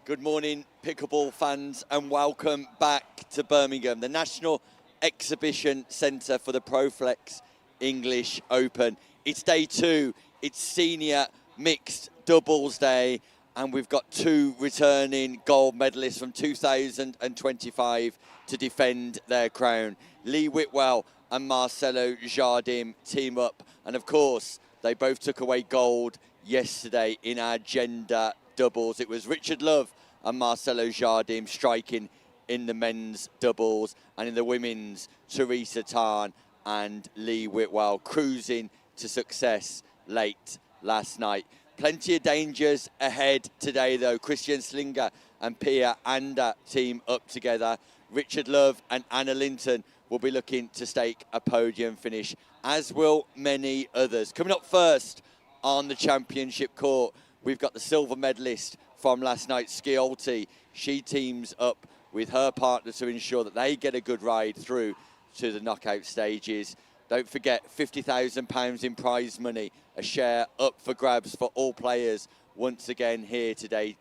Good morning, pickleball fans, and welcome back to Birmingham, the National Exhibition Centre for the ProFlex English Open. It's day two, it's senior mixed doubles day, and we've got two returning gold medalists from 2025 to defend their crown. Lee Whitwell and Marcelo Jardim team up, and of course, they both took away gold yesterday in our gender doubles. It was Richard Love and Marcelo Jardim striking in the men's doubles, and in the women's, Teresa Tan and Lee Whitwell cruising to success late last night. Plenty of dangers ahead today though. Christian Slinger and Pia Anda team up together. Richard Love and Anna Linton will be looking to stake a podium finish, as will many others. Coming up first on the championship court, we've got the silver medalist from last night, Sciolti. She teams up with her partner to ensure that they get a good ride through to the knockout stages. Don't forget, £50,000 in prize money, a share up for grabs for all players once again here today.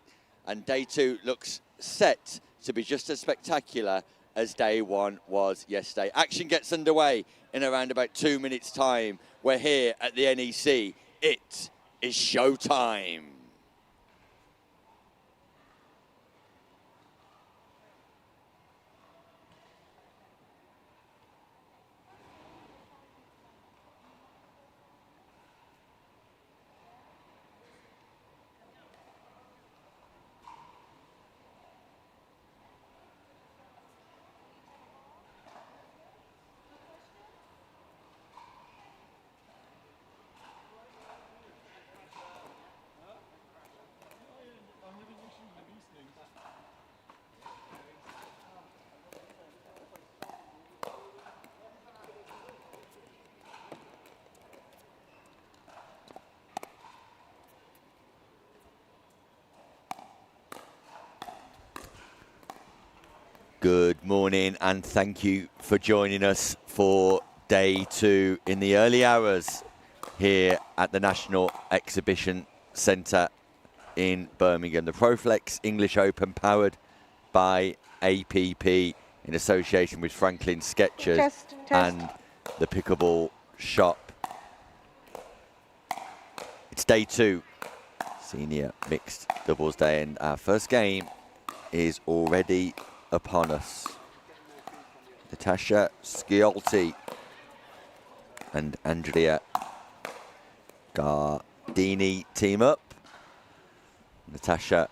And day two looks set to be just as spectacular as day one was yesterday. Action gets underway in around about 2 minutes' time. We're here at the NEC. It is showtime. Good morning, and thank you for joining us for day two in the early hours here at the National Exhibition Centre in Birmingham. The ProFlex English Open, powered by APP in association with Franklin Sketchers and the Pickleball Shop. It's day two, senior mixed doubles day, and our first game is already upon us. Natasha Sciolti and Andrea Gardini team up. Natasha,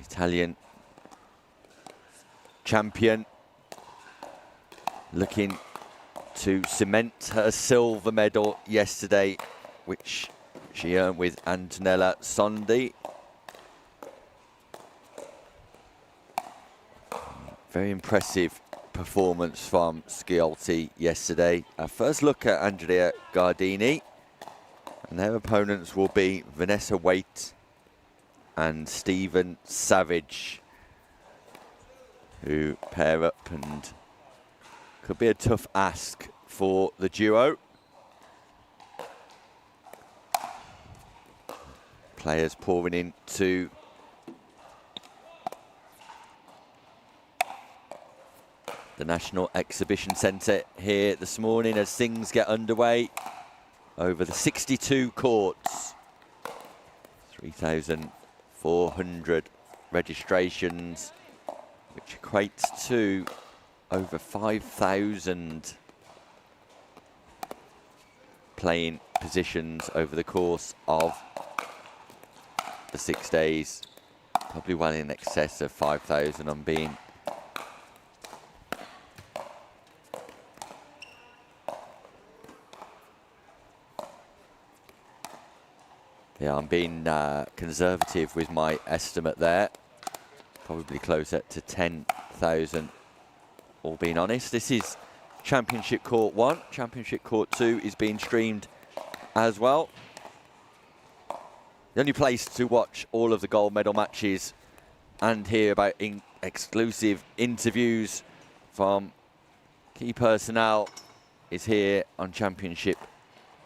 Italian champion, looking to cement her silver medal yesterday, which she earned with Antonella Sondi. Very impressive performance from Sciolti yesterday. Our first look at Andrea Gardini, and their opponents will be Vanessa Waite and Stephen Savage, who pair up, and could be a tough ask for the duo. Players pouring into the National Exhibition Centre here this morning as things get underway over the 62 courts. 3,400 registrations, which equates to over 5,000 playing positions over the course of the 6 days. Probably well in excess of 5,000 I'm being conservative with my estimate there. Probably closer to 10,000, all being honest. This is Championship Court 1. Championship Court 2 is being streamed as well. The only place to watch all of the gold medal matches and hear about exclusive interviews from key personnel is here on Championship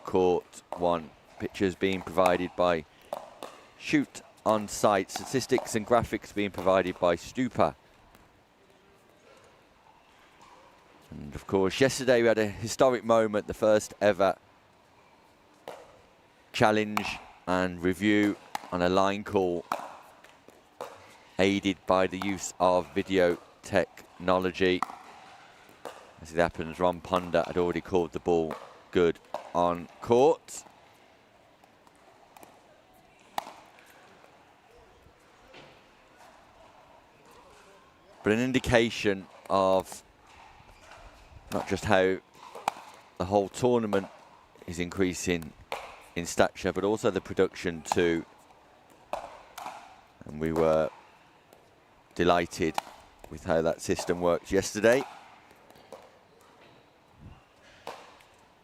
Court 1. Pictures being provided by Shoot on site. Statistics and graphics being provided by Stupa. And of course, yesterday we had a historic moment, the first ever challenge and review on a line call, aided by the use of video technology. As it happens, Ron Ponder had already called the ball good on court. But an indication of not just how the whole tournament is increasing in stature, but also the production too. And we were delighted with how that system worked yesterday.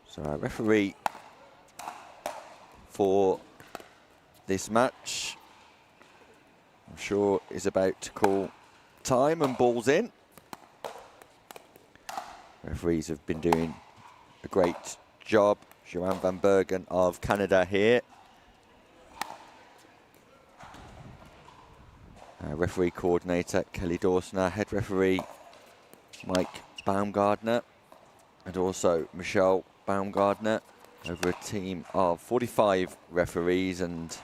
So our referee for this match, I'm sure, is about to call time and balls in. Referees have been doing a great job. Johan van Bergen of Canada here. Referee coordinator Kelly Dawson, head referee Mike Baumgardner, and also Michelle Baumgardner, over a team of 45 referees, and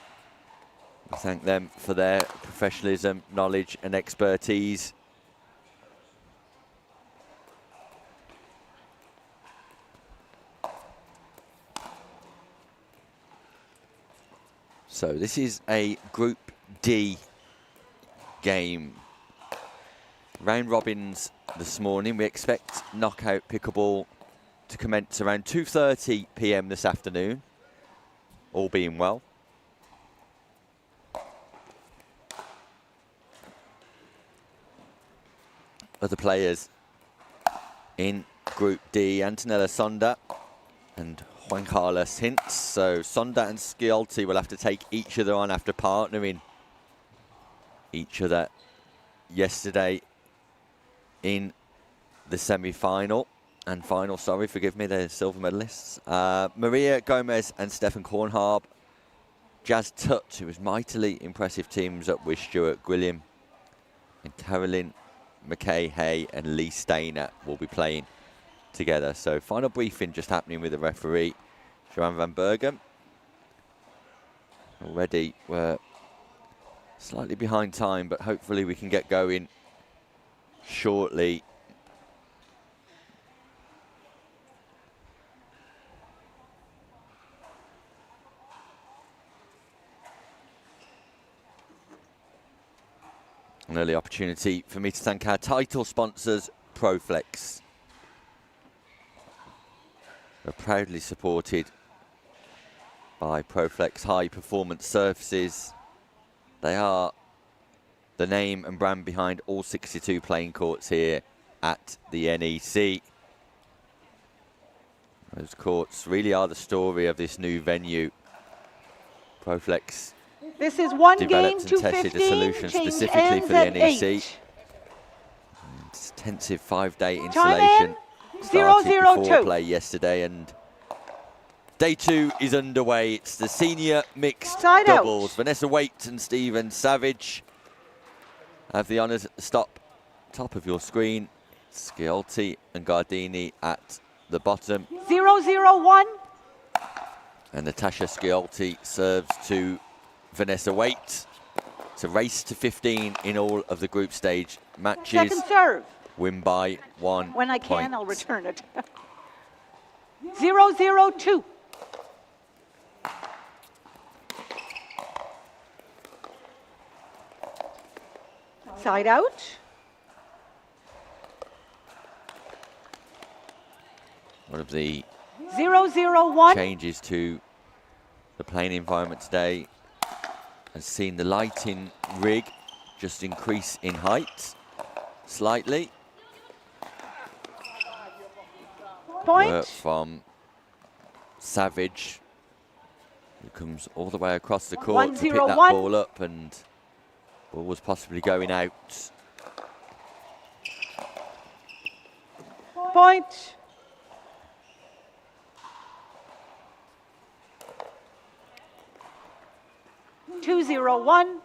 we thank them for their professionalism, knowledge and expertise. So this is a Group D game. Round robins this morning. We expect knockout pickleball to commence around 2:30 p.m. this afternoon, all being well. Other players in Group D, Antonella Sonda and Juan Carlos Hintz. So Sonda and Sciolti will have to take each other on after partnering each other yesterday in the semi-final and final, sorry, forgive me, they're silver medalists. Maria Gomez and Stefan Kornharb, Jazz Tutt, who was mightily impressive teams up with Stuart Gwilliam, and Carolyn McKay-Hay and Lee Stainer will be playing together. So final briefing just happening with the referee, Johan van Bergen. Already we're slightly behind time, but hopefully we can get going shortly. An early opportunity for me to thank our title sponsors, Proflex. We're proudly supported by Proflex High Performance Surfaces. They are the name and brand behind all 62 playing courts here at the NEC. Those courts really are the story of this new venue. Proflex this is one developed game, and tested a solution specifically for the NEC. Intensive 5-day installation started before play yesterday, and day 2 is underway. It's the senior mixed doubles. Vanessa Waite and Stephen Savage have the honours at the top of your screen. Sciolti and Gardini at the bottom. 0-0-1. And Natasha Sciolti serves to Vanessa Waite. It's a race to 15 in all of the group stage matches. Second serve. Win by 1 When I can, point. I'll return it. 0-0-2. Side out. One of the 0-0-1. changes to the playing environment today has seen the lighting rig just increase in height slightly. Point. Work from Savage, who comes all the way across the court to pick that ball up, and ball was possibly going out. Point. Two, 0, 1.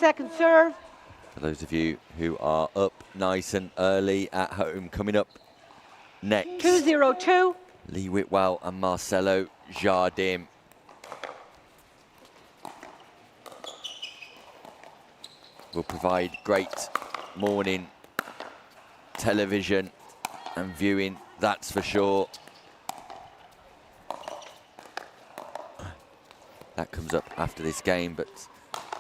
Second serve. For those of you who are up nice and early at home, coming up next, 2-0-2. Lee Whitwell and Marcelo Jardim. Will provide great morning television and viewing, that's for sure. That comes up after this game, but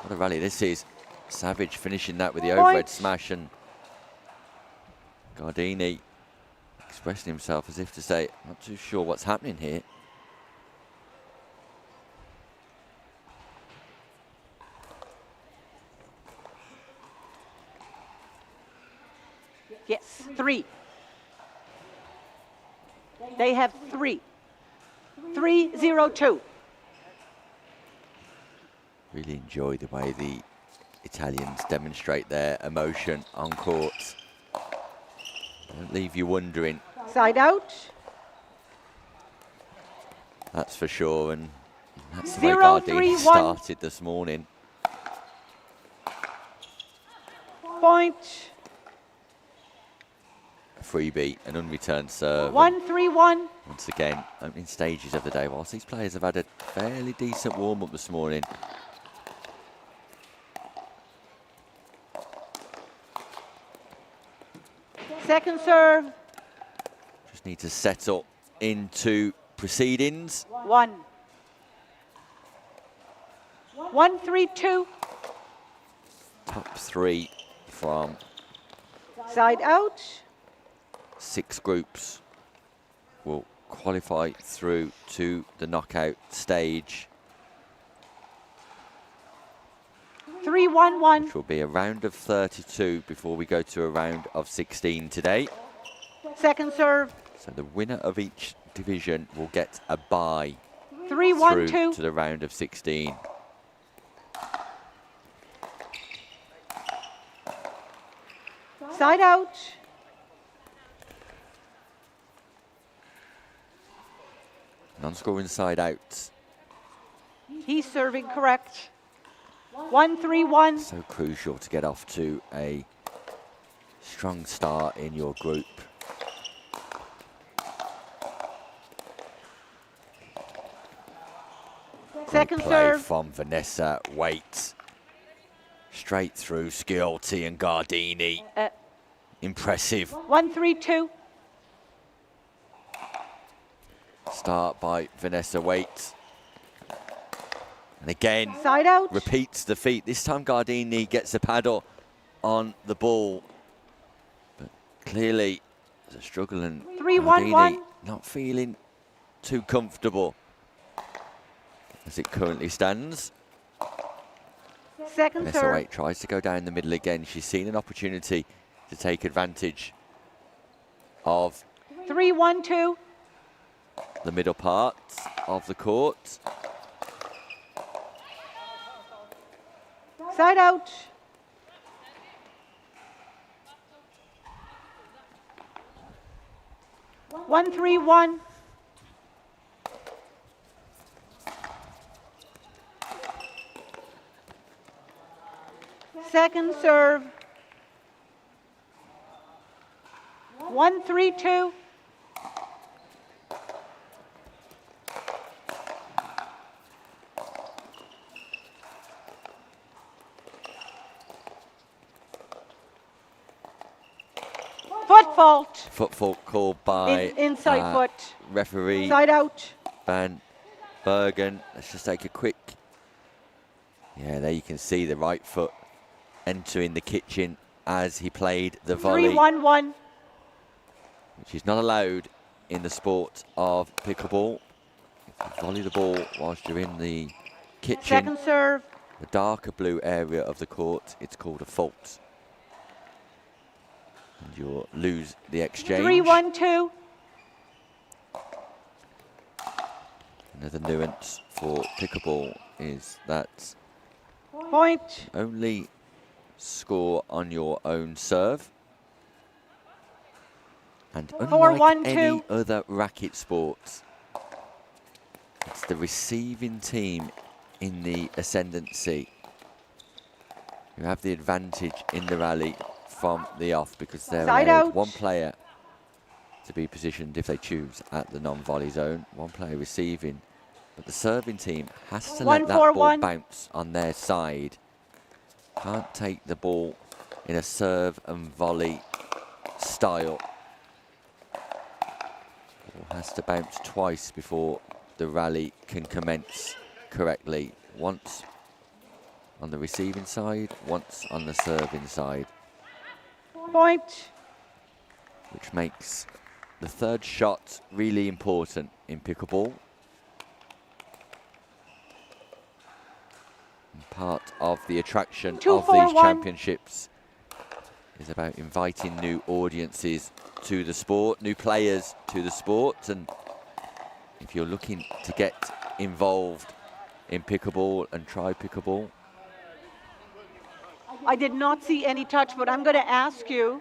what a rally this is. Savage finishing that with the overhead smash, and Gardini expressing himself as if to say, not too sure what's happening here. Yes, 3. They have 3. 3-0-2. Really enjoy the way the Italians demonstrate their emotion on court. Don't leave you wondering. Side out. That's for sure, and that's the way 0-3-1. Gardini started this morning. Point. A freebie, an unreturned serve. 1-3-1. Once again, opening stages of the day. Whilst these players have had a fairly decent warm-up this morning, Second serve. just need to settle into proceedings. 1. 1-3-2. Top 3 from Side out. 6 groups will qualify through to the knockout stage, 3-1-1. which will be a round of 32 before we go to a round of 16 today. Second serve. So the winner of each division will get a bye 3-1-2. through to the round of 16. Side out. Non-scoring side out. He's serving correct. 1-3-1. So crucial to get off to a strong start in your group. Second Great play serve. from Vanessa Waite. Straight through Sciolti and Gardini. Impressive 1-3-2. start by Vanessa Waite. And again, Side out. repeats the feat. This time Gardini gets a paddle on the ball. But clearly, there's a struggle, and 3-1-1. Gardini not feeling too comfortable as it currently stands. Second Vanessa serve. Waite tries to go down the middle again. She's seen an opportunity to take advantage of 3-1-2. the middle part of the court. Side out. One, 3-1. Second serve. 1-3-2. Foot fault. Foot fault called by Inside foot. referee Side out. Van Bergen. Let's just take a quick. Yeah, there you can see the right foot entering the kitchen as he played the volley, 3-1-1. which is not allowed in the sport of pickleball. If you volley the ball whilst you're in the kitchen, Second serve. the darker blue area of the court, it's called a fault. And you'll lose the exchange. 3-1-2. Another nuance for pickleball is that Point. only score on your own serve. And unlike 4-1-2. any other racket sport, it's the receiving team in the ascendancy. who have the advantage in the rally from the off, because they're Side allowed out. one player to be positioned if they choose at the non-volley zone, one player receiving. But the serving team has to let that ball bounce on their side. Can't take the ball in a serve and volley style. Ball has to bounce twice before the rally can commence correctly. Once on the receiving side, once on the serving side. Point. Which makes the third shot really important in pickleball. And part of the attraction of these championships is about inviting new audiences to the sport, new players to the sport. And if you're looking to get involved in pickleball and try pickleball. I did not see any touch, but I'm going to ask you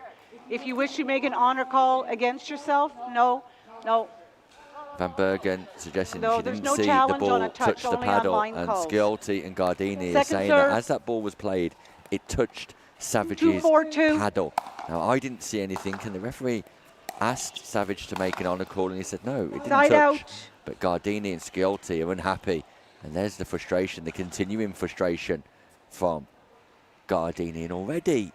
if you wish to make an honor call against yourself. No, no. Van Bergen suggesting No, she there's didn't no see the challenge ball on a touch, touch the only on paddle, line and calls. Sciolti and Gardini are Second saying serve. that as that ball was played, it touched Savage's 2-4-2. paddle. Now, I didn't see anything, and the referee asked Savage to make an honour call, and he said no, it didn't Side touch. out. But Gardini and Sciolti are unhappy, and there's the frustration, the continuing frustration from Gardini, and already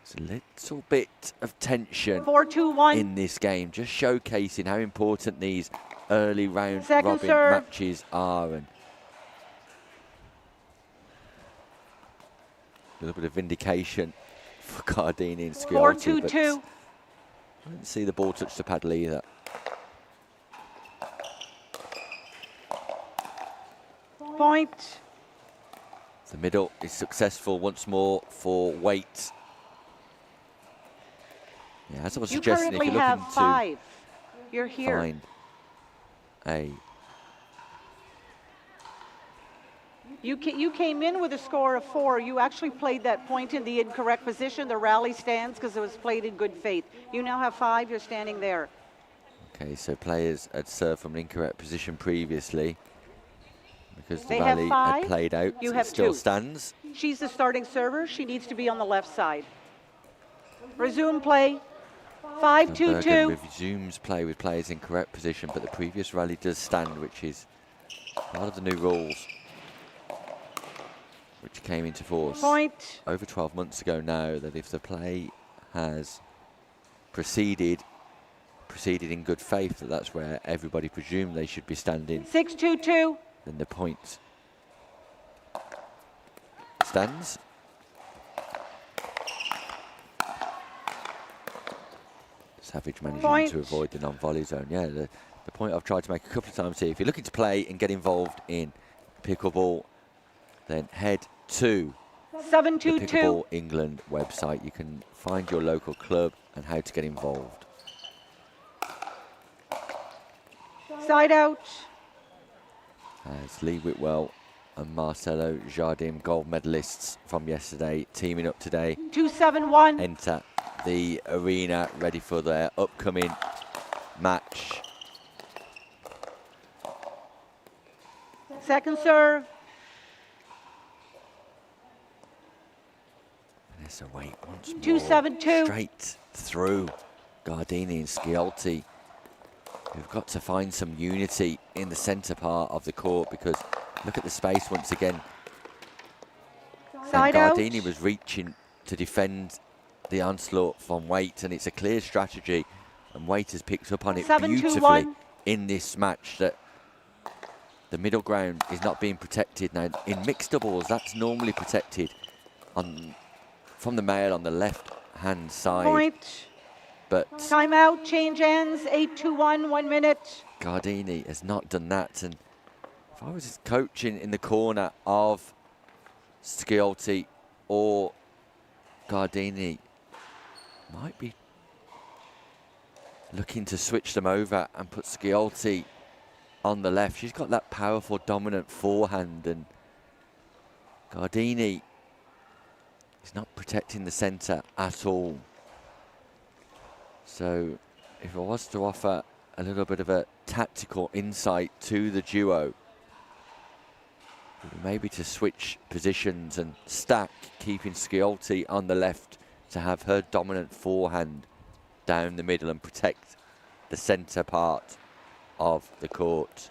there's a little bit of tension 4-2-1. in this game, just showcasing how important these early round Second robin serve. matches are. And a little bit of vindication for Gardini and Sciolti. 4-2-2. I didn't see the ball touch the paddle either. Point. The middle is successful once more for Waite. Yeah, as I was You suggesting, if currently you're have looking 5. You're to here. find a You came in with a score of 4. You actually played that point in the incorrect position. The rally stands because it was played in good faith. You now have 5. You're standing there. Okay, so players had served from an incorrect position previously because the They have rally 5. had played out. You It have still 2. stands. She's the starting server. She needs to be on the left side. Resume play. Van Bergen 5-2-2. resumes play with players in correct position, but the previous rally does stand, which is part of the new rules which came into force Point. over 12 months ago now, that if the play has proceeded in good faith, that's where everybody presumed they should be standing, 6-2-2. then the point stands. Savage managing to avoid the non-volley zone. Yeah, the point I've tried to make a couple of times here, if you're looking to play and get involved in pickleball, then head to the 7-2-2. Pickleball England website. You can find your local club and how to get involved. Side out. As Lee Whitwell and Marcelo Jardim, gold medalists from yesterday, teaming up today, 2-7-1. enter the arena ready for their upcoming match. Second serve. Vanessa Waite once more. 2-7-2. Straight through Gardini and Sciolti. We've got to find some unity in the centre part of the court, because look at the space once again. Side And out. Gardini was reaching to defend the onslaught from Waite, and it's a clear strategy, and Waite has picked up on it 7-2-1. beautifully in this match, that the middle ground is not being protected. Now, in mixed doubles, that's normally protected from the male on the left-hand side. Point. But Timeout. Change ends. 8-2-1. 1 minute. Gardini has not done that. And if I was coaching in the corner of Sciolti or Gardini, might be looking to switch them over and put Sciolti on the left. She's got that powerful, dominant forehand, and Gardini is not protecting the centre at all. So if I was to offer a little bit of a tactical insight to the duo, Maybe to switch positions and stack, keeping Sciolti on the left to have her dominant forehand down the middle and protect the centre part of the court.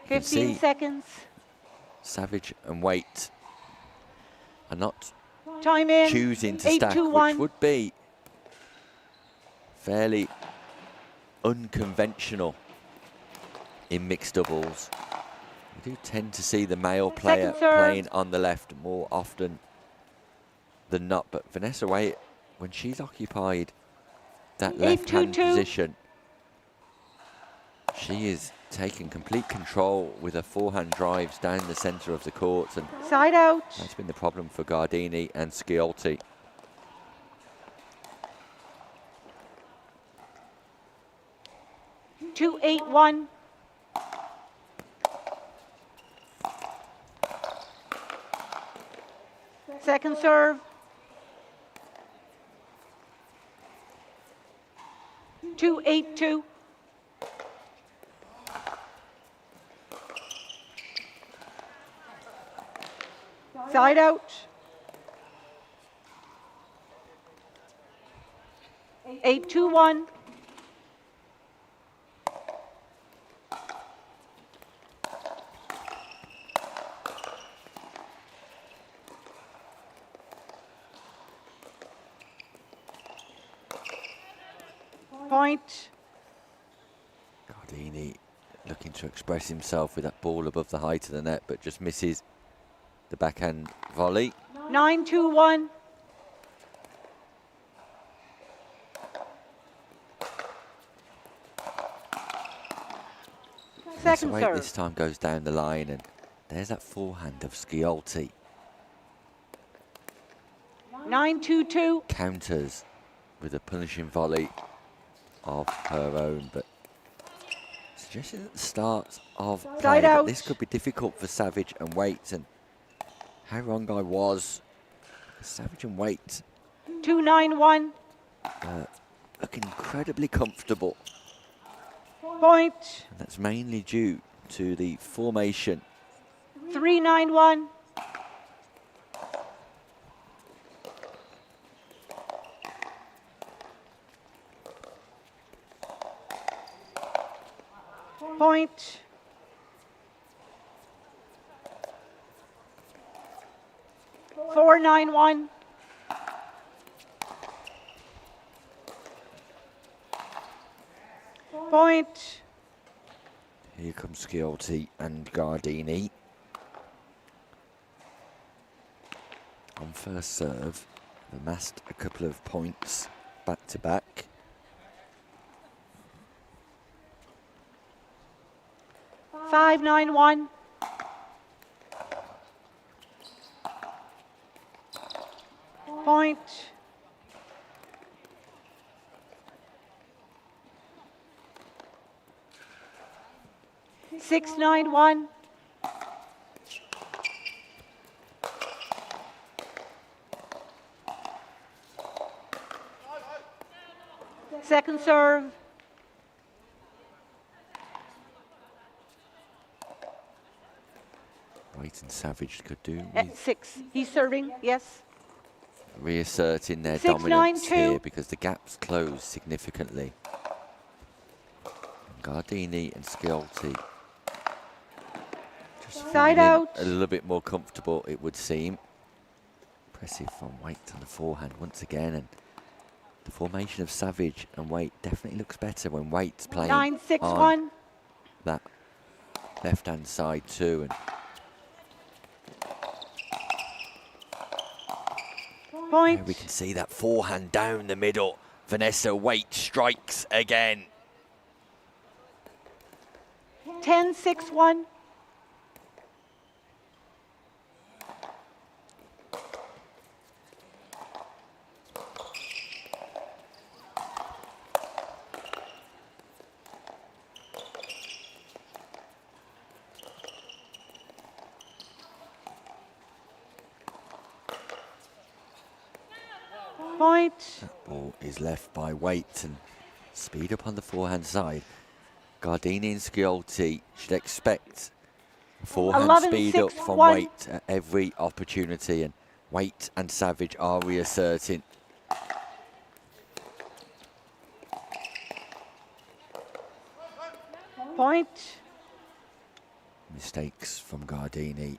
15 seconds. Savage and Waite are not Time in. choosing to 8, stack, 2, which 1. would be fairly unconventional in mixed doubles. We do tend to see the male player playing on the left more often than not, but Vanessa Waite, when she's occupied that left-hand position, she is taking complete control with her forehand drives down the centre of the court, and side out. That's been the problem for Gardini and Sciolti. Two, 8, 1. Second serve. 2, 8, 2. Side out. 8, 2, 1. Point. Gardini looking to express himself with that ball above the height of the net, but just misses the backhand volley. 9, 2, 1. Second serve. This time goes down the line, and there's that forehand of Sciolti. 9, 2, 2. Counters with a punishing volley of her own, but suggesting at the start of play that this could be difficult for Savage and Waite, and how wrong I was. Savage and Waite 2, 9, 1. look incredibly comfortable. Point. And that's mainly due to the formation. 3, 9, 1. Point. Four, 9, 1. Point. Here comes Sciolti and Gardini. On first serve, amassed a couple of points back to back. Five, 9, 1. Point. Six, 9, 1. Second serve. Waite and Savage could do At with 6. He's serving, yes. reasserting their 6, dominance 9, 2. here, because the gaps close significantly. Gardini and Sciolti just Side feeling out. a little bit more comfortable, it would seem. Impressive from Waite on the forehand once again, and the formation of Savage and Waite definitely looks better when Waite's playing 9, 6, on 1. that left-hand side too. And Point. there we can see that forehand down the middle. Vanessa Waite strikes again. 10, 6, 1. Point. That ball is left by Waite, and speed up on the forehand side. Gardini and Sciolti should expect Forehand 11, speed up 6, from 1. Waite at every opportunity, and Waite and Savage are reasserting. Point. Mistakes from Gardini.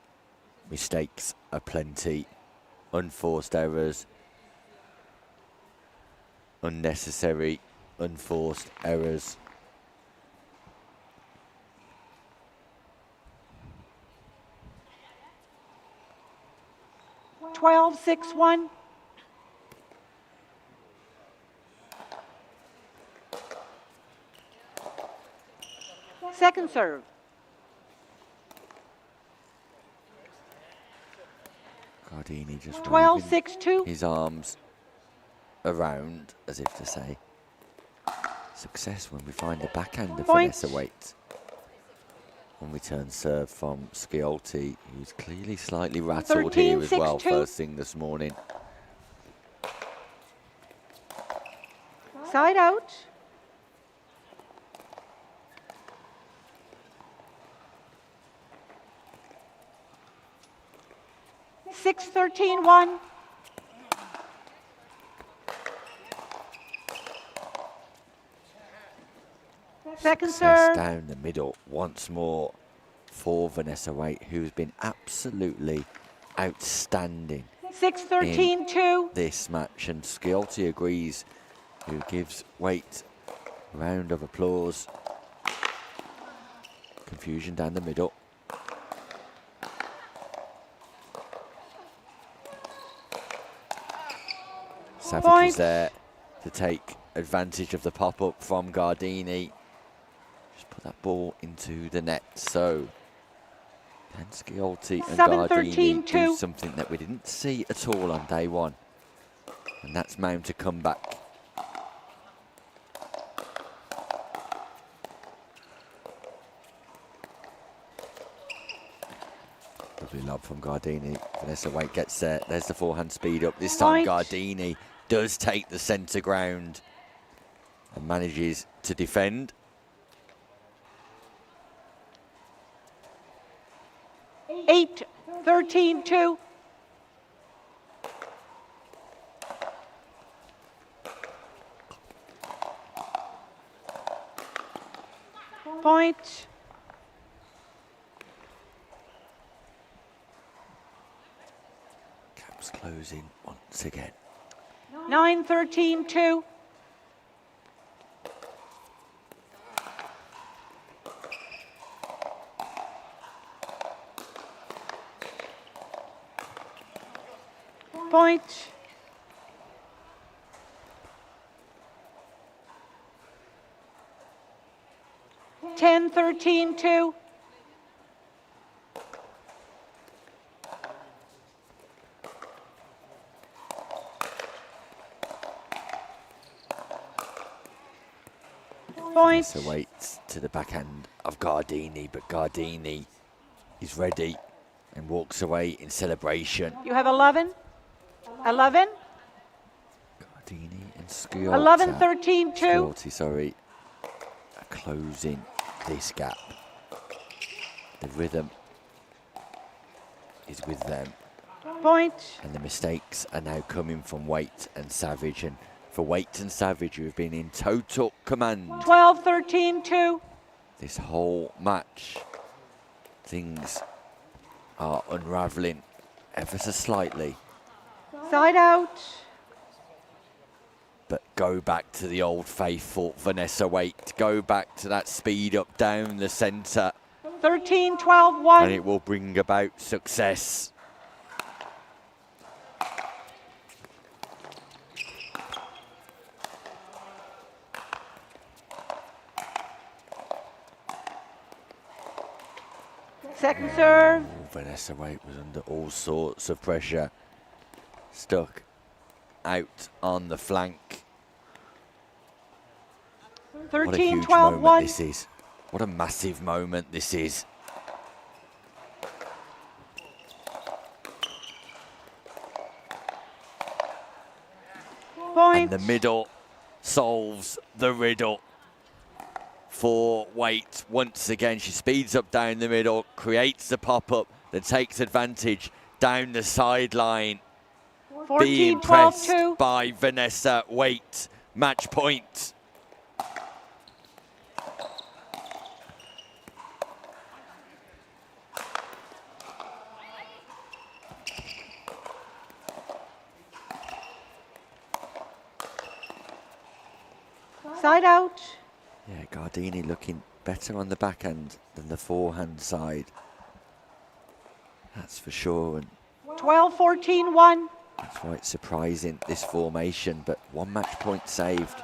Mistakes aplenty. Unforced errors. Unnecessary, unforced errors. Twelve, 6, 1. Second serve. Gardini just 12, waving 6, 2. his arms around as if to say, success when we find a backhand of Point. Vanessa Waite. On return serve from Sciolti, who's clearly slightly rattled 13, here as 6, well, 2. first thing this morning. Side out. Six, 13, 1. Second Success serve. down the middle once more for Vanessa Waite, who's been absolutely outstanding 6, 13, 2. this match. And Sciolti agrees, who gives Waite a round of applause. Confusion down the middle. Savage Point. was there to take advantage of the pop-up from Gardini. Just put that ball into the net. So can Sciolti and 7, Gardini 13, do 2. something that we didn't see at all on day one? And that's mount a comeback. Lovely lob from Gardini. Vanessa Waite gets there. There's the forehand speed up. This time Point. Gardini does take the centre ground and manages to defend. 8, 13, 2. Point. Caps closing once again. 9, 13, 2. Point. Ten, 13, 2. Point. Vanessa Waite to the backhand of Gardini, but Gardini is ready and walks away in celebration. You have 11. 11. Gardini and Sciolti. 11, 13, 2. Sciolti, sorry, are closing this gap. The rhythm is with them, Point. and the mistakes are now coming from Waite and Savage. And for Waite and Savage, who have been in total command 12, 13, 2. this whole match, things are unravelling ever so slightly. Side out. But go back to the old faithful Vanessa Waite. Go back to that speed up down the centre, 13, 12, and 1. it will bring about success. Second serve. Vanessa Waite was under all sorts of pressure. Stuck out on the flank. What a 13, huge 12, moment 1. this is. What a massive moment this is. Point. And the middle solves the riddle. for Waite. Once again, she speeds up down the middle, creates the pop-up, then takes advantage down the sideline. 14, Be impressed 12-2. by Vanessa Waite. Match point. Side out. Yeah, Gardini looking better on the backhand than the forehand side. That's for sure. And 12-14, 1. that's why it's surprising, this formation, but one match point saved.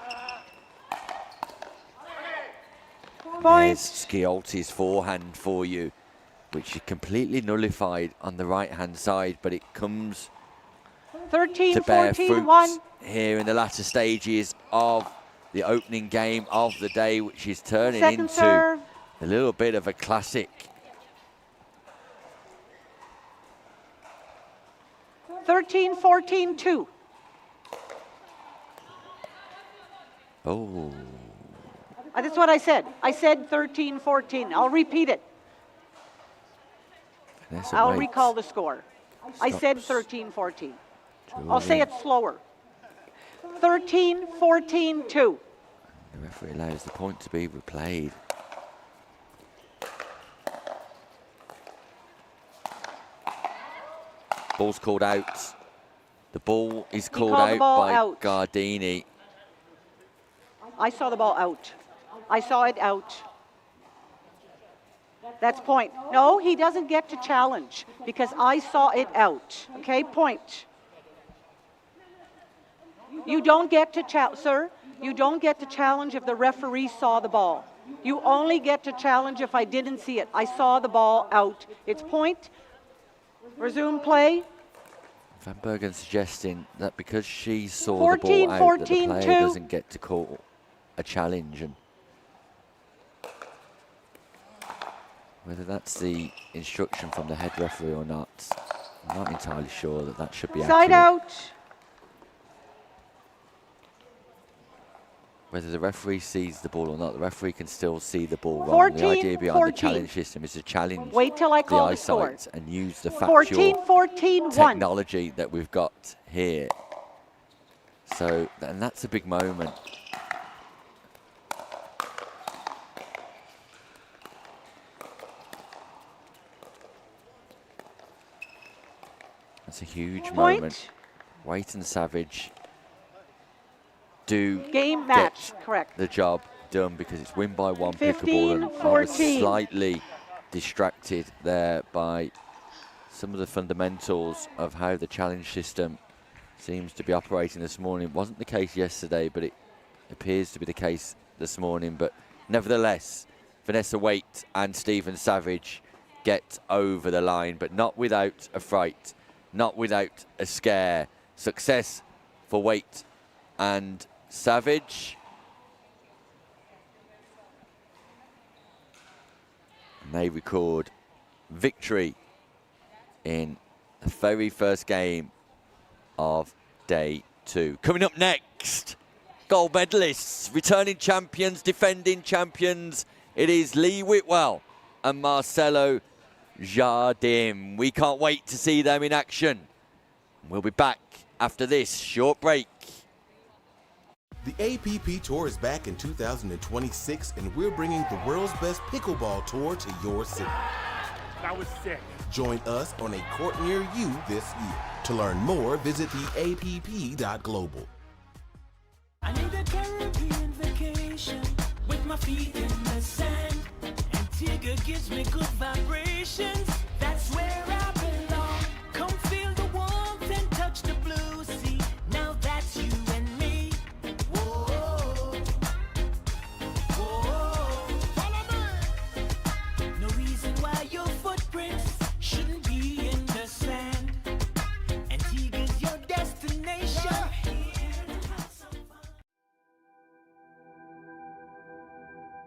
There's Point. Sciolti's forehand for you, which is completely nullified on the right-hand side, but it comes 13, to bear 14, fruit 1. here in the latter stages of the opening game of the day, which is turning Second into serve. a little bit of a classic. 13-14, 2. Oh, That's what I said. I said 13-14. I'll repeat it. Vanessa I'll Waite recall the score. I said stops 13-14. I'll say Julian. it slower. 13-14, 2. The referee allows the point to be replayed. Ball's called out. The ball is called called the out ball by out. Gardini. I saw the ball out. I saw it out. That's point. No, he doesn't get to challenge because I saw it out. Okay, point. You don't get to challenge, sir. You don't get to challenge if the referee saw the ball. You only get to challenge if I didn't see it. I saw the ball out. It's point. Resume play. Van Bergen suggesting that because she saw 14, the ball out, that the 14, player 2. doesn't get to call a challenge. And whether that's the instruction from the head referee or not, I'm not entirely sure that that should be Side accurate. out. Whether the referee sees the ball or not, the referee can still see the ball wrong. The 14, idea behind 14. the challenge system is to challenge Wait till I the call the score. eyesight and use the factual 14-14, 1. technology that we've got here. So, and that's a big moment. That's a huge Point. moment. Waite and Savage do Game match, get correct. the job done because it's win by one pickleball, and I was 15-14. slightly distracted there by some of the fundamentals of how the challenge system seems to be operating this morning. It wasn't the case yesterday, but it appears to be the case this morning. But nevertheless, Vanessa Waite and Stephen Savage get over the line, but not without a fright, not without a scare. Success for Waite and Savage. And they record victory in the very first game of day 2. Coming up next, gold medalists, returning champions, defending champions. It is Lee Whitwell and Marcelo Jardim. We can't wait to see them in action. We'll be back after this short break. The APP Tour is back in 2026, and we're bringing the world's best pickleball tour to your city. That was sick. Join us on a court near you this year. To learn more, visit theapp.global. I need a Caribbean vacation with my feet in the sand. Antigua gives me good vibrations. That's where I belong. Come feel the warmth and touch the blue sea. Now that's you and me. Whoa, whoa. Follow me. No reason why your footprints shouldn't be in the sand. Antigua's your destination.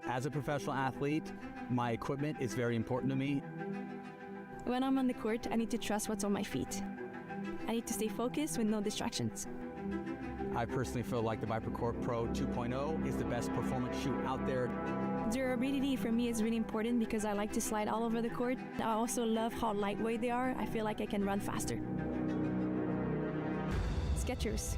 As a professional athlete, my equipment is very important to me. When I'm on the court, I need to trust what's on my feet. I need to stay focused with no distractions. I personally feel like the Viper Core Pro 2.0 is the best performance shoe out there. Durability for me is really important because I like to slide all over the court. I also love how lightweight they are. I feel like I can run faster. Skechers.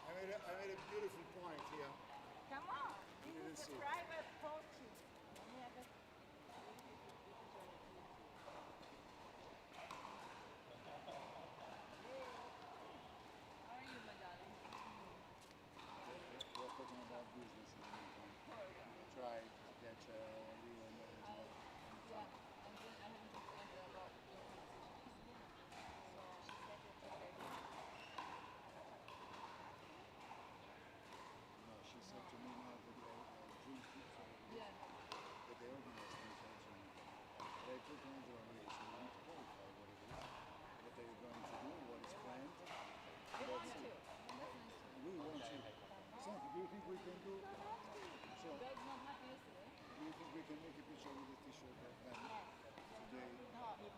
I made a beautiful point here. Come on, You this didn't is see. a private party. How are you, my darling? We're talking about business in the meantime. Try to catch Leo and as well. Yeah, and then I haven't talked to her about your competition. So she said that you're ready. No, she said to me now that dream keeps Yeah. that they organize things also. They put on the organization, we need to qualify what it is, what they're going to do, what is planned. We want to. We want to. So, do you think we can do? So, God's not happy yesterday. do you think we can make a picture with the t-shirt of them today? No. Yes,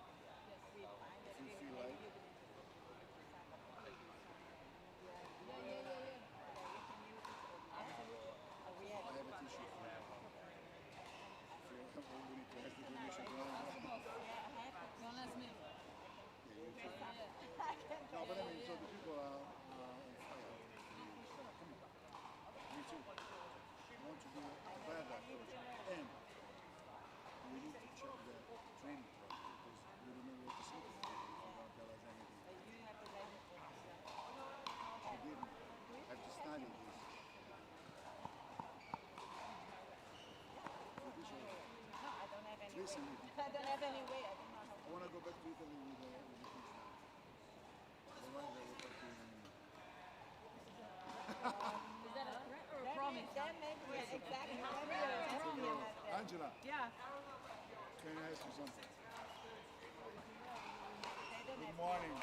we find that If you we feel maybe like. you didn't Yeah. We can use it or absolutely. We have I have a t-shirt for you. If you have already pressed the permission to have it. Don't ask me. No, but I mean, so the people are on fire. Come on. Me too. I want to be a bad coach. And we need to check the training program because we don't know what to say to them if you don't tell us anything. You have to let me Forgive me. I have to study this. No, I don't have any Listen, way. I don't have any way. I don't know how I want to go back to Italy with the kids now. Otherwise, I will talk to you in a minute. Is that a threat or a promise? That makes me exactly. Angela, Yeah. can I ask you something? Good morning.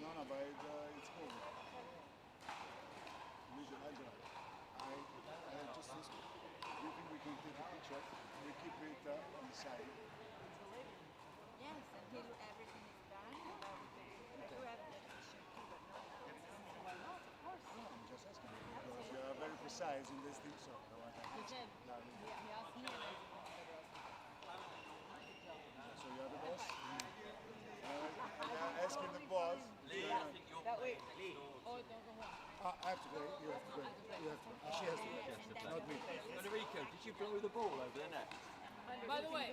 No, but it's cool. Listen, Angela, I just this. Do you think we can take a picture? We keep it on the side. Yes, until everything is done. I do have the t-shirt too, but not now. Why not? Of course. No, I'm just asking you because you are very precise in this thing, so I want to He said, Yeah, he asked me and I said, so you are the boss? I'm asking the boss. that way. Oh, don't go home. I have to play. You have to play. You have to. She has to play. Not me. Federico, did you blow the ball over the net? By the way,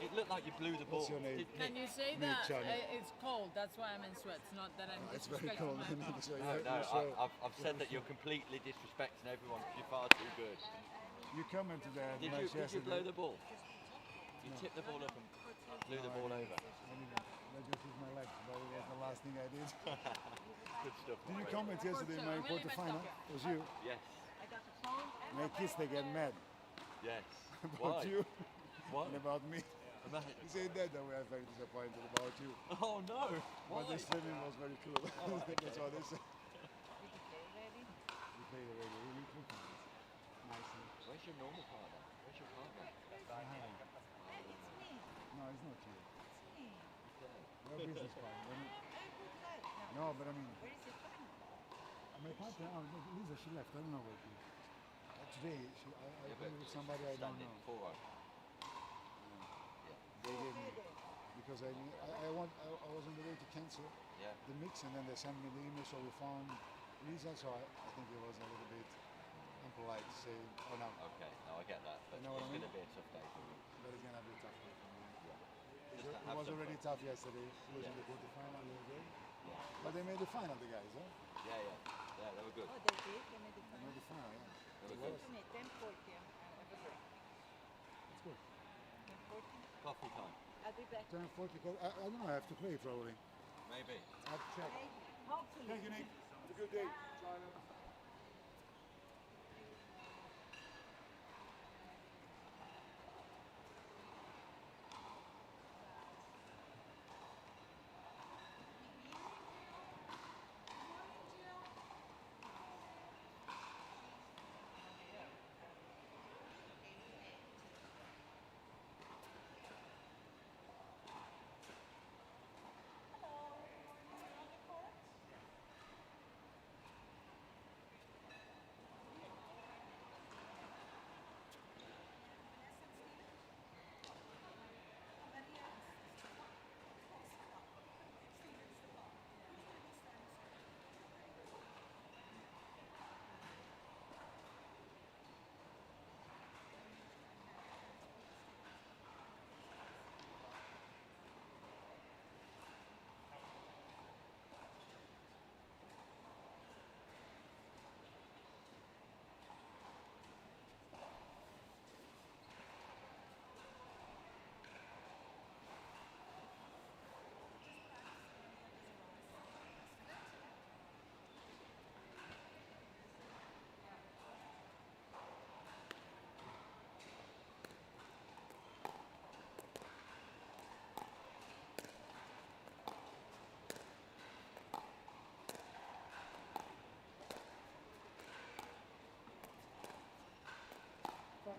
It looked like you blew the ball. What's your name? can you say Me, that Charlie. it's cold? That's why I'm in sweats, not that I'm It's very disrespecting cold. my opponent. So you No, have- no, you show- I've said that you're completely disrespecting everyone because you're far too good. You commented that Did match you blow yesterday. the ball? You tipped the ball up and blew the ball over. I just used my legs, but it was the last thing I did. Good stuff. Did you comment yesterday in my Really messed quarterfinal? up. It was you. Yes, My kids, they get mad yes. about Why? you Why? and about me. He said that we are very disappointed about you. Oh no! But the swimming was very cool. That's what they said. Did you play already? We played already. We took it. Nicely. Where's your normal partner? Where's your partner? It's me. No, it's not you. It's me. Your business partner. Good luck. No, but I mean, Where is your partner? my partner, Lisa, she left. I don't know where she is. Today, I played with somebody I don't know. They gave me, because I was on the way to cancel the mix, and then they sent me the email, so we found Lisa, so I think it was a little bit impolite to say, oh no. Okay, no, I get that. But You know what I mean? It's going to be a tough day for you. But it's going to be a tough day for me. Yeah. It was already tough yesterday. It was in the quarterfinal the other day. Yeah. But they made the final, the guys, huh? Yeah, they were good. Oh, they did? They made the They final? made the final, yeah. They were good. To me, 10:40. I have a break. It's good. 10:40? Coffee time. I'll be back. 10:40, I don't know, I have to play probably. Maybe. I have to check. Maybe. Hopefully. Thank you, Nick. Have a good day. China.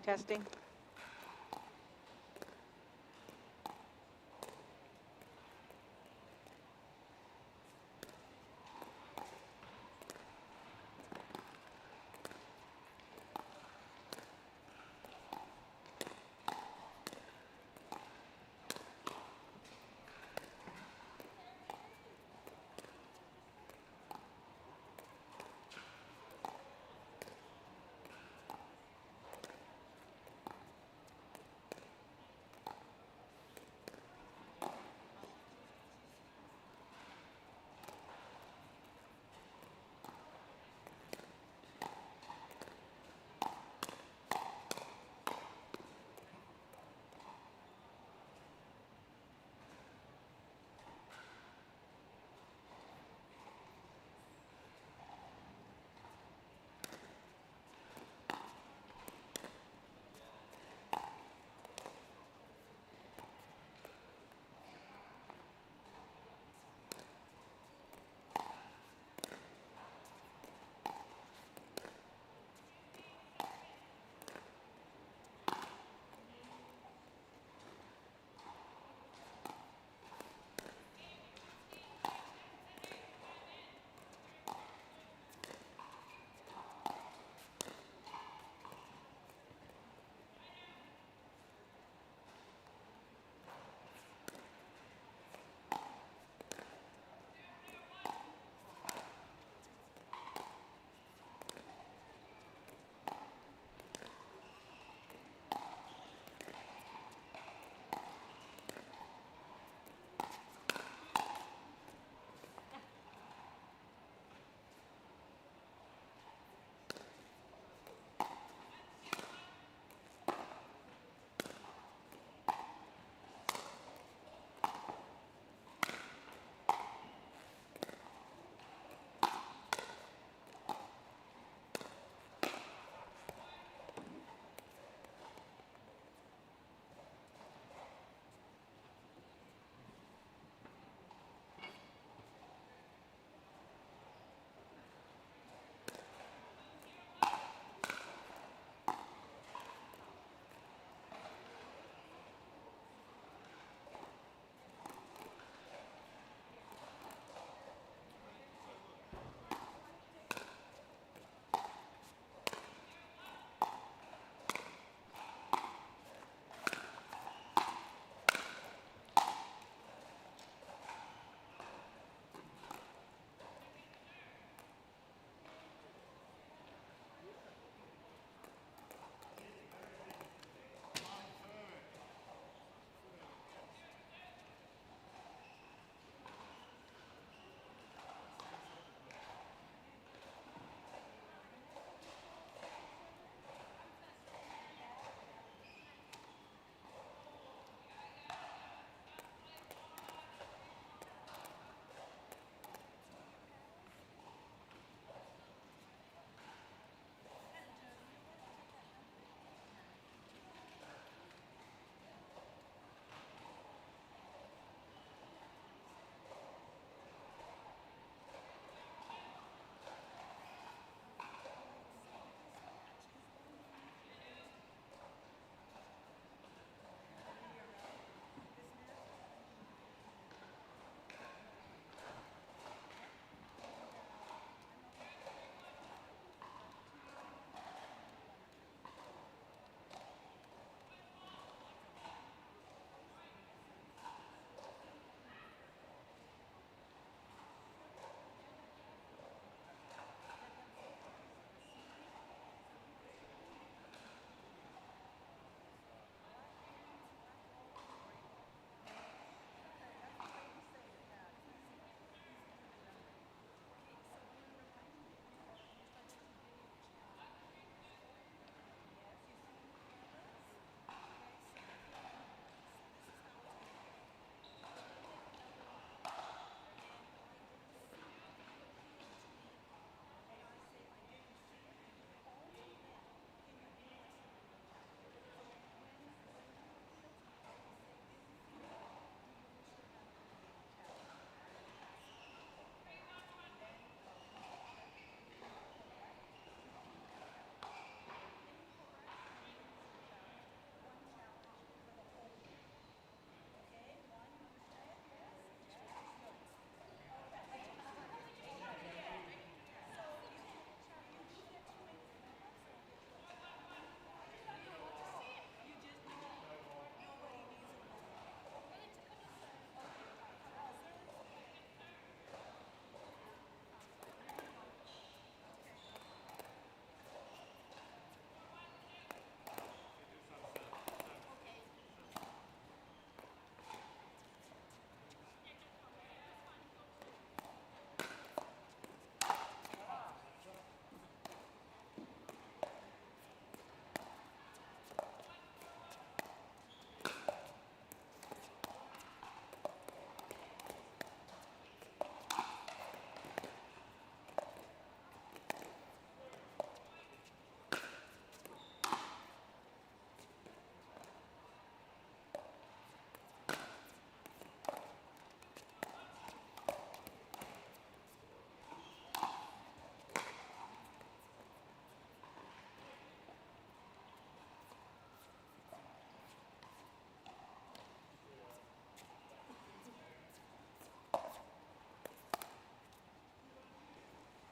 Testing.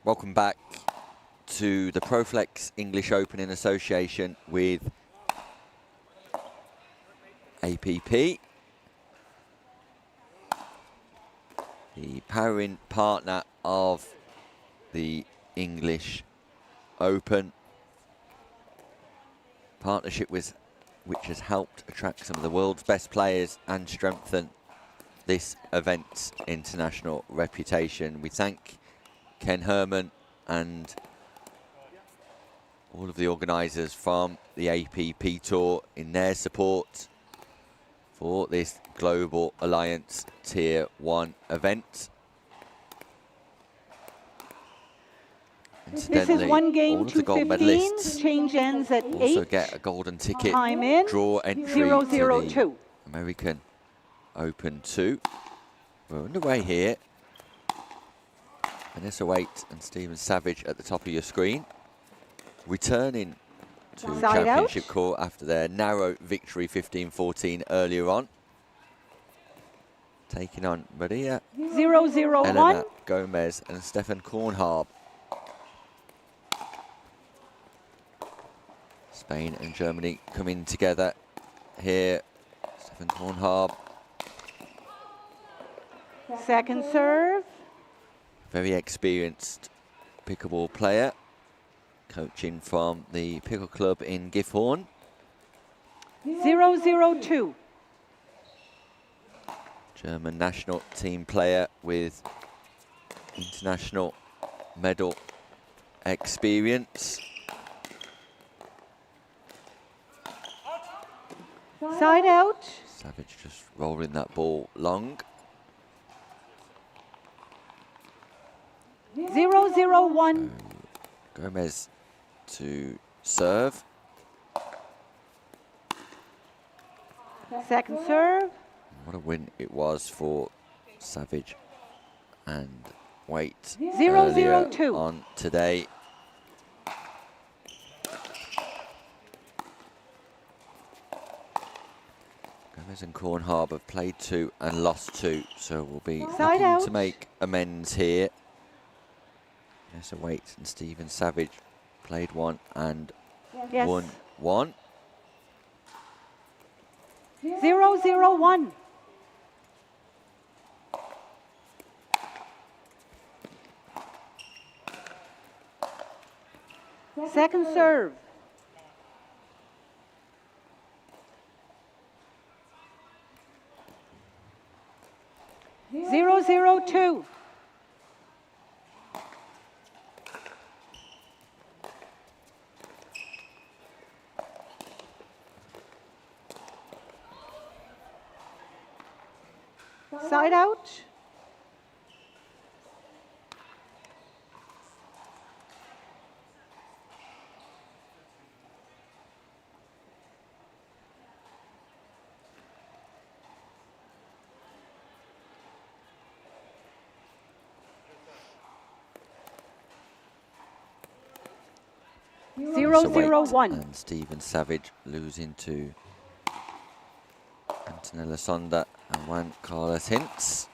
Welcome back to the ProFlex English Open in association with APP, the powering partner of the English Open. Partnership which has helped attract some of the world's best players and strengthen this event's international reputation. We thank Ken Herman and all of the organisers from the APP Tour in their support for this Global Alliance Tier 1 event. This is one game to 15. Change ends at 8. Also get a golden ticket. Time in. Draw entry 0-0-2. to the American Open 2. We're underway here. Vanessa Waite and Stephen Savage at the top of your screen. Returning to Side championship out. court after their narrow victory 15-14 earlier on. Taking on Maria 0-0-1. Elena Gomez and Stefan Kornharb. Spain and Germany coming together here. Stefan Kornharb. Second serve. Very experienced pickleball player. Coaching from the Pickle Club in Gifhorn. 0-0-2. German national team player with international medal experience. Side out. Savage just rolling that ball long. 0-0-1. Gomez to serve. Second serve. What a win it was for Savage and Waite 0-0-2. on today. Gomez and Kornharb have played 2 and lost 2, so we'll be Side looking out. to make amends here. Vanessa Waite and Stephen Savage played 1 and Yes. won 1. 0-0-1. Second serve. Zero, 0-2. Side out. Zero, Vanessa Waite 0-1. and Stephen Savage losing to Antonella Sonda and Juan Carlos Hintz.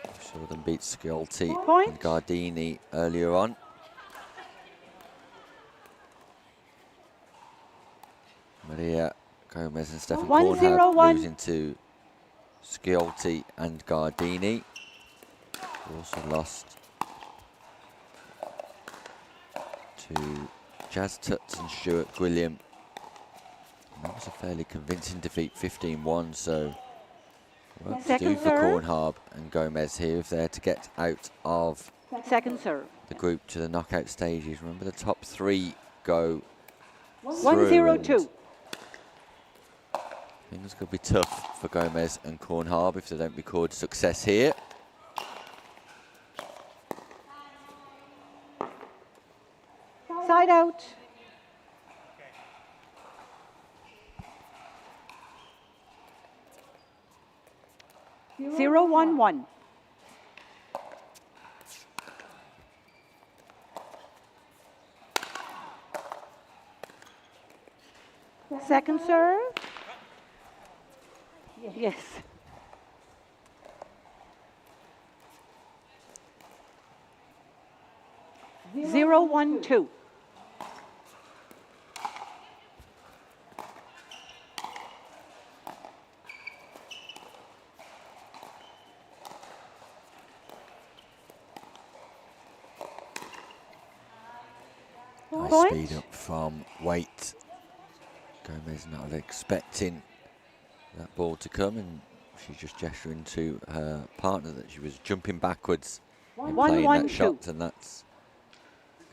We saw them beat Sciolti Point. and Gardini earlier on. Maria Gomez and Stefan 1-0-1. Kornharb losing to Sciolti and Gardini. We also lost to Jazz Tutts and Stuart Gwilliam. And that was a fairly convincing defeat, 15-1, so work to do Second for serve. Kornharb and Gomez here if they're to get out of Second serve. the group to the knockout stages. Remember, the top 3 go 1-0-2. Things could be tough for Gomez and Kornharb if they don't record success here. Side out. Zero, 1-1. Second serve. Yes. 0-1-2. Nice Point. speed up from Waite. Gomez not expecting that ball to come, and she's just gesturing to her partner that she was jumping backwards in playing that 1-1-2. shot, and that's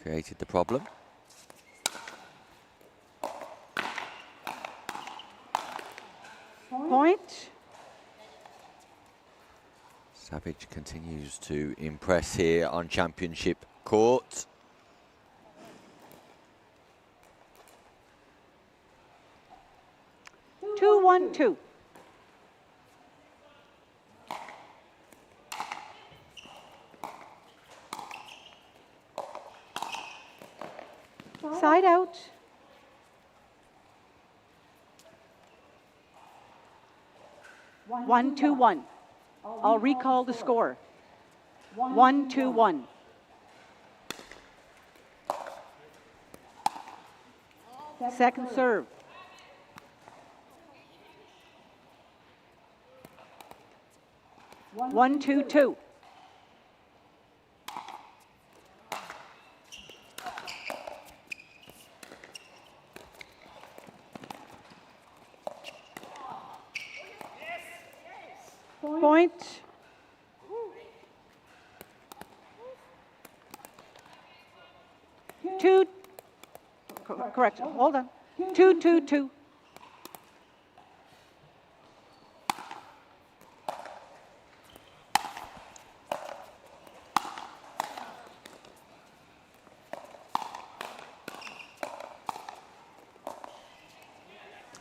created the problem. Point. Savage continues to impress here on championship court. Two, 1-2. Side out. 1-2-1. I'll recall the score. 1-2-1. Second serve. One, two, two. Point. Two. Correct. Hold on. 2-2-2.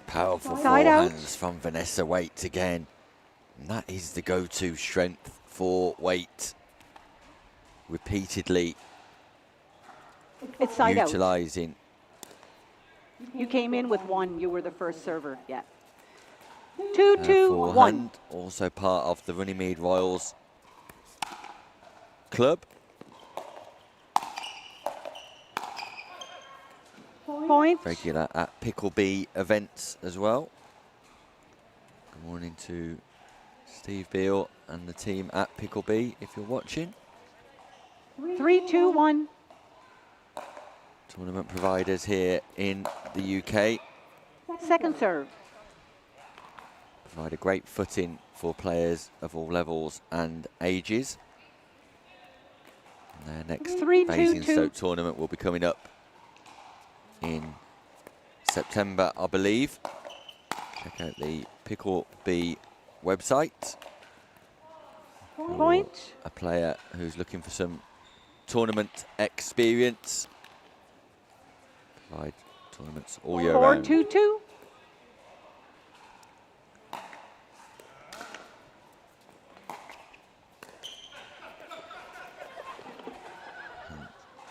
Powerful Side out. forehands from Vanessa Waite again. And that is the go-to strength for Waite. Repeatedly It's side out. utilising. You came in with one. You were the first server. Yeah. Her 2-2-1. forehand, also part of the Runnymede Royals club. Point. Regular at Picklebee events as well. Good morning to Steve Beale and the team at Picklebee, if you're watching. 3-2-1. Tournament providers here in the UK. Second serve. Provide a great footing for players of all levels and ages. And their next 3-2-2. Basingstoke tournament will be coming up in September, I believe. Check out the Picklebee website. You're Point. a player who's looking for some tournament experience. Provide tournaments all year round. 4-2-2.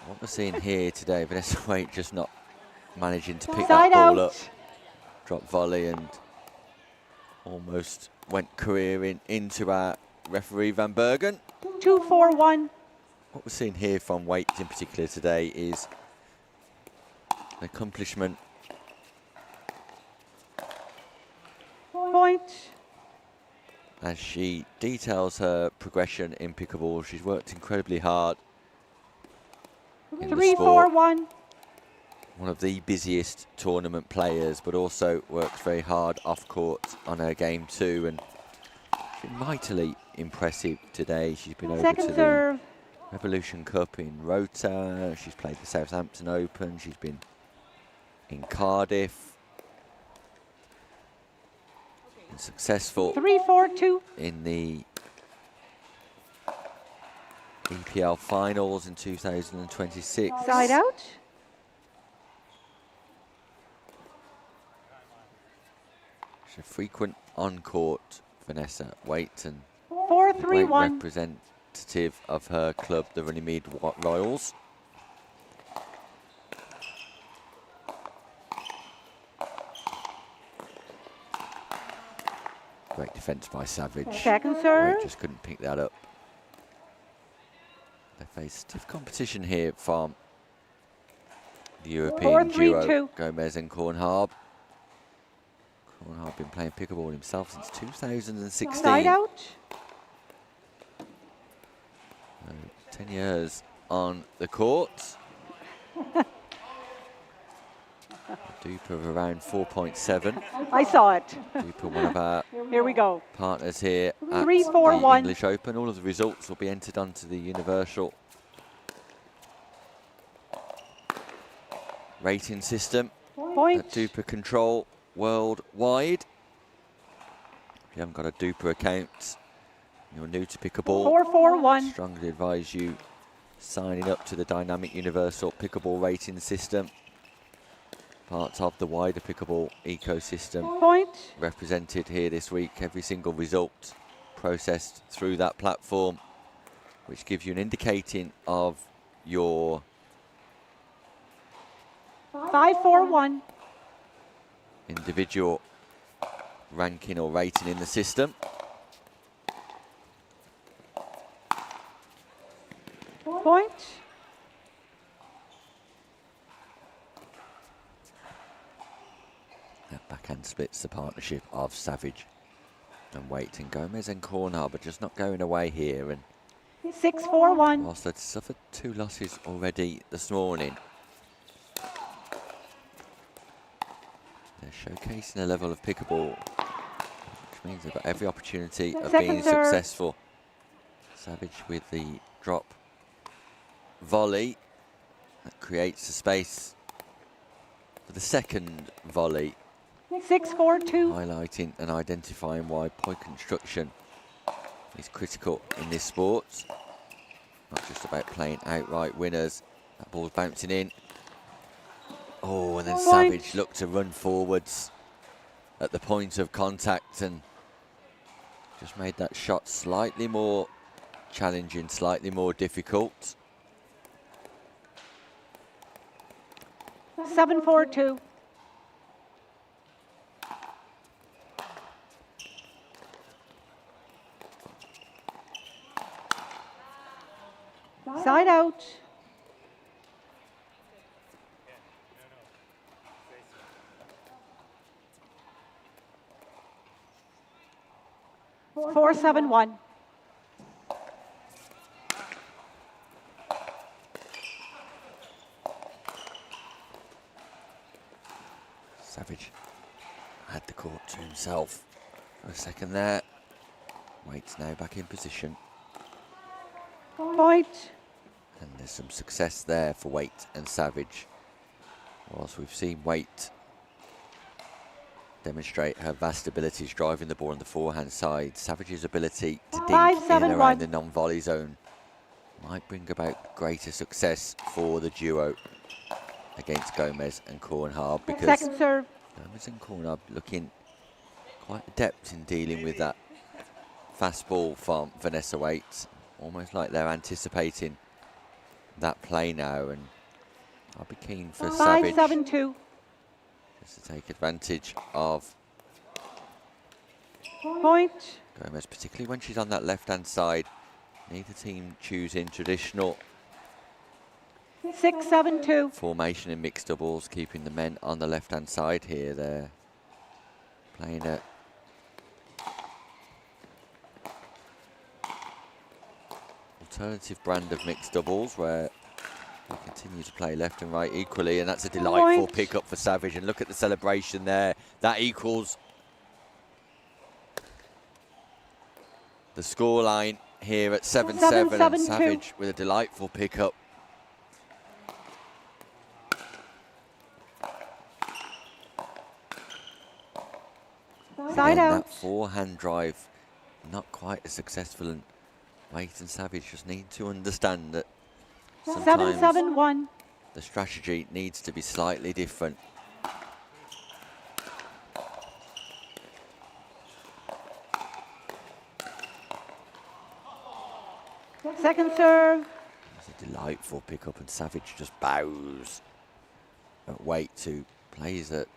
What we're seeing here today, Vanessa Waite just not managing to pick Side that ball out. up. Drop volley and almost went careering into our referee Van Bergen. 2-4-1. What we're seeing here from Waite in particular today is an accomplishment Point. as she details her progression in pickleball. She's worked incredibly hard in the sport. 3-4-1. One of the busiest tournament players, but also works very hard off court on her game too, and she's been mightily impressive today. She's been over Second to serve. the Revolution Cup in Rota. She's played the Southampton Open. She's been in Cardiff. Been successful 3-4-2. in the EPL finals in 2026. Side out. She's a frequent on-court Vanessa Waite, and 4-3-1. great representative of her club, the Runnymede Royals. Great defence by Savage. Second serve. Waite just couldn't pick that up. They face stiff competition here from the European 4-3-2. duo, Gomez and Kornharb. Kornharb been playing pickleball himself since 2016. Side out. 10 years on the court. Duper of around 4.7. I saw it. Duper, one of our Here we go. partners here at 3-4-1. the English Open. All of the results will be entered onto the universal rating system Point. that Duper control worldwide. If you haven't got a Duper account, you're new to pickleball, 4-4-1. strongly advise you signing up to the dynamic universal pickleball rating system. Part of the wider pickleball ecosystem. Point. Represented here this week, every single result processed through that platform, which gives you an indicating of your 5-4-1. individual ranking or rating in the system. Point. That backhand splits the partnership of Savage and Waite, and Gomez and Kornharb are just not going away here. And 6-4-1. whilst they'd suffered 2 losses already this morning, they're showcasing a level of pickleball which means they've got every opportunity of being serve. successful. Savage with the drop volley that creates the space for the second volley, 6-4-2. highlighting and identifying why point construction is critical in this sport. Not just about playing outright winners. That ball's bouncing in. Oh, and then Point. Savage looked to run forwards at the point of contact and just made that shot slightly more challenging, slightly more difficult. 7-4-2. Side out. Four, 4-7-1. Savage had the court to himself for a second there. Waite's now back in position. Point. And there's some success there for Waite and Savage. Whilst we've seen Waite demonstrate her vast abilities driving the ball on the forehand side, Savage's ability to dink in and around 5-7-1. the non-volley zone might bring about greater success for the duo against Gomez and Kornharb, because Second serve. Gomez and Kornharb looking quite adept in dealing with that fast ball from Vanessa Waite. Almost like they're anticipating that play now, and I'll be keen for Savage 5-7-2. just to take advantage of Point. Gomez, particularly when she's on that left-hand side. Neither team choosing traditional 6-7-2. formation in mixed doubles, keeping the men on the left-hand side here. They're playing a alternative brand of mixed doubles where they continue to play left and right equally, and that's a delightful Point. pick-up for Savage. And look at the celebration there. That equals the scoreline here at 7-7, and 7-7-2. Savage with a delightful pick-up. Side Again, out. that forehand drive not quite as successful, and Waite and Savage just need to understand that sometimes 7-7-1. the strategy needs to be slightly different. Second serve. It's a delightful pick-up, and Savage just bows at Waite, who plays at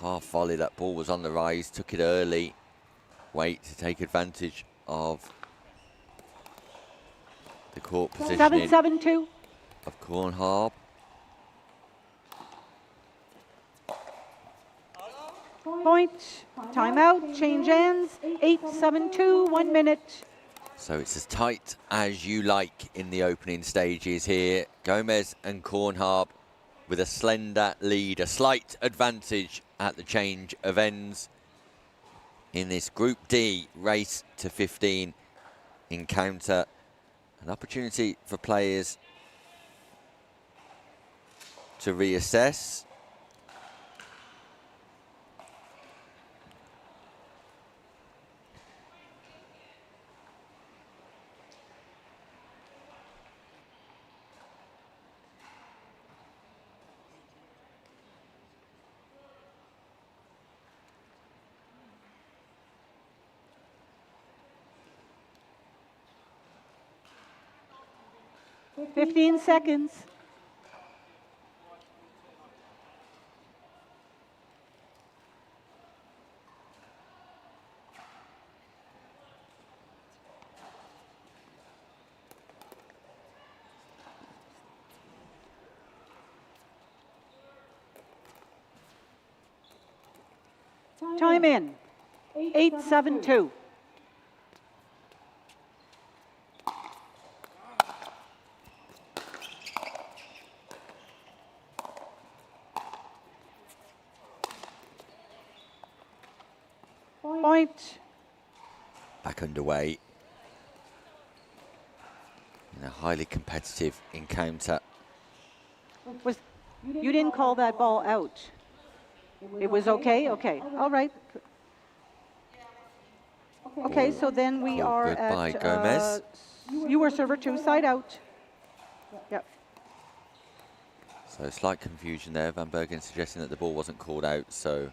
half volley. That ball was on the rise, took it early. Waite to take advantage of the court positioning 7-7-2. of Kornharb. Point, timeout, change ends, 8-7-2, 1 minute. So it's as tight as you like in the opening stages here. Gomez and Kornharb with a slender lead, a slight advantage at the change of ends in this Group D race to 15 encounter. An opportunity for players to reassess. Fifteen seconds. Time in. 8-7-2. Point. Back underway in a highly competitive encounter. You didn't call that ball out. It was okay? Okay. All right. Okay, so then we Called are good by at... Gomez. You were server 2, side out. Yep. So slight confusion there. Van Bergen suggesting that the ball wasn't called out, so...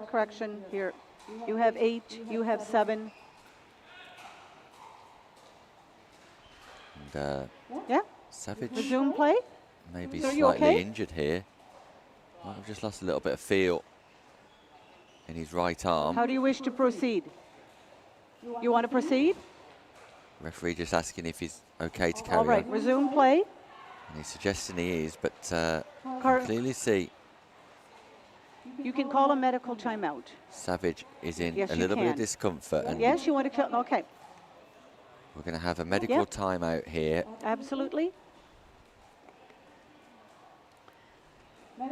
Correction here. You have 8, you have 7. And Yeah? Savage Resume play? maybe So are you slightly okay? injured here. Might have just lost a little bit of feel in his right arm. How do you wish to proceed? You want to proceed? Referee just asking if he's okay to carry All right, on. resume play. And he's suggesting he is, but Car- can clearly see You can call a medical timeout. Savage is in Yes, a you little bit of can. discomfort, and Yes, you want to... Okay, we're going to have a medical Yep. timeout here. absolutely.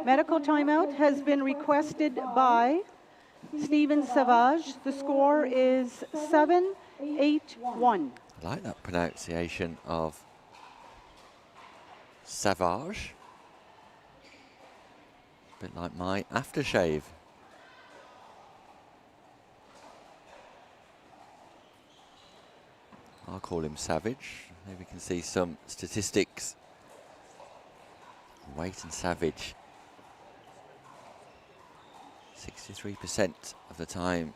Medical timeout has been requested by Stephen Savage. The score is 7-8-1. I like that pronunciation of Savage. A bit like my aftershave. I'll call him Savage. Maybe we can see some statistics. Weight and Savage. 63% of the time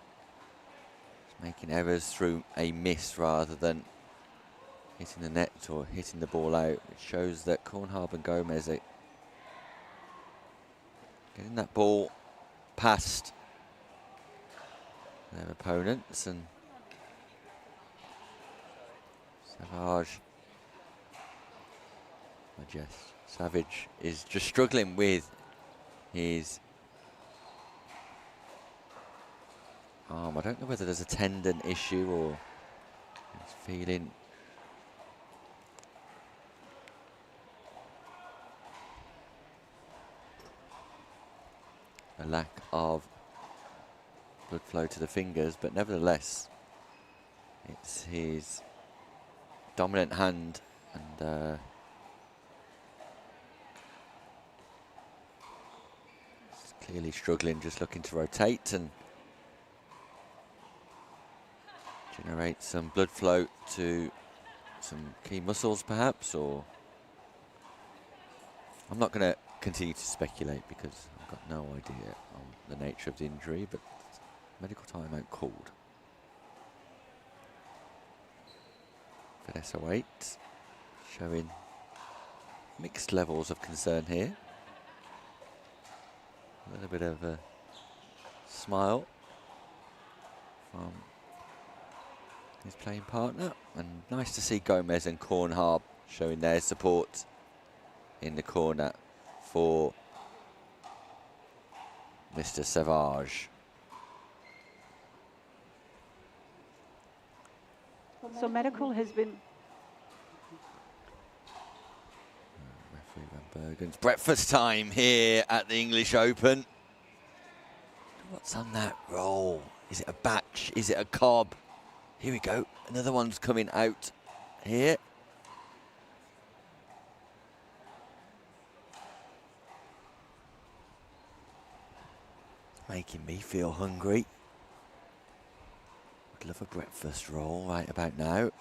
making errors through a miss rather than hitting the net or hitting the ball out, which shows that Kornharb and Gomez are getting that ball past their opponents, and Savage is just struggling with his arm. I don't know whether there's a tendon issue or he's feeling a lack of blood flow to the fingers, but nevertheless it's his dominant hand, and he's clearly struggling, just looking to rotate and generate some blood flow to some key muscles perhaps, or I'm not going to continue to speculate because I've got no idea on the nature of the injury, but medical timeout called. Vanessa 8 showing mixed levels of concern here. A little bit of a smile from his playing partner, and nice to see Gomez and Kornharb showing their support in the corner for Mr. Savage. So medical has been... Referee Van Bergen's breakfast time here at the English Open. What's on that roll? Is it a batch? Is it a cob? Here we go. Another one's coming out here. Making me feel hungry. Would love a breakfast roll right about now.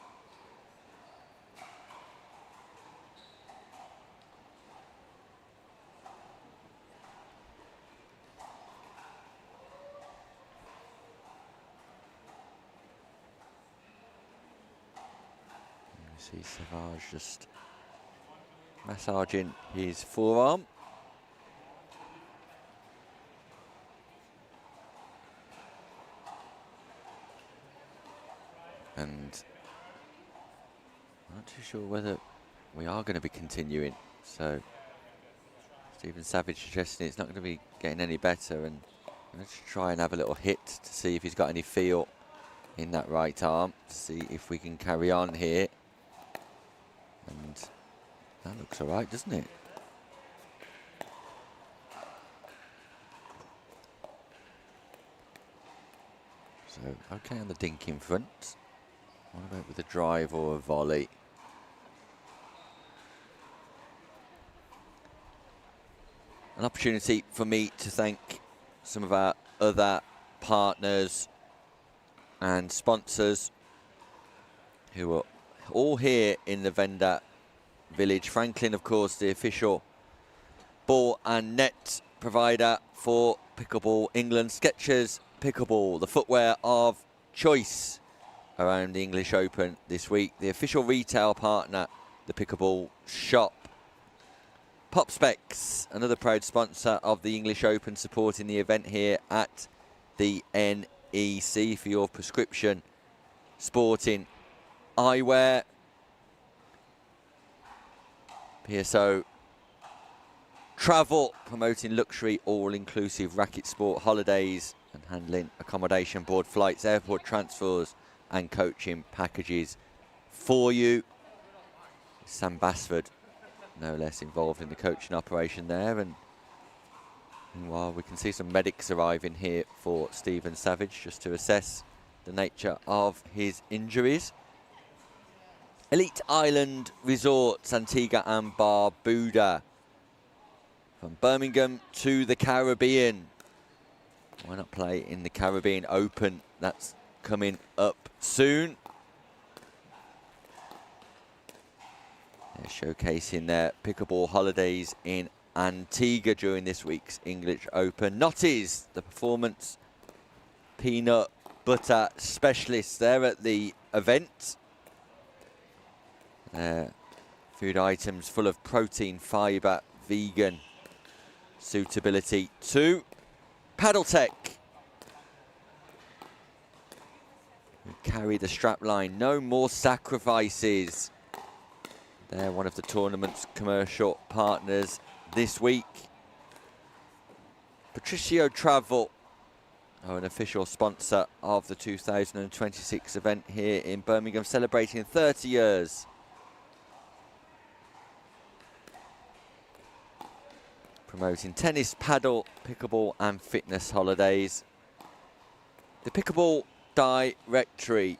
You see Savage just massaging his forearm. And I'm not too sure whether we are going to be continuing. So Stephen Savage suggesting it's not going to be getting any better, and let's try and have a little hit to see if he's got any feel in that right arm, to see if we can carry on here. And that looks all right, doesn't it? So, okay on the dink in front. What about with a drive or a volley? An opportunity for me to thank some of our other partners and sponsors who are all here in the vendor village. Franklin, of course, the official ball and net provider for Pickleball England. Skechers Pickleball, the footwear of choice around the English Open this week. The official retail partner, the Pickleball Shop. Pop Specs, another proud sponsor of the English Open, supporting the event here at the NEC for your prescription sporting eyewear. PSO Travel, promoting luxury all-inclusive racket sport holidays and handling accommodation, board flights, airport transfers and coaching packages for you. Sam Basford, no less, involved in the coaching operation there. And meanwhile, we can see some medics arriving here for Stephen Savage just to assess the nature of his injuries. Elite Island Resorts, Antigua and Barbuda. From Birmingham to the Caribbean. Why not play in the Caribbean Open? That's coming up soon. They're showcasing their pickleball holidays in Antigua during this week's English Open. Notties, the performance peanut butter specialists there at the event. Food items full of protein, fibre, vegan suitability too. Paddle Tech. We carry the strap line. No more sacrifices. They're one of the tournament's commercial partners this week. Patricio Travel are an official sponsor of the 2026 event here in Birmingham, celebrating 30 years. Promoting tennis, paddle, pickleball and fitness holidays. The Pickleball Directory,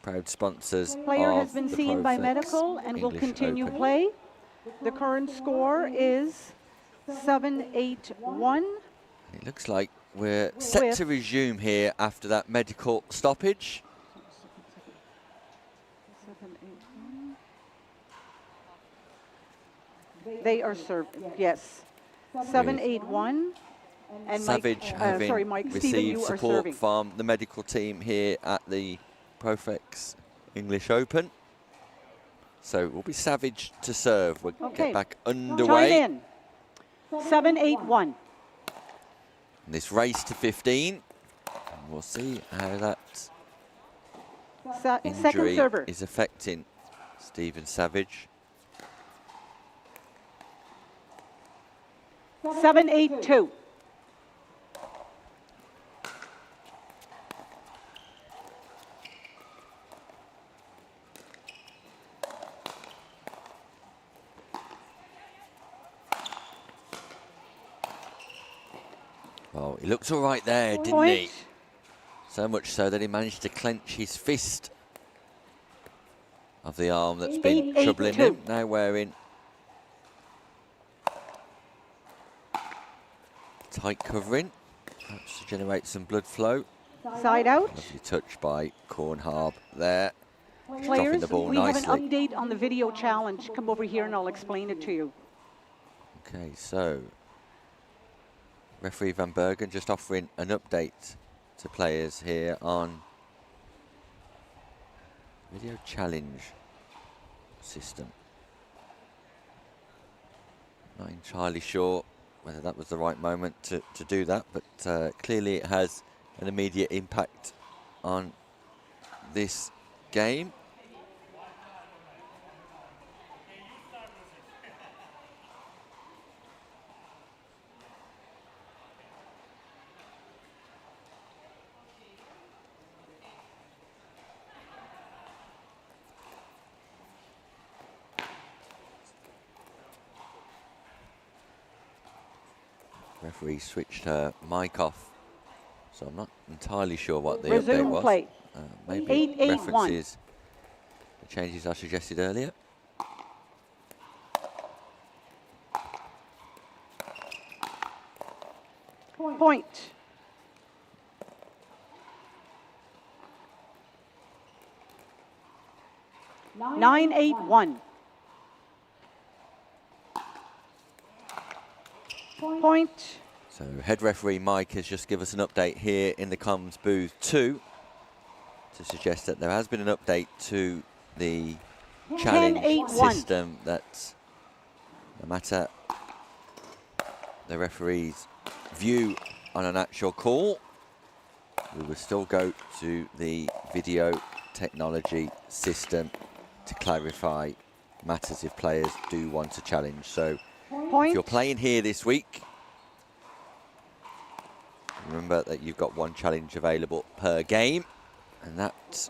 proud sponsors. Player of has been the seen by ProFlex medical and will English continue Open. play. The current score is 7-8-1. It looks like we're set to resume here after that medical stoppage. 7-8-1. They are served, yes. 7-8-1. And Savage Mike, having sorry, Mike, Stephen, received you are support serving. from the medical team here at the ProFlex English Open. So we'll be Savage to serve. We'll Okay. get back Time underway. in. 7-8-1. This race to 15. And we'll see how that Second injury server. is affecting Stephen Savage. 7-8-2. Well, he looked all right there, didn't Point. he? So much so that he managed to clench his fist of the arm that's been 8-8-2. troubling him. Now wearing tight covering, perhaps to generate some blood flow. Side out. Lovely touch by Cornharb there. Dropping Players, the ball we have nicely. an update on the video challenge. Come over here and I'll explain it to you. Okay, so referee Van Bergen just offering an update to players here on video challenge system. Not entirely sure whether that was the right moment to do that, but clearly it has an immediate impact on this game. Referee switched her mic off, so I'm not entirely sure what the update Resume was. play. Maybe 8-8-1. references the changes I suggested earlier. Point. Nine, 8-1. Point. So head referee Mike has just given us an update here in the comms booth 2 to suggest that there has been an update to the challenge 10-8-1. system, that no matter the referee's view on an actual call, we will still go to the video technology system to clarify matters if players do want to challenge. So Point. if you're playing here this week, remember that you've got one challenge available per game, and that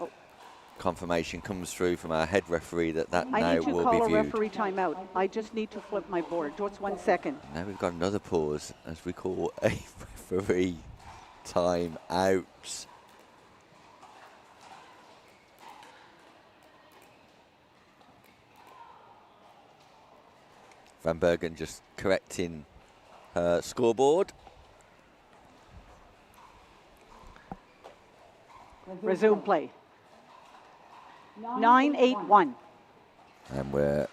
confirmation comes through from our head referee that I now need to will call be a viewed. referee timeout. I just need to flip my board. Just 1 second. Now we've got another pause as we call a referee time out. Van Bergen just correcting her scoreboard. Resume play. 9-8-1. And we're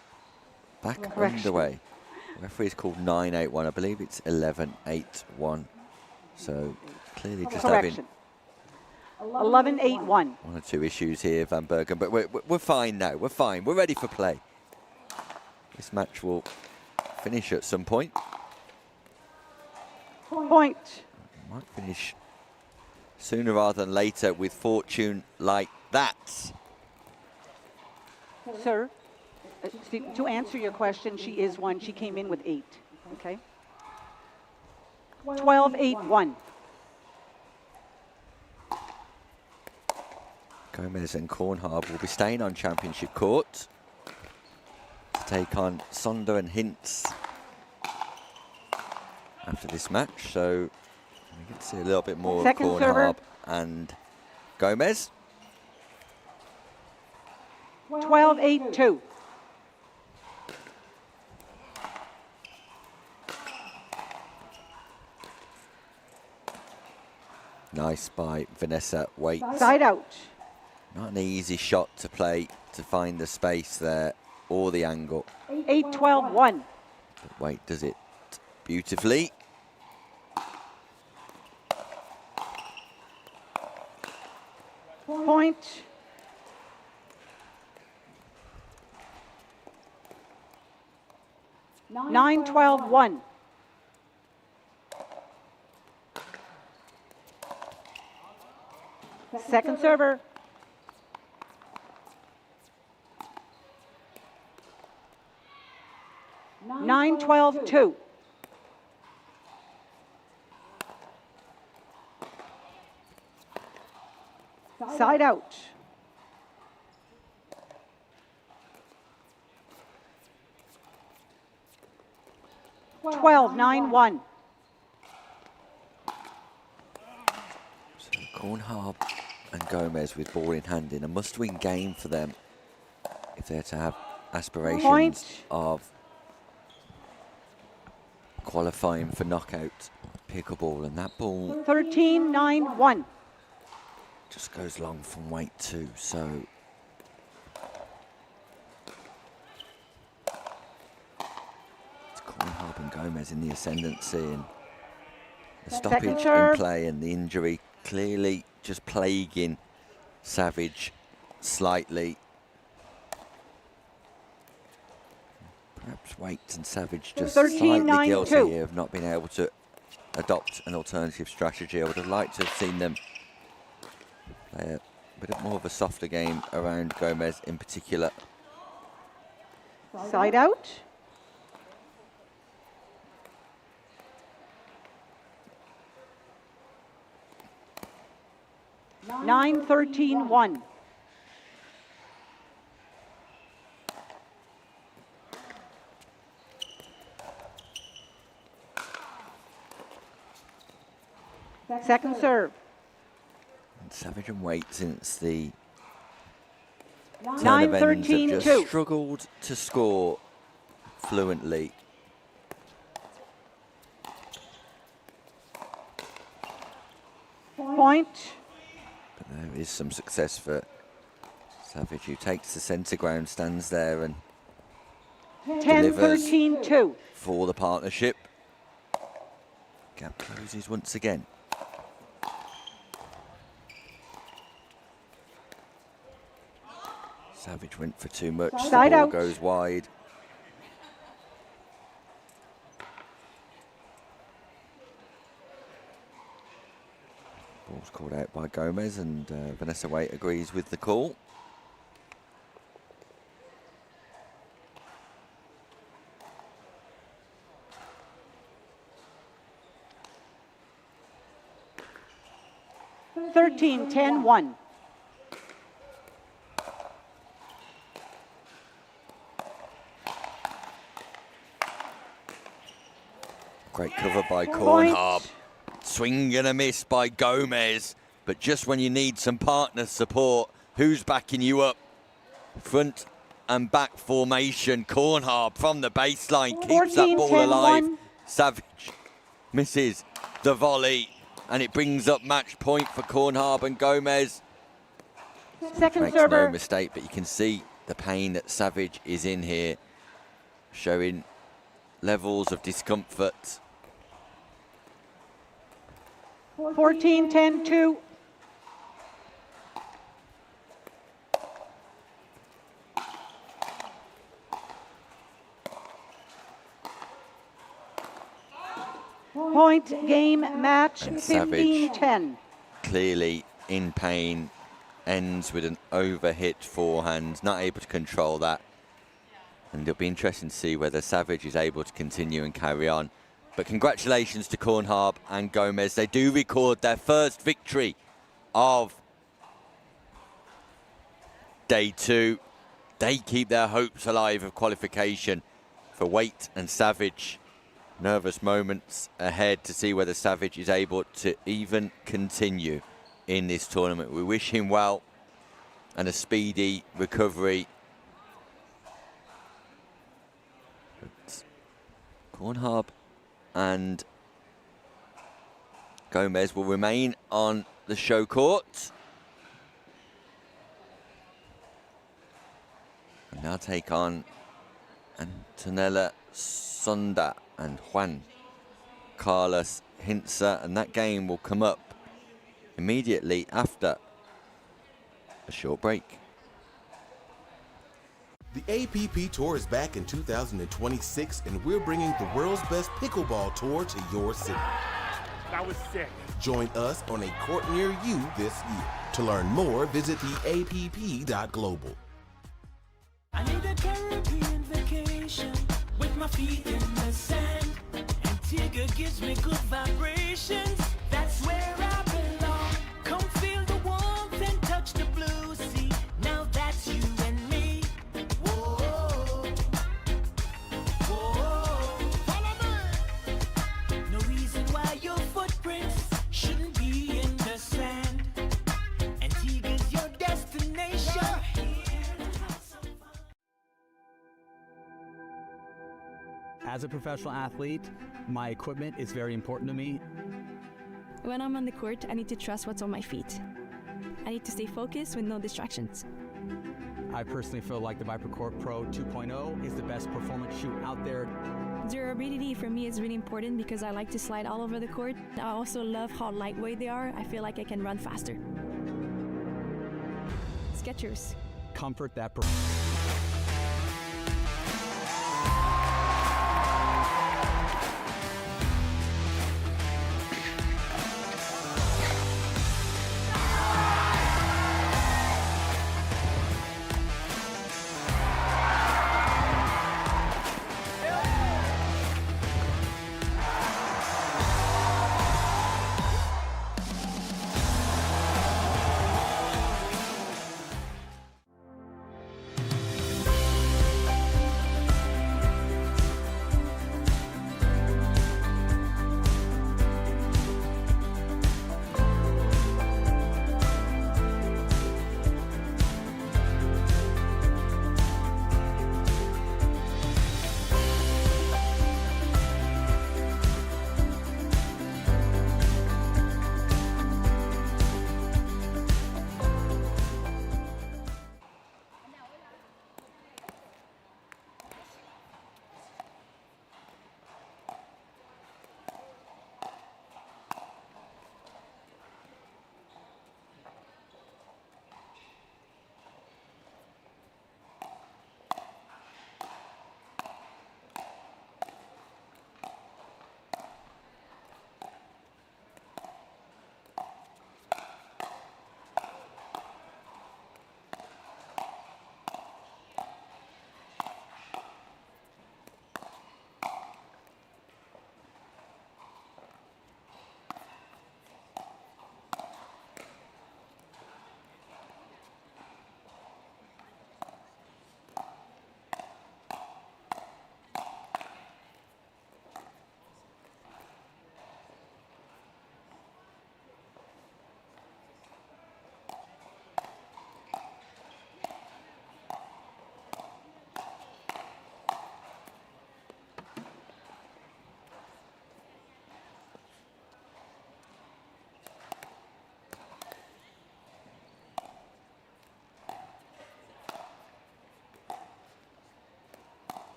back Correction. underway. The referee's called 9-8-1. I believe it's 11-8-1. So clearly just having Correction. 11-8-1. one or two issues here, Van Bergen. But we're fine now. We're fine. We're ready for play. This match will finish at some point. Point. Might finish sooner rather than later with fortune like that. Sir, to answer your question, she is 1. She came in with 8. Okay? 12-8-1. Gomez and Cornharb will be staying on championship court to take on Sonder and Hintz after this match. So we can see a little bit more Second of server. Cornharb and Gomez. 12-8-2. Nice by Vanessa Waite. Side out. Not an easy shot to play to find the space there or the angle. 8-12-1. But Waite does it beautifully. Point. Nine, 12-1. Second server. Nine, 12-2. Side out. 12-9-1. Cornharb and Gomez with ball in hand in a must-win game for them if they're to have aspirations Point. of qualifying for knockout pickleball. And that ball 13-9-1. just goes long from weight too, so it's Cornharb and Gomez in the ascendancy, and the stoppage in serve. play and the injury clearly just plaguing Savage slightly. Perhaps Waite and Savage just 13-9-2. slightly guilty here of not being able to adopt an alternative strategy. I would have liked to have seen them play a bit more of a softer game around Gomez in particular. Side out. Nine, 13-1. Second serve. And Savage and Waite, since the 9, turn of ends, have 13-2. just struggled to score fluently. Point. But there is some success for Savage, who takes the centre ground, stands there and 10, delivers 13-2. for the partnership. Gap closes once again. Savage went for too much. Side the ball out. goes wide. Ball's called out by Gomez, and Vanessa Waite agrees with the call. Thirteen, 10-1. Great cover by Point. Cornharb. Swing and a miss by Gomez. But just when you need some partner support, who's backing you up? Front and back formation. Cornharb from the baseline keeps that 14, ball 10, alive. 1. Savage misses the volley, and it brings up match point for Cornharb and Gomez. Second Makes no server. mistake, but you can see the pain that Savage is in here, showing levels of discomfort. 14, 10-2. Point, game, match, And Savage 15-10. clearly in pain, ends with an overhit forehand, not able to control that. And it'll be interesting to see whether Savage is able to continue and carry on. But congratulations to Cornharb and Gomez. They do record their first victory of day two. They keep their hopes alive of qualification for Waite and Savage. Nervous moments ahead to see whether Savage is able to even continue in this tournament. We wish him well and a speedy recovery. But Cornharb and Gomez will remain on the show court. And now take on Antonella Sonda and Juan Carlos Hintzer, and that game will come up immediately after a short break. The APP Tour is back in 2026, and we're bringing the world's best pickleball tour to your city. That was sick. Join us on a court near you this year. To learn more, visit theapp.global. I need a Caribbean vacation with my feet in the sand. Antigua gives me good vibrations. That's where I belong. Come feel the warmth and touch the blue sea. Now that's you and me. Whoa, whoa. Follow me. No reason why your footprints shouldn't be in the sand. As a professional athlete, my equipment is very important to me. When I'm on the court, I need to trust what's on my feet. I need to stay focused with no distractions. I personally feel like the ViperCourt Pro 2.0 is the best performance shoe out there. Durability for me is really important because I like to slide all over the court. I also love how lightweight they are. I feel like I can run faster. Skechers. Comfort that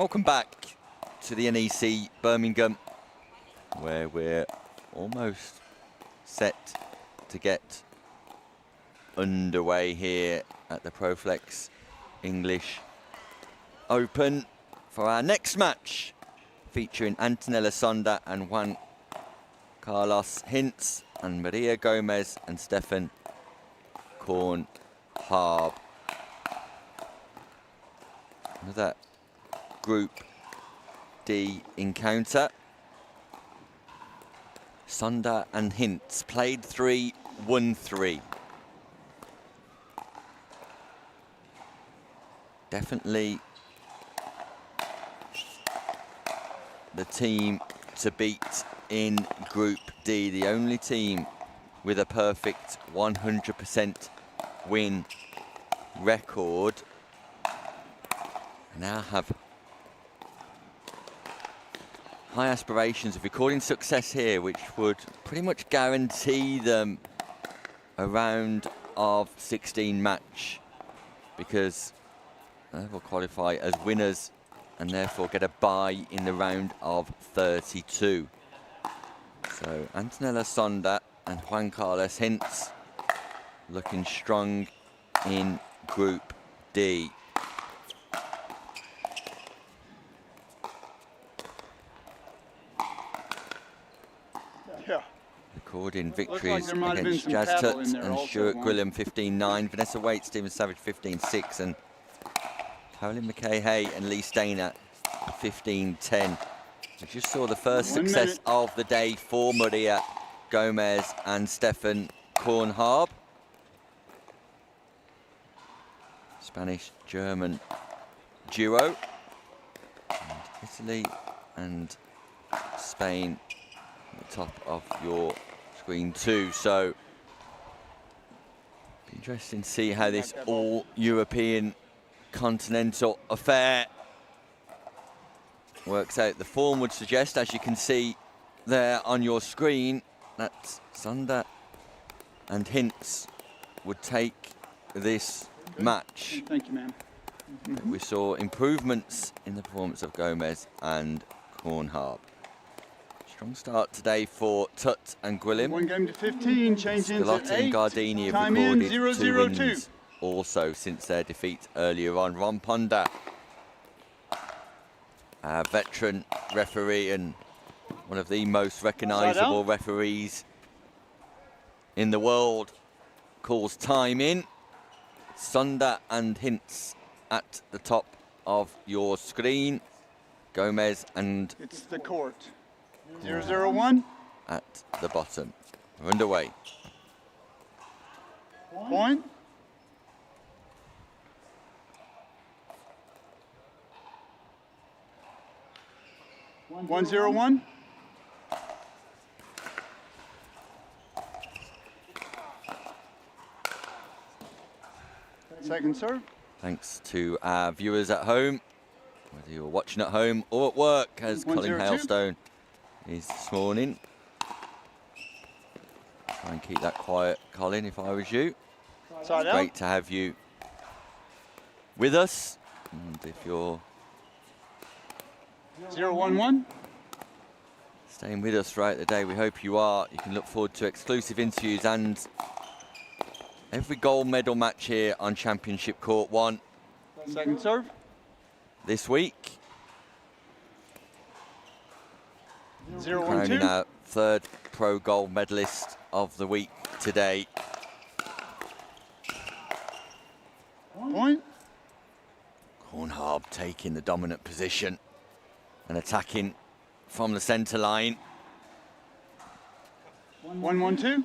Welcome back to the NEC Birmingham, where we're almost set to get underway here at the Proflex English Open for our next match, featuring Antonella Sonda and Juan Carlos Hintz and Maria Gomez and Stefan Korn-Harb. Another Group D encounter. Sonda and Hintz played 3, won 3. Definitely the team to beat in Group D, the only team with a perfect 100% win record. Now have high aspirations of recording success here, which would pretty much guarantee them a round of 16 match, because they will qualify as winners and therefore get a bye in the round of 32. So Antonella Sonda and Juan Carlos Hintz looking strong in Group D. Yeah. Recording victories like there might have been against some Jazz paddle Tut in there and also, Stuart Juan. Gwilym 15-9, Vanessa Waite, Stephen Savage 15-6, and Caroline McKay-Hay and Lee Stainer 15-10. We just saw the first 1 success minute. of the day for Maria Gomez and Stefan Korn-Harb. Spanish-German duo. And Italy and Spain at the top of your screen too. So interesting to see how this all-European continental affair works out. The form would suggest, as you can see there on your screen, that Sonda and Hintz would take this match. Thank you, ma'am. We saw improvements in the performance of Gomez and Korn-Harb. Strong start today for Tut and Gwilym. 1 game to 15, change into Scalotti 8. and Gardini have Time in, recorded 2 0-0-2. wins also since their defeat earlier on. Ron Ponder, a veteran referee and one of the most recognisable referees in the world, calls time in. Sonda and Hintz at the top of your screen. Gomez and It's the court. 0-0-1. at the bottom. We're underway. Point. One zero one. Second serve. Thanks to our viewers at home, whether you're watching at home or at work, as Colin 1-0-2. Hailstone is this morning. Try and keep that quiet, Colin, if I was you. Side out. Great to have you with us. And if you're 0-1-1. staying with us throughout the day, we hope you are. You can look forward to exclusive interviews and every gold medal match here on Championship Court 1 Second serve. this week. 0-1-2. Crowning our third pro gold medalist of the week today. Point. Korn-Harb taking the dominant position and attacking from the centre line. 1-1-2.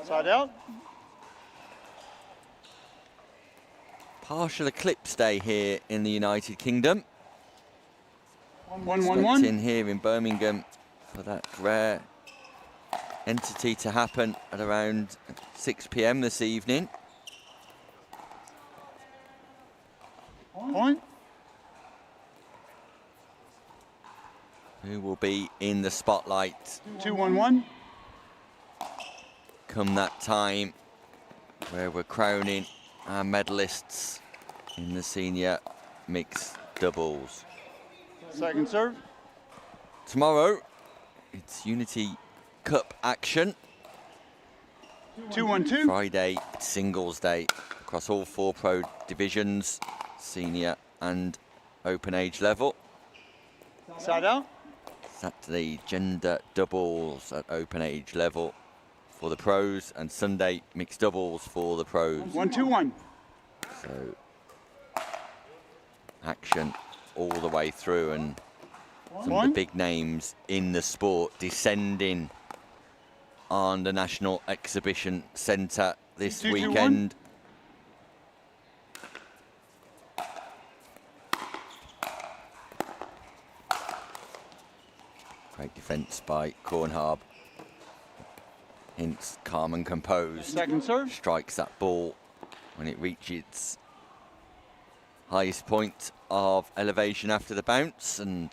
Side out. Partial eclipse day here in the United Kingdom. 1-1-1. Expecting here in Birmingham for that rare entity to happen at around 6 p.m. this evening. Point. Who will be in the spotlight? 2-1-1. come that time where we're crowning our medalists in the senior mixed doubles. Second serve. Tomorrow, it's Unity Cup action. 2-1-2. Friday, singles day across all 4 pro divisions, senior and open age level. Side out. Saturday, gender doubles at open age level for the pros, and Sunday, mixed doubles for the pros. 1-2-1. So, action all the way through, and some of the big names in the sport descending on the National Exhibition Centre this 2-2-1. weekend. Great defence by Kornharb. Hintz, calm and composed. Second serve. Strikes that ball when it reaches highest point of elevation after the bounce and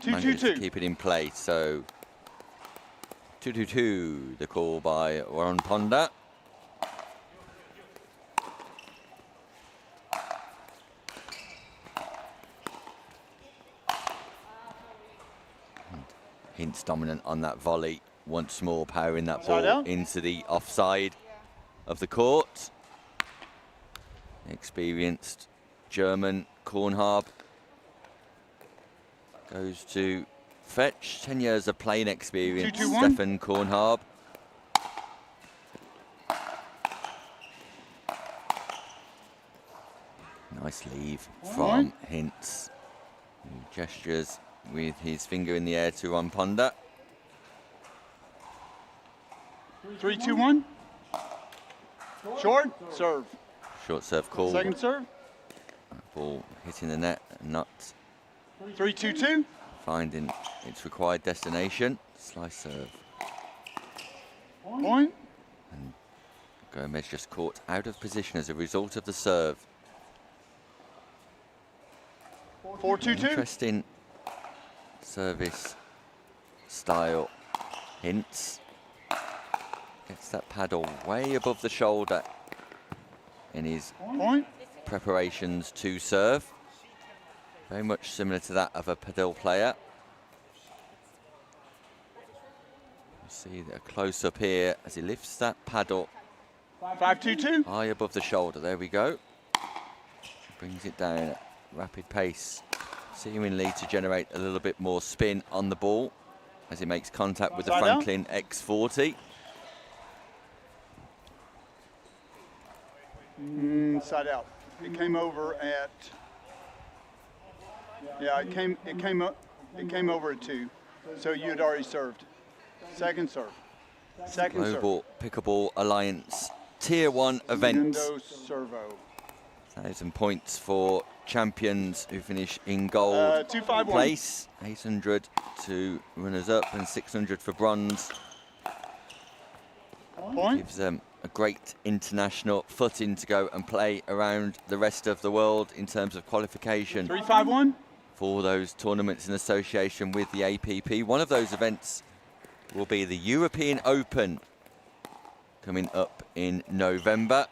manages to 2-2-2. keep it in play. So 2-2-2, the call by Warren Ponda. Hintz dominant on that volley, once more powering that Side ball out. into the offside of the court. Experienced German Kornharb goes to fetch. 10 years of playing experience, 2-2-1. Stefan Kornharb. Nice leave from Hintz. He gestures with his finger in the air to Ramponda. 3-2-1. Short serve. Short serve call. Second serve. Ball hitting the net and not 3-2-2. finding its required destination. Slice serve. Point. Gomez just caught out of position as a result of the serve. 4-2-2. Interesting service style. Hintz gets that paddle way above the shoulder in his Point. preparations to serve. Very much similar to that of a paddle player. You see a close up here as he lifts that paddle 5-2-2. high above the shoulder. There we go. Brings it down at rapid pace, seemingly to generate a little bit more spin on the ball as it makes contact with the Side out. Franklin X40. Side out. It came over at. Yeah, it came over at 2. So you had already served. Second serve. Second serve. Global Pickleball Alliance Tier 1 event. Mundo Servo. 1,000 points for champions who finish in gold 2-5-1. place. 800 to runners-up and 600 for bronze. Point. Gives them a great international footing to go and play around the rest of the world in terms of qualification 3-5-1. for those tournaments in association with the APP. One of those events will be the European Open coming up in November.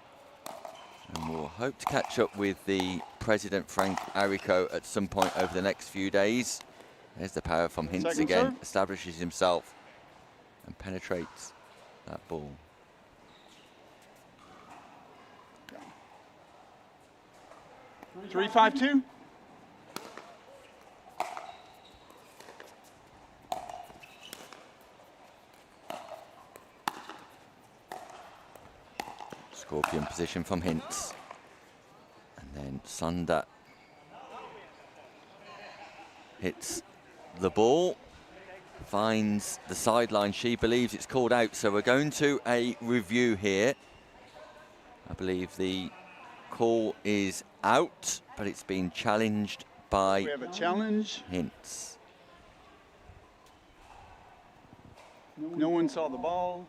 And we'll hope to catch up with the President Frank Arico at some point over the next few days. There's the power from Hintz Second again, serve. establishes himself and penetrates that ball. Three, 5-2. Scorpion position from Hintz. And then Sander hits the ball, finds the sideline. She believes it's called out, so we're going to a review here. I believe the call is out, but it's been challenged by We have a challenge. Hintz. No one saw the ball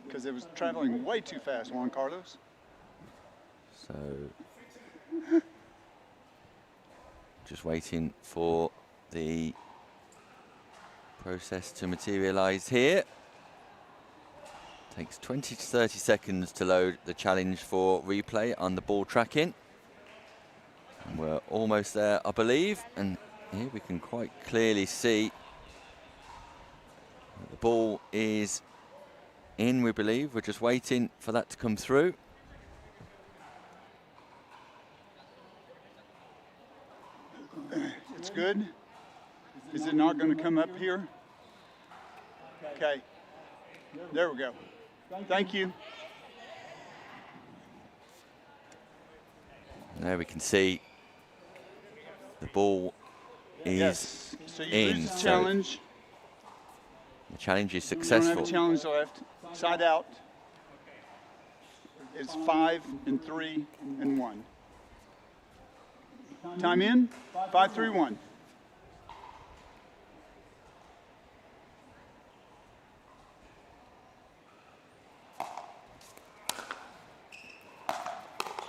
because it was traveling way too fast, Juan Carlos. So just waiting for the process to materialize here. Takes 20 to 30 seconds to load the challenge for replay on the ball tracking. And we're almost there, I believe. And here we can quite clearly see the ball is in, we believe. We're just waiting for that to come through. It's good. Is it not going to come up here? Okay. There we go. Thank you. There we can see the ball is Yes. So you in. lose the So challenge. the challenge is You don't successful. have a challenge left. Side out. It's 5 and 3 and 1. Time in. 5, 3, 1.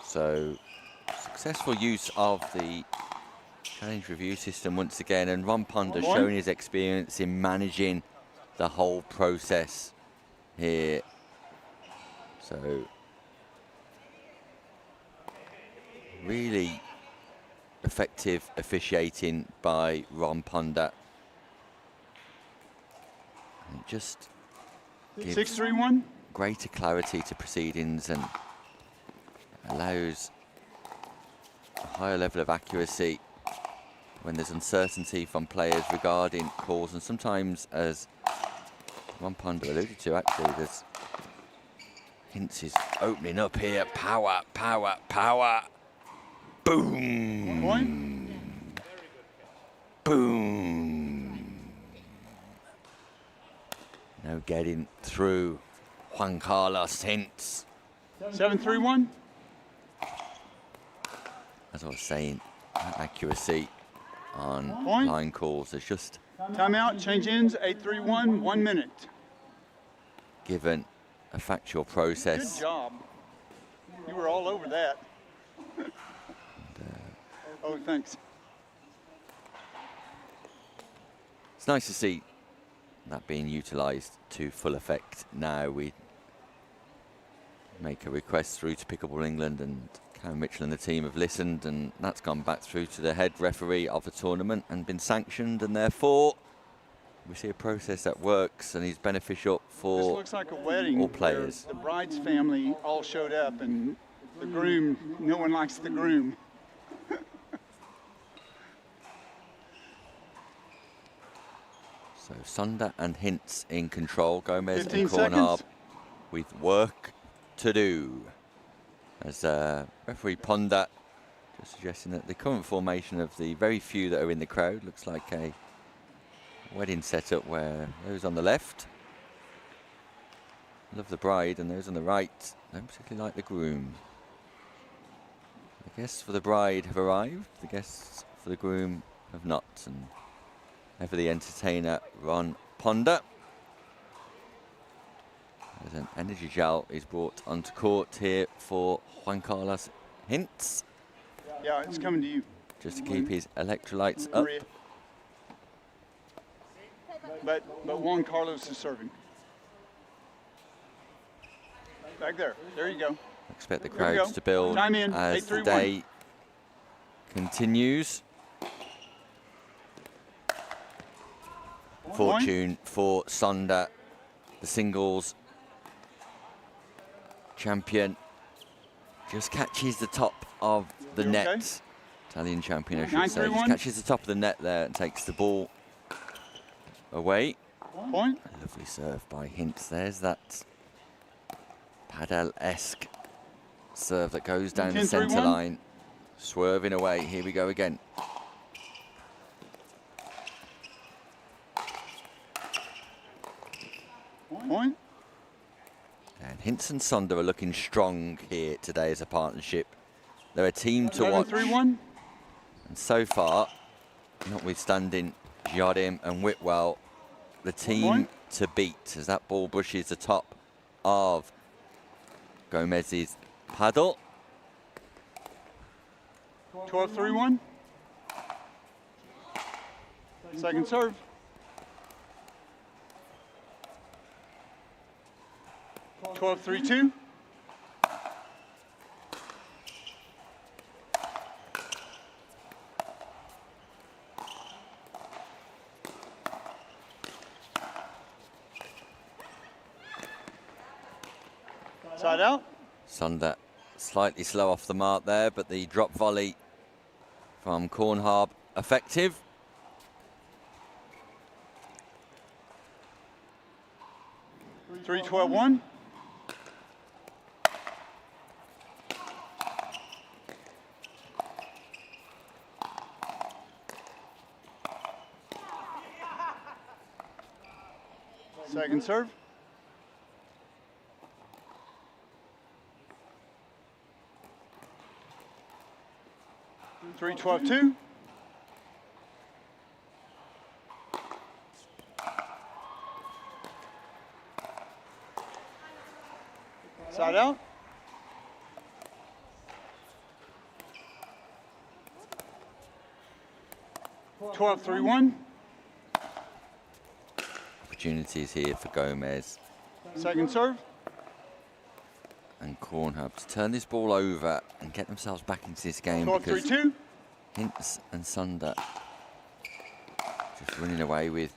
So successful use of the challenge review system once again, and Ron Ponder showing his experience in managing the whole process here. So really effective officiating by Ron Ponder. And it just gives 6, 3, 1. greater clarity to proceedings and allows a higher level of accuracy when there's uncertainty from players regarding calls. And sometimes, as Ron Ponder alluded to, actually, there's hints is opening up here. Power, power, power. Boom. Point. Boom. No getting through Juan Carlos hints. 7, 3, 1. As I was saying, that accuracy on Point. line calls is just Timeout. Change ends. 8, 3, 1. 1 minute. given a factual Good process. job. You were all over that. Oh, thanks. It's nice to see that being utilised to full effect now. We make a request through to Pickleball England, and Karen Mitchell and the team have listened, and that's gone back through to the head referee of the tournament and been sanctioned, and therefore we see a process that works and is beneficial This for looks like a wedding. all players. where the bride's family all showed up, and the groom, no one likes the groom. So Sonder and Hintz in control. Gomez 15 and Kornhab seconds. with work to do. As referee Ponder just suggesting that the current formation of the very few that are in the crowd looks like a wedding setup where those on the left love the bride and those on the right don't particularly like the groom. The guests for the bride have arrived, the guests for the groom have not. And ever the entertainer, Ron Ponder. As an energy gel is brought onto court here for Juan Carlos Hintz, Yeah, it's coming to you. just to keep his electrolytes up. Maria. But Juan Carlos is serving. Back there. There you go. Expect the Here we crowds go. to build Time in. as 8, 3, the 1. day continues. Fortune for Sonder, the singles champion, just catches the top of the You net. okay? Italian champion, I should 9, say. 3, Just 1. catches the top of the net there and takes the ball away. Point. A lovely serve by Hintz. There's that Padel-esque serve that goes down 10, the 3, centre 1. line. Swerving away. Here we go again. Point. And Hintz and Sonder are looking strong here today as a partnership. They're a team to 11, watch. 3, 1. And so far, notwithstanding Jardim and Whitwell, the team Point. to beat as that ball brushes the top of Gomez's paddle. 12, 3, 1. Second serve. 12-3-2. Side out. Sunder slightly slow off the mark there, but the drop volley from Kornharb effective. Three, 12-1. Second serve. 3-12-2. Side out. 12-3-1. Opportunities here for Gomez Second serve. and Kornharb to turn this ball over and get themselves back into this game, because 12-3-2. Hintz and Sunder just running away with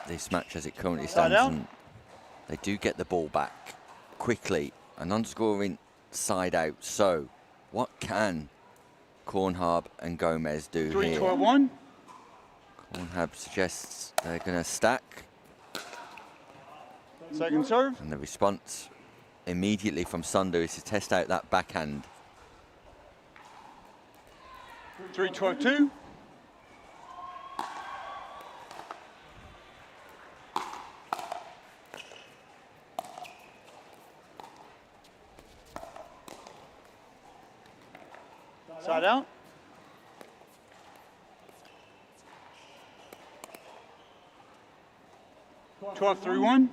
this match as it currently stands, and they do get the ball back quickly, an unscoring side out. So what can Kornharb and Gomez do here? 3-12-1. Kornharb suggests they're going to stack, Second serve. and the response immediately from Sunder is to test out that backhand. 3-12-2. Side out. 12-3-1.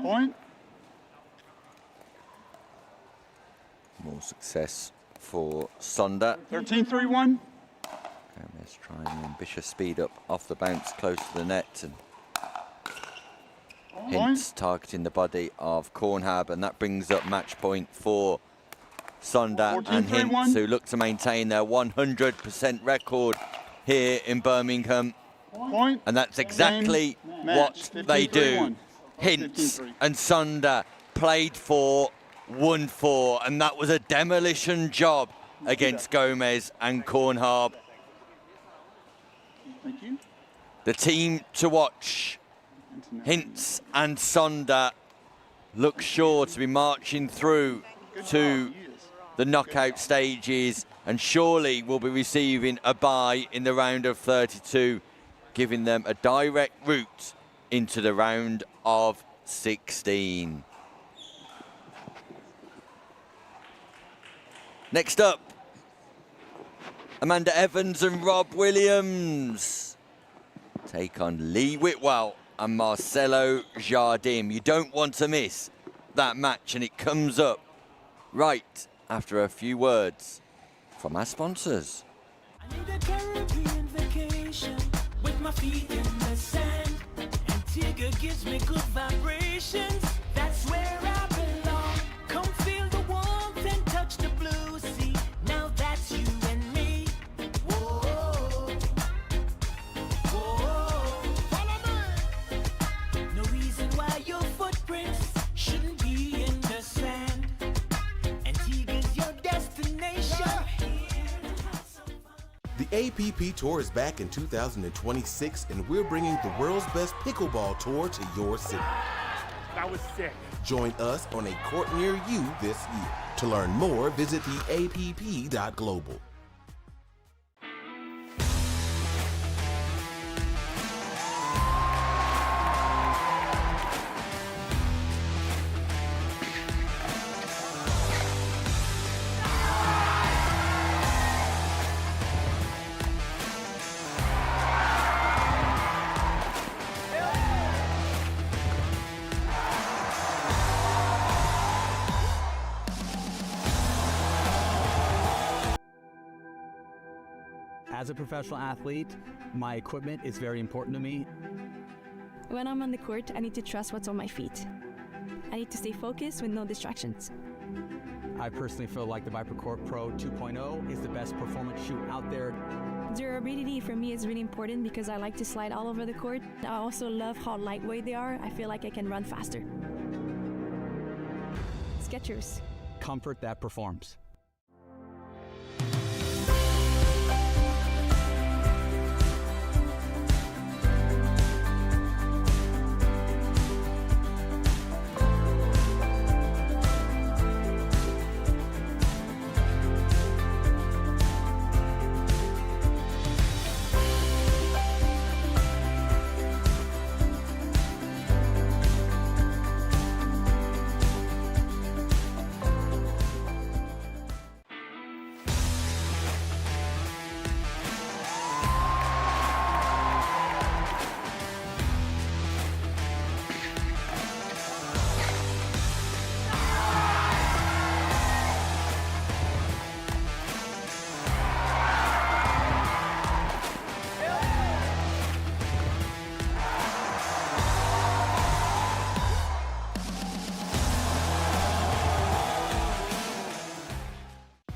Point. More success for Sunder. 13-3-1. Gomez trying an ambitious speed up off the bounce close to the net, and Hintz targeting the body of Kornharb, and that brings up match point for Sunder and 14-3-1. Hintz, who look to maintain their 100% record here in Birmingham. Point. And that's exactly Match. what they do. 15-3-1. Hintz 15-3. and Sunder played for, won for, and that was a demolition job against Gomez and Kornharb. Thank you. The team to watch, Hintz and Sunder, look sure to be marching through to the knockout stages, and surely will be receiving a bye in the round of 32, giving them a direct route into the round of 16. Next up, Amanda Evans and Rob Williams take on Lee Whitwell and Marcelo Jardim. You don't want to miss that match, and it comes up right after a few words from our sponsors. I need a Caribbean vacation with my feet in the sand. Antigua gives me good vibrations. That's where I belong. Come feel the warmth and touch the blue sea. Now that's you and me. Whoa, whoa. Follow me. No reason why your footprints shouldn't be in the sand. Antigua's your destination. The APP Tour is back in 2026, and we're bringing the world's best pickleball tour to your city. That was sick. Join us on a court near you this year. To learn more, visit theapp.global. As a professional athlete, my equipment is very important to me. When I'm on the court, I need to trust what's on my feet. I need to stay focused with no distractions. I personally feel like the Viper Court Pro 2.0 is the best performance shoe out there. Durability for me is really important because I like to slide all over the court. I also love how lightweight they are. I feel like I can run faster. Skechers. Comfort that performs.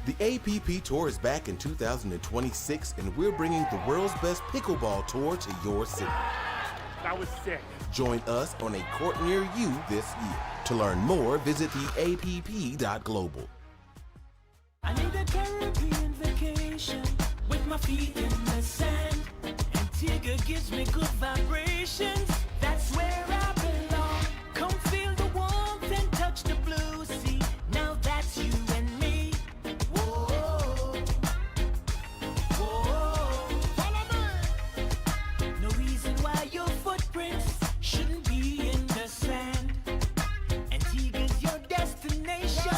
The APP Tour is back in 2026, and we're bringing the world's best pickleball tour to your city. That was sick. Join us on a court near you this year. To learn more, visit theapp.global. I need a Caribbean vacation with my feet in the sand. Antigua gives me good vibrations. That's where I belong. Come feel the warmth and touch the blue sea. Now that's you and me. Whoa, whoa. Follow me. No reason why your footprints shouldn't be in the sand. Antigua's your destination.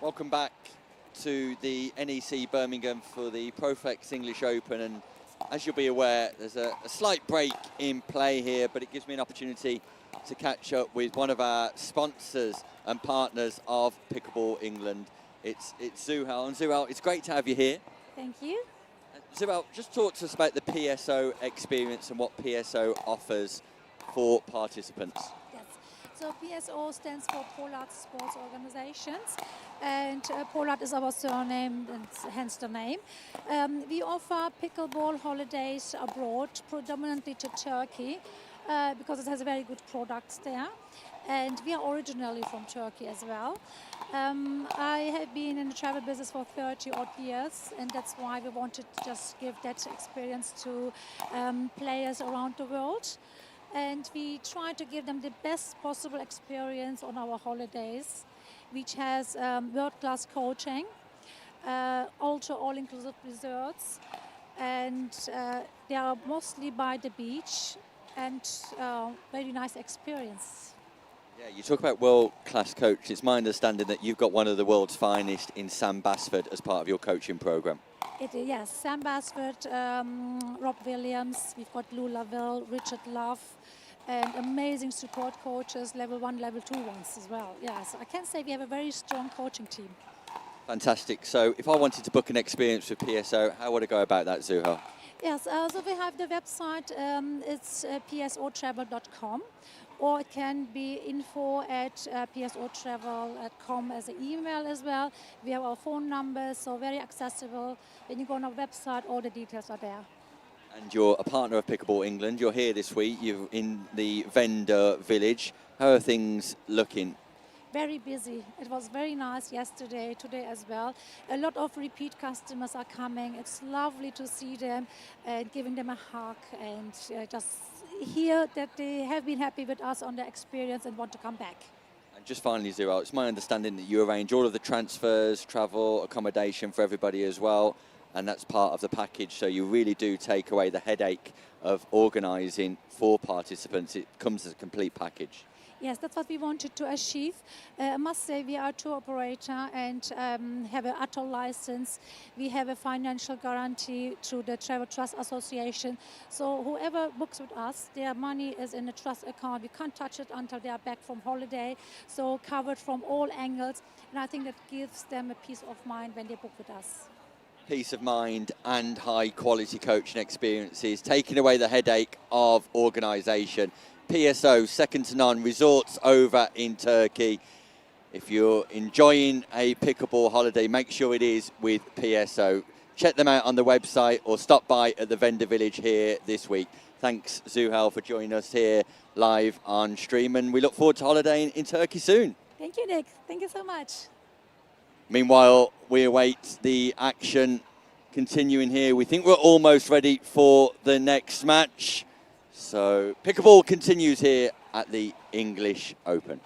Welcome back to the NEC Birmingham for the Proflex English Open, and as you'll be aware, there's a slight break in play here, but it gives me an opportunity to catch up with one of our sponsors and partners of Pickleball England. It's Zuhal, and Zuhal, it's great to have you here. Thank you. Zuhal, just talk to us about the PSO experience and what PSO offers for participants. Yes. So PSO stands for Pollard Sports Organizations, and Pollard is our surname and hence the name. We offer pickleball holidays abroad, predominantly to Turkey, because it has very good products there. And we are originally from Turkey as well. I have been in the travel business for 30 odd years, and that's why we wanted to just give that experience to players around the world. And we try to give them the best possible experience on our holidays, which has world-class coaching, also all-inclusive desserts, and they are mostly by the beach, and very nice experience. Yeah, you talk about world-class coach. It's my understanding that you've got one of the world's finest in Sam Basford as part of your coaching program. Yes, Sam Basford, Rob Williams, we've got Lou Lavelle, Richard Love, and amazing support coaches, level 1, level 2 ones as well. Yes, I can say we have a very strong coaching team. Fantastic. So if I wanted to book an experience with PSO, how would I go about that, Zuhal? Yes, so we have the website, it's psotravel.com, or it can be info@psotravel.com as an email as well. We have our phone numbers, so very accessible. When you go on our website, all the details are there. And you're a partner of Pickleball England. You're here this week. You're in the vendor village. How are things looking? Very busy. It was very nice yesterday, today as well. A lot of repeat customers are coming. It's lovely to see them and giving them a hug and just hear that they have been happy with us on their experience and want to come back. And just finally, Zuhal, it's my understanding that you arrange all of the transfers, travel, accommodation for everybody as well, and that's part of the package. So you really do take away the headache of organising for participants. It comes as a complete package. Yes, that's what we wanted to achieve. I must say we are a tour operator and have an ATOL license. We have a financial guarantee through the Travel Trust Association. So whoever books with us, their money is in a trust account. We can't touch it until they are back from holiday. So covered from all angles. And I think that gives them a peace of mind when they book with us. Peace of mind and high quality coaching experiences, taking away the headache of organisation. PSO, second to none, resorts over in Turkey. If you're enjoying a pickleball holiday, make sure it is with PSO. Check them out on the website or stop by at the vendor village here this week. Thanks, Zuhal, for joining us here live on stream, and we look forward to holidaying in Turkey soon. Thank you, Nick. Thank you so much. Meanwhile, we await the action continuing here. We think we're almost ready for the next match. So pickleball continues here at the English Open.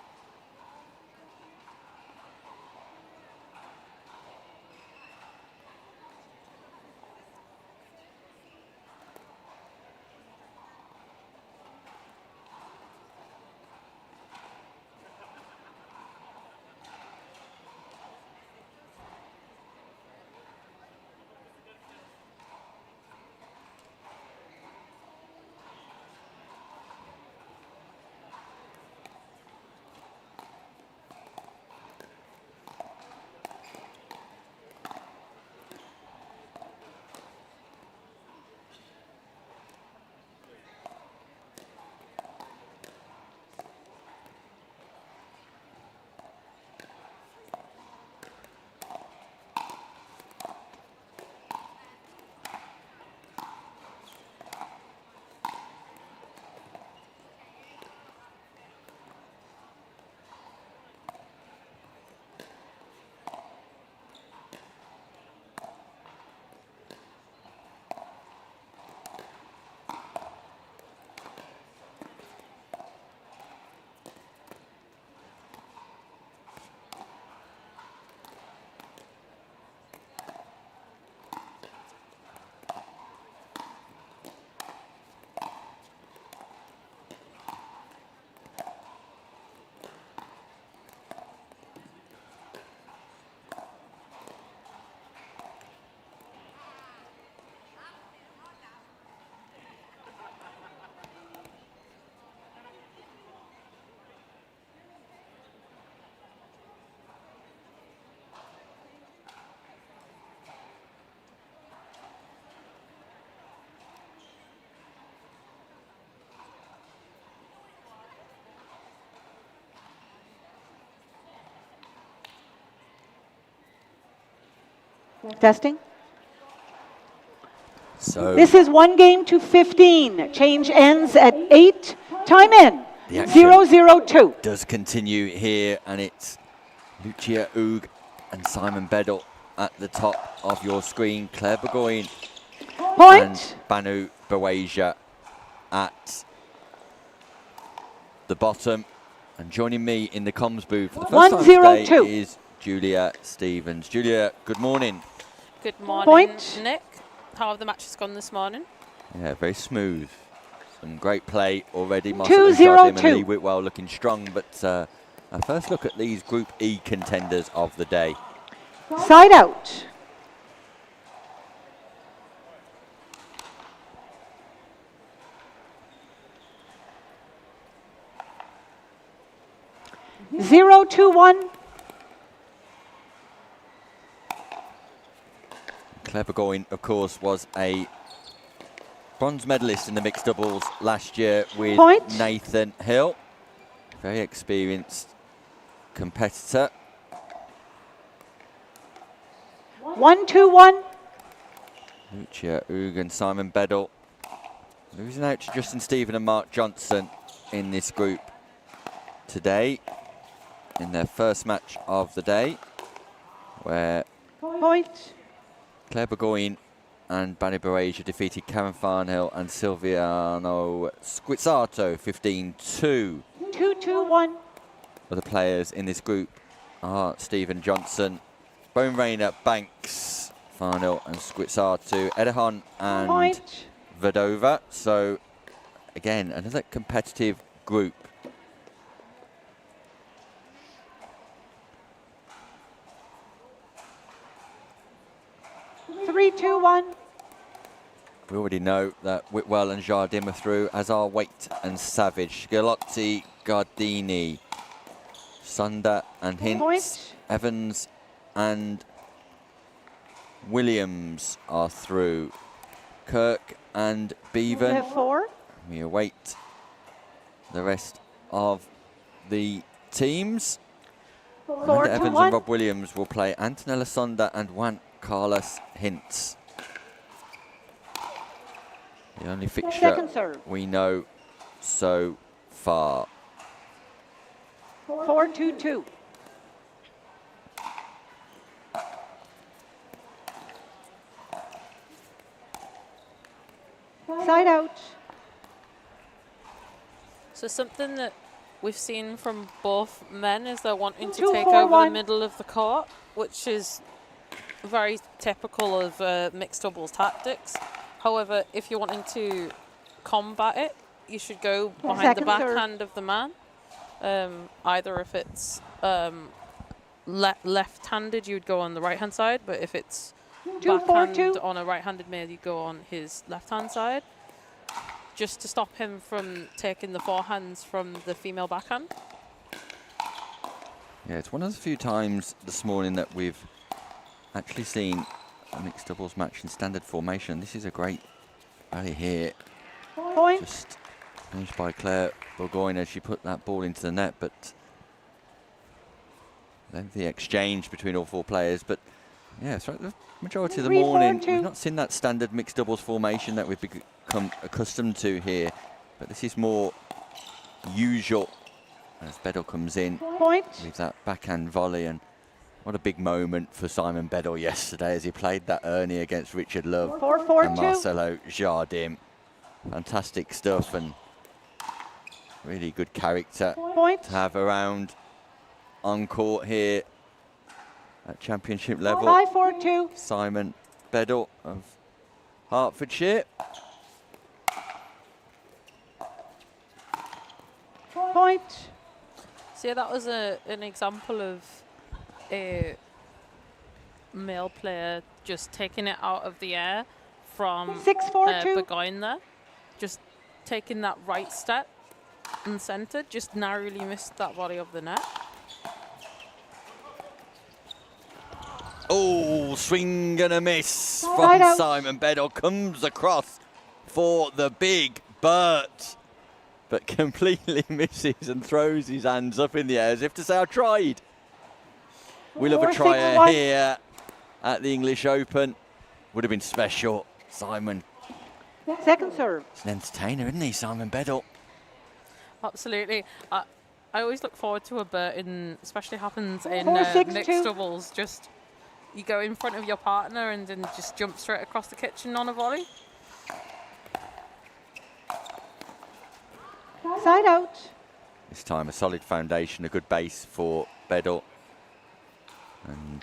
Testing. So This is 1 game to 15. Change ends at 8. Time in. The action 0-0-2. does continue here, and it's Lucia Oog and Simon Bedell at the top of your screen. Claire Burgoyne Point. and Banu Bawaja at the bottom. And joining me in the comms booth for the first time today 1-0-2. is Julia Stevens. Julia, good morning. Good morning, Point. Nick. How have the matches gone this morning? Yeah, very smooth. Some great play already. 2-0-2. and Lee Whitwell looking strong, but our first look at these Group E contenders of the day. Side out. Zero, 2-1. Claire Burgoyne, of course, was a bronze medalist in the mixed doubles last year with Point. Nathan Hill. Very experienced competitor. 1-2-1. Lucia Oog and Simon Bedell losing out to Justin Stephen and Mark Johnson in this group today in their first match of the day, where Point. Claire Burgoyne and Banu Bawaja defeated Karen Farnhill and Silviano Squizzato 15-2. 2-2-1. Other players in this group are Stephen Johnson, Bone Rayner, Banks, Farnhill and Squizzato, Edahon and Point. Vadova. So again, another competitive group. Three, 2-1. We already know that Whitwell and Jardim are through, as are Waite and Savage. Galotti, Gardini, Sunda and Hintz, Point. Evans and Williams are through. Kirk and We Bevan. have 4. We await the rest of the teams. 4, Amanda Evans 2-1. and Rob Williams will play Antonella Sonda and Juan Carlos Hintz. The only fixture Second serve. we know so far. 4-2-2. Side out. So something that we've seen from both men is they're wanting to 2, take 4, over 1. the middle of the court, which is very typical of mixed doubles tactics. However, if you're wanting to combat it, you should go behind Second the serve. backhand of the man. Either if it's left-handed, you would go on the right-hand side, but if it's 2, 4, backhand 2. on a right-handed male, you go on his left-hand side, just to stop him from taking the forehands from the female backhand. Yeah, it's one of the few times this morning that we've actually seen a mixed doubles match in standard formation. This is a great rally here. Point. Just finished by Claire Burgoyne as she put that ball into the net, but then the exchange between all 4 players. But yeah, throughout the majority of the 3, 4, morning, 2. we've not seen that standard mixed doubles formation that we've become accustomed to here. But this is more usual as Bedell comes in Point. with that backhand volley. And what a big moment for Simon Bedell yesterday as he played that Ernie against Richard Love 4, 4, and 2. Marcelo Jardim. Fantastic stuff and really good character Point. to have around on court here at championship level. 5, 4, 2. Simon Bedell of Hertfordshire. Point. So yeah, that was an example of a male player just taking it out of the air from 6, 4, 2. Burgoyne there. Just taking that right step and centred, just narrowly missed that body of the net. Oh, swing and a miss Side from out. Simon Bedell. Comes across for the big Bert, but completely misses and throws his hands up in the air as if to say, I tried. We'll have a 4, 6, trier 1. here. at the English Open. Would have been special. Simon. Second serve. He's an entertainer, isn't he, Simon Bedell? Absolutely. I always look forward to a Burton, especially happens in 4-6-2. mixed doubles. Just you go in front of your partner and then just jump straight across the kitchen on a volley. Side out. This time a solid foundation, a good base for Bedell. And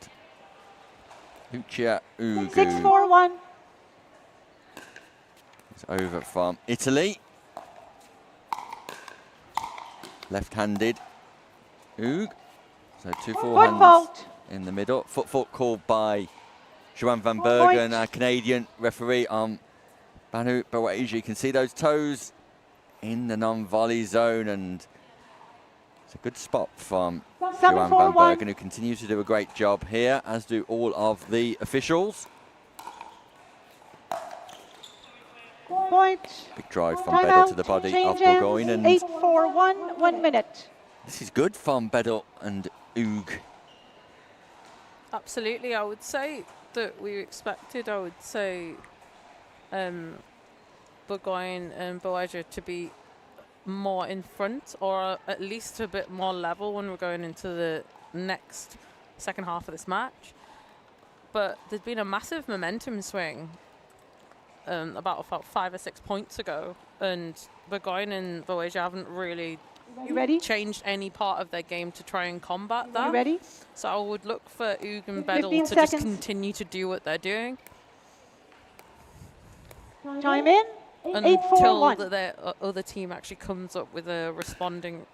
Lucia Ugu 6-4-1. is over from Italy. Left-handed Ugue. So 2 forehands fault. in the middle. Foot fault called by Joanne Van Bergen, our Canadian referee on Banu Bawaja. You can see those toes in the non-volley zone, and it's a good spot from Joanne Van Bergen, who continues to do a great job here, as do all of the officials. Point. Big drive from Time Bedell out. to the body Change of Burgoyne. ends. And 8-4-1, 1 minute. this is good from Bedell and Ugue. Absolutely, I would say that we expected, I would say, Burgoyne and Bawaja to be more in front, or at least a bit more level when we're going into the next second half of this match. But there's been a massive momentum swing about 5 or 6 points ago, and Burgoyne and Bawaja haven't really changed any part of their game to try and combat that. You ready? So I would look for Ugue and Bedell 15 to just seconds. continue to do what they're doing Time in. until 8-4-1. their other team actually comes up with a responding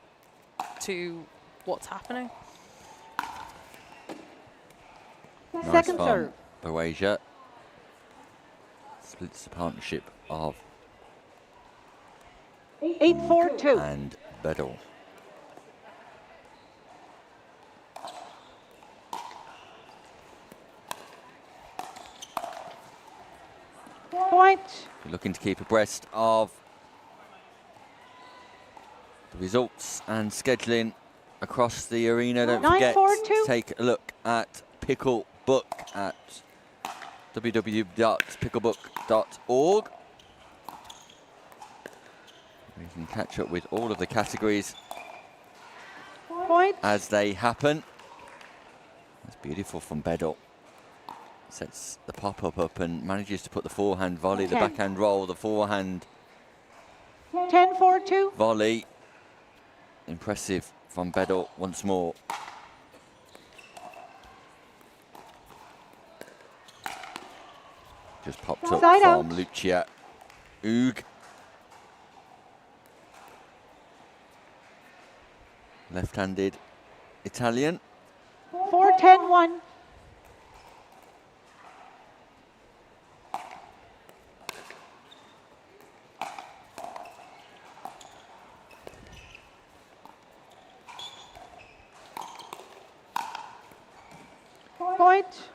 to what's happening. Nice Second from serve. Bawaja. Splits the partnership of 8-4-2. and Bedell. Point. You're looking to keep abreast of the results and scheduling across the arena. Don't forget 9-4-2. to take a look at Pickle Book at www.picklebook.org. You can catch up with all of the categories Point. as they happen. That's beautiful from Bedell. Sets the pop-up up and manages to put the forehand volley, the 10. backhand roll, the forehand 10-4-2. volley. Impressive from Bedell once more. Just popped up Side from out. Lucia Ugue. Left-handed Italian. 4-10-1. Point.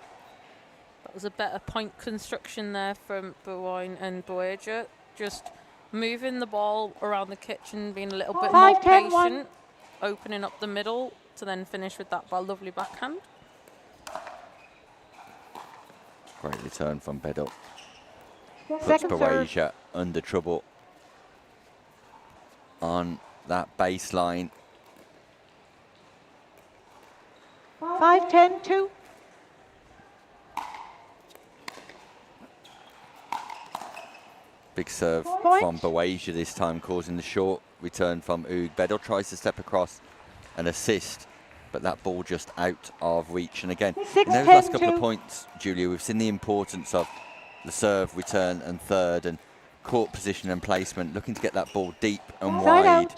That was a better point construction there from Burgoyne and Bawaja. Just moving the ball around the kitchen, being a little bit more 5-10-1. patient, opening up the middle to then finish with that lovely backhand. Great return from Bedell. Puts Second serve. Bawaja under trouble on that baseline. 5-10-2. Big serve Point. from Bawaja this time, causing the short return from Ugue. Bedell tries to step across and assist, but that ball just out of reach. And again, in those last couple of 6-10-2. points, Julia, we've seen the importance of the serve, return and third, and court position and placement, looking to get that ball deep and Side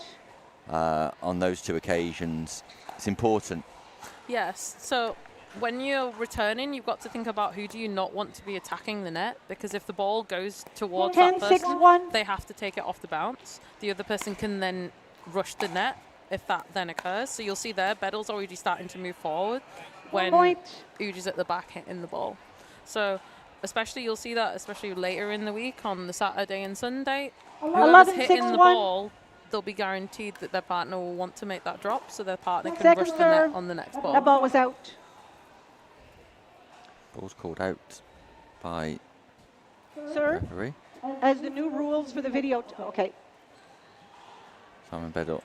wide on those two occasions. It's important. Yes, so when you're returning, you've got to think about who do you not want to be attacking the net, because if the ball goes towards that person, 10-6-1. they have to take it off the bounce. The other person can then rush the net if that then occurs. So you'll see there, Bedell's already starting to move forward when Point. Uge's at the back hitting the ball. So especially you'll see that, especially later in the week on the Saturday and Sunday, whoever's hitting the 11-6-1. ball, they'll be guaranteed that their partner will want to make that drop, so their partner can Second rush the net serve. on the next That ball. ball was out. Ball's called out by Sir, referee. as the new rules for the video, okay. Simon Bedell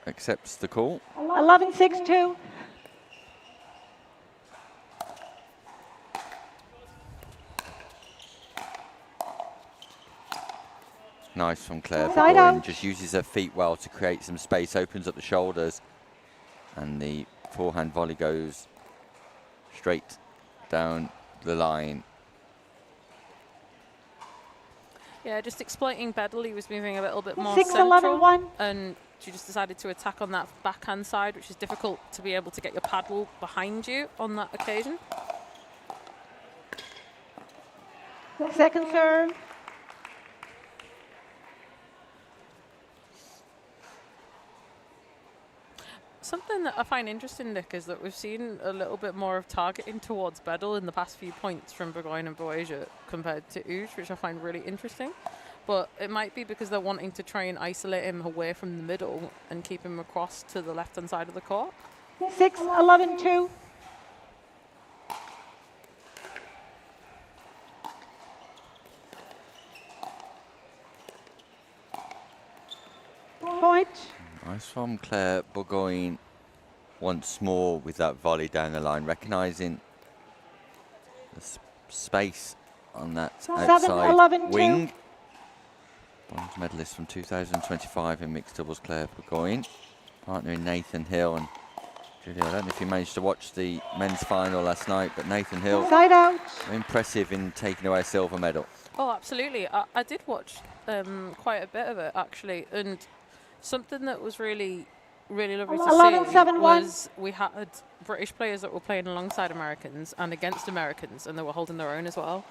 accepts the call. 11-6-2. Nice from Claire Side Burgoyne. out. Just uses her feet well to create some space, opens up the shoulders, and the forehand volley goes straight down the line. Yeah, just exploiting Bedell. He was moving a little bit more 6-11-1. and she just decided to attack on that backhand side, which is difficult to be able to get your paddle behind you on that occasion. Second serve. Something that I find interesting, Nick, is that we've seen a little bit more of targeting towards Bedell in the past few points from Burgoyne and Boasia compared to Uge, which I find really interesting. But it might be because they're wanting to try and isolate him away from the middle and keep him across to the left-hand side of the court. 6-11-2. Point. Nice from Claire Burgoyne once more with that volley down the line, recognising the space on that outside 7-11-2. wing. Bronze medalist from 2025 in mixed doubles, Claire Burgoyne, partnering Nathan Hill. And Julia, I don't know if you managed to watch the men's final last night, but Nathan Hill, Side out. impressive in taking away a silver medal. Oh, absolutely. I did watch quite a bit of it, actually. And something that was really lovely to 11-7-1. see was we had British players that were playing alongside Americans and against Americans, and they were holding their own as well.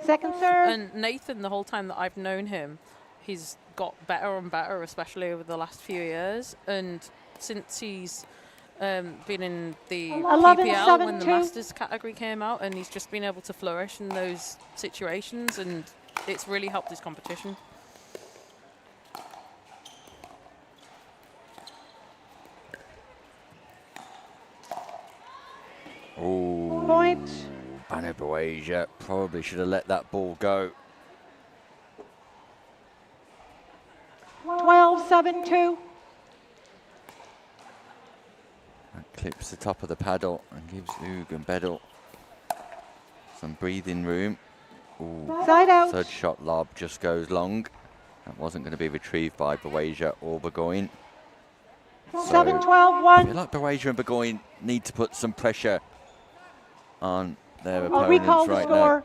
Second serve. And Nathan, the whole time that I've known him, he's got better and better, especially over the last few years. And since he's been in the 11-7-2. PPL when the Masters category came out, and he's just been able to flourish in those situations, and it's really helped his competition. Oh, Point. Banner Boasia probably should have let that ball go. 12-7-2. That clips the top of the paddle and gives Uge and Bedell some breathing room. Ooh, Side out. third shot lob just goes long. That wasn't going to be retrieved by Boasia or Burgoyne. So, 7-12-1. I feel like Boasia and Burgoyne need to put some pressure on their I'll recall opponents the right score.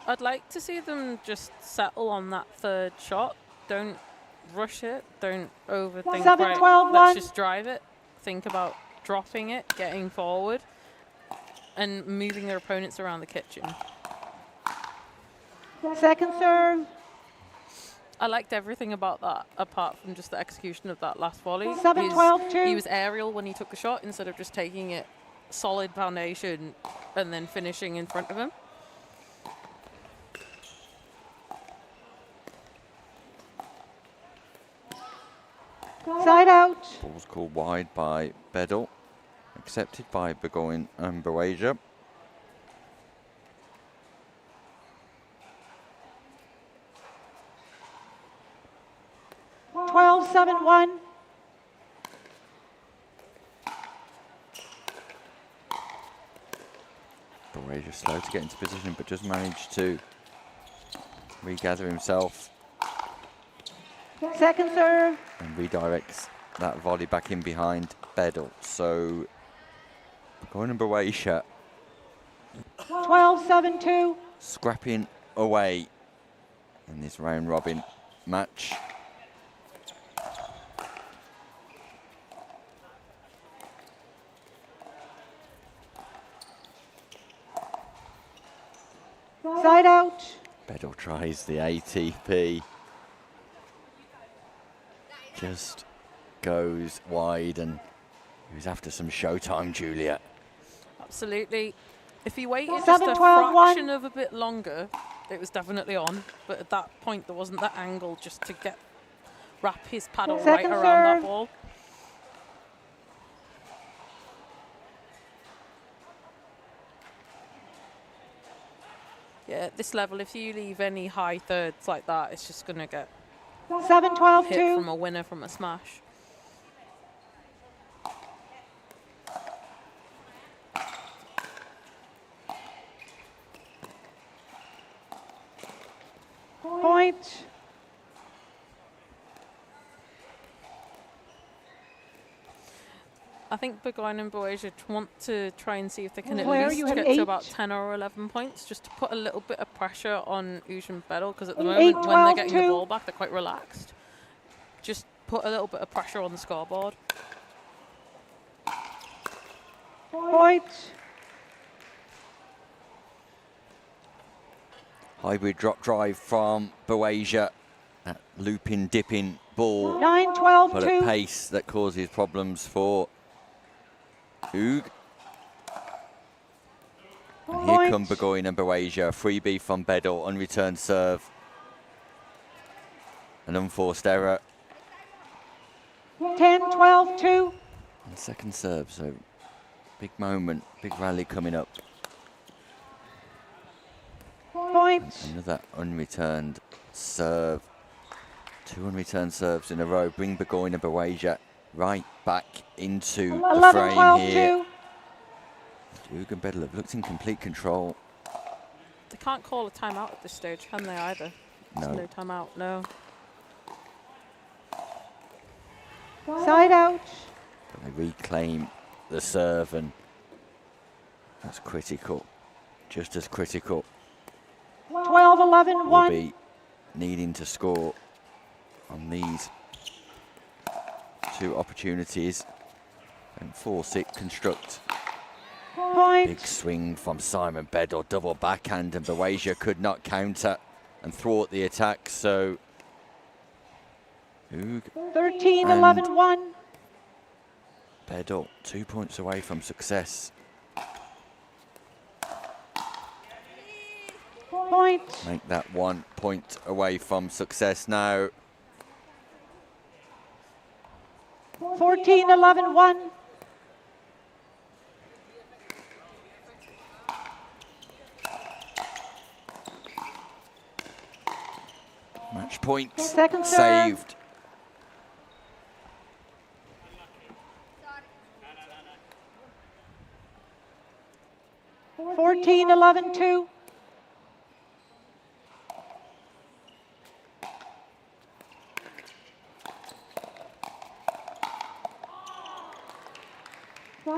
now. I'd like to see them just settle on that third shot. Don't rush it. Don't overthink. 7-12-1. Let's just drive it. Think about dropping it, getting forward, and moving their opponents around the kitchen. Second serve. I liked everything about that, apart from just the execution of that last volley. 7-12-2. He was aerial when he took the shot instead of just taking it solid foundation and then finishing in front of him. Side out. Ball's called wide by Bedell, accepted by Burgoyne and Boasia. Twelve, 7-1. Boasia slow to get into position, but just managed to regather himself Second serve. and redirects that volley back in behind Bedell. So Burgoyne and Boasia 12-7-2. scrapping away in this round robin match. Side out. Bedell tries the ATP. Just goes wide, and he was after some showtime, Julia. Absolutely. If he waited just 7, a 12, 1. fraction of a bit longer, it was definitely on. But at that point, there wasn't that angle just to wrap his paddle right Second around that serve. ball. Yeah, at this level, if you leave any high thirds like that, it's just going to get 7-12, hit 2. from a winner from a smash. Point. I think Burgoyne and Boasia want to try and see if they can at Claire, least you have get 8. to about 10 or 11 points, just to put a little bit of pressure on Uge and Bedell, because at the 8, moment, when they're 12, getting the 2. ball back, they're quite relaxed. Just put a little bit of pressure on the scoreboard. Point. Hybrid drop drive from Boasia. That looping, dipping ball. 9-12, But 2. at pace that causes problems for Uge. And here come Burgoyne and Boasia. Freebie from Bedell, unreturned serve. An unforced error. 10-12, 2. And second serve, so big moment, big rally coming up. Point. Another unreturned serve. 2 unreturned serves in a row. Bring Burgoyne and Boasia right back into the 11, frame 12, here. Uge and Bedell have looked in complete control. They can't call a timeout at this stage, can they either? No. There's no timeout, no. Side out. But they reclaim the serve, and that's critical. Just as critical. 12-11, Will 1. be needing to score on these 2 opportunities and force it, construct. Point. Big swing from Simon Bedell, double backhand, and Boasia could not counter and thwart the attack, so Uge 13-11, 1. Bedell 2 points away from success. Point. Make that 1 point away from success now. 14-11, 1. Match point Second serve. saved. Sorry. 14-11, 2.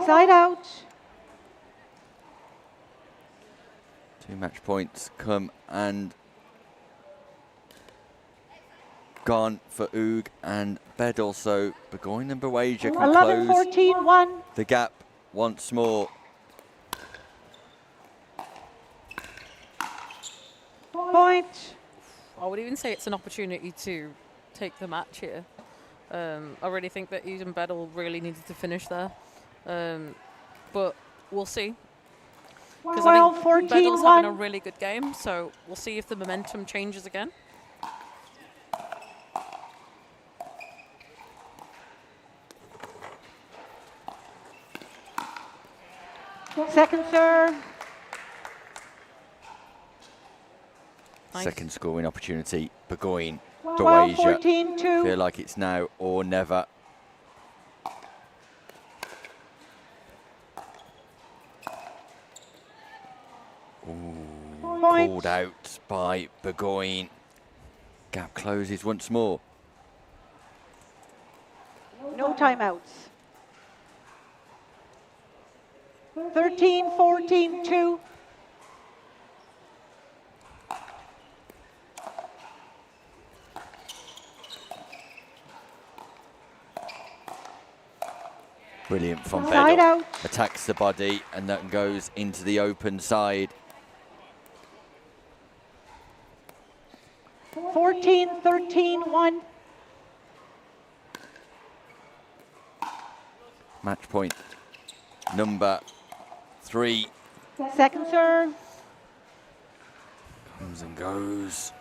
Side out. 2 match points come and gone for Uge and Bedell, so Burgoyne and Boasia can 11-14, 1. the gap once more. Point. I would even say it's an opportunity to take the match here. I really think that Uge and Bedell really needed to finish there. But we'll see. Because I think 12-14, Bedell's having a 1. really good game, so we'll see if the momentum changes again. Second serve. Nice. Second scoring opportunity. Burgoyne, 12-14, Boasia 2. feel like it's now or never. Ooh, Point. pulled out by Burgoyne. Gap closes once more. No timeouts. 13-14, 2. Brilliant from Side Bedell. out. Attacks the body and then goes into the open side. 14-13, 1. Match point number 3. Second serve. Comes and goes.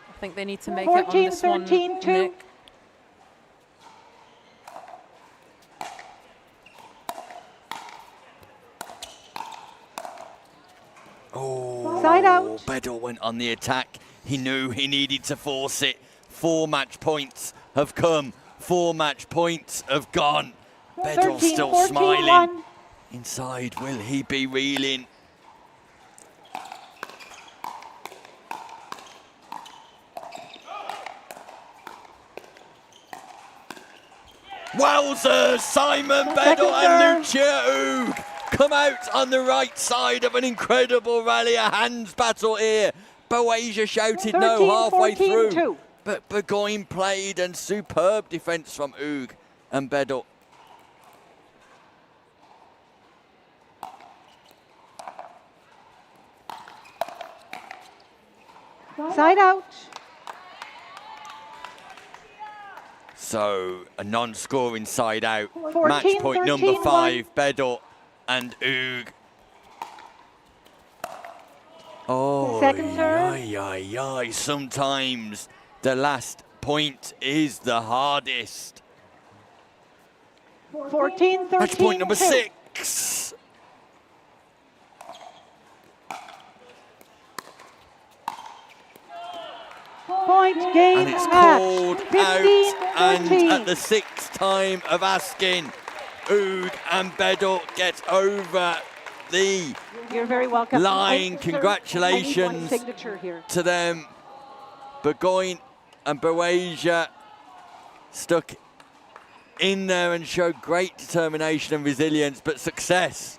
I think they need to make it on this one, 14-13, 2. Nick. Oh, Side out. Bedell went on the attack. He knew he needed to force it. 4 match points have come. 4 match points have gone. Bedell 13, still 14, smiling. 1. Inside, will he be reeling? Wowzers! Simon Bedell and Lucia Oog come out on the right side of an incredible rally. A hands battle here. Boasia shouted 13, no halfway 14, through. 2. But Burgoyne played, and superb defence from Oog and Bedell. Side out. So a non-scoring side out. 14, Match point 13, number 1. 5, Bedell and Oog. Oh, Second serve. yay. Sometimes the last point is the hardest. 14, 13, Match point number 2. 6. Point, game, And it's match. called 15, out, and 13. at the 6th time of asking, Oog and Bedell get over the You're very welcome. line. Sir, Congratulations I need one signature here. to them. Burgoyne and Boasia stuck in there and showed great determination and resilience, but success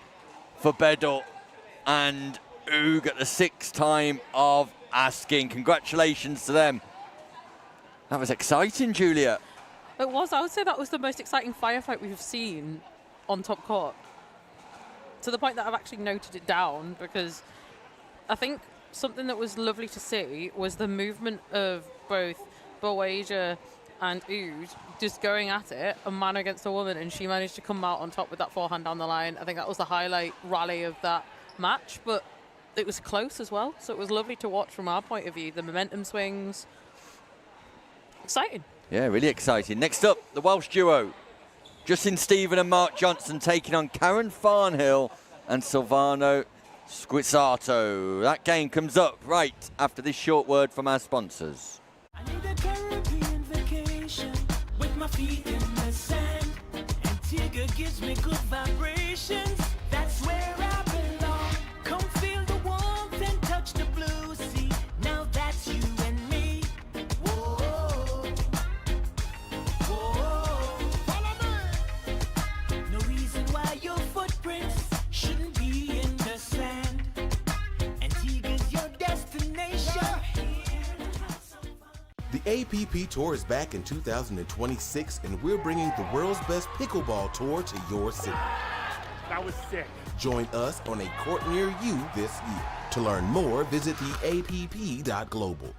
for Bedell and Oog at the 6th time of asking. Congratulations to them. That was exciting, Julia. It was. I would say that was the most exciting firefight we've seen on top court. To the point that I've actually noted it down, because I think something that was lovely to see was the movement of both Boasia and Oud just going at it, a man against a woman, and she managed to come out on top with that forehand down the line. I think that was the highlight rally of that match, but it was close as well, so it was lovely to watch from our point of view. The momentum swings. Exciting. Yeah, really exciting. Next up, the Welsh duo. Justin Stephen and Mark Johnson taking on Karen Farnhill and Silvano Squizzato. That game comes up right after this short word from our sponsors. I need a Caribbean vacation with my feet in the sand. Antigua gives me good vibrations. That's where I belong. Come feel the warmth and touch the blue sea. Now that's you and me. Whoa, whoa. Follow me. No reason why your footprints shouldn't be in the sand. Antigua's your destination. The APP Tour is back in 2026, and we're bringing the world's best pickleball tour to your city. That was sick. Join us on a court near you this year. To learn more, visit theapp.global.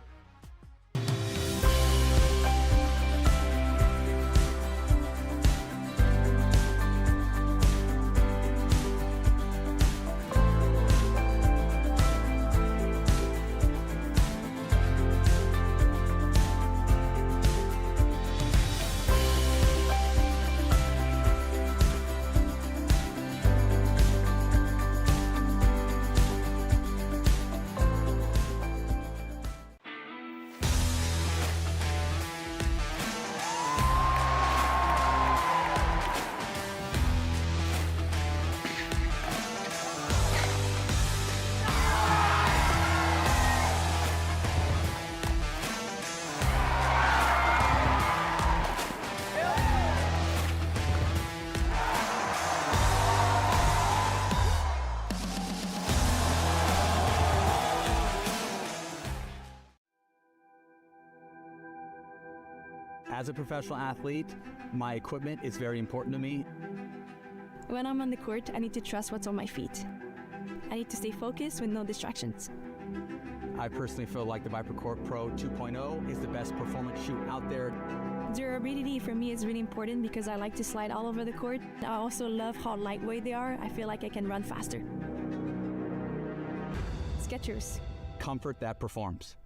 As a professional athlete, my equipment is very important to me. When I'm on the court, I need to trust what's on my feet. I need to stay focused with no distractions. I personally feel like the ViperCourt Pro 2.0 is the best performance shoe out there. Durability for me is really important because I like to slide all over the court. I also love how lightweight they are. I feel like I can run faster. Skechers. Comfort that performs.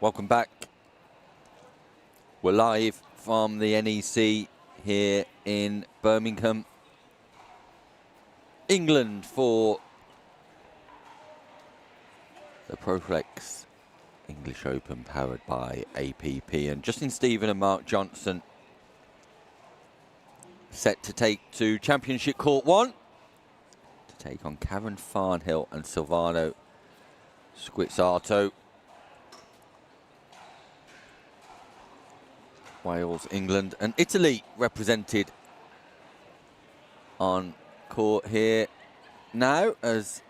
Welcome back. We're live from the NEC here in Birmingham, England, for the Proflex English Open powered by APP. And Justin Stephen and Mark Johnson set to take to Championship Court 1 to take on Karen Farnhill and Silvano Squizzato. Wales, England and Italy represented on court here now as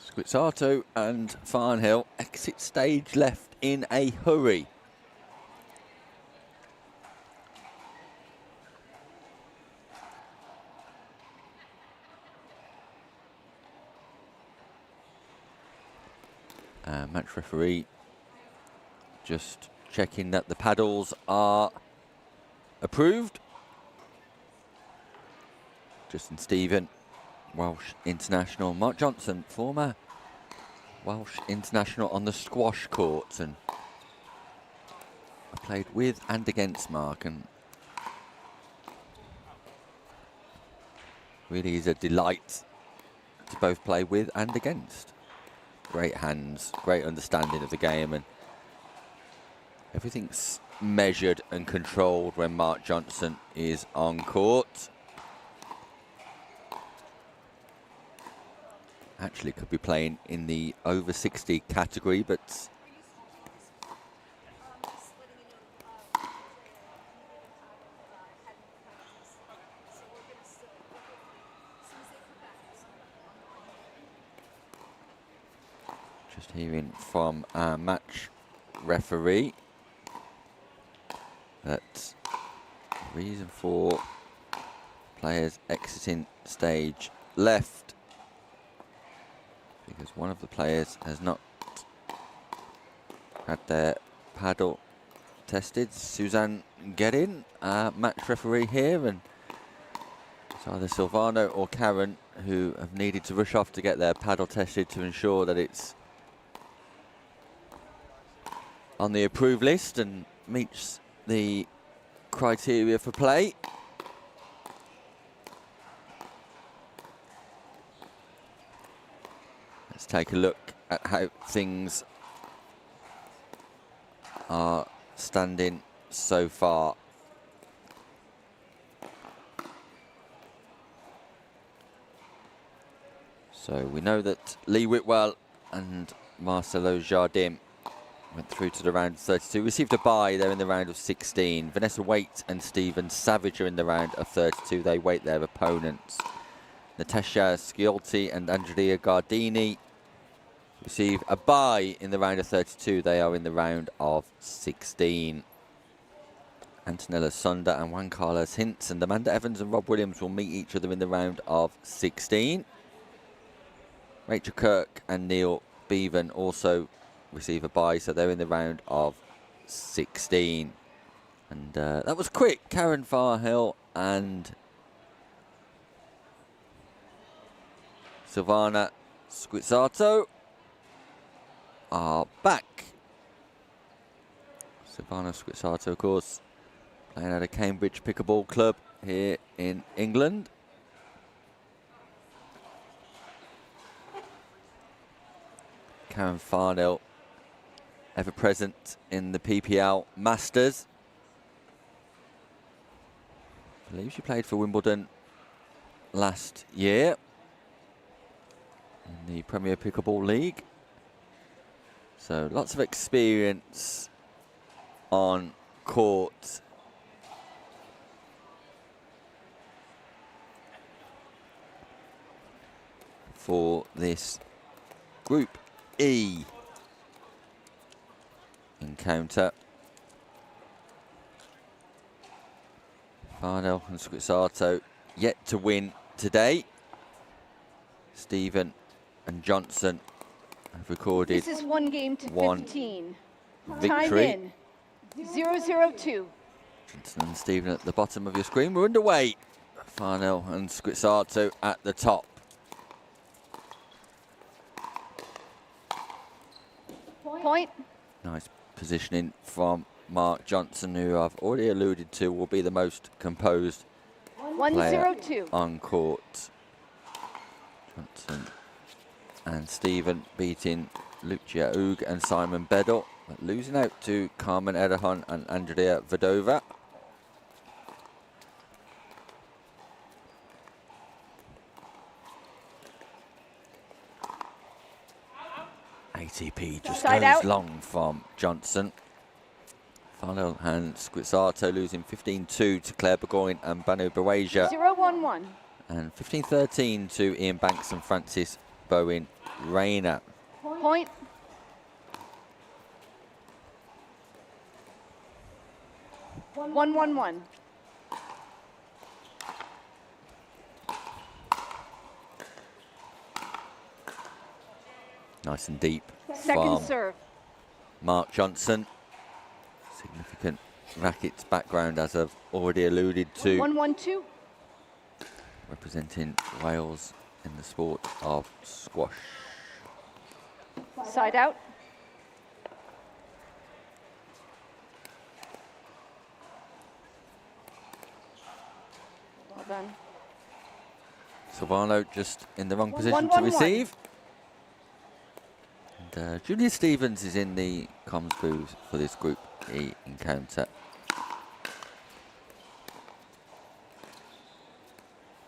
Squizzato and Farnhill exit stage left in a hurry. Match referee just checking that the paddles are approved. Justin Stephen, Welsh international. Mark Johnson, former Welsh international on the squash courts, and I played with and against Mark, and really is a delight to both play with and against. Great hands, great understanding of the game, and everything's measured and controlled when Mark Johnson is on court. Actually could be playing in the over 60 category, but just hearing from our match referee that the reason for players exiting stage left because one of the players has not had their paddle tested. Suzanne Geddin, match referee here, and it's either Silvano or Karen who have needed to rush off to get their paddle tested to ensure that it's on the approved list and meets the criteria for play. Let's take a look at how things are standing so far. So we know that Lee Whitwell and Marcelo Jardim went through to the round of 32, received a bye. They're in the round of 16. Vanessa Waite and Stephen Savage are in the round of 32. They wait their opponents. Natasha Sciolti and Andrea Gardini receive a bye in the round of 32. They are in the round of 16. Antonella Sunda and Juan Carlos Hintz and Amanda Evans and Rob Williams will meet each other in the round of 16. Rachel Kirk and Neil Bevan also receive a bye, so they're in the round of 16. And that was quick. Karen Farnhill and Silvana Squizzato are back. Silvana Squizzato, of course, playing at a Cambridge Pickleball Club here in England. Karen Farnhill, ever present in the PPL Masters. I believe she played for Wimbledon last year in the Premier Pickleball League. So lots of experience on court. For this Group E encounter. Farnhill and Squizzato yet to win today. Stephen and Johnson have recorded This is one game to 15. victory. Time in 0-0-2. Johnson and Stephen at the bottom of your screen. We're underway. Farnhill and Squizzato at the top. Point. Nice positioning from Mark Johnson, who I've already alluded to will be the most composed player 1-0-2. on court. Johnson and Stephen beating Lucia Oog and Simon Bedell, but losing out to Carmen Errajon and Andrea Vadova. ATP just Side goes out. long from Johnson. Final hand, Squizzato losing 15-2 to Claire Burgoyne and Banu Baweja. 0-1-1. And 15-13 to Ian Banks and Francis Bowen Rayner. Point. One. Nice and deep Second from serve. Mark Johnson. Significant rackets background, as I've already alluded to. 1-1-2. Representing Wales in the sport of squash. Side out. Well done. Silvano just in the wrong position 1-1-1. to receive. And Julia Stevens is in the comms booth for this Group E encounter.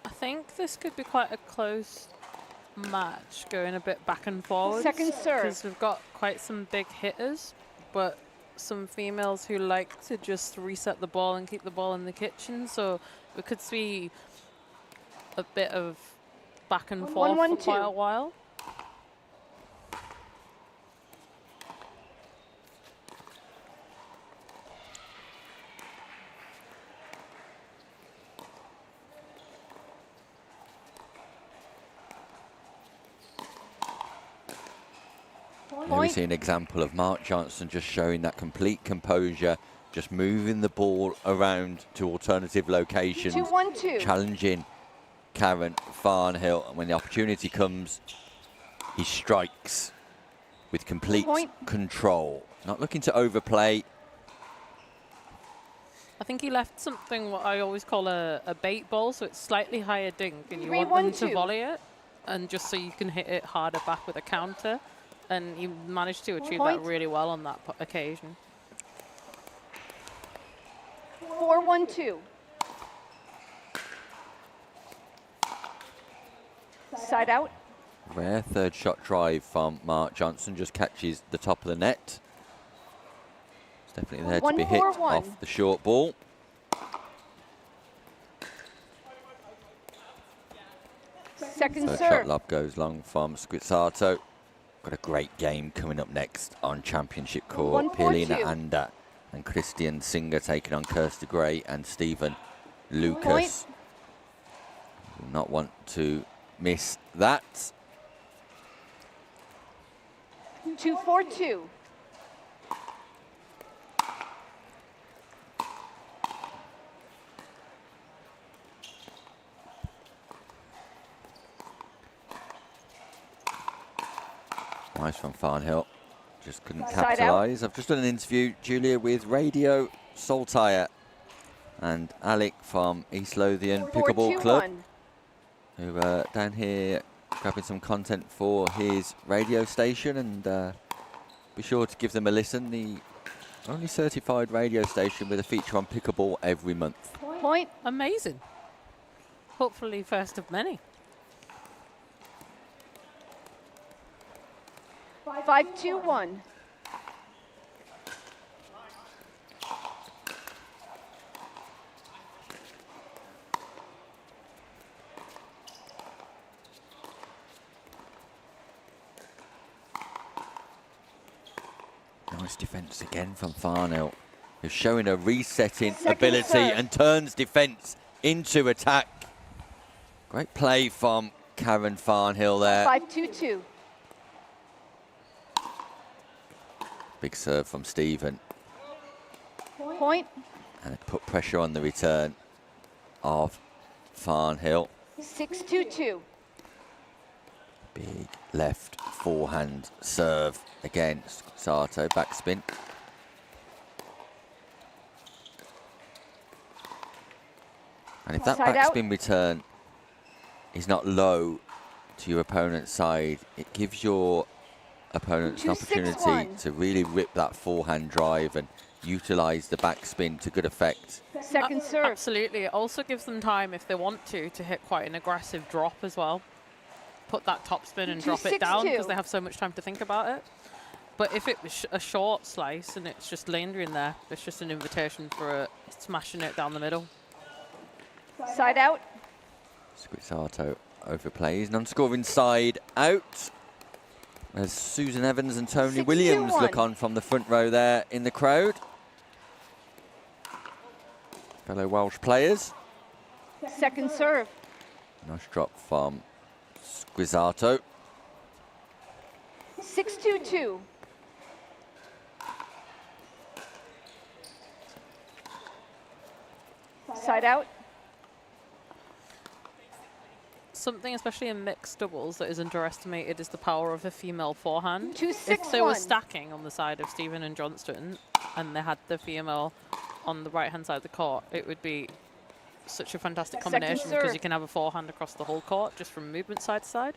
I think this could be quite a close match, going a bit back and forward. Second serve. Because we've got quite some big hitters, but some females who like to just reset the ball and keep the ball in the kitchen. So we could see a bit of back and forth for quite a while. Here we see an example of Mark Johnson just showing that complete composure, just moving the ball around to alternative locations, 2-1-2. challenging Karen Farnhill. And when the opportunity comes, he strikes with complete control, not looking to overplay. I think he left something what I always call a bait ball, so it's slightly higher dink, and you want them to 3-1-2. volley it, and just so you can hit it harder back with a counter. And he managed to achieve that really well on that occasion. 4-1-2. Side out. Rare third shot drive from Mark Johnson, just catches the top of the net. It's definitely there to be hit 1-4-1. off the short ball. Second Third serve. shot lob goes long from Squizzato. Got a great game coming up next on Championship Court. 1-4-2. Pirlina Anda and Christian Singer taking on Kirsta Gray and Stephen Lucas. Will not want to miss that. 2-4-2. Nice from Farnhill. Just couldn't Side out. capitalise. I've just done an interview, Julia, with Radio Saltire and Alec from East Lothian Pickleball Club, 4-2-1. who are down here grabbing some content for his radio station, and be sure to give them a listen. The only certified radio station with a feature on pickleball every month. Point. Amazing. Hopefully first of many. 5-2-1. Nice defence again from Farnhill, who's showing a resetting Second ability serve. and turns defence into attack. Great play from Karen Farnhill there. 5-2-2. Big serve from Stephen. Point. And it put pressure on the return of Farnhill. 6-2-2. Big left forehand serve again. Sato backspin. And if that Side out. backspin return is not low to your opponent's side, it gives your opponents an opportunity 2-6-1. to really rip that forehand drive and utilize the backspin to good effect. Second serve. Absolutely. It also gives them time, if they want to hit quite an aggressive drop as well. Put that topspin and drop it down 2-6-2. because they have so much time to think about it. But if it was a short slice and it's just lingering there, it's just an invitation for smashing it down the middle. Side out. Squizzato overplays, non-scoring side out. As Susan Evans and Tony 6-2-1. Williams look on from the front row there in the crowd. Fellow Welsh players. Second serve. Nice drop from Squizzato. 6-2-2. Side out. Something, especially in mixed doubles, that is underestimated is the power of a female forehand. 2-6-1. If they were stacking on the side of Stephen and Johnston and they had the female on the right-hand side of the court, it would be such a fantastic Second combination because serve. you can have a forehand across the whole court just from movement side to side.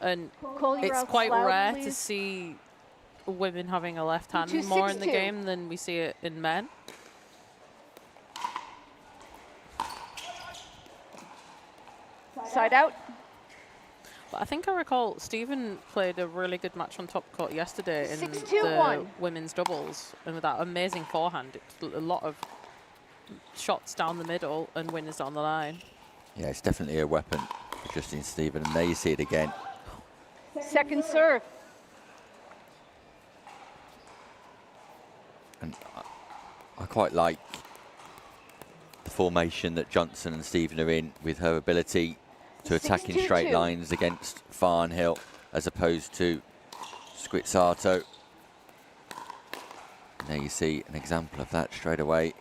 And Call your it's outs quite loud, rare to please. see women having a left hand 2-6-2. more in the game than we see it in men. Side out. But I think I recall Stephen played a really good match on top court yesterday in 6-2-1. the women's doubles, and with that amazing forehand, it's a lot of shots down the middle and winners down the line. Yeah, it's definitely a weapon for Justine Stephen, and there you see it again. Second serve. And I quite like the formation that Johnson and Stephen are in, with her ability to attack in straight 6-2-2. lines against Farnhill as opposed to Squizzato. And there you see an example of that straight away.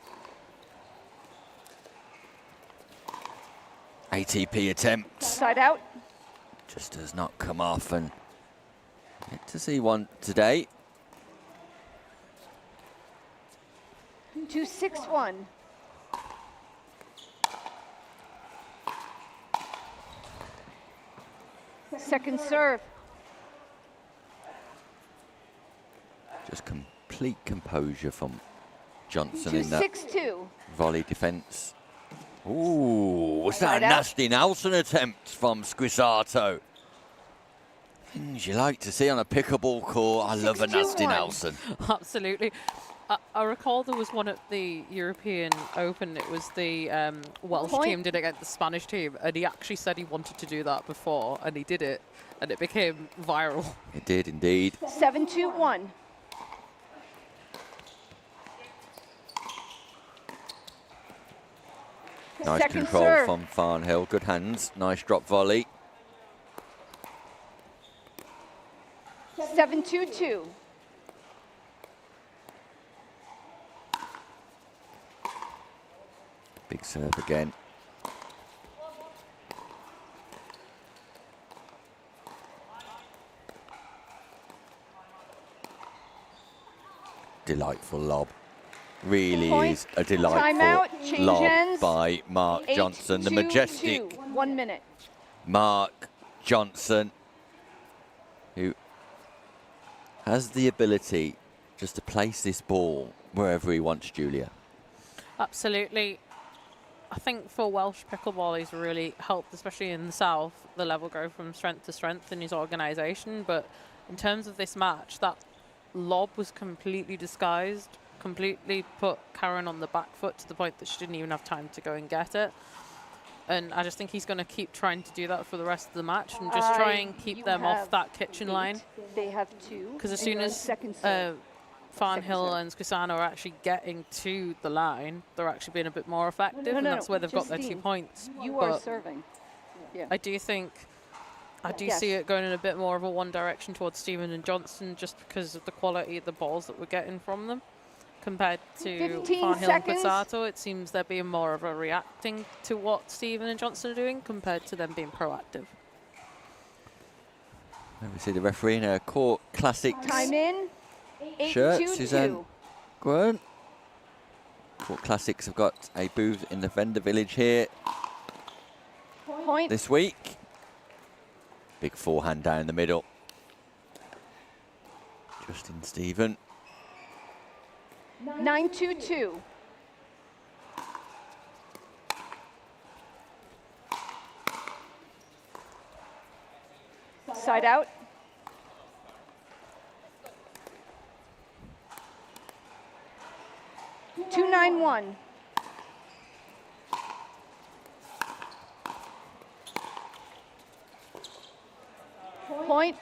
ATP attempt Side out. just does not come off, and get to see one today. 2-6-1. Second serve. Just complete composure from Johnson in that 2-6-2. volley defence. Ooh, what's that? Side A out. nasty Nelson attempt from Squizzato. Things you like to see on a pickleball court. I love a nasty 6-2-1. Nelson. Absolutely. I recall there was one at the European Open. It was the Welsh Point. team did it against the Spanish team, and he actually said he wanted to do that before, and he did it, and it became viral. It did indeed. 7-2-1. Nice Second control serve. from Farnhill. Good hands. Nice drop volley. 7-2-2. Big serve again. Delightful lob. Really Point. is a delightful Timeout. Change lob ends. by Mark Johnson. The 8-2-2. majestic 1 minute. Mark Johnson, who has the ability just to place this ball wherever he wants, Julia. Absolutely. I think for Welsh pickleball, he's really helped, especially in the south, the level go from strength to strength in his organisation. But in terms of this match, that lob was completely disguised, completely put Karen on the back foot to the point that she didn't even have time to go and get it. And I just think he's going to keep trying to do that for the rest of the match and just try and keep You them off have that kitchen 8. line. They have 2. Because as and soon you're on as second serve. Farnhill serve. and Squisano are actually getting to the line, they're actually being a bit more effective, No, and no, that's where they've got their 2 Justine, points. You are But serving. Yeah. I do think, I do Yes. see it going in a bit more of a one direction towards Stephen and Johnson, just because of the quality of the balls that we're getting from them. Compared to 15 Farnhill and seconds. Quizzato, it seems they're being more of a reacting to what Stephen and Johnson are doing compared to them being proactive. We see the referee in her Court Classics Time in. shirt, 8-2-2. Suzanne Gwern. Court Classics have got a booth in the vendor village here Point. this week. Big forehand down the middle. Justin Stephen. 9-2-2. Side out. Two, 9-1. Point.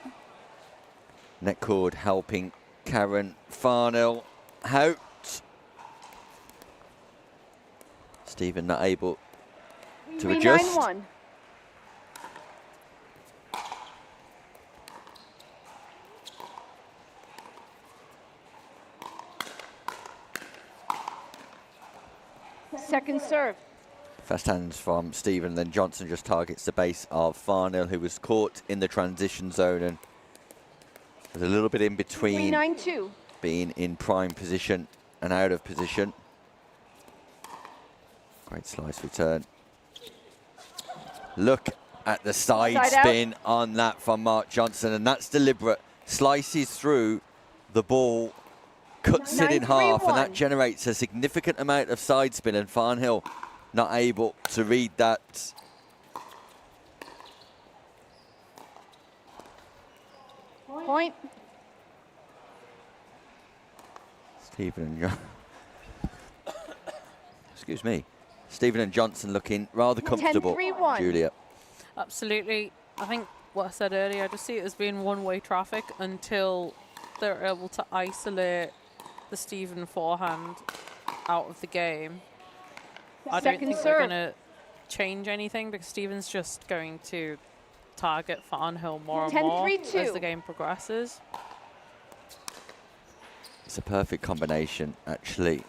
Net cord helping Karen Farnell out. Stephen not able to adjust. 3-9-1. Second serve. Fast hands from Stephen, then Johnson just targets the base of Farnell, who was caught in the transition zone and was a little bit in between 3-9-2. being in prime position and out of position. Great slice return. Look at the side spin on that from Mark Johnson, and that's deliberate. Slices through the ball, cuts it in half, and that generates a significant amount of side spin, and Farnhill not able to read that. Point. Stephen and excuse me. Stephen and Johnson looking rather comfortable. 10-3-1. Julia. Absolutely. I think what I said earlier, I just see it as being one-way traffic until they're able to isolate the Stephen forehand out of the game. I don't think they're going to change anything because Stephen's just going to target Farnhill more and more as the game progresses. It's a perfect combination, actually.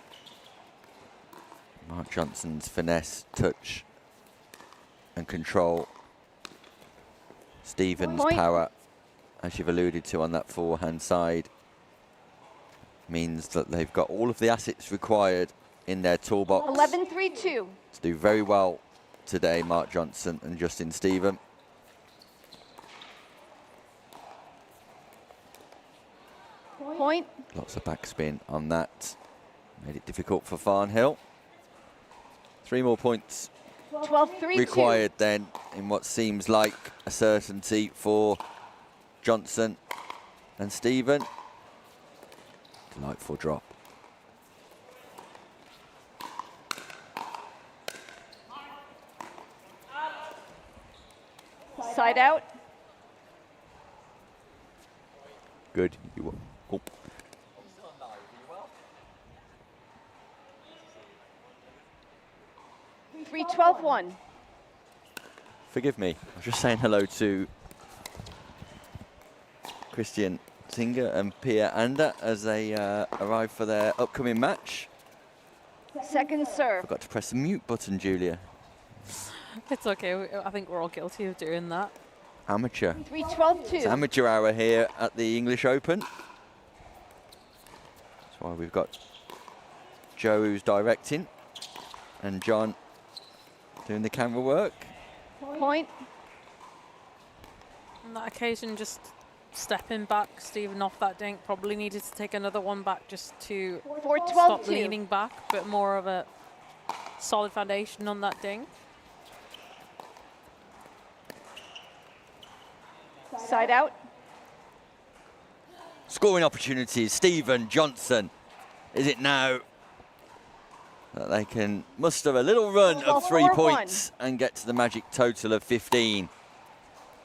Mark Johnson's finesse, touch, and control. Stephen's power, as you've alluded to on that forehand side, means that they've got all of the assets required in their toolbox 11-3-2. to do very well today, Mark Johnson and Justin Stephen. Point. Lots of backspin on that. Made it difficult for Farnhill. 3 more points 12-3-2. required then in what seems like a certainty for Johnson and Stephen. Delightful drop. Side out. Good. Oh. 3-12-1. Forgive me, I was just saying hello to Christian Singer and Pia Ander as they arrive for their upcoming match. Second serve. Forgot to press the mute button, Julia. It's okay. I think we're all guilty of doing that. Amateur. 3-12-2. It's amateur hour here at the English Open. That's why we've got Joe who's directing and John doing the camera work. Point. On that occasion, just stepping back, Stephen off that dink, probably needed to take another one back just to 4-12-2. stop leaning back, but more of a solid foundation on that dink. Side out. Scoring opportunities, Stephen Johnson. Is it now that they can muster a little run of 3 points and get to the magic total of 15?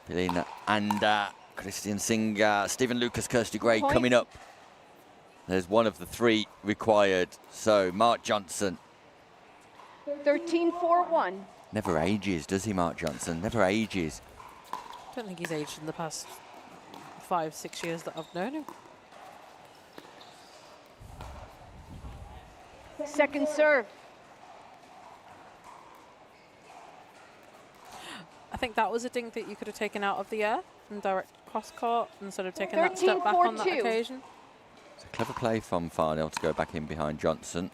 Belina Ander, Christian Singer, Stephen Lucas, Kirsty Gray coming up. There's one of the 3 required. So Mark Johnson. 13-4-1. Never ages, does he, Mark Johnson? Never ages. I don't think he's aged in the past 5-6 years that I've known him. Second serve. think that was a dink that you could have taken out of the air and direct cross court instead of taking that step back on that 13-4-2. occasion. It's a clever play from Farnell to go back in behind Johnson.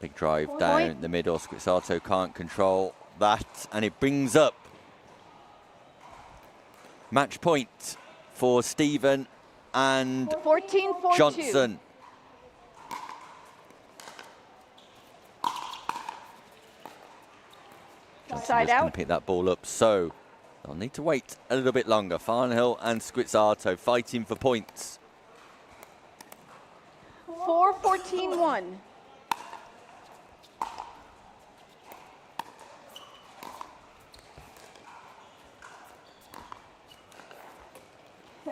Big drive down the middle. Squizzato can't control that, and it brings up match point for Stephen and 14-4-2. Johnson. Side Going out. to pick that ball up, so they'll need to wait a little bit longer. Farnhill and Squizzato fighting for points. 4-14-1.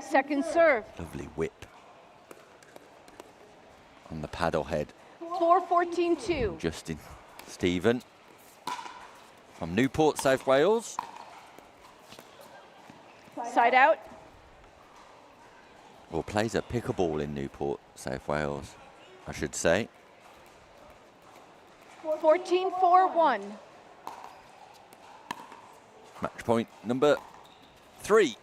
Second serve. Lovely whip on the paddle head. 4-14-2. Justin Stephen from Newport, South Wales. Side out. Or plays a pickleball in Newport, South Wales, I should say. 14-4-1. Match point number 3.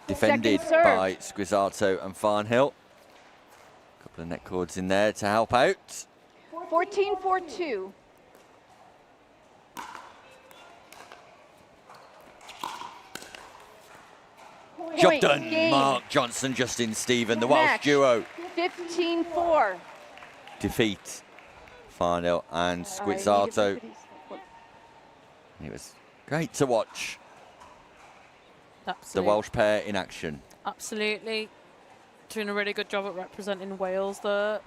Defended by Squizzato and Farnhill. Couple of net cords in there to help out. 14-4-2. Job done, game. Mark Johnson, Justin Stephen, the Welsh Match. duo. 15-4. Defeat Farnhill and Squizzato. It was great to watch the Welsh pair in action. Absolutely. Doing a really good job at representing Wales there.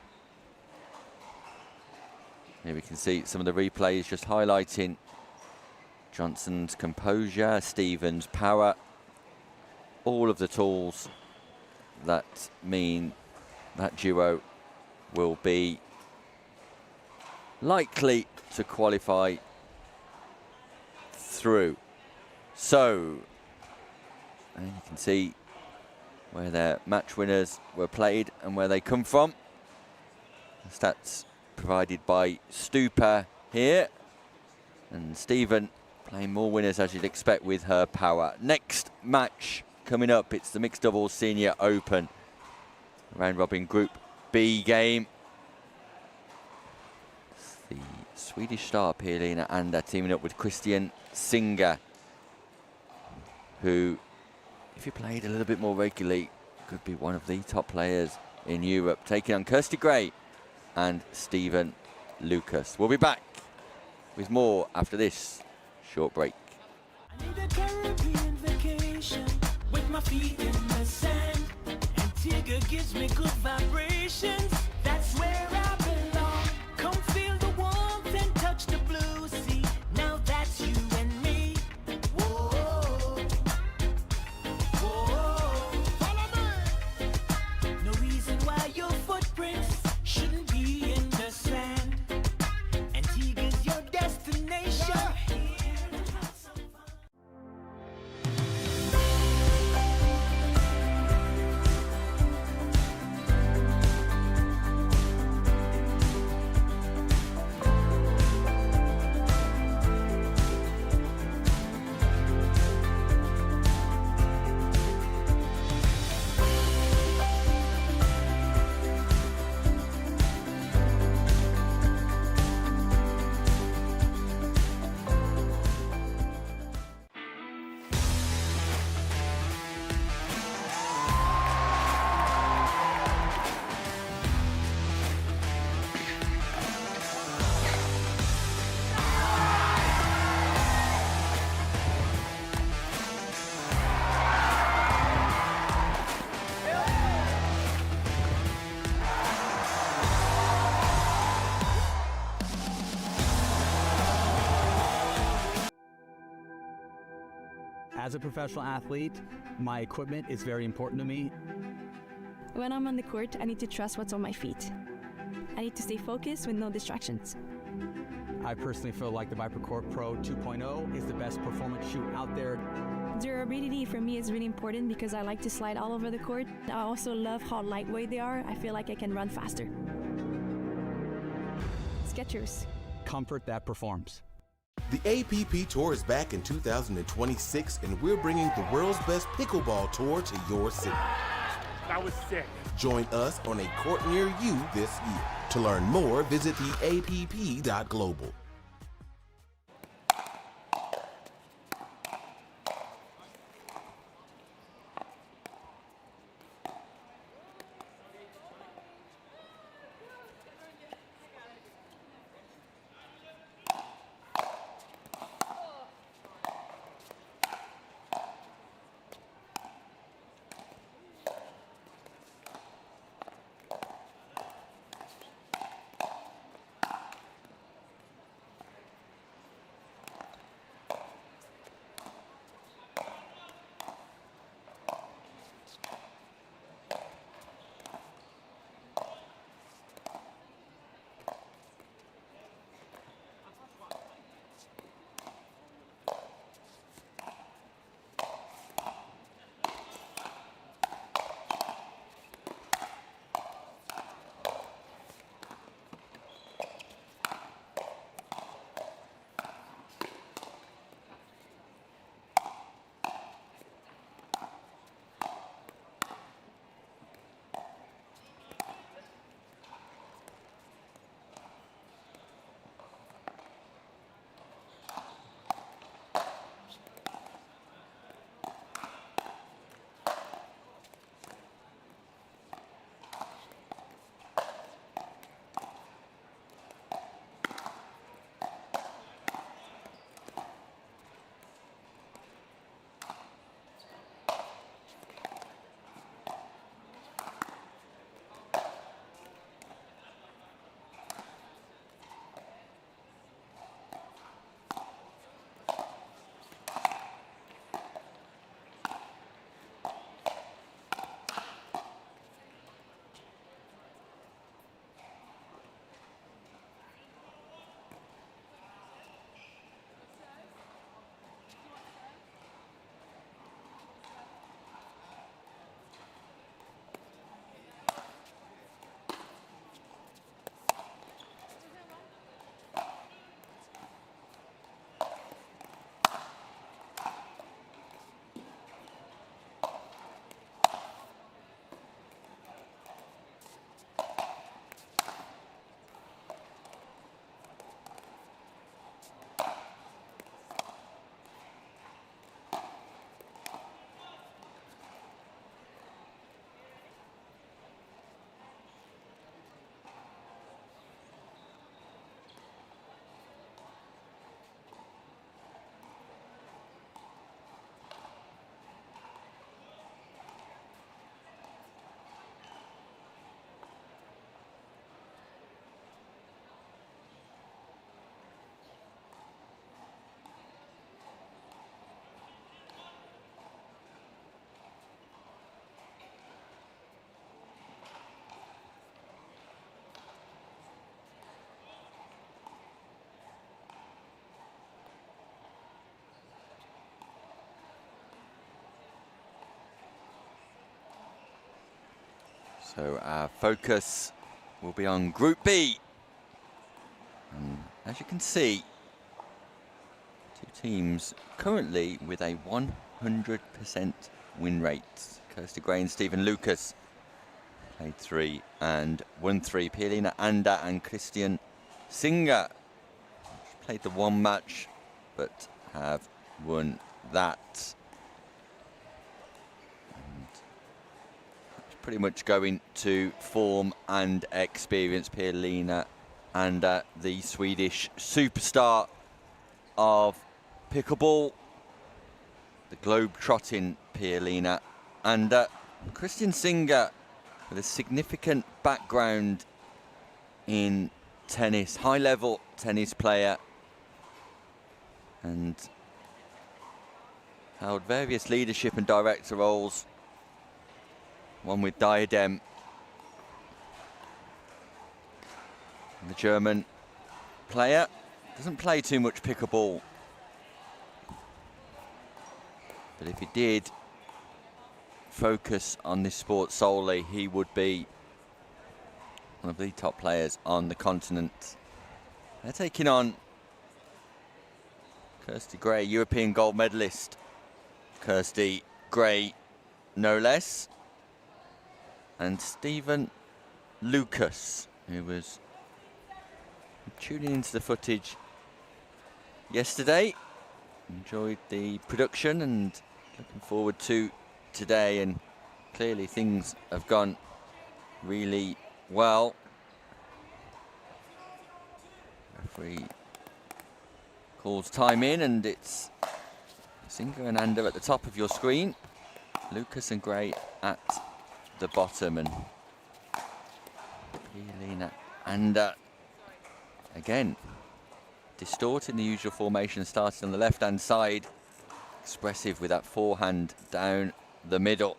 Here we can see some of the replays just highlighting Johnson's composure, Stephen's power, all of the tools that mean that duo will be likely to qualify through. So, and you can see where their match winners were played and where they come from. The stats provided by Stupa here. And Stephen playing more winners as you'd expect with her power. Next match coming up, it's the Mixed Doubles Senior Open. Round robin Group B game. It's the Swedish star Pia-Lena Ander teaming up with Christian Singer, who, if he played a little bit more regularly, could be one of the top players in Europe, taking on Kirsty Gray and Stephen Lucas. We'll be back with more after this short break. I need a Caribbean vacation with my feet in the sand. Antigua gives me good vibrations. That's where I belong. Come feel the warmth and touch the blue sea. Now that's you and me. Whoa, whoa. Follow me. No reason why your footprints shouldn't be in the sand. Antigua's your destination. As a professional athlete, my equipment is very important to me. When I'm on the court, I need to trust what's on my feet. I need to stay focused with no distractions. I personally feel like the ViperCourt Pro 2.0 is the best performance shoe out there. Durability for me is really important because I like to slide all over the court. I also love how lightweight they are. I feel like I can run faster. Skechers. Comfort that performs. The APP Tour is back in 2026, and we're bringing the world's best pickleball tour to your city. That was sick. Join us on a court near you this year. To learn more, visit theapp.global. So our focus will be on Group B. And as you can see, two teams currently with a 100% win rate. Kirsty Gray and Stephen Lucas played 3 and won 3. Pia-Lena Anda and Christian Singer played the one match, but have won that. Pretty much going to form and experience. Pia-Lena and the Swedish superstar of pickleball, the globe-trotting Pia-Lena, and Christian Singer with a significant background in tennis, high-level tennis player, and held various leadership and director roles. One with Diadem. And the German player doesn't play too much pickleball, but if he did focus on this sport solely, he would be one of the top players on the continent. They're taking on Kirsty Gray, European gold medalist. Kirsty Gray, no less. And Stephen Lucas, who was tuning into the footage yesterday. Enjoyed the production and looking forward to today, and clearly things have gone really well. Referee calls time in, and it's Singer and Ander at the top of your screen, Lucas and Gray at the bottom, and Elena Ander again distorting the usual formation, starting on the left-hand side, expressive with that forehand down the middle.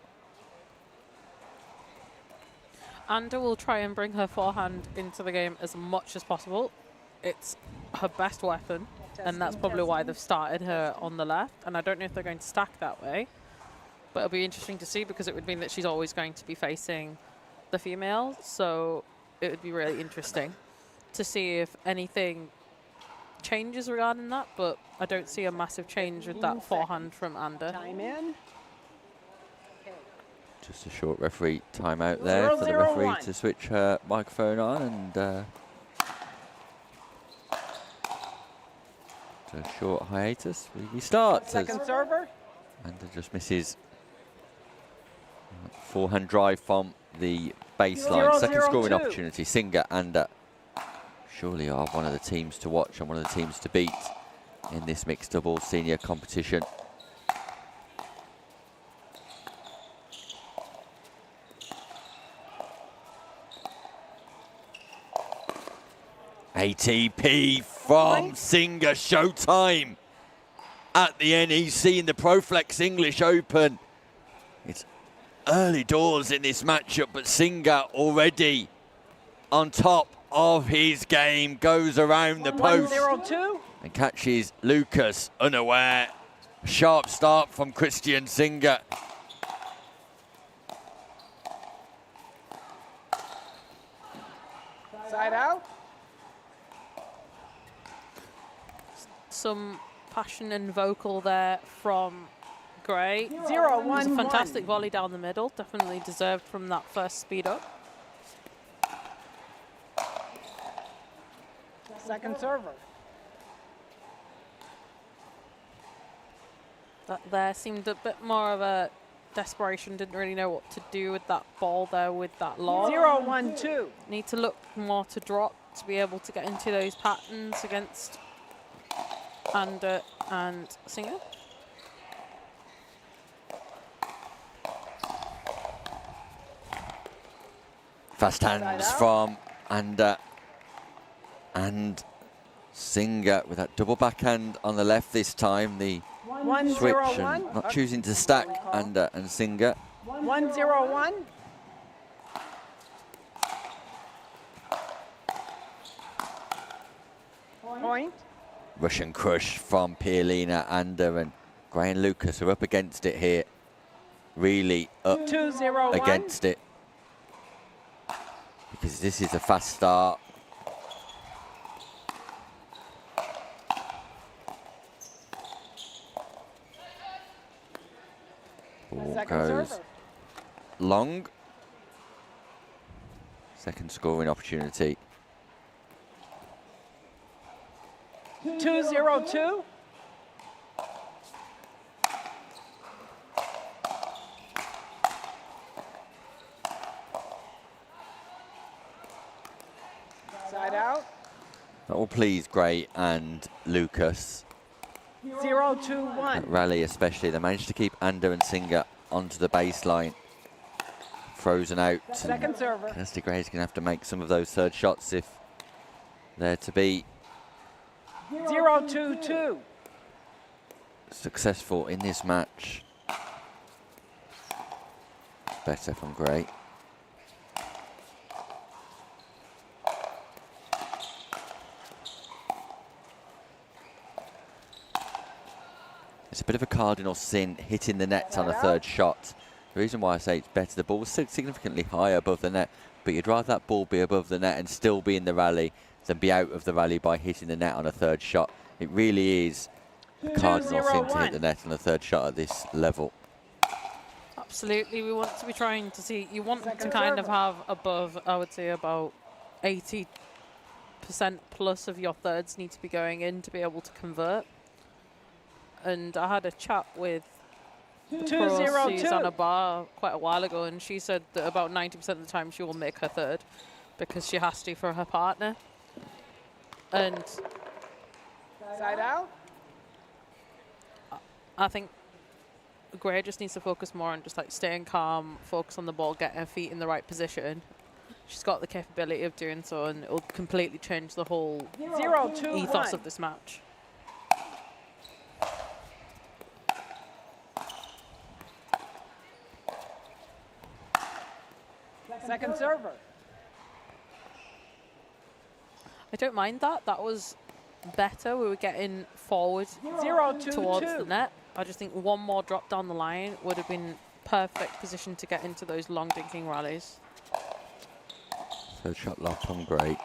Ander will try and bring her forehand into the game as much as possible. It's her best weapon, and that's probably why they've started her on the left. And I don't know if they're going to stack that way, but it'll be interesting to see, because it would mean that she's always going to be facing the female. So it would be really interesting to see if anything changes regarding that, but I don't see a massive change with that forehand from Ander. Time in. Just a short referee timeout there for the referee to switch her microphone on, and a short hiatus. We start. Second server. Ander just misses forehand drive from the baseline. Second scoring opportunity. Singer and surely are one of the teams to watch and one of the teams to beat in this mixed doubles senior competition. ATP from Singer, showtime at the NEC in the Proflex English Open. It's early doors in this matchup, but Singer already on top of his game, goes around the post 1-0-2 and catches Lucas unaware. Sharp start from Christian Singer. Side out. Some passion and vocal there from Gray. 0-1-1. It was a fantastic volley down the middle, definitely deserved from that first speed up. Second server. That there seemed a bit more of a desperation, didn't really know what to do with that ball there with that lob. 0-1-2. Need to look more to drop to be able to get into those patterns against Ander and Singer. Fast hands from Ander and Singer with that double backhand on the left this time. The switch and not choosing to stack Ander and Singer. 1-0-1. Point. Russian crush from Pielina Ander, and Gray and Lucas are up against it here. Really up 2-0-1. against it. Because this is a fast start. Ball goes long. Second scoring opportunity. 2-0-2. Side out. That will please Gray and Lucas. 0-2-1. That rally especially, they managed to keep Ander and Singer onto the baseline. Frozen out. Second server. Kirsty Gray's going to have to make some of those third shots if they're to be 0-2-2. successful in this match. Better from Gray. It's a bit of a cardinal sin hitting the net on a third shot. The reason why I say it's better, the ball was significantly higher above the net, but you'd rather that ball be above the net and still be in the rally than be out of the rally by hitting the net on a third shot. It really is a cardinal thing to hit the net on a third shot at this level. Absolutely, we want to be trying to see, you want to kind of have above, I would say about 80% plus of your thirds need to be going in to be able to convert. And I had a chat with Susanna Barr quite a while ago, and she said that about 90% of the time she will make her third because she has to for her partner. And Side out. I think Gray just needs to focus more on just like staying calm, focus on the ball, get her feet in the right position. She's got the capability of doing so, and it will completely change the whole ethos of this match. Second server. I don't mind that. That was better. We were getting forward towards the net. I just think one more drop down the line would have been perfect position to get into those long dinking rallies. Third shot locked on Gray.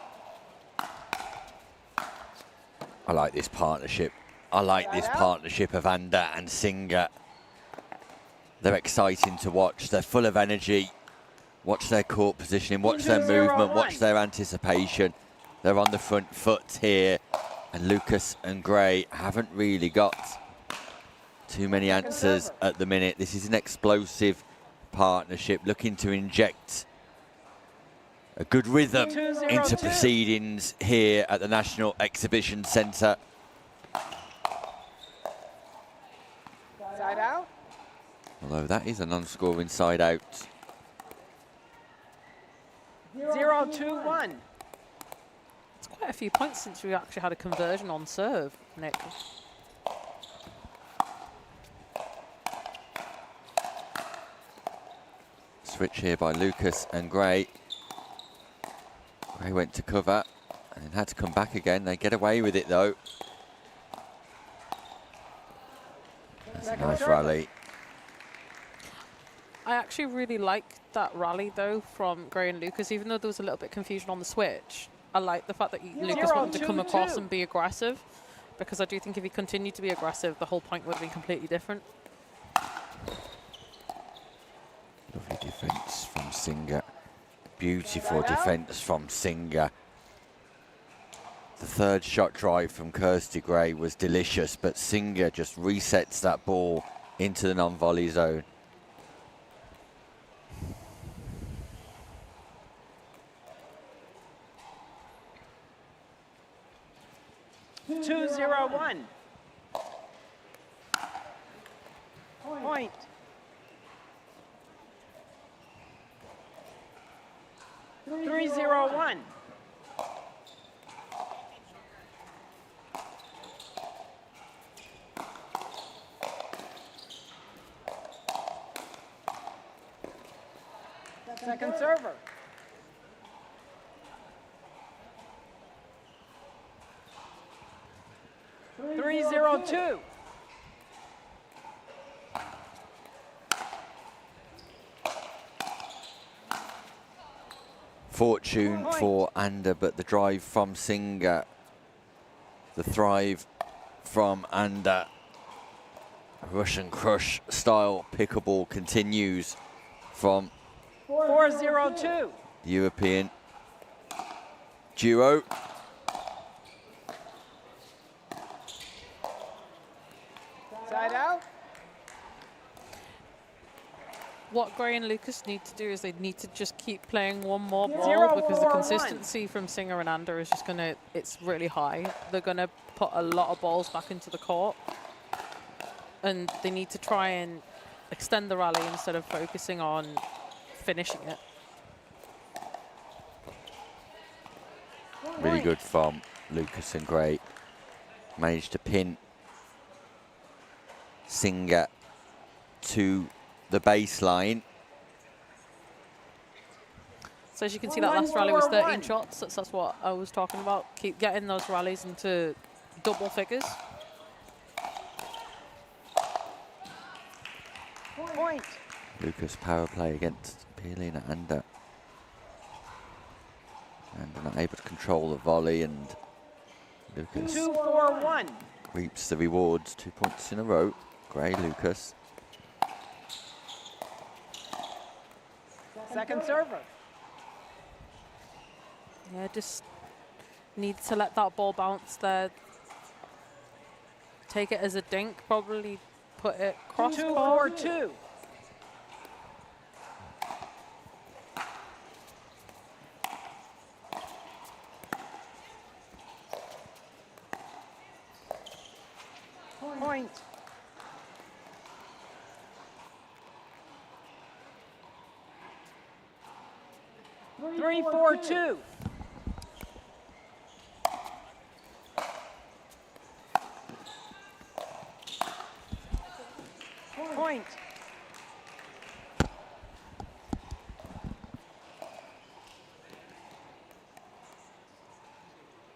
I like this partnership. I like this partnership of Anda and Singer. They're exciting to watch. They're full of energy. Watch their court positioning, watch their movement, watch their anticipation. They're on the front foot here. And Lucas and Gray haven't really got too many answers at the minute. This is an explosive partnership looking to inject a good rhythm into proceedings here at the National Exhibition Centre. Side out. Although that is a non-scoring side out. 0-2-1. It's quite a few points since we actually had a conversion on serve, Nick. Switch here by Lucas and Gray. Gray went to cover and had to come back again. They get away with it though. That's a nice rally. I actually really like that rally though from Gray and Lucas, even though there was a little bit of confusion on the switch. I like the fact that Lucas wanted to come across and be aggressive, because I do think if he continued to be aggressive, the whole point would have been completely different. Lovely defence from Singer. Beautiful defence from Singer. The third shot drive from Kirsty Gray was delicious, but Singer just resets that ball into the non-volley zone. Point. Three, 0-1. Second server. Three, 0-2. Fortune for Anda, but the drive from Singer, the thrive from Anda. Russian crush style pickleball continues from 4-0-2. the European duo. Side out. What Gray and Lucas need to do is they need to just keep playing one more ball, because the consistency from Singer and Anda is just gonna, it's really high. They're gonna put a lot of balls back into the court, and they need to try and extend the rally instead of focusing on finishing it. Really good from Lucas and Gray. Managed to pin Singer to the baseline. So as you can see, that last rally was 13 shots. That's what I was talking about. Keep getting those rallies into double figures. Point. Lucas power play against Pielina Anda. Not able to control the volley, and Lucas 2-4-1. reaps the rewards. 2 points in a row. Gray, Lucas. Second server. Yeah, just need to let that ball bounce there. Take it as a dink, probably put it cross court. 2-4-2. Point. Three, four, two. Point.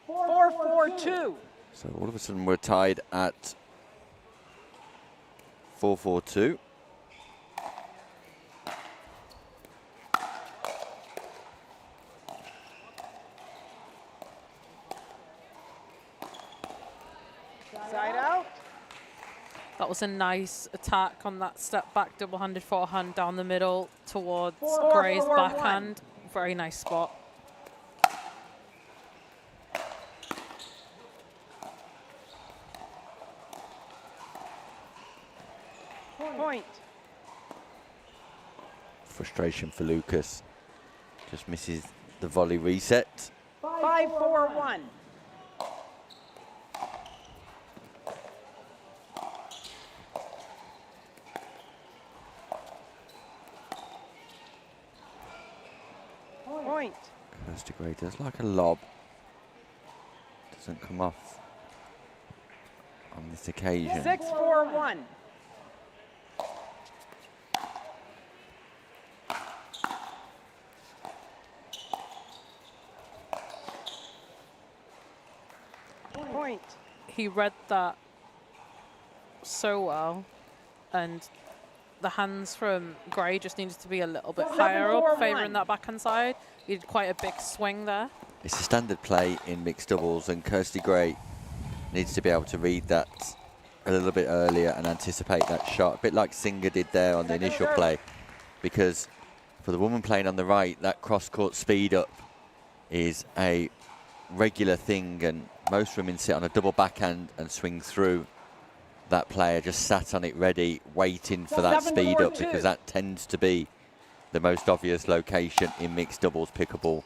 4-4-2. So all of a sudden we're tied at 4-4-2. Side out. That was a nice attack on that step back double-handed forehand down the middle towards Gray's 4-4-1. backhand. Very nice spot. Point. Frustration for Lucas. Just misses the volley reset. 5-4-1. Point. Kirsty Gray does like a lob. Doesn't come off on this occasion. 6-4-1. Point. He read that so well, and the hands from Gray just needed to be a little bit higher up, favouring that backhand side. He did quite a big swing there. It's a standard play in mixed doubles, and Kirsty Gray needs to be able to read that a little bit earlier and anticipate that shot, a bit like Singer did there on the initial play, because for the woman playing on the right, that cross-court speed up is a regular thing, and most women sit on a double backhand and swing through. That player just sat on it ready, waiting for that speed up, because that tends to be the most obvious location in mixed doubles pickleball.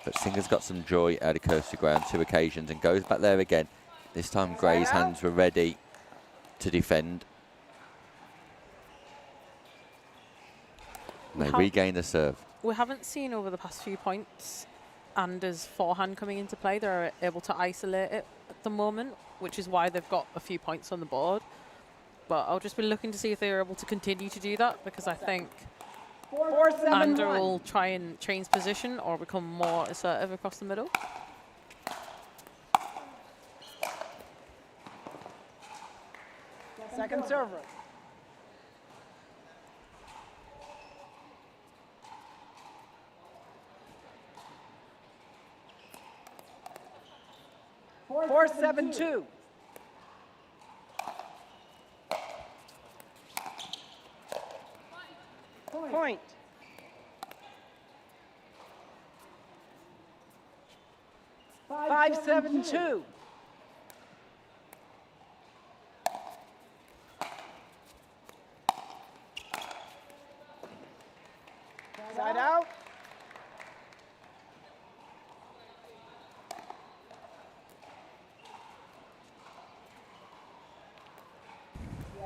But Singer's got some joy out of Kirsty Gray on 2 occasions and goes back there again. This time Gray's hands were ready to defend. And they regain the serve. We haven't seen over the past few points Anders' forehand coming into play. They're able to isolate it at the moment, which is why they've got a few points on the board. But I'll just be looking to see if they're able to continue to do that, because I think 4-7-1. Ander will try and change position or become more assertive across the middle. Second server. Four, 7-2. Point. Five, 7-2. Side out.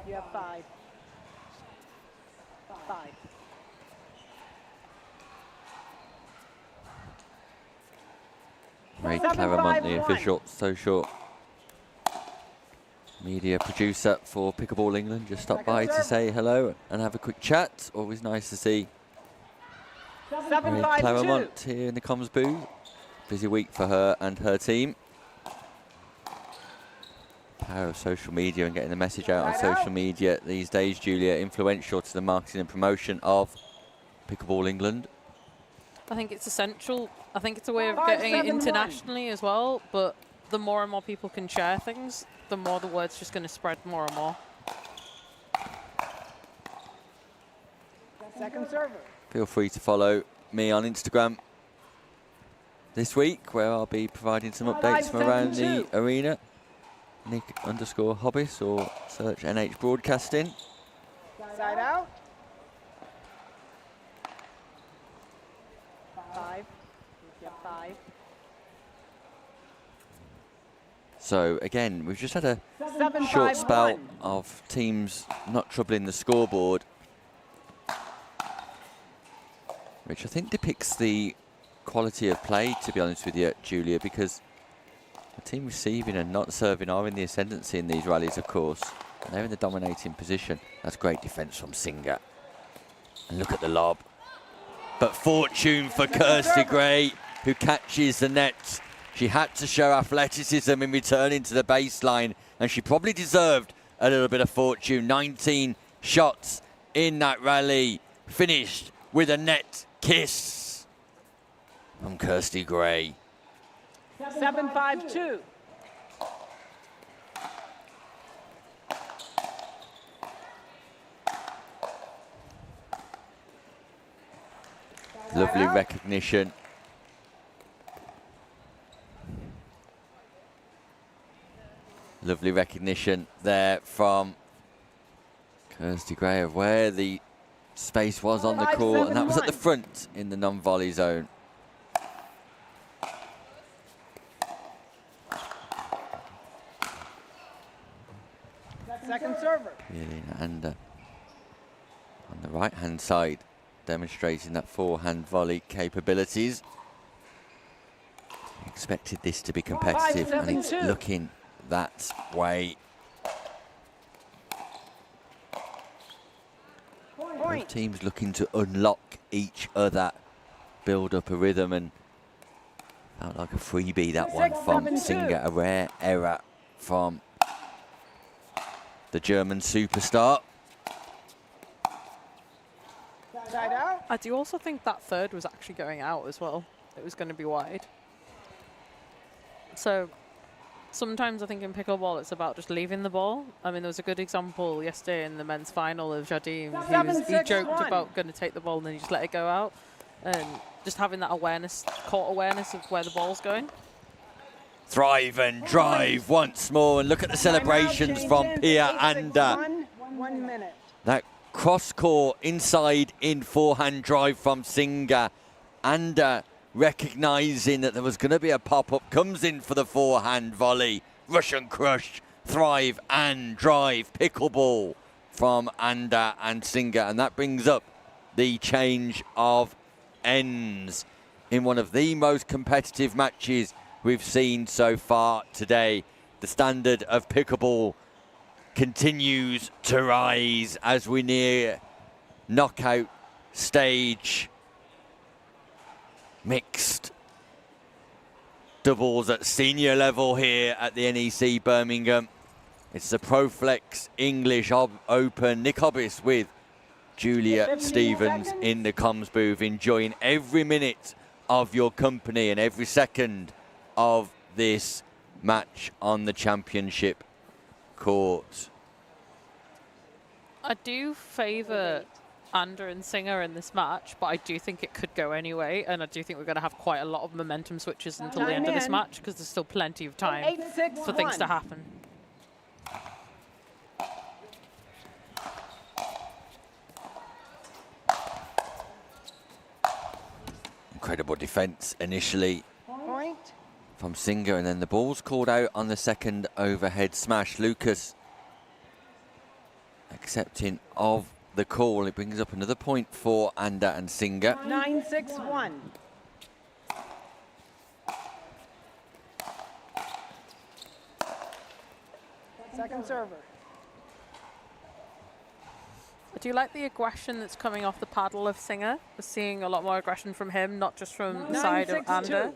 You have 5. 5. Ray Claremont, the official social media producer for Pickleball England, just stopped by to say hello and have a quick chat. Always nice to see Ray Claremont here in the comms booth. Busy week for her and her team. Power of social media and getting the message out on social media these days, Julia, influential to the marketing and promotion of Pickleball England. I think it's essential I think it's a way of getting it internationally as well, but the more and more people can share things, the more the word's just going to spread more and more. Second server. Feel free to follow me on Instagram this week, where I'll be providing some updates from around the arena. Nick_Hobbis, or search NH Broadcasting. Side out. 5. Yep, 5. So again, we've just had a 7, short 5, spell 1. of teams not troubling the scoreboard, which I think depicts the quality of play, to be honest with you, Julia, because the team receiving and not serving are in the ascendancy in these rallies, of course. And they're in the dominating position. That's great defence from Singer. And look at the lob. But fortune for Kirsty Gray, who catches the net. She had to show athleticism in returning to the baseline, and she probably deserved a little bit of fortune. 19 shots in that rally, finished with a net kiss from Kirsty Gray. 7, 5, 2. Lovely recognition. Lovely recognition there from Kirsty Gray of where the space was on the court, and that was at the front in the non-volley zone. Second server. And on the right-hand side, demonstrating that forehand volley capabilities. Expected this to be competitive, and it's looking that way. Both teams looking to unlock each other, build up a rhythm, and felt like a freebie, that one from Singer. A rare error from the German superstar. Side out. I do also think that third was actually going out as well. It was going to be wide. So sometimes I think in pickleball it's about just leaving the ball. I mean, there was a good example yesterday in the men's final of Jardim. He joked about going to take the ball and then he just let it go out. And just having that awareness, court awareness of where the ball's going. Thrive and drive once more, and look at the celebrations from Pia Anda. 1 minute. That cross-court inside in forehand drive from Singer. Anda recognising that there was going to be a pop-up, comes in for the forehand volley. Russian crush, thrive and drive, pickleball from Anda and Singer. And that brings up the change of ends in one of the most competitive matches we've seen so far today. The standard of pickleball continues to rise as we near knockout stage. Mixed doubles at senior level here at the NEC Birmingham. It's the Proflex English Open. Nick Hobbis with Julia Stevens in the comms booth, enjoying every minute of your company and every second of this match on the championship court. I do favour Anda and Singer in this match, but I do think it could go anyway, and I do think we're going to have quite a lot of momentum switches until the end of this match, because there's still plenty of time for things to happen. Incredible defence initially Point. from Singer, and then the ball's called out on the second overhead smash. Lucas accepting of the call. It brings up another point for Anda and Singer. 9-6-1. Second server. I do like the aggression that's coming off the paddle of Singer. We're seeing a lot more aggression from him, not just from the side of Anda.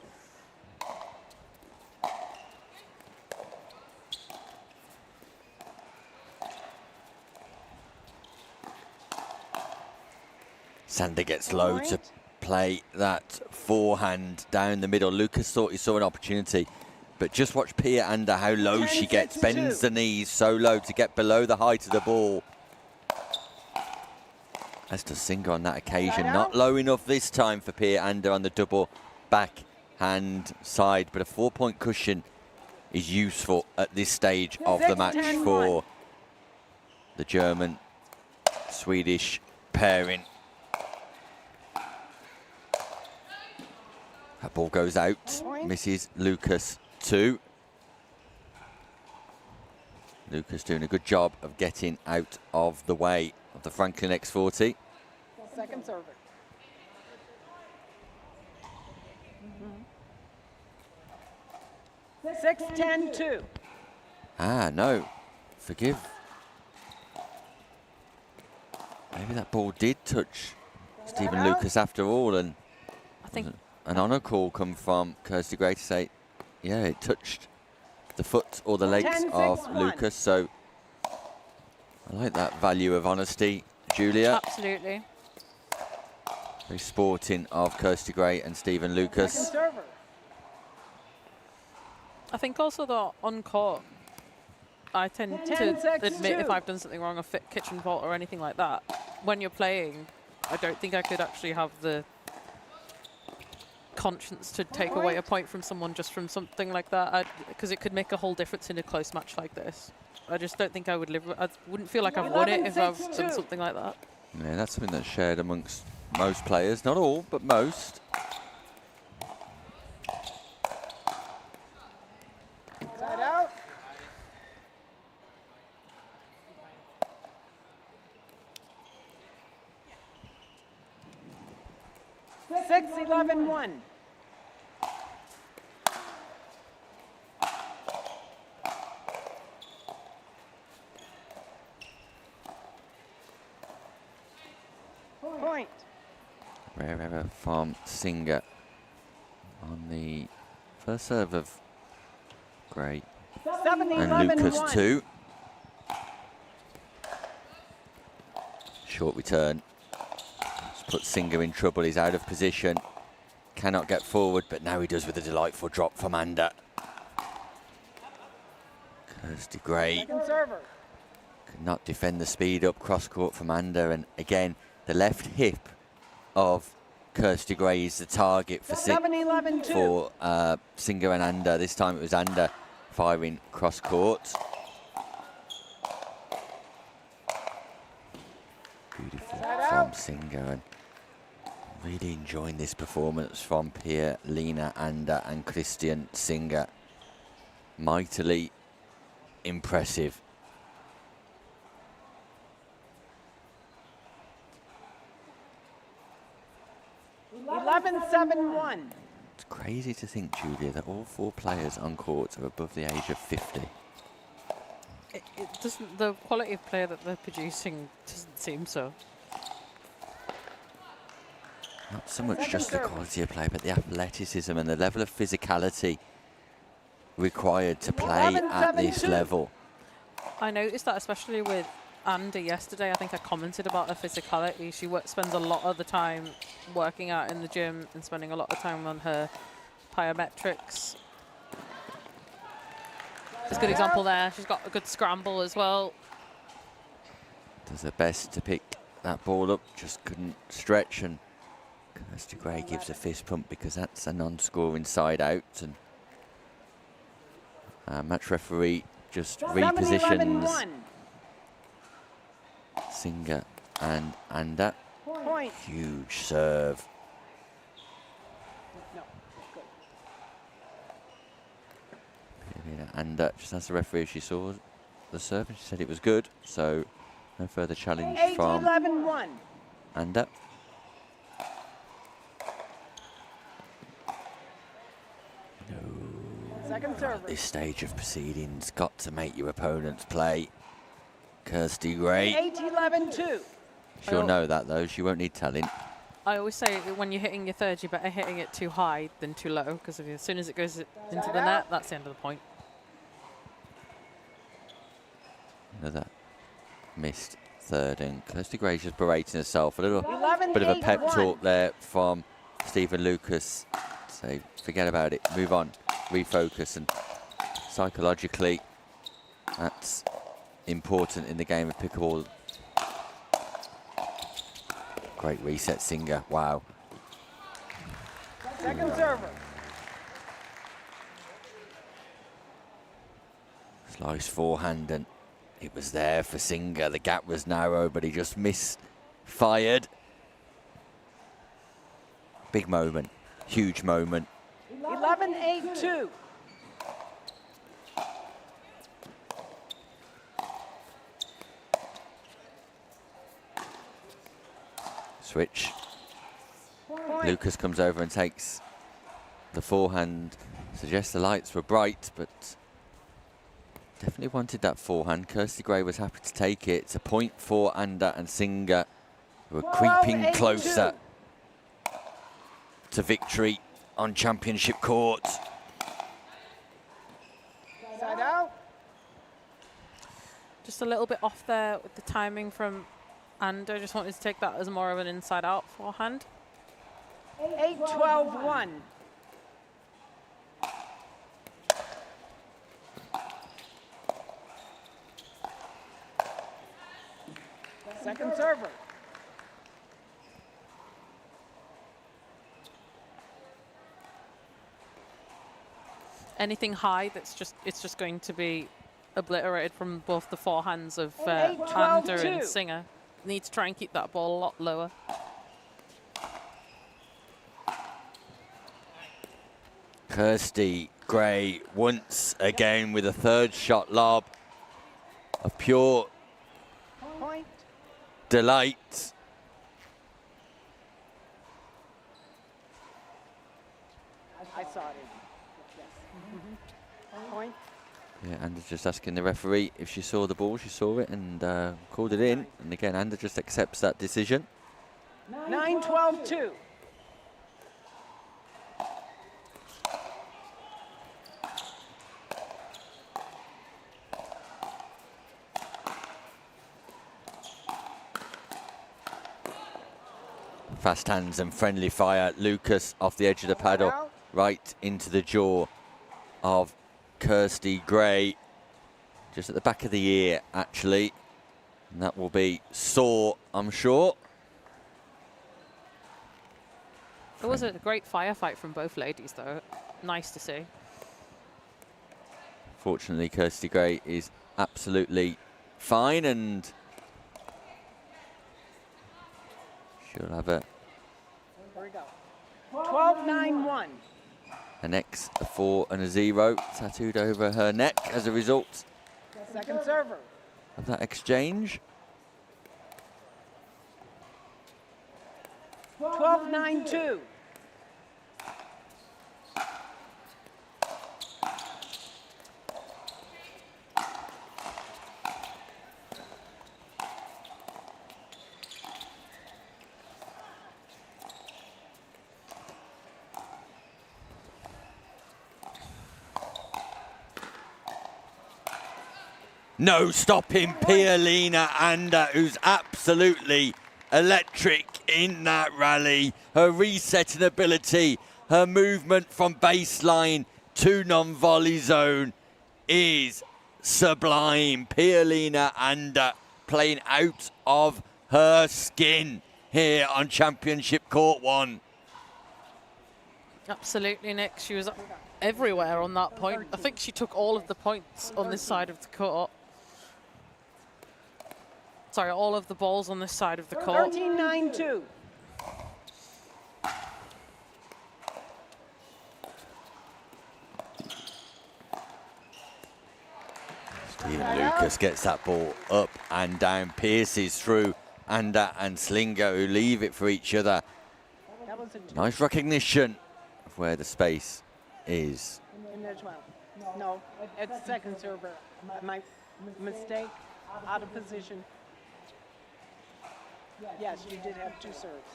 Sander gets loads of play that forehand down the middle. Lucas thought he saw an opportunity, but just watch Pia Ander, how low she gets, bends the knees so low to get below the height of the ball. As does Singer on that occasion. Not low enough this time for Pia Ander on the double backhand side, but a 4-point cushion is useful at this stage of the match for the German-Swedish pairing. That ball goes out, misses Lucas too. Lucas doing a good job of getting out of the way of the Franklin X40. Second server. Mm-hmm. 6-10-2. Ah, no. Forgive. Maybe that ball did touch Stephen Lucas after all, and I think an honour call come from Kirsty Gray to say, yeah, it touched the foot or the legs of Lucas. So I like that value of honesty, Julia. Absolutely. Very sporting of Kirsty Gray and Stephen Lucas. I think also that on court, I tend to admit if I've done something wrong, a kitchen fault or anything like that. When you're playing, I don't think I could actually have the conscience to take away a point from someone just from something like that, because it could make a whole difference in a close match like this. I just don't think I would I wouldn't feel like I've won it if I've done something like that. Yeah, that's something that's shared amongst most players. Not all, but most. Side out. Six, 11-1. Point. Rare error from Singer on the first serve of Gray. 7, And Lucas 11-1. too. Short return. Just put Singer in trouble. He's out of position. Cannot get forward, but now he does with a delightful drop from Ander. Kirsty Gray could not defend the speed up cross court from Ander, and again the left hip of Kirsty Gray is the target for Singer and Ander. This time it was Ander firing cross court. Beautiful from Singer, and really enjoying this performance from Pia Lena Ander and Christian Singer. Mightily impressive. Eleven, 7-1. It's crazy to think, Julia, that all four players on court are above the age of 50. It doesn't. The quality of player that they're producing doesn't seem so. Not so much just the quality of play, but the athleticism and the level of physicality required to play at this level. I noticed that especially with Ander yesterday. I think I commented about her physicality. She spends a lot of the time working out in the gym and spending a lot of time on her plyometrics. There's a good example there. She's got a good scramble as well. Does her best to pick that ball up, just couldn't stretch, and Kirsty Gray gives a fist pump because that's a non-scoring side out, and match referee just repositions Singer and Ander. Point. Huge serve. Ander just asked the referee if she saw the serve, and she said it was good, so no further challenge 8, from 11-1. Ander. Second serve. At this stage of proceedings, got to make your opponents play. Kirsty Gray. 8-11-2. She'll know that though, she won't need telling. I always say when you're hitting your third, you're better hitting it too high than too low, because as soon as it goes into the net, that's the end of the point. Another missed third, and Kirsty Gray's just berating herself. A little 11, bit of a 8, pep 1. talk there from Stephen Lucas say, forget about it, move on, refocus, and psychologically, that's important in the game of pickleball. Great reset, Singer. Wow. Second server. Slice forehand, and it was there for Singer. The gap was narrow, but he just missed. Fired. Big moment. Huge moment. 11-8-2. Switch. Point. Lucas comes over and takes the forehand. Suggests the lights were bright, but definitely wanted that forehand. Kirsty Gray was happy to take it. It's a point for Anda and Singer, who are creeping closer to victory on championship court. Side out. Just a little bit off there with the timing from Anda. Just wanted to take that as more of an inside-out forehand. 8-12-1. Second server. Anything high, it's just going to be obliterated from both the forehands of Anda and Singer. Need to try and keep that ball a lot lower. Kirsty Gray once again with a third shot lob of pure Point. delight. I saw it. Yes. Point. Yeah, Anda just asking the referee if she saw the ball. She saw it and called it in. And again, Anda just accepts that decision. 9-12-2. Fast hands and friendly fire. Lucas off the edge of the paddle, right into the jaw of Kirsty Gray. Just at the back of the ear, actually. And that will be sore, I'm sure. It was a great firefight from both ladies, though. Nice to see. Fortunately, Kirsty Gray is absolutely fine, and she'll have Here we go. 12-9-1. an X, a 4 and a 0 tattooed over her neck as a result Second server. of that exchange. 12-9-2. No stopping Pia-Lena Anda, who's absolutely electric in that rally. Her resetting ability, her movement from baseline to non-volley zone is sublime. Pia-Lena Anda playing out of her skin here on Championship Court 1. Absolutely, Nick. She was everywhere on that point. I think she took all of the points on this side of the court. Sorry, all of the balls on this side of the court. 13-9-2. Stephen Lucas gets that ball up and down, pierces through Anda and Slinger, who leave it for each other. That was a Nice recognition of where the space is. in there 12. No, it's second server. My mistake, out of position. Yes, you did have two serves.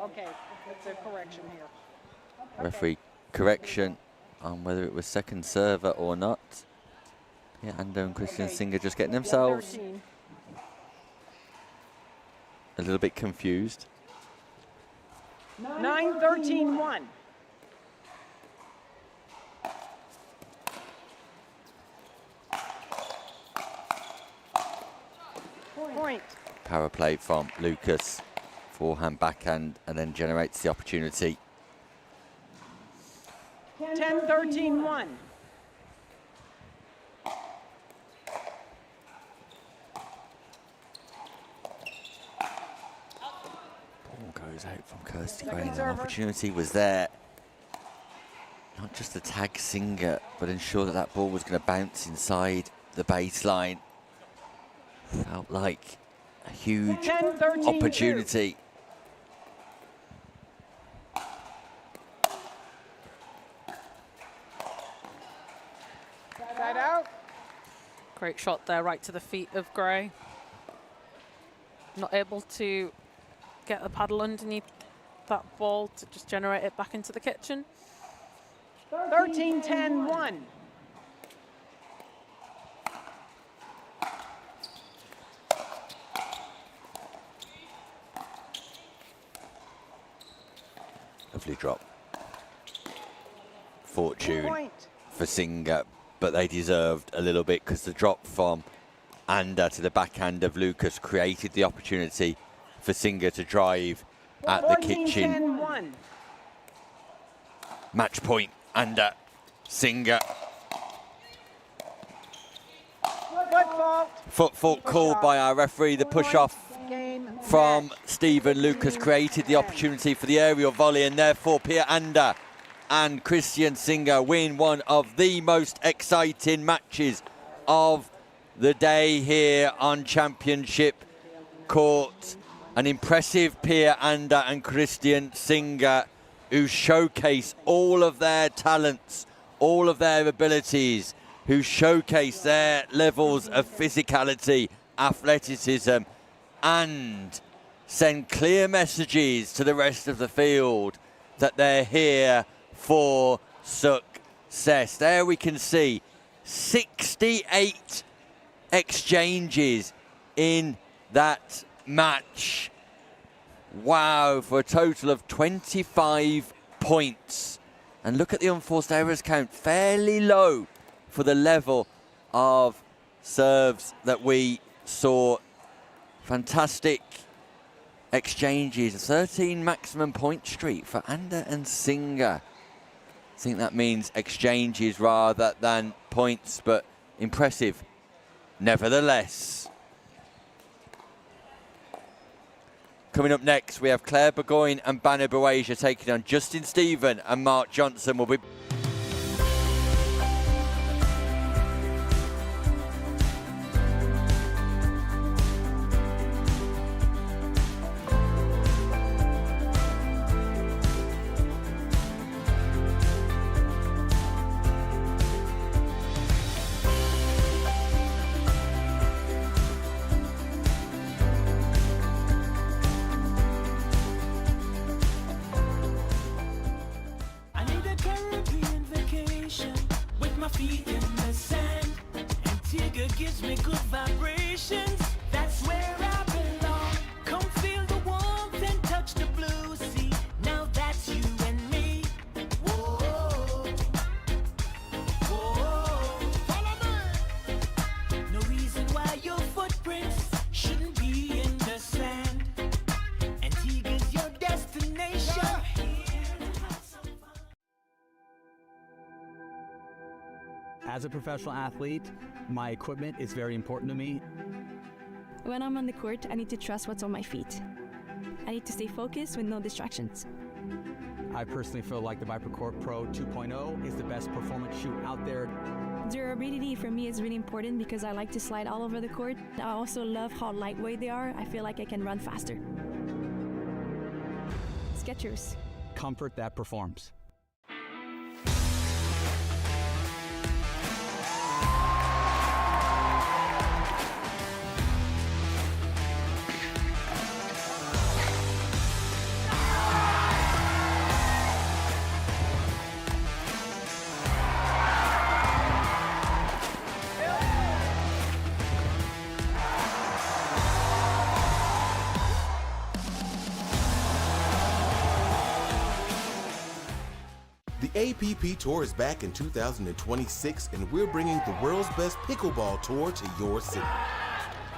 Okay, it's a correction here. Referee correction on whether it was second server or not. Yeah, Anda and Christian Singer just getting themselves 13. a little bit confused. 9-13-1. Point. Power play from Lucas. Forehand, backhand, and then generates the opportunity. 10-13-1. Ball goes out from Kirsty Gray. The opportunity was there. Not just to tag Singer, but ensure that that ball was going to bounce inside the baseline. Felt like a huge 10-13-2. opportunity. Side out. Great shot there, right to the feet of Gray. Not able to get the paddle underneath that ball to just generate it back into the kitchen. 13-10-1. Lovely drop. Fortune Point. for Singer, but they deserved a little bit because the drop from Anda to the backhand of Lucas created the opportunity for Singer to drive at the kitchen. 14-10-1. Match point, Anda, Singer. Foot fault. Foot fault called by our referee. The push off Game from Stephen Lucas created the opportunity for the aerial volley, and therefore Pia Anda and Christian Singer win one of the most exciting matches of the day here on Championship Court. An impressive Pia Anda and Christian Singer who showcase all of their talents, all of their abilities, who showcase their levels of physicality, athleticism, and send clear messages to the rest of the field that they're here for success. There we can see 68 exchanges in that match. Wow, for a total of 25 points. And look at the unforced errors count, fairly low for the level of serves that we saw. Fantastic exchanges, 13 maximum point streak for Anda and Singer. I think that means exchanges rather than points, but impressive nevertheless. Coming up next, we have Claire Burgoyne and Banner Buasia taking on Justin Stephen and Mark Johnson. Will be I need a Caribbean vacation with my feet in the sand. Antigua gives me good vibrations. That's where I belong. Come feel the warmth and touch the blue sea. Now that's you and me. Whoa, whoa. Follow me. No reason why your footprints shouldn't be in the sand. Antigua's your destination. As a professional athlete, my equipment is very important to me. When I'm on the court, I need to trust what's on my feet. I need to stay focused with no distractions. I personally feel like the ViperCourt Pro 2.0 is the best performance shoe out there. Durability for me is really important because I like to slide all over the court. I also love how lightweight they are. I feel like I can run faster. Skechers. Comfort that performs. APP Tour is back in 2026, and we're bringing the world's best pickleball tour to your city.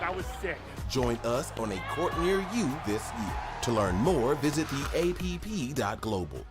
That was sick. Join us on a court near you this year. To learn more, visit theapp.global.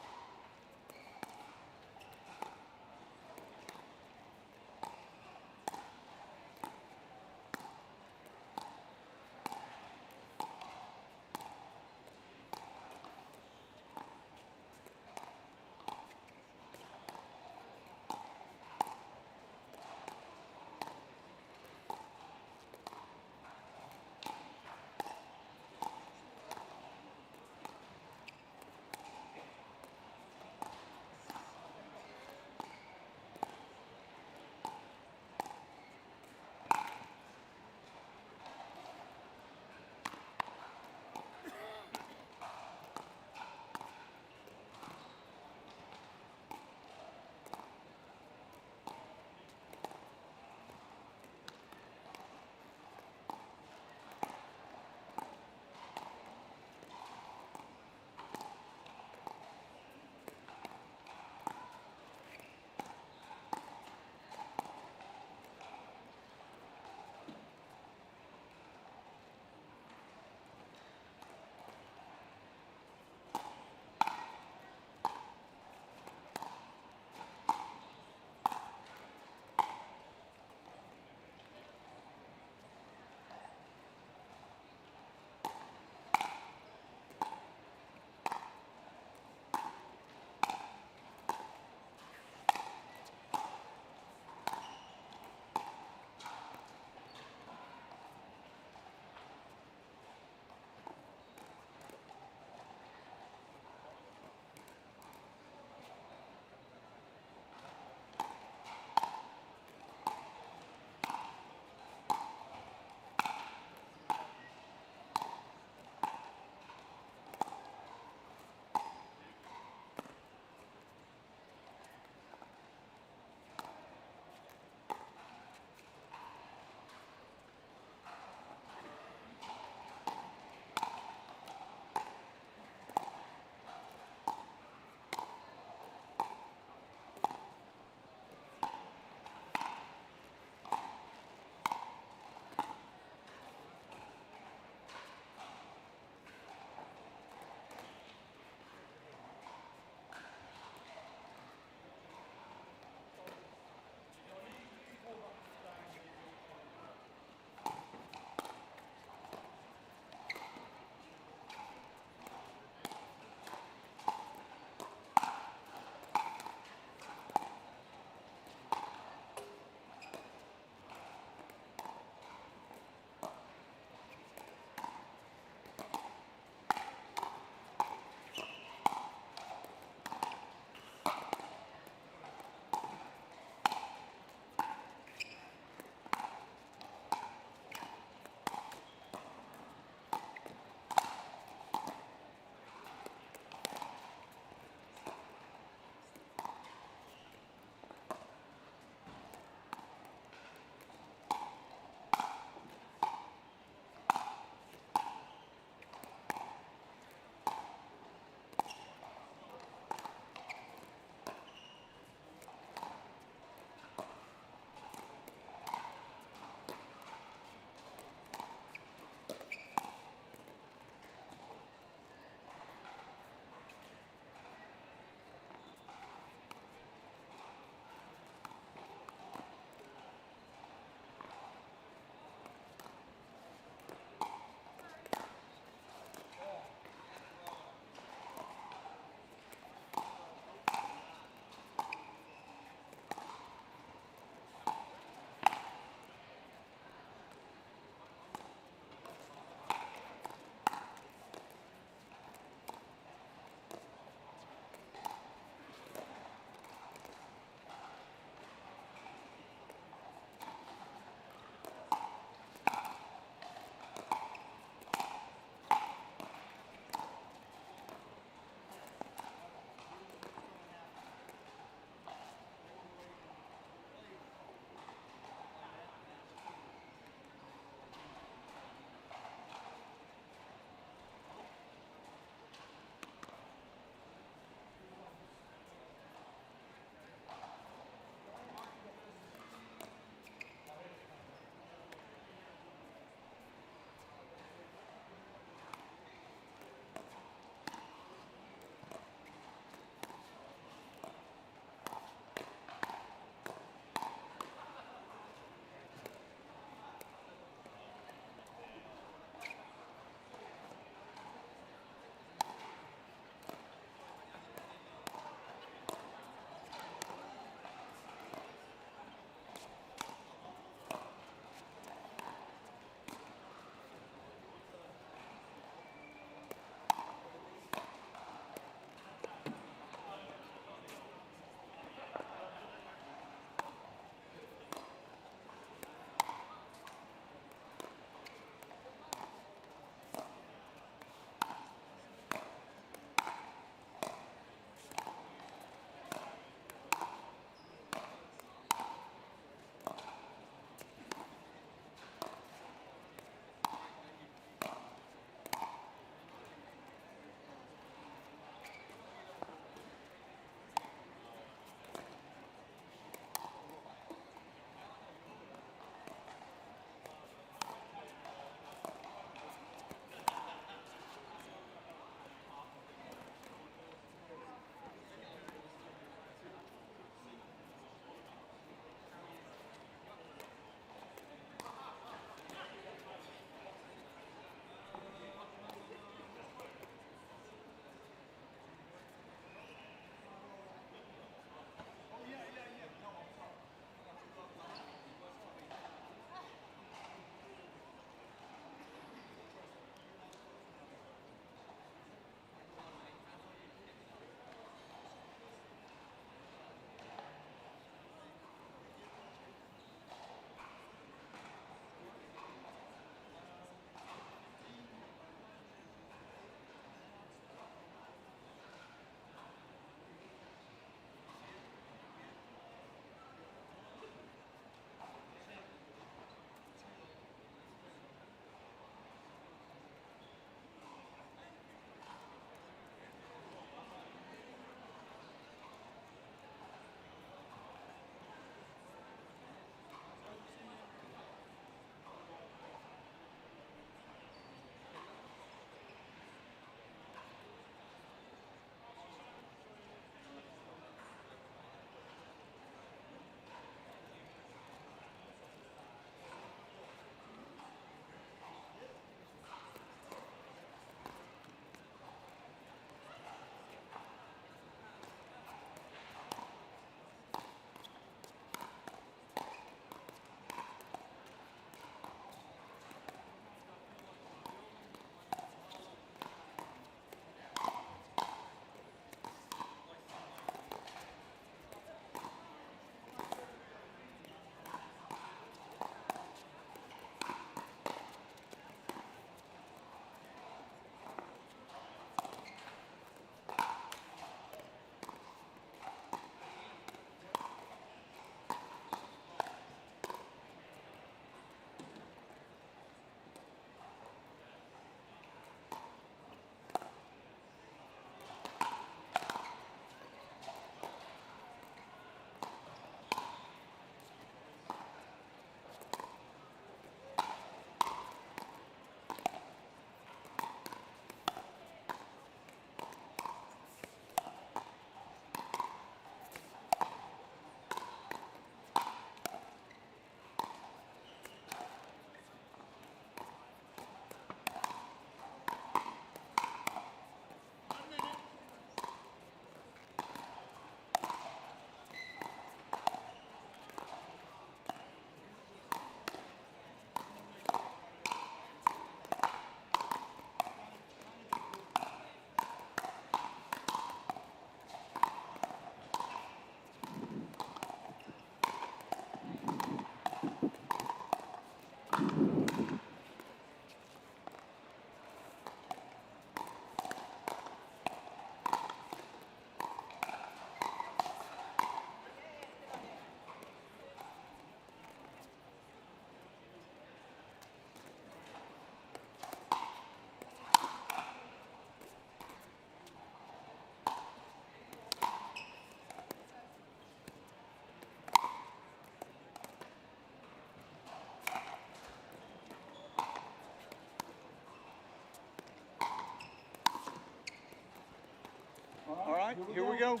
here we go.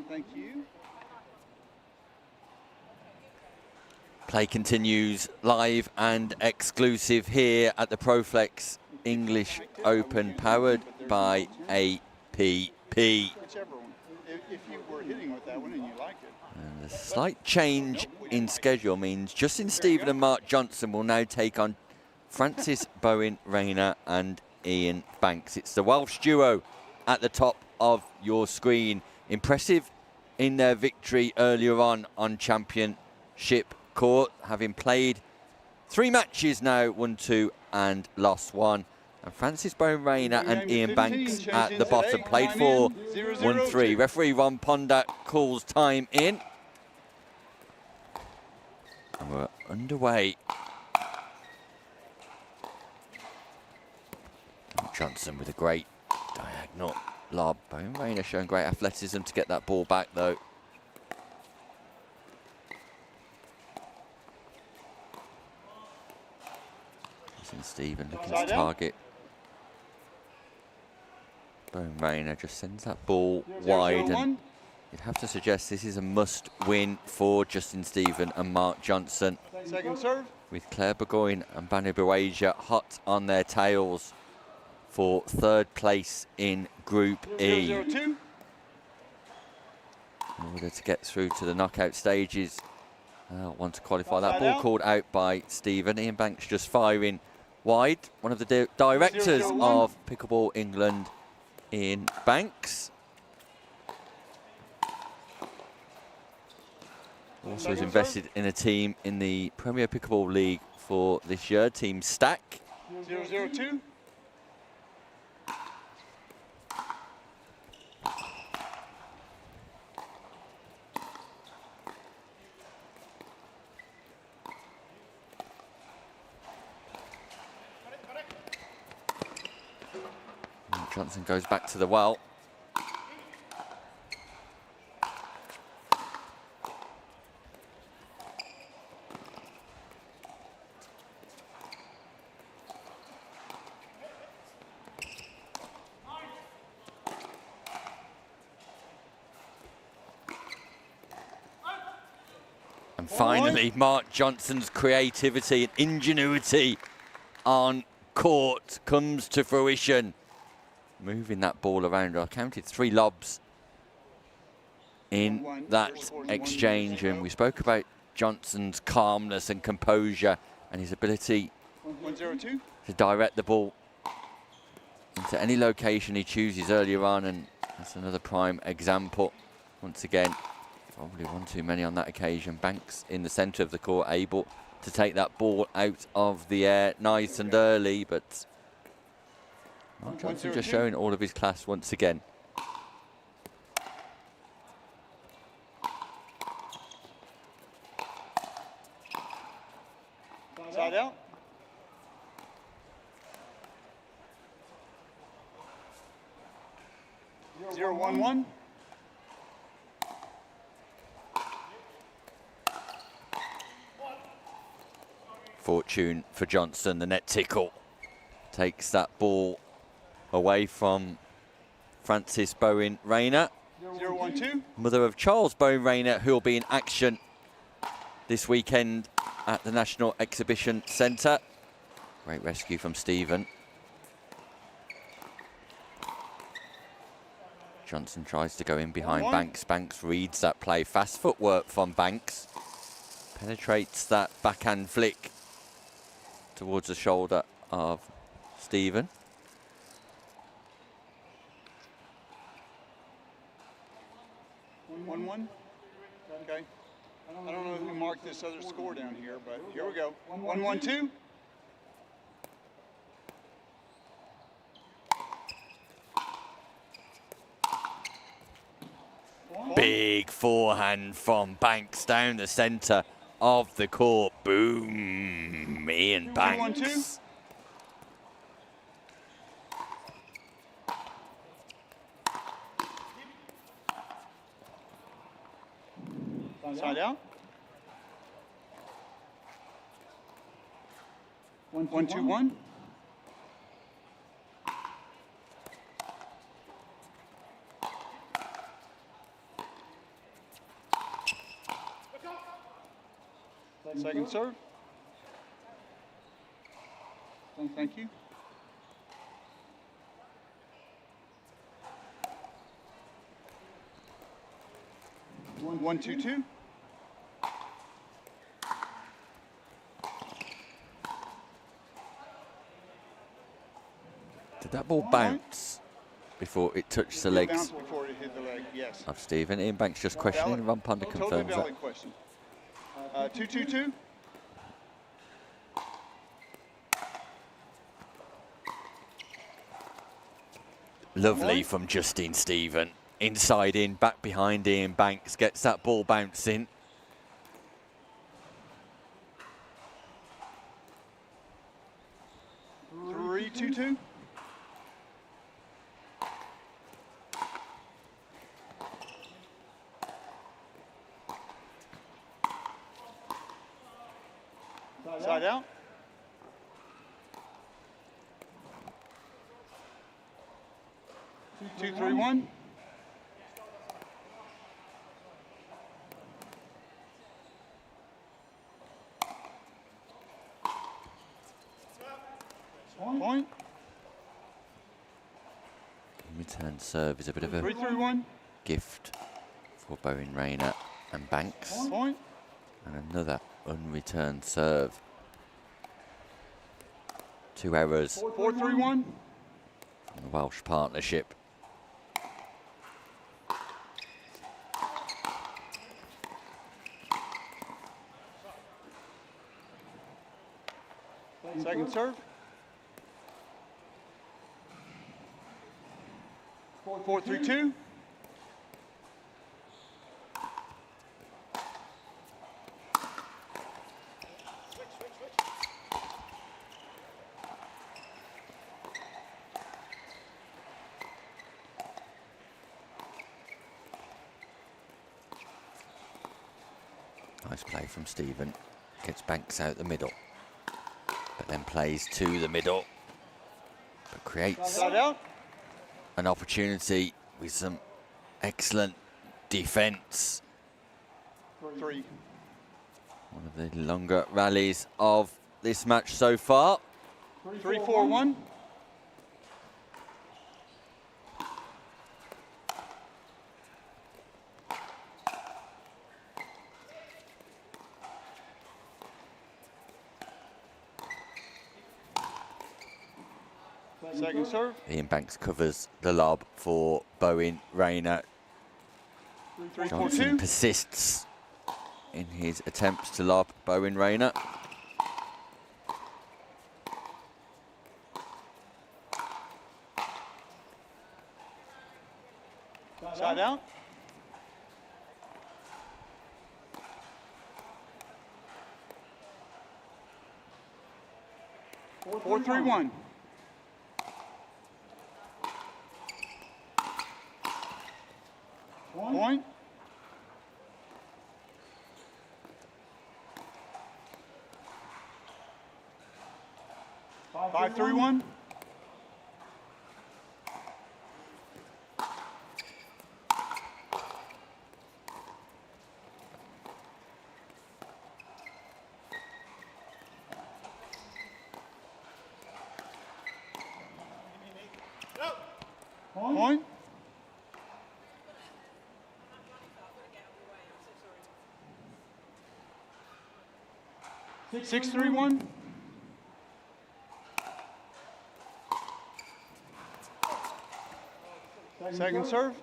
Thank you. Play continues live and exclusive here at the Proflex English Open, powered by APP. Whichever one. If you were hitting with that one and you liked it. And a slight change in schedule means Justin Stephen and Mark Johnson will now take on Francis Bowen Rayner and Ian Banks. It's the Welsh duo at the top of your screen. Impressive in their victory earlier on Championship court, having played 3 matches now, won 2 and lost 1. And Francis Bowen Rayner and Ian Banks at the bottom, played 4, won 3. Referee Ron Ponda calls time in. And we're underway. Johnson with a great diagonal lob. Bowen Rayner showing great athleticism to get that ball back though. Stephen looking to target. Bowen Rayner just sends that ball wide, and you'd have to suggest this is a must-win for Justin Stephen and Mark Johnson. Second serve. With Claire Burgoyne and Banu Buwaja hot on their tails for 3rd place in Group E. 0-2. In order to get through to the knockout stages, want to qualify. That ball called out by Stephen. Ian Banks just firing wide. One of the directors of Pickleball England, Ian Banks. Also is invested in a team in the Premier Pickleball League for this year, Team Stack. 0-2. Johnson goes back to the well. And finally, Mark Johnson's creativity and ingenuity on court comes to fruition. Moving that ball around. I counted 3 lobs in that exchange, and we spoke about Johnson's calmness and composure and his ability to direct the ball into any location he chooses earlier on, and that's another prime example. Once again, probably one too many on that occasion. Banks in the centre of the court, able to take that ball out of the air nice and early, but Mark Johnson just showing all of his class once again. Side out. Zero, 1-1. Fortune for Johnson, the net tickle. Takes that ball away from Francis Bowen Rayner. 0-1-2. Mother of Charles Bowen Rayner, who will be in action this weekend at the National Exhibition Centre. Great rescue from Stephen. Johnson tries to go in behind Banks. Banks reads that play. Fast footwork from Banks. Penetrates that backhand flick towards the shoulder of Stephen. One. Okay. I don't know who marked this other score down here, but here we go. 1-1-2. Big forehand from Banks down the centre of the court. Boom. Ian Banks. 1-2. Side out. 1-2-1. Second serve. Thank you. One, two, two. Did that ball bounce before it touched the legs Bounce before it hit the leg, yes. of Stephen? Ian Banks just questioning. Valid. Ron Ponder Totally confirms that. valid question. 2-2-2. Lovely from Justine Stephen. Inside in, back behind Ian Banks, gets that ball bouncing. Three, 2-2. Side out. Two, 3-1. Point. Return serve is a bit of a 3-3-1. gift for Bowen Rayner and Banks. Point. And another unreturned serve. 2 errors 4-3-1. in the Welsh partnership. Second serve. 4-3-2. Nice play from Stephen. Gets Banks out the middle. But then plays to the middle. But creates Side out. an opportunity with some excellent defence. 3. One of the longer rallies of this match so far. 3-4-1. Second serve. Ian Banks covers the lob for Bowen Rayner. 3-4-2. Johnson persists in his attempts to lob Bowen Rayner. Side out. Four, 3-1. Point. 5-3-1. Point. 6-3-1. Second serve.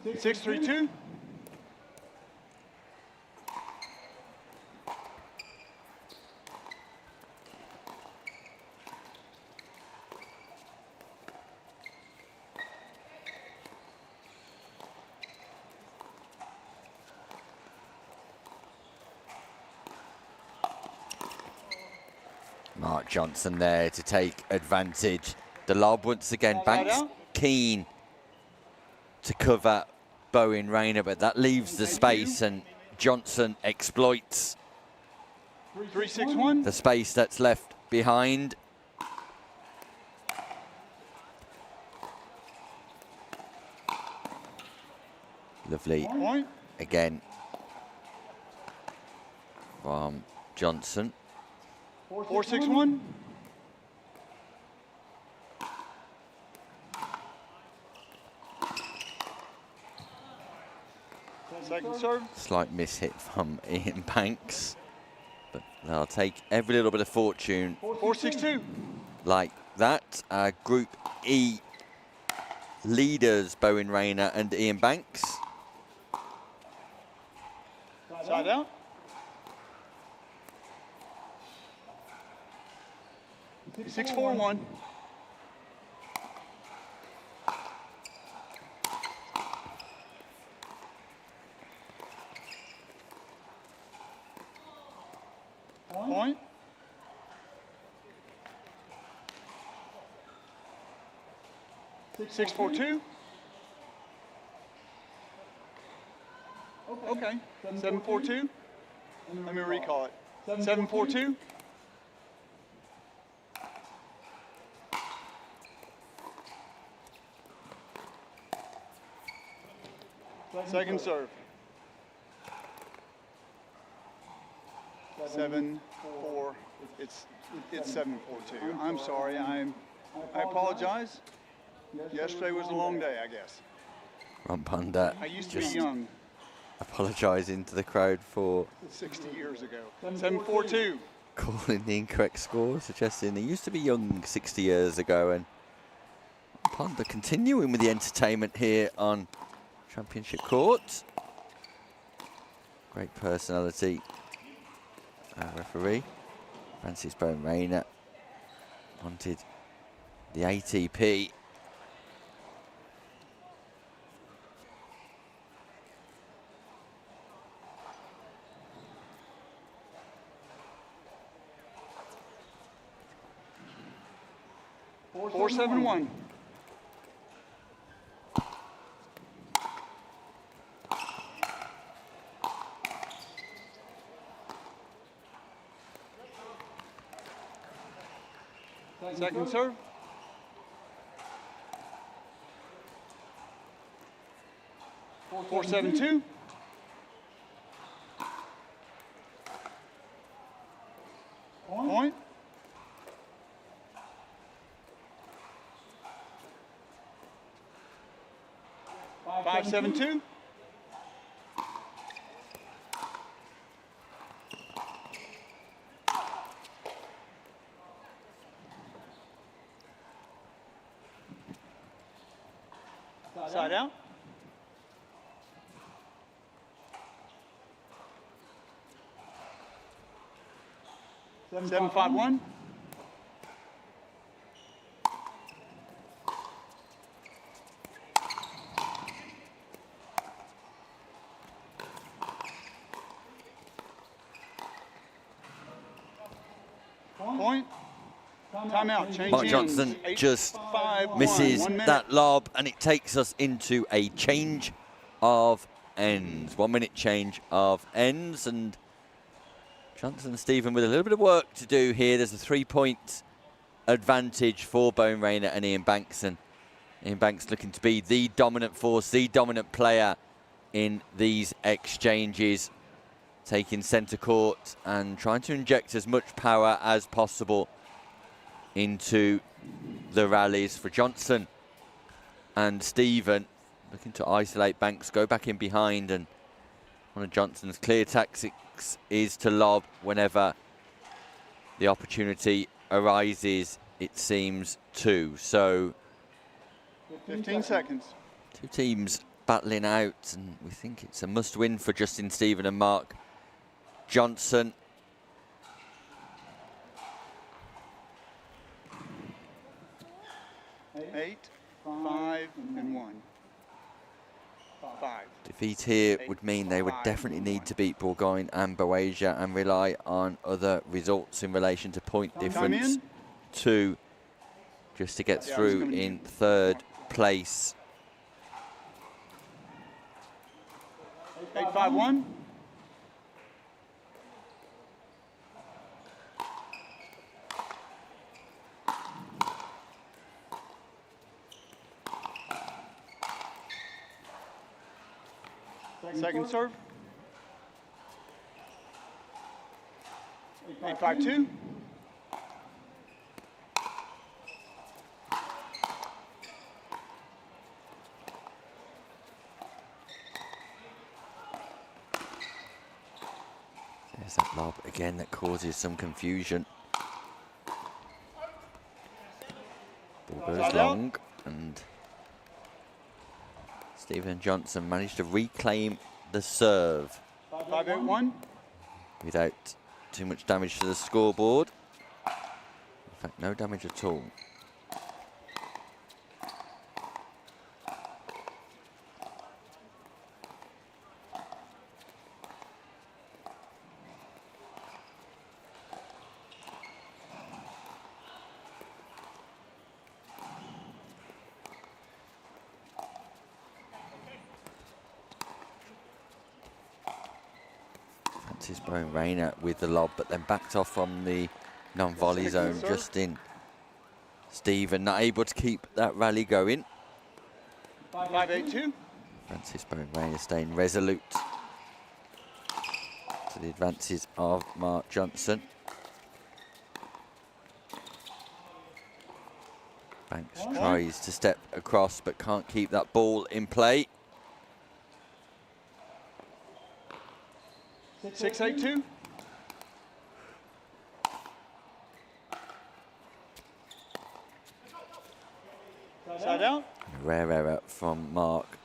6-3-2. Mark Johnson there to take advantage. The lob once again. Banks keen to cover Bowen Rayner, but that leaves the space, and Johnson exploits 3-6-1. the space that's left behind. Lovely. Point. Again from Johnson. 4-6-1. Second serve. Slight miss hit from Ian Banks, but they'll take every little bit of fortune 4-6-2. like that. Group E leaders Bowen Rayner and Ian Banks. Side out. 6-4-1. Point. 6-4-2. Okay. 7-4-2. Let me recall it. 7-4-2. Second serve. 7-4. It's 7-4-2. I'm sorry. I apologize. Yesterday was a long day, I guess. Ron Panda I used to be just young apologising to the crowd for 60 years ago. 7-4-2. calling the incorrect score, suggesting he used to be young 60 years ago. And Panda continuing with the entertainment here on Championship Court. Great personality. Referee Francis Bowen Rayner wanted the ATP. Four, 7-1. Second serve. 4-7-2. Point. 5-7-2. Side out. 7-5-1. Point. Timeout. Change Mark ends. Johnson 8, just 5, misses 1 minute. that lob, and it takes us into a change of ends. 1 minute change of ends, and Johnson and Stephen with a little bit of work to do here. There's a 3-point advantage for Bowen Rayner and Ian Banks, and Ian Banks looking to be the dominant force, the dominant player in these exchanges, taking centre court and trying to inject as much power as possible into the rallies. For Johnson and Stephen, looking to isolate Banks, go back in behind, and one of Johnson's clear tactics is to lob whenever the opportunity arises, it seems to. So 15 seconds. two teams battling out, and we think it's a must-win for Justin Stephen and Mark Johnson. Eight, 5, and 1. 5. Defeat here would mean they would definitely need to beat Bourgogne and Boasia and rely on other results in relation to point difference too, just to get through in third place. 8-5-1. Second serve. 8-5-2. There's that lob again that causes some confusion. Ball goes long, and Stephen Johnson managed to reclaim the serve 5-8-1. without too much damage to the scoreboard. In fact, no damage at all. Francis Bowen-Rayner with the lob, but then backed off from the non-volley zone just in. Stephen not able to keep that rally going. 5-8-2. Francis Bowen-Rayner staying resolute to the advances of Mark Johnson. Banks tries to step across but can't keep that ball in play. 6-8-2. Side out. A rare error from Mark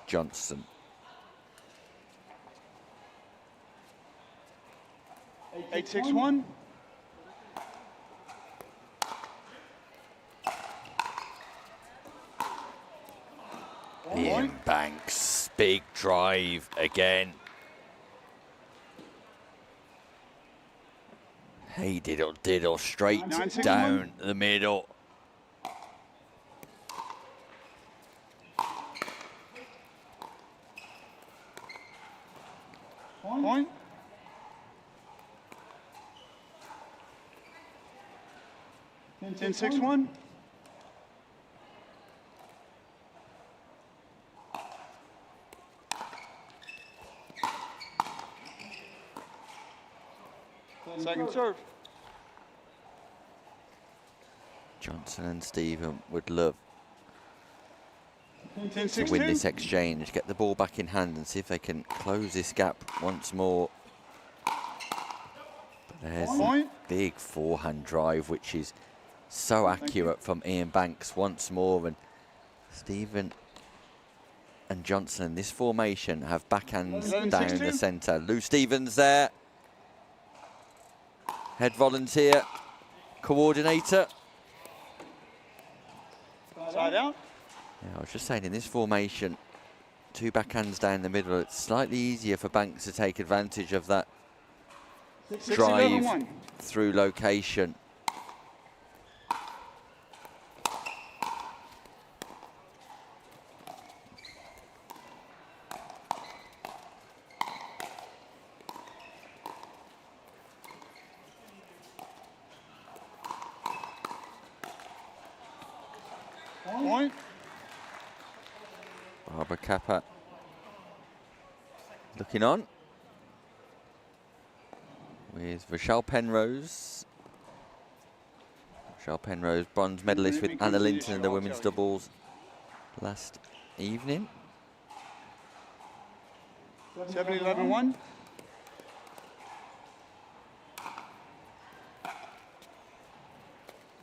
Johnson. 8-6-1. Ian Banks, big drive again. Hey diddle straight 9-6-1. down the middle. Point. 10-6-1. Second serve. Johnson and Stephen would love to 10-6-2. win this exchange, get the ball back in hand and see if they can close this gap once more. But there's a big forehand drive which is so accurate from Ian Banks once more, and Stephen and Johnson in this formation have backhands down the centre. Lou Stevens there, head volunteer, coordinator. Side out. Yeah, I was just saying, in this formation, two backhands down the middle, it's slightly easier for Banks to take advantage of that drive through location. Point. Barbara Kappa looking on with Rochelle Penrose. Rochelle Penrose, bronze medalist with Anna Linton in the women's doubles last evening. 7-11-1.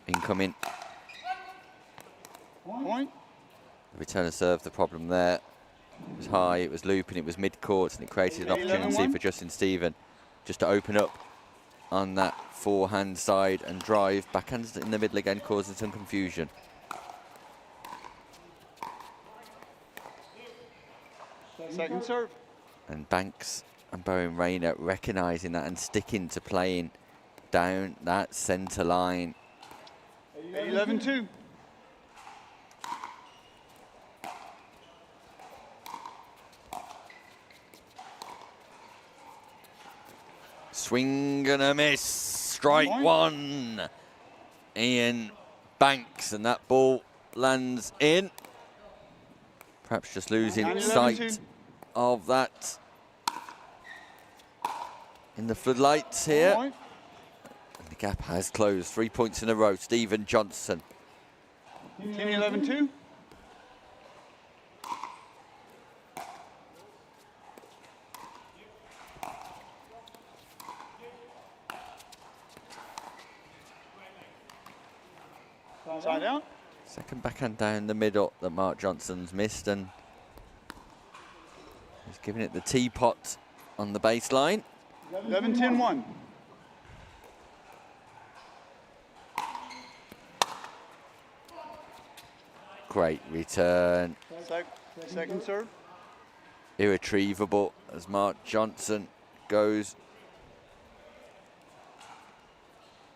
Incoming. Point. Return of serve, the problem there. It was high, it was looping, it was mid-court, and it created an opportunity for Justin Stephen just to open up on that forehand side and drive. Backhands in the middle again, causing some confusion. Second serve. And Banks and Bowen-Rayner recognising that and sticking to playing down that centre line. 11-2. Swing and a miss. Strike one. Ian Banks, and that ball lands in. Perhaps just losing sight of that in the floodlights here. And the gap has closed. 3 points in a row. Stephen Johnson. 10-11-2. Side out. Second backhand down the middle that Mark Johnson's missed, and he's giving it the teapot on the baseline. 11-10-1. Great return. Second serve. Irretrievable as Mark Johnson goes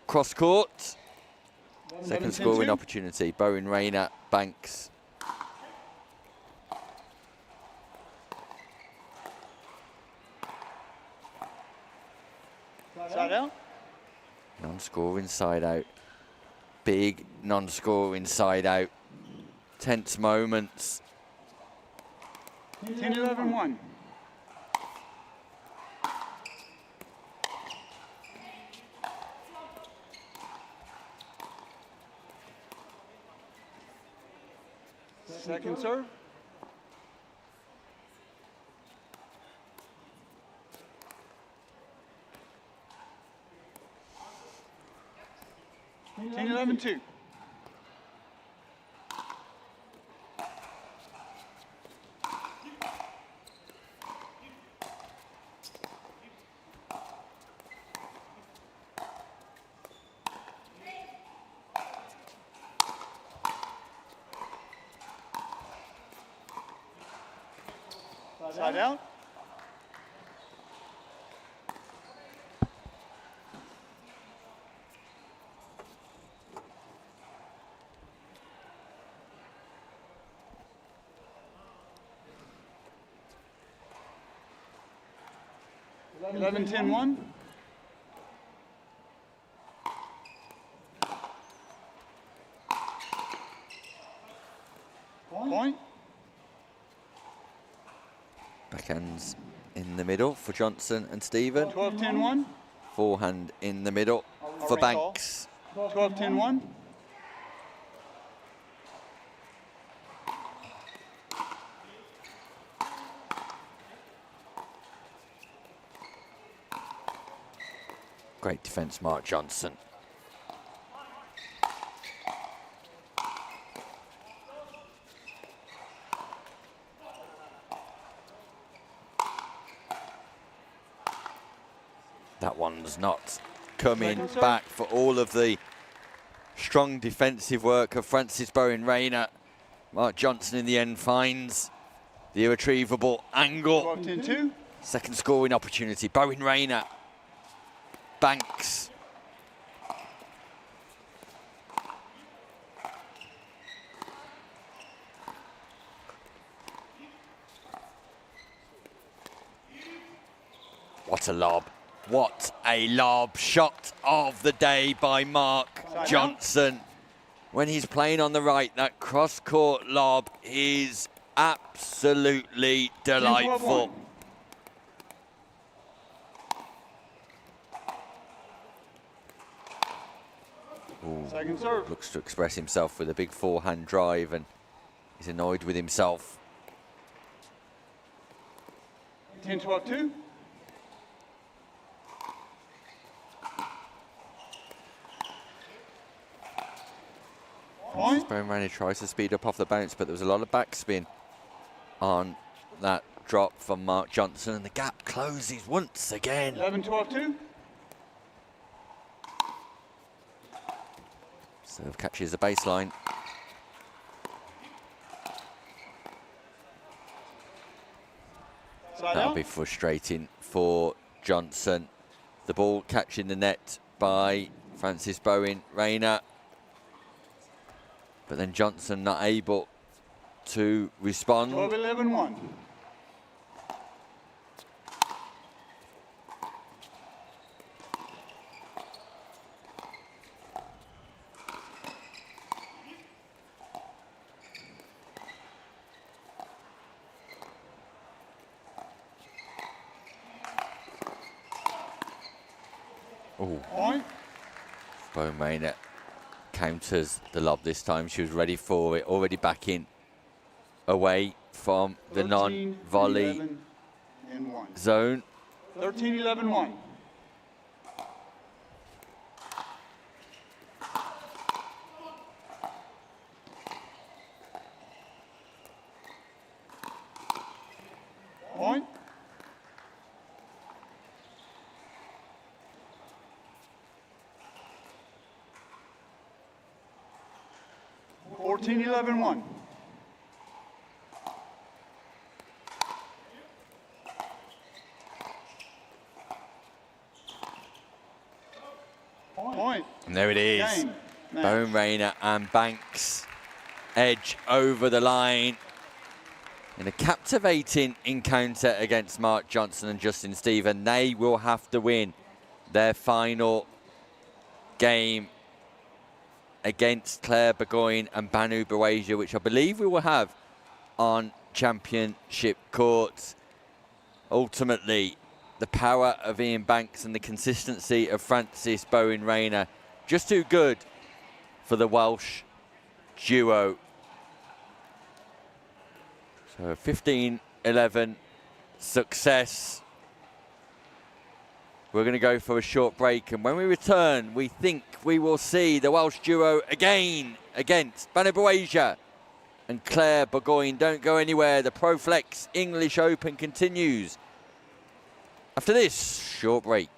cross court. Second scoring opportunity. Bowen Rayner, Banks. Side out. Non-scoring side out. Big non-scoring side out. Tense moments. 10-11-1. Second serve. Ten, 11-2. Side out. Eleven, 10-1. Point. Backhands in the middle for Johnson and Stephen. 12-10-1. Forehand in the middle for Banks. 12-10-1. Great defence, Mark Johnson. That one's not coming back for all of the strong defensive work of Francis Bowen Rayner. Mark Johnson in the end finds the irretrievable angle. 12-10-2. Second scoring opportunity. Bowen Rayner. Banks. What a lob. What a lob. Shot of the day by Mark Johnson. When he's playing on the right, that cross-court lob is absolutely delightful. Second serve. Looks to express himself with a big forehand drive, and he's annoyed with himself. 10-12-2. Bowen Rayner tries to speed up off the bounce, but there was a lot of backspin on that drop from Mark Johnson, and the gap closes once again. 11-12-2. Serve catches the baseline. That'll be frustrating for Johnson. The ball catching the net by Francis Bowen Rayner. But then Johnson not able to respond. 12-11-1. Oh. Point. Bone Rayner counters the lob this time. She was ready for it, already backing away from the 13, non-volley 11, and 1. zone. 13, 11, 1. Point. Fourteen, 11, 1. Point. And there it is. Game. Match. Bone Rayner and Banks edge over the line in a captivating encounter against Mark Johnson and Justin Stephen. They will have to win their final game against Claire Burgoyne and Banu Bawaja, which I believe we will have on championship courts. Ultimately, the power of Ian Banks and the consistency of Frances Bowen Rayner just too good for the Welsh duo. So 15-11 success. We're going to go for a short break, and when we return, we think we will see the Welsh duo again against Banu Bawaja and Claire Burgoyne. Don't go anywhere. The ProFlex English Open continues after this short break.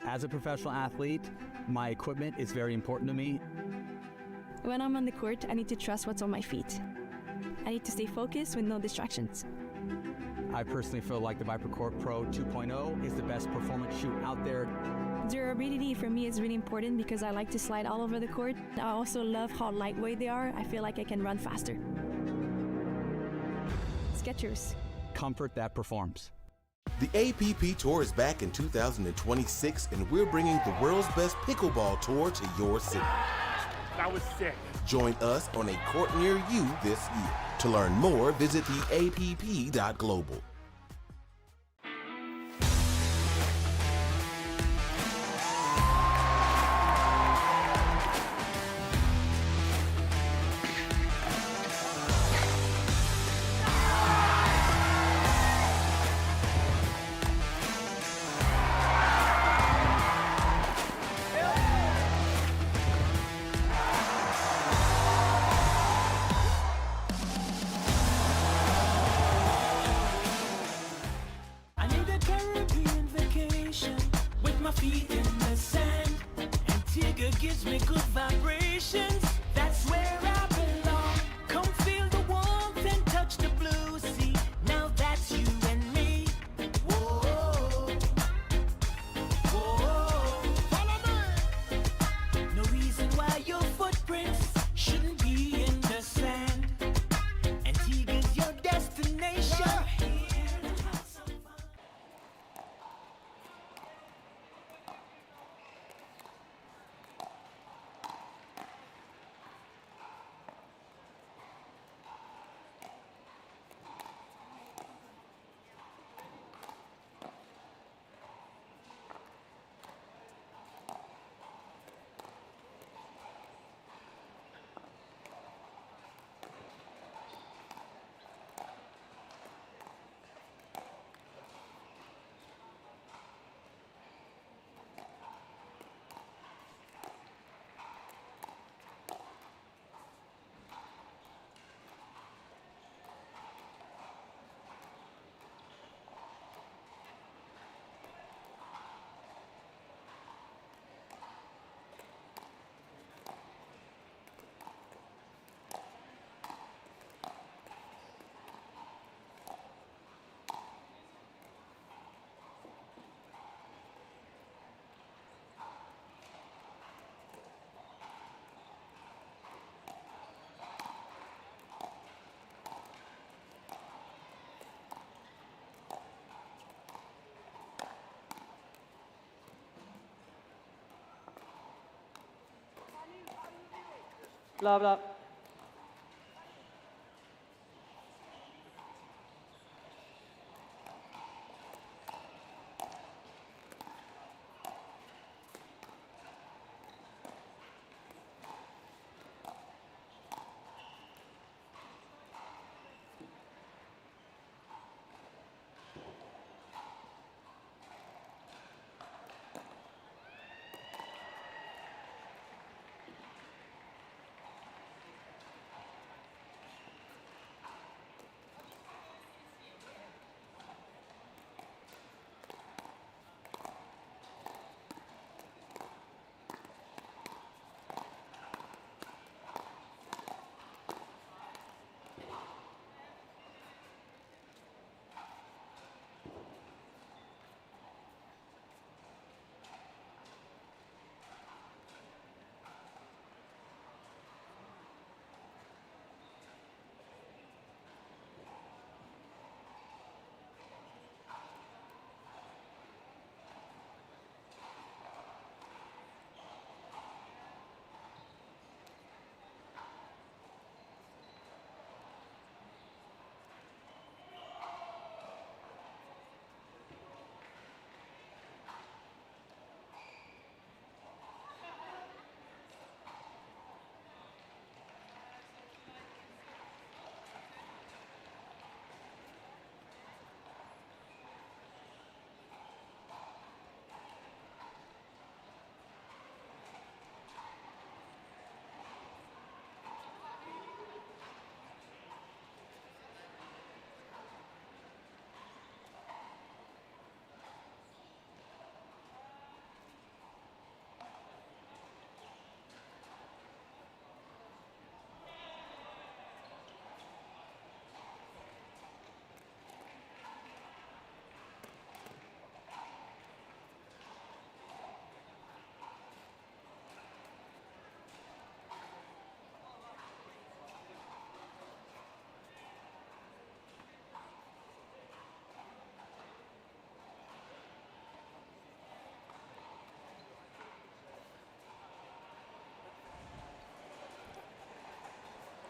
As a professional athlete, my equipment is very important to me. When I'm on the court, I need to trust what's on my feet. I need to stay focused with no distractions. I personally feel like the ViperCourt Pro 2.0 is the best performance shoe out there. Durability for me is really important because I like to slide all over the court. I also love how lightweight they are. I feel like I can run faster. Skechers. Comfort that performs. The APP Tour is back in 2026, and we're bringing the world's best pickleball tour to your city. That was sick. Join us on a court near you this year. To learn more, visit theapp.global. I need a Caribbean vacation with my feet in the sand. Antigua gives me good vibrations. That's where I belong. Come feel the warmth and touch the blue sea. Now that's you and me. Whoa, whoa. Follow me. No reason why your footprints shouldn't be in the sand. Antigua's your destination. Blah, blah.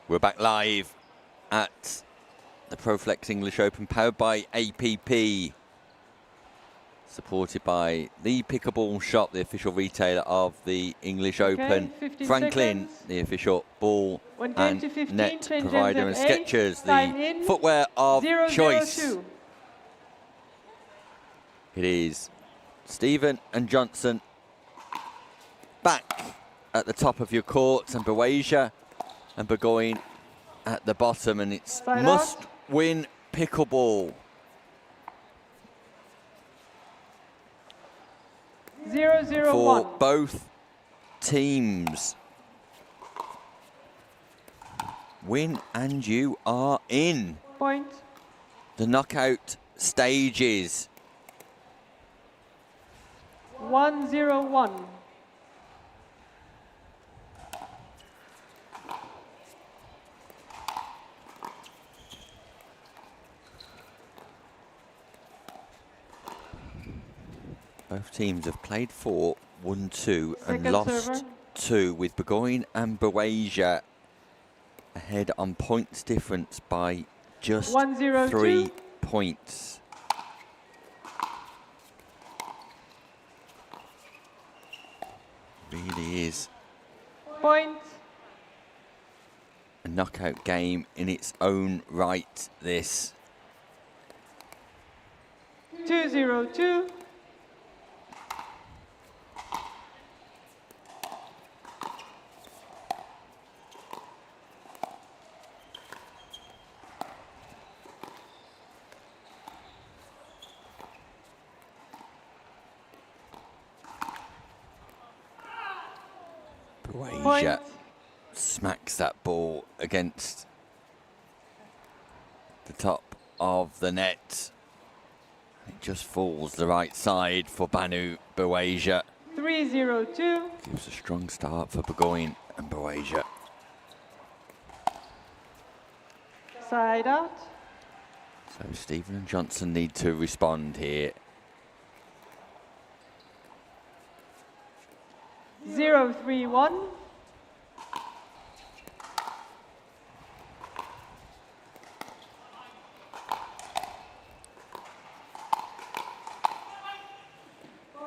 We're back live at the ProFlex English Open, powered by APP, supported by the Pickleball Shop, the official retailer of the English Open. 15 Franklin, seconds. the official ball One game and to 15, net change provider, and ends at 8. Skechers, Time the in. footwear of 0-0-2. choice. It is Stephen and Johnson back at the top of your courts, and Boasia and Burgoyne at the bottom, and it's Side must-win pickleball. 0-0-1. For both teams. Win and you are in Point. the knockout stages. 1-0-1. Both teams have played 4, won 2, and Second lost server. 2, with Burgoyne and Boasia ahead on points difference by just 1-0-2. 3 points. Really is Point. a knockout game in its own right, this. 2-0-2. Boasia smacks that ball against the top of the net. It just falls the right side for Banu Boasia. 3-0-2. Gives a strong start for Burgoyne and Boasia. Side out. So Stephen and Johnson need to respond here. 0-3-1.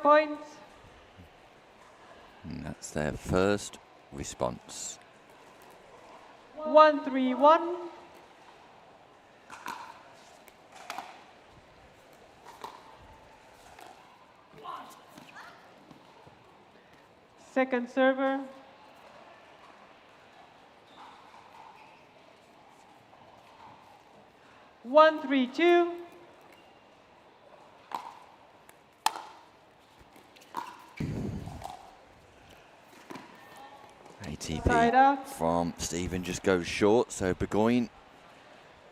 Point. And that's their first response. 1-3-1. Second server. One, 3-2. Side ATP out. from Stephen just goes short, so Burgoyne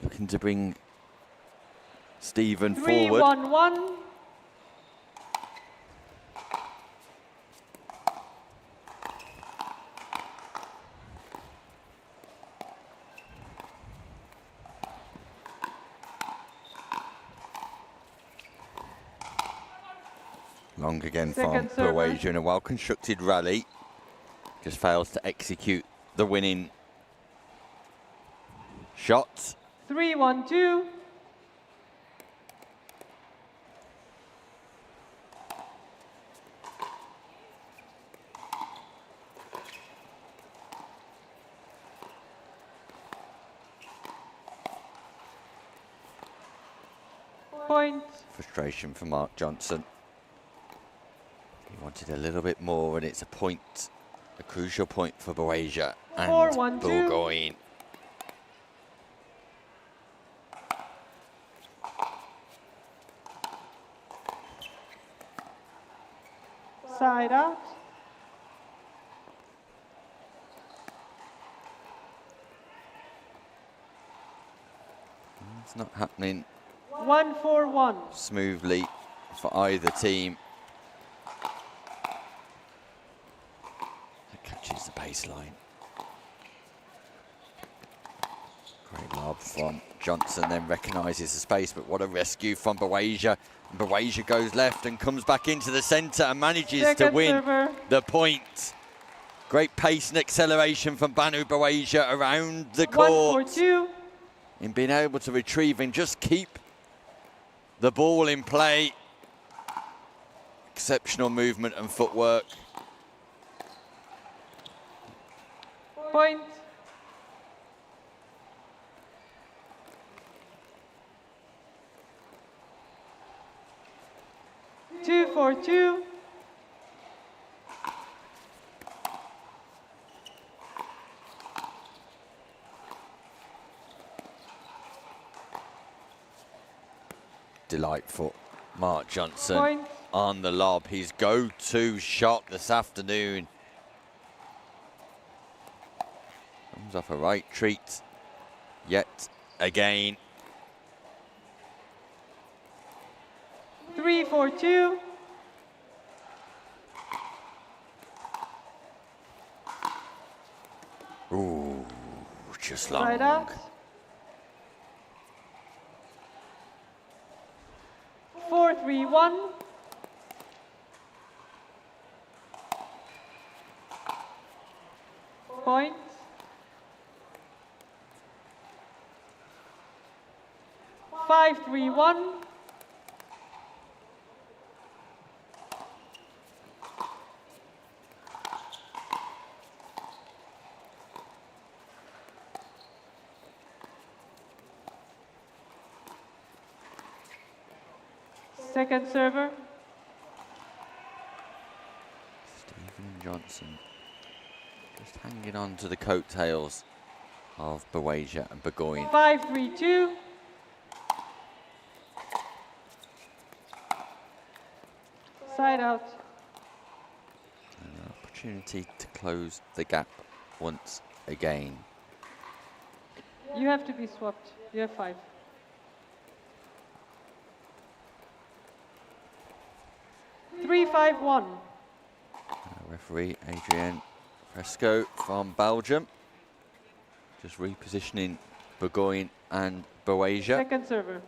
looking to bring Stephen forward. 3-1-1. Long again Second from server. Croatia in a well-constructed rally. Just fails to execute the winning shot. 3-1-2. Point. Frustration for Mark Johnson. He wanted a little bit more, and it's a point, a crucial point for Croatia and 4-1-2. Burgoyne. Side out. It's not happening 1-4-1. smoothly for either team. That catches the baseline. Great lob from Johnson, then recognises the space, but what a rescue from Croatia. And Croatia goes left and comes back into the centre and manages to Second win server. the point. Great pace and acceleration from Banu Croatia around the court 1-4-2. in being able to retrieve and just keep the ball in play. Exceptional movement and footwork. Point. Two, 4-2. Delightful. Mark Johnson Point. on the lob. His go-to shot this afternoon. Comes off a right treat yet again. 3-4-2. Ooh, just long. Side out. 4-3-1. Point. Five, 3-1. Second server. Stephen Johnson just hanging on to the coattails of Croatia and Burgoyne. 5-3-2. Side out. An opportunity to close the gap once again. You have to be swapped. You have 5. Three, 5-1. Referee Adrian Fresco from Belgium. Just repositioning Burgoyne and Croatia. Second server.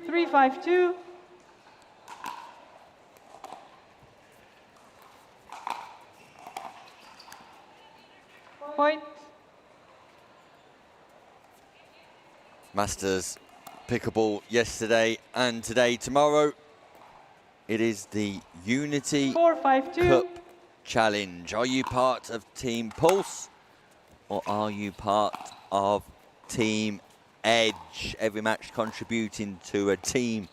3-5-2. Point. Masters pickleball yesterday and today. Tomorrow, it is the Unity 4-5-2. Cup Challenge. Are you part of Team Pulse or are you part of Team Edge? Every match contributing to a team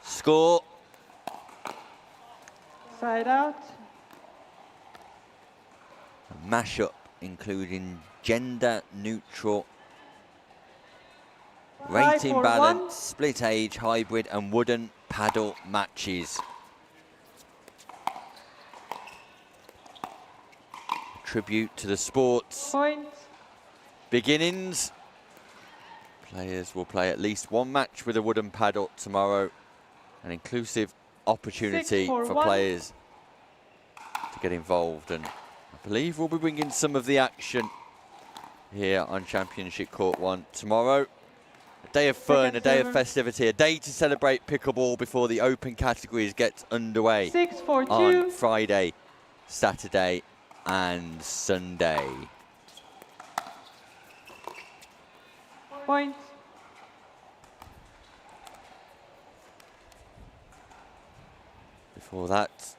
score. Side out. A mashup including gender neutral, rating 5-4-1. balance, split age, hybrid and wooden paddle matches. Tribute to the sport's Point. beginnings. Players will play at least one match with a wooden paddle tomorrow. An inclusive opportunity for 6-4-1. players to get involved, and I believe we'll be bringing some of the action here on Championship Court 1 tomorrow. A day of fun, a day of festivity, a day to celebrate pickleball before the open categories get underway 6-4-2. on Friday, Saturday and Sunday. Point. Before that,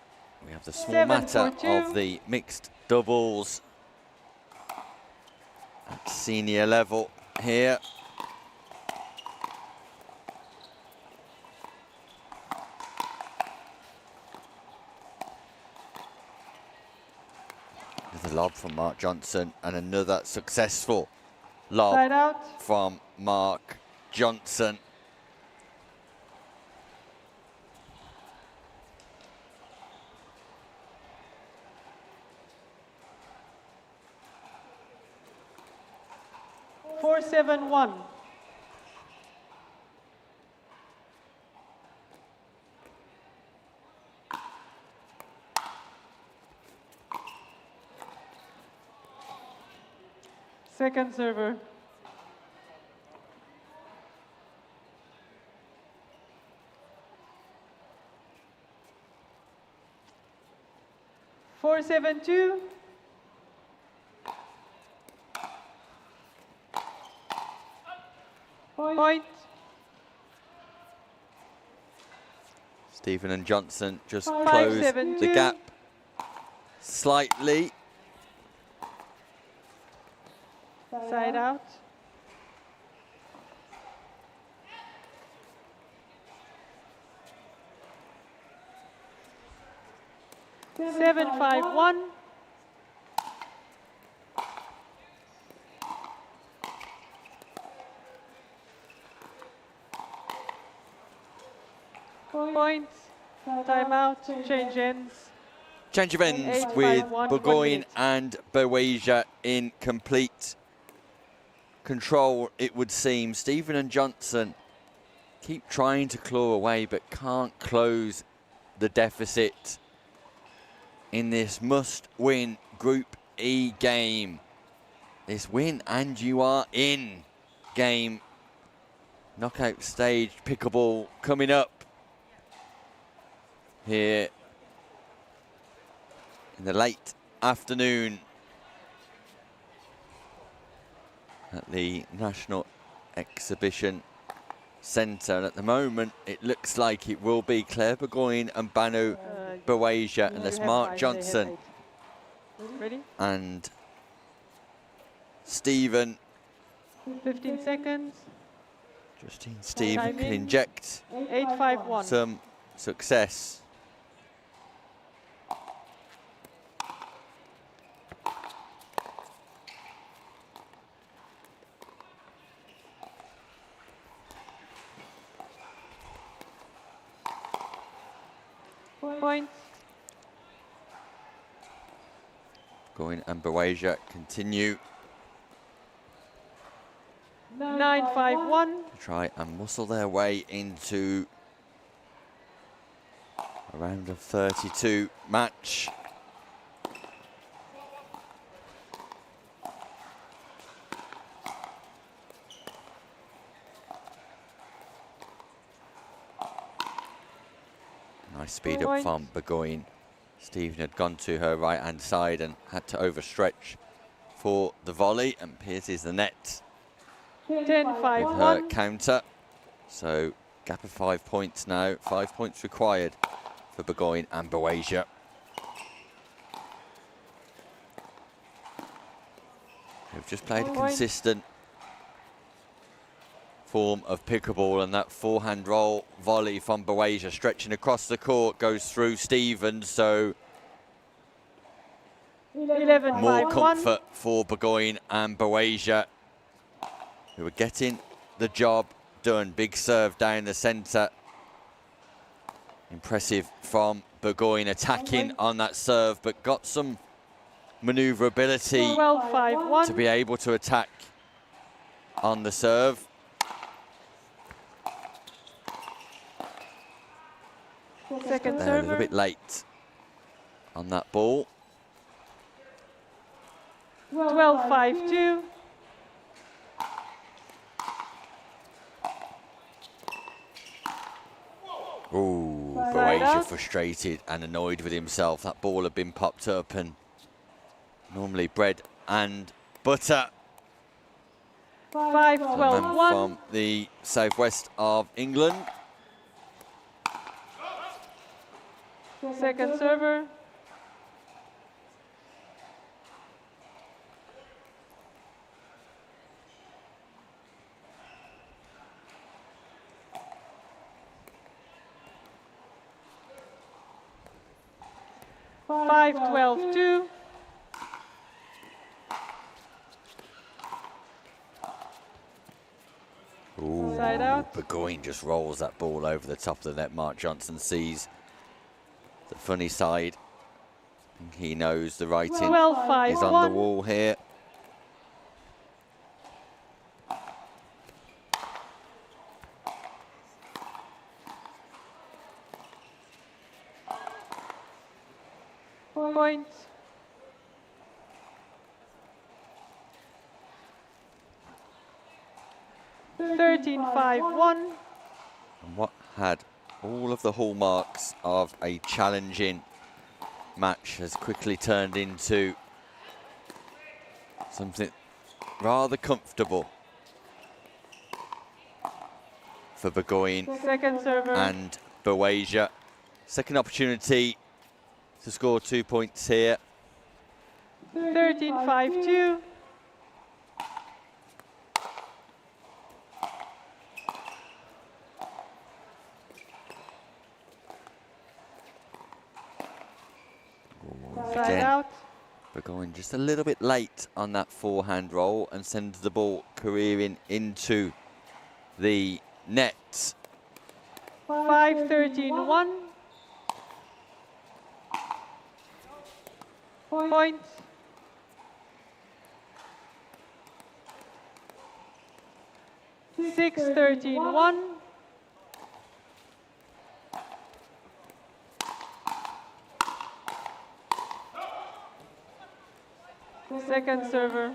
we have the small 7-4-2. matter of the mixed doubles at senior level here. There's a lob from Mark Johnson and another successful lob Side out. from Mark Johnson. Four, 7-1. Second server. Four, 7-2. Point. Stephen and Johnson just 5-7-2. close the gap slightly. Side out. Seven, 5-1. Points. Timeout. Change ends. Change of ends 8-5-1, with 1 Burgoyne minute. and Boasia in complete control, it would seem. Stephen and Johnson keep trying to claw away but can't close the deficit in this must-win Group E game. This win and you are in game. Knockout stage pickleball coming up here in the late afternoon at the National Exhibition Centre. And at the moment, it looks like it will be Claire Burgoyne and Banu Boasia, and there's Mark Johnson Ready? and Stephen. 15 seconds. Justine Stephen can Timing. inject 8-5-1. some success. Points. Burgoyne and Boasia continue 9-5-1. to try and muscle their way into a round of 32 match. Nice speed up from Burgoyne. Stephen had gone to her right-hand side and had to overstretch for the volley and pierces the net with her 10-5-1. counter. So gap of 5 points now. 5 points required for Burgoyne and Boasia. They've just played a consistent form of pickleball, and that forehand roll volley from Boasia stretching across the court goes through Stevens, so 11, more 5, comfort for Burgoyne and Boasia, who are getting the job done. Big serve down the centre. Impressive from Burgoyne, attacking on that serve, but got some manoeuvrability 12, 5, 1. to be able to attack on the serve. Second They're a little server. bit late on that ball. 12, 5, 2. Ooh, Side Boasia out. frustrated and annoyed with himself. That ball had been popped up, and normally bread and butter. 5, The 12, man 1. from the southwest of England. Second server. Five, 12, 2. Ooh, Side out. Burgoyne just rolls that ball over the top of the net. Mark Johnson sees the funny side. He knows the writing 12, 5, is on 1. the wall here. Point. Thirteen, 5, 1. And what had all of the hallmarks of a challenging match has quickly turned into something rather comfortable for Burgoyne Second server. and Boasia. Second opportunity to score 2 points here. 13, 5, 2. Side Again, out. Burgoyne just a little bit late on that forehand roll and sends the ball careering into the net. 5, 13, 1. Point. Six, 13, 1. Second server.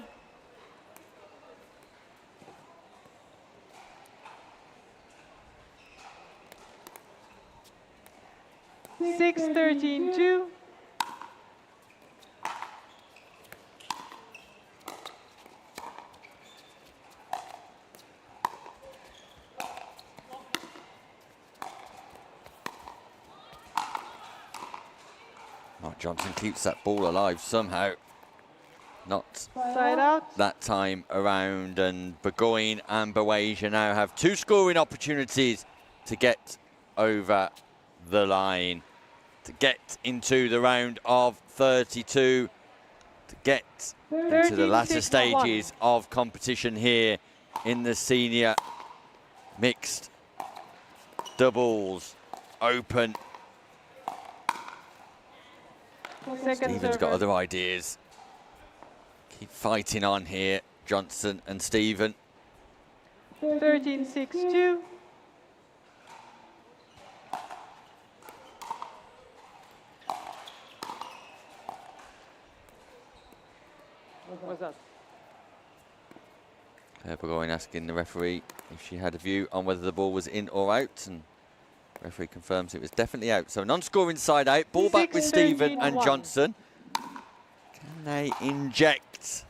Six, 13, 2. Mark Johnson keeps that ball alive somehow. Not Side out. that time around, and Burgoyne and Boasia now have 2 scoring opportunities to get over the line, to get into the round of 32, to get into the latter 13-6-1. stages of competition here in the senior mixed doubles open. Second Stevens server. got other ideas. Keep fighting on here, Johnson and Stephen. 13, 6, 2. What was that? Burgoyne asking the referee if she had a view on whether the ball was in or out, and the referee confirms it was definitely out. So non-scoring side out, ball back with 6, Stephen 13, and 1. Johnson. Can they inject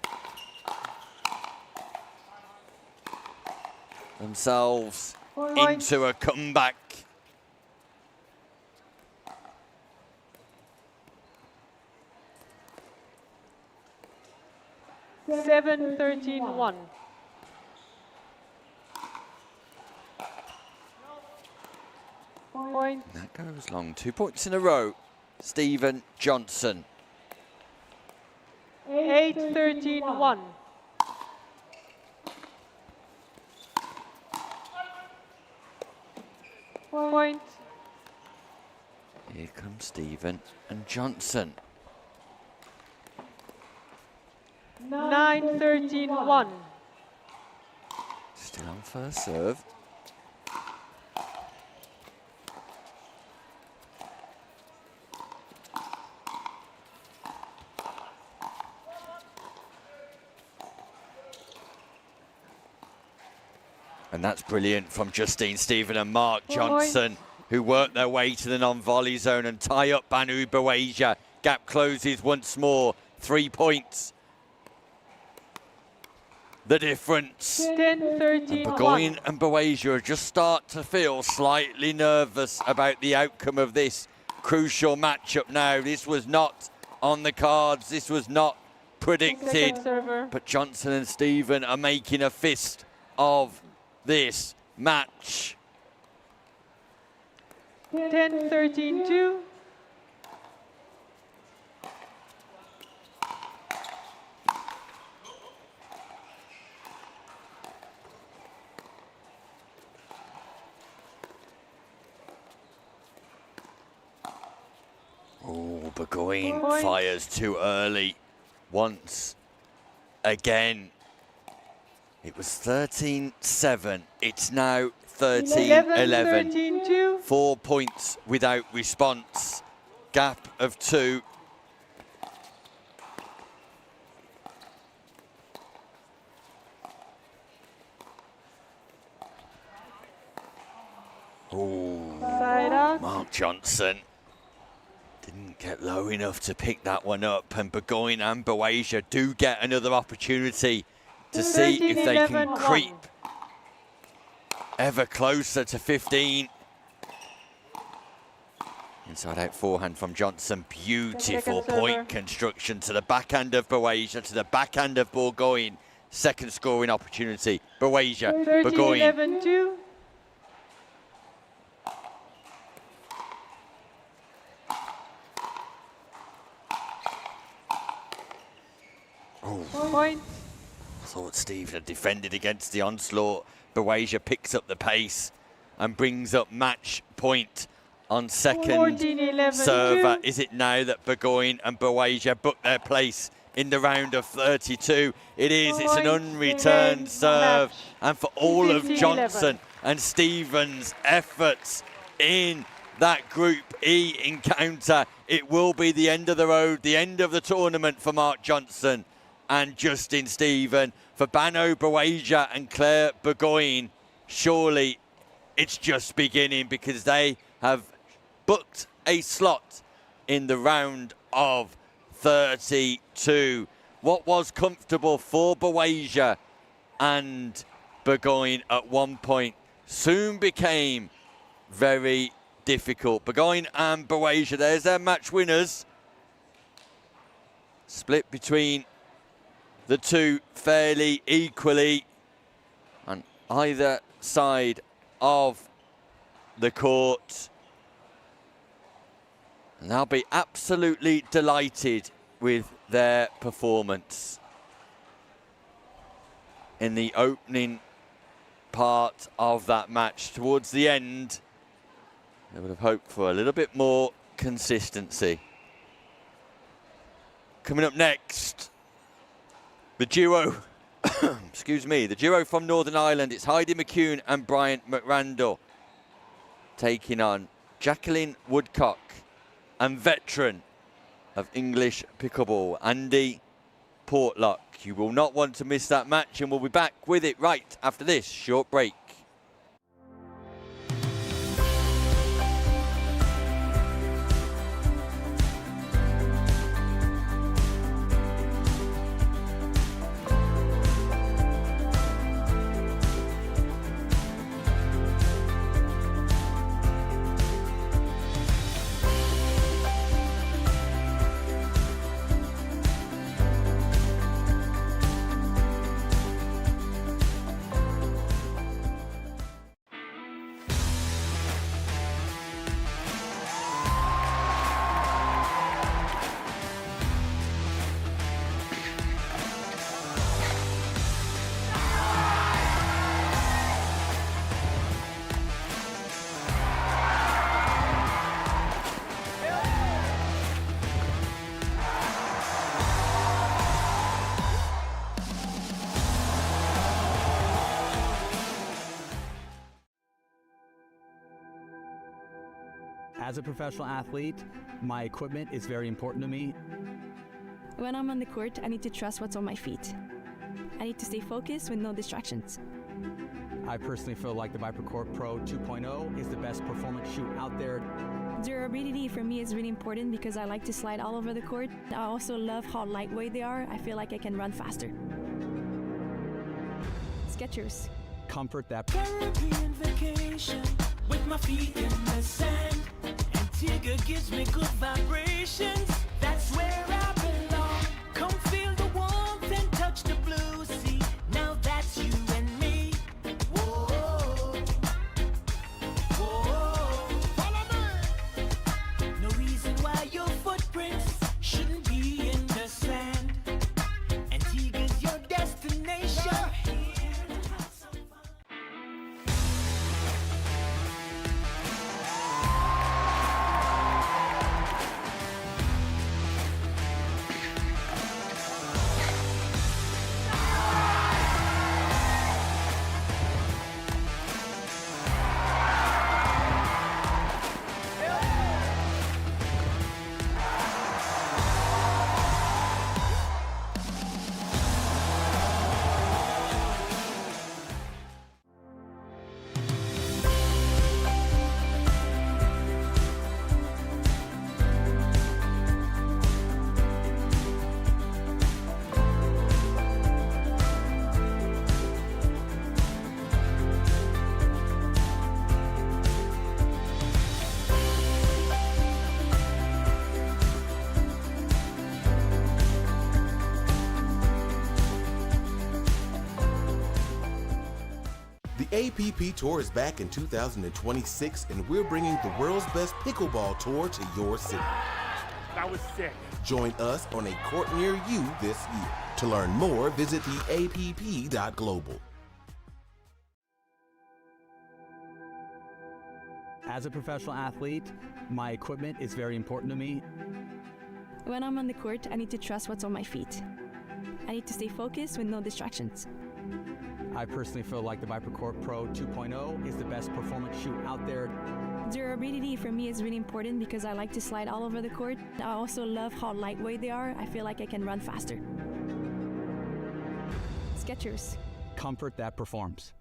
themselves into a comeback. Seven, 13-1. Point. That goes long. 2 points in a row. Stephen Johnson. 8, 13-1. Point. Here comes Stephen and Johnson. 9, 13-1. Still on first serve. And that's brilliant from Justine Stephen and Mark Johnson, who work their way to the non-volley zone and tie up Banu Baweja. Gap closes once more. 3 points. The difference. 10, 13-1. Burgoyne and Baweja just start to feel slightly nervous about the outcome of this crucial matchup now. This was not on the cards. This was not predicted. But Johnson and Stephen are making a fist of this match. 10, 13-2. Oh, Burgoyne fires too early once again. It was 13-7. It's now 13-11. 13-2. 4 points without response. Gap of 2. Oh, Side out. Mark Johnson didn't get low enough to pick that one up, and Burgoyne and Baweja do get another opportunity to see if they can creep ever closer to 15. Inside out forehand from Johnson. Beautiful point construction to the backhand of Baweja, to the backhand of Burgoyne. Second scoring opportunity. Baweja, Burgoyne. 13-11-2. Point. Thought Stephen had defended against the onslaught. Baweja picks up the pace and brings up match point on second 14-11-2. server. Is it now that Burgoyne and Baweja book their place in the round of 32? It is. It's an unreturned serve. And for all of 15-11. Johnson and Stephen's efforts in that Group E encounter, it will be the end of the road, the end of the tournament for Mark Johnson and Justin Stephen. For Banu Baweja and Claire Burgoyne, surely it's just beginning, because they have booked a slot in the round of 32. What was comfortable for Baweja and Burgoyne at one point soon became very difficult. Burgoyne and Baweja, there's their match winners. Split between the two fairly equally on either side of the court. And they'll be absolutely delighted with their performance in the opening part of that match. Towards the end, they would have hoped for a little bit more consistency. Coming up next, the duo, excuse me, the duo from Northern Ireland. It's Heidi McCune and Brian McRandall taking on Jacqueline Woodcock and veteran of English pickleball, Andy Portlock. You will not want to miss that match, and we'll be back with it right after this short break. As a professional athlete, my equipment is very important to me. When I'm on the court, I need to trust what's on my feet. I need to stay focused with no distractions. I personally feel like the ViperCore Pro 2.0 is the best performance shoe out there. Durability for me is really important because I like to slide all over the court. I also love how lightweight they are. I feel like I can run faster. Skechers. Comfort that. Caribbean vacation with my feet in the sand. Antigua gives me good vibrations. That's where I belong. Come feel the warmth and touch the blue sea. Now that's you and me. Whoa, whoa. Follow me. No reason why your footprints shouldn't be in the sand. Antigua's your destination. The APP Tour is back in 2026, and we're bringing the world's best pickleball tour to your city. That was sick. Join us on a court near you this year. To learn more, visit theapp.global. As a professional athlete, my equipment is very important to me. When I'm on the court, I need to trust what's on my feet. I need to stay focused with no distractions. I personally feel like the ViperCore Pro 2.0 is the best performance shoe out there. Durability for me is really important because I like to slide all over the court. I also love how lightweight they are. I feel like I can run faster. Skechers. Comfort that performs.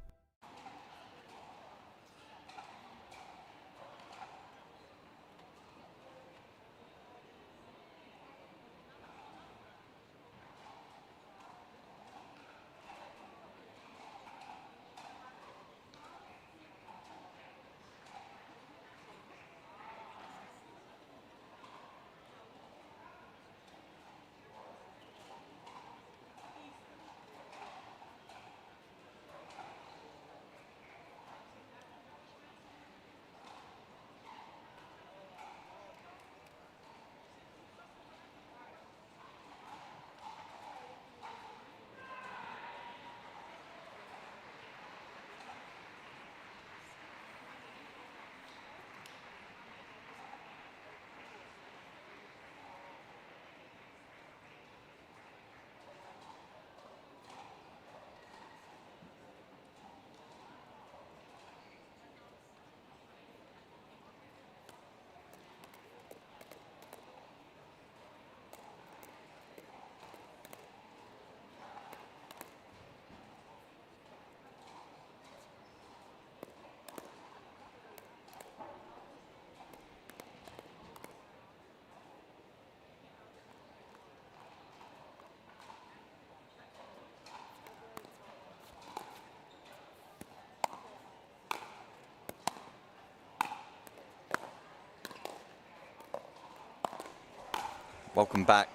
Welcome back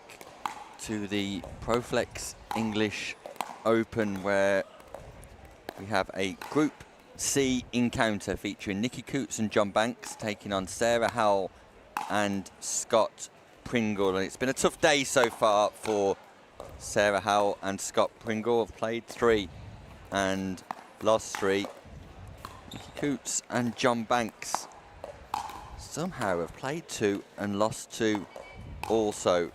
to the ProFlex English Open, where we have a Group C encounter featuring Nikki Coots and John Banks taking on Sarah Howell and Scott Pringle. And it's been a tough day so far for Sarah Howell and Scott Pringle. Have played 3 and lost 3. Nikki Coots and John Banks somehow have played 2 and lost 2 also.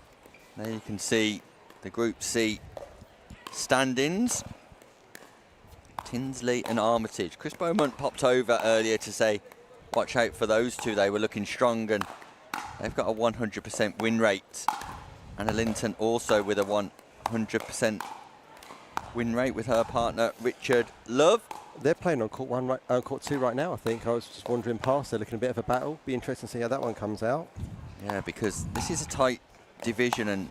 There you can see the Group C standings. Tinsley and Armitage. Chris Beaumont popped over earlier to say watch out for those two. They were looking strong, and they've got a 100% win rate. Anna Linton also with a 100% win rate with her partner Richard Love. They're playing on court 2 right now, I think. I was just wandering past. They're looking a bit of a battle. Be interesting to see how that one comes out. Yeah, because this is a tight division, and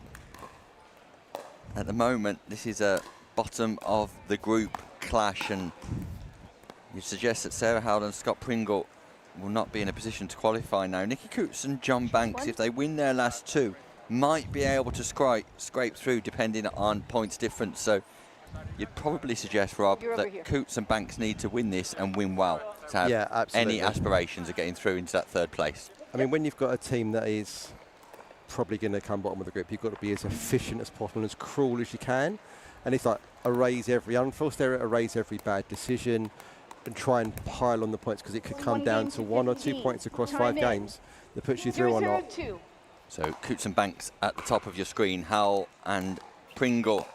at the moment this is a bottom of the group clash, and you suggest that Sarah Howell and Scott Pringle will not be in a position to qualify now. Nikki Coots and John Banks, if they win their last two, might be able to scrape through depending on points difference. So you'd probably suggest, Rob, that Coots and Banks need to win this and win well to have any aspirations of getting through into that third place. I mean, when you've got a team that is probably going to come bottom of the group, you've got to be as efficient as possible and as cruel as you can. And it's like erase every unforced error, erase every bad decision, and try and pile on the points, because it could come down to 1 or 2 points across 5 games that puts you through or not. So Coots and Banks at the top of your screen, Howell and Pringle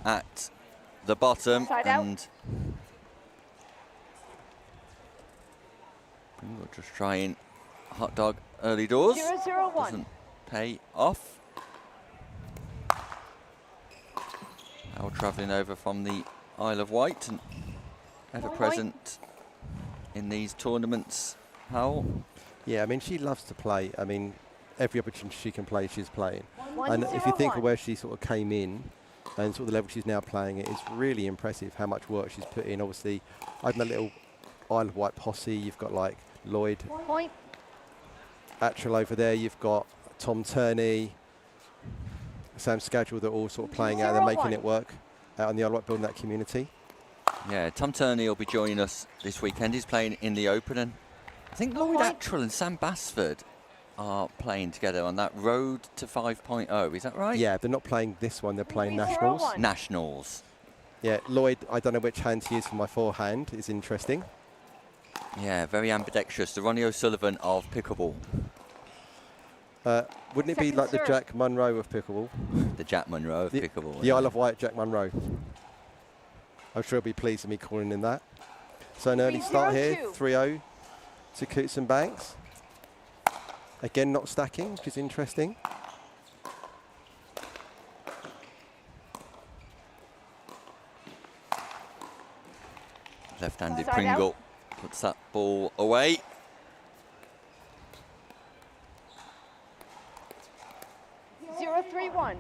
at the bottom, and Pringle just trying hot dog early doors. 0-0-1. Doesn't pay off. Howell travelling over from the Isle of Wight and ever present in these tournaments. Howell. Yeah, I mean, she loves to play. I mean, every opportunity she can play, she's playing. And if you think of where she sort of came in and sort of the level she's now playing at, it's really impressive how much work she's put in. Obviously, I've my little Isle of Wight posse. You've got like Lloyd Attrell over there. You've got Tom Turney, Sam Scadgel. They're all sort of playing out. They're making it work out on the Isle of Wight, building that community. Yeah, Tom Turney will be joining us this weekend. He's playing in the Open, and I think Lloyd Attrell and Sam Basford are playing together on that Road to 5.0. Is that right? Yeah, they're not playing this one. They're playing Nationals. Nationals. Yeah, Lloyd, I don't know which hand he is for my forehand. Is interesting. Yeah, very ambidextrous. The Ronnie O'Sullivan of pickleball. Wouldn't it be like the Jack Munro of pickleball? The Jack Munro of pickleball. The Isle of Wight Jack Munro. I'm sure he'll be pleased with me calling in that. So an early start here, 3-0 to Coots and Banks. Again, not stacking, which is interesting. Left-handed Pringle puts that ball away. Zero, 3-1.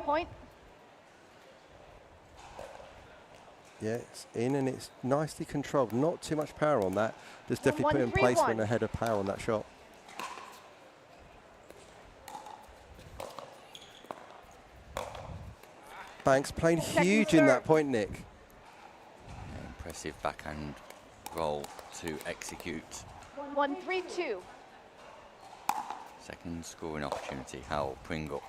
Point. Yeah, it's in and it's nicely controlled. Not too much power on that. Just definitely putting placement ahead of power on that shot. Banks playing huge in that point, Nick. Yeah, impressive backhand roll to execute. 1-3-2. Second scoring opportunity, Howell Pringle.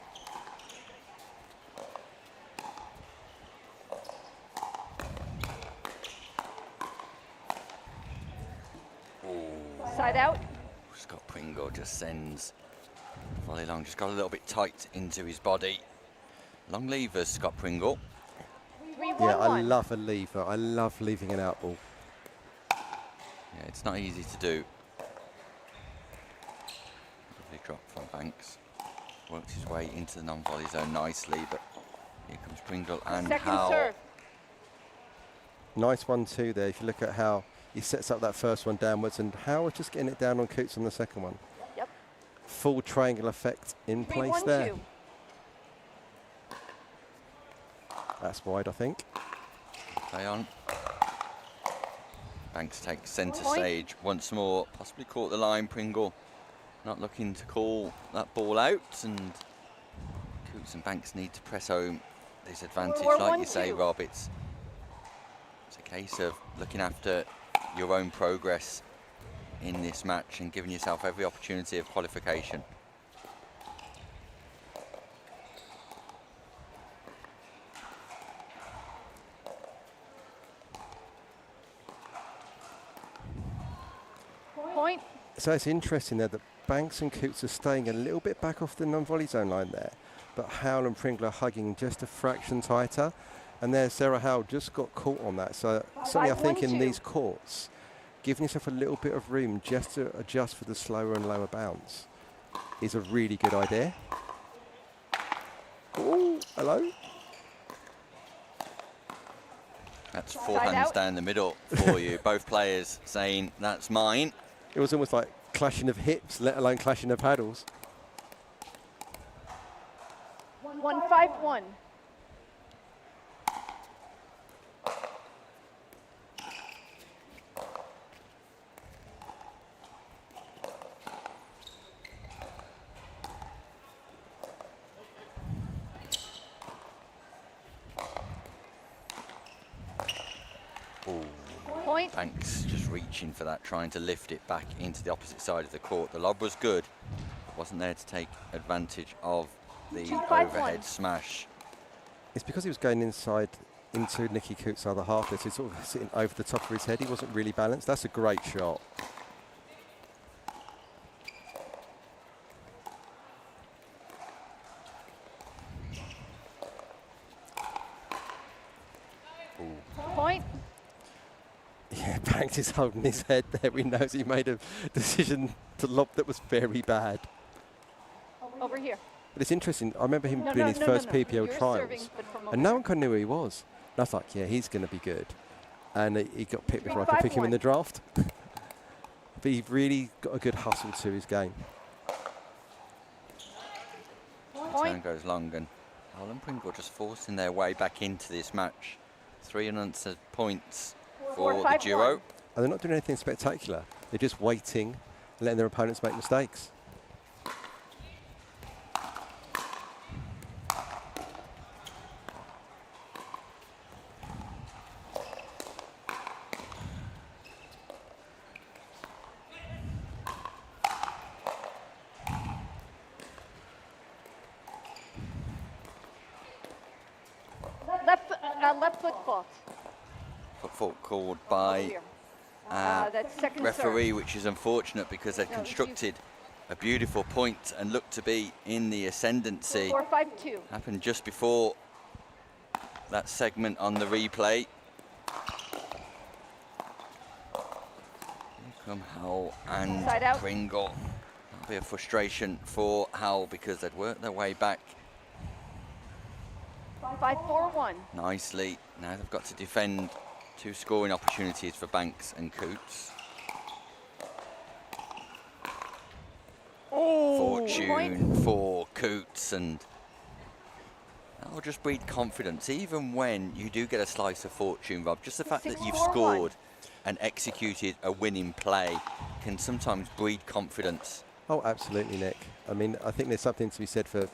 Side out. Scott Pringle just sends volley long, just got a little bit tight into his body. Long levers, Scott Pringle. 3-1-1. Yeah, I love a lever. I love leaving an out ball. Yeah, it's not easy to do. Lovely drop from Banks. Worked his way into the non-volley zone nicely, but here comes Pringle and Howell. Serve. Nice 1-2 there. If you look at how he sets up that first one downwards, and Howard just getting it down on Coots on the second one. Yep. Full triangle effect in place there. That's wide, I think. Play on. Banks takes centre stage once more. Possibly caught the line. Pringle not looking to call that ball out, and Coots and Banks need to press home this advantage. Like you say, Rob, it's a case of looking after your own progress in this match and giving yourself every opportunity of qualification. Point. So it's interesting there that Banks and Coots are staying a little bit back off the non-volley zone line there, but Howell and Pringle are hugging just a fraction tighter, and there Sarah Howell just got caught on that. So certainly I think in these courts, giving yourself a little bit of room just to adjust for the slower and lower bounce is a really good idea. Oh, hello. That's forehands down the middle for you. Both players saying, that's mine. It was almost like clashing of hips, let alone clashing of paddles. 1-5-1. Point. Banks just reaching for that, trying to lift it back into the opposite side of the court. The lob was good. It wasn't there to take advantage of the overhead smash. It's because he was going inside into Nicky Coots' other half there, so he's sort of sitting over the top of his head. He wasn't really balanced. That's a great shot. Point. Yeah, Banks is holding his head there. He knows he made a decision to lob that was very bad. Over here. But it's interesting. I remember him doing his first PPL You're trials, serving, but from over and no here. one kind of knew who he was. And I was like, yeah, he's going to be good. And he got picked before I could pick him in the draft. But he really got a good hustle to his game. Turn goes long, and Howell and Pringle just forcing their way back into this match. 3 unanswered points for the duo. And they're not doing anything spectacular. They're just waiting, letting their opponents make mistakes. Left foot fault. Fault called by That's second referee, serve. which is unfortunate because they've constructed a beautiful point and looked to be in the ascendancy. 4-5-2. Happened just before that segment on the replay. Here come Howell and Side out. Pringle. That'll be a frustration for Howell because they'd worked their way back 5-4-1. nicely. Now they've got to defend 2 scoring opportunities for Banks and Coots. Fortune for Coots, and that'll just breed confidence. Even when you do get a slice of fortune, Rob, just the fact that you've 6-4-1. scored and executed a winning play can sometimes breed confidence. Oh, absolutely, Nick. I mean, I think there's something to be said for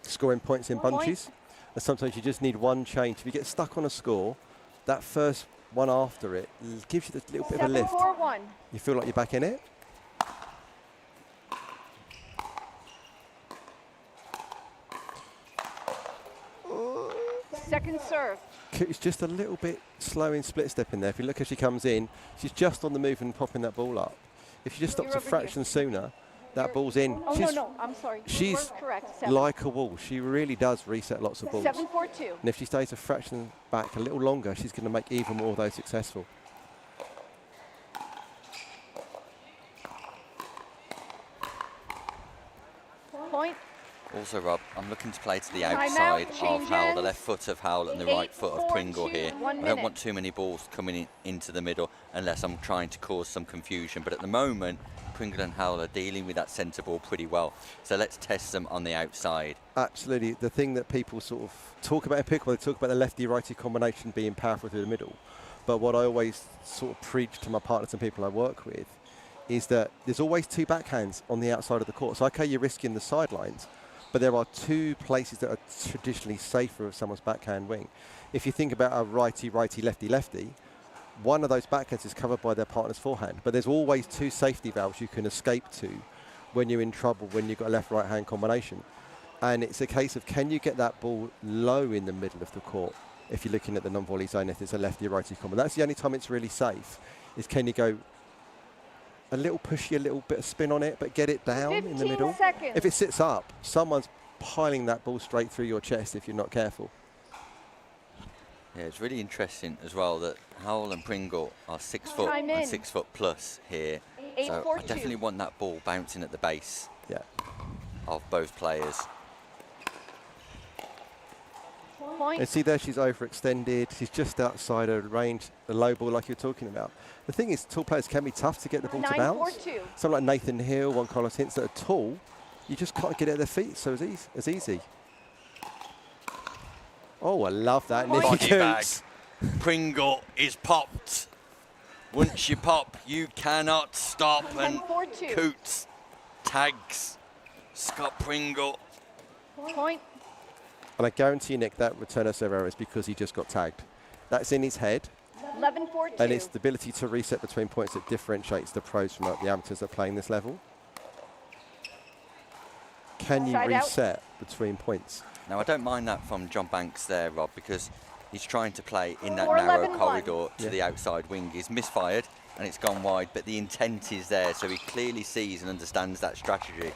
scoring points in bunches. And sometimes you just need one change. If you get stuck on a score, that first one after it gives you a little bit of a lift. 7-4-1. You feel like you're back in it. Second serve. It's just a little bit slow in split step in there. If you look as she comes in, she's just on the move and popping that ball up. If she just stops You're a over fraction sooner, that ball's in. Oh, she's no, I'm sorry. You she's were correct. 7. like a wall. She really does reset lots of balls. 7-4-2. And if she stays a fraction back a little longer, she's going to make even more of those successful. Point. Also, Rob, I'm looking to play to the Timeout, outside of change Howell, the hands. left foot of Howell and the right foot of 8-4-2, Pringle here. 1 I minute. don't want too many balls coming into the middle unless I'm trying to cause some confusion. But at the moment, Pringle and Howell are dealing with that centre ball pretty well. So let's test them on the outside. Absolutely. The thing that people sort of talk about in pickleball, they talk about the lefty-righty combination being powerful through the middle. But what I always sort of preach to my partners and people I work with is that there's always 2 backhands on the outside of the court. So, okay, you're risking the sidelines, but there are 2 places that are traditionally safer of someone's backhand wing. If you think about a righty-righty, lefty-lefty, one of those backhands is covered by their partner's forehand. But there's always 2 safety valves you can escape to when you're in trouble, when you've got a left-right hand combination. And it's a case of, can you get that ball low in the middle of the court if you're looking at the non-volley zone, if it's a lefty-righty combo. That's the only time it's really safe, is can you go a little pushy, a little bit of spin on it, but get it down in the middle. 15 seconds. If it sits up, someone's piling that ball straight through your chest if you're not careful. Yeah, it's really interesting as well that Howell and Pringle are 6 foot Time and in. 6 foot plus here. So I 8-4-2. definitely want that ball bouncing at the base Yeah. of both players. Point. And see there, she's overextended. She's just outside her range, the low ball like you're talking about. The thing is, tall players can be tough to get the ball to bounce. 9-4-2. Someone like Nathan Hill, Juan Carlos Hintz that are tall, you just can't get it at their feet so as easy. Oh, I love that. Nikki Body bag. Coots. Pringle is popped. Once you pop, you cannot stop. And 10-4-2. Coots tags Scott Pringle. Point. And I guarantee, Nick, that return of serve error is because he just got tagged. That's in his head. 11-4-2. And it's the ability to reset between points that differentiates the pros from the amateurs that are playing this level. Can you Side out. reset between points? Now, I don't mind that from John Banks there, Rob, because he's trying to play in that 4-11-1. narrow corridor to Yeah. the outside wing. He's misfired and it's gone wide, but the intent is there, so he clearly sees and understands that strategy.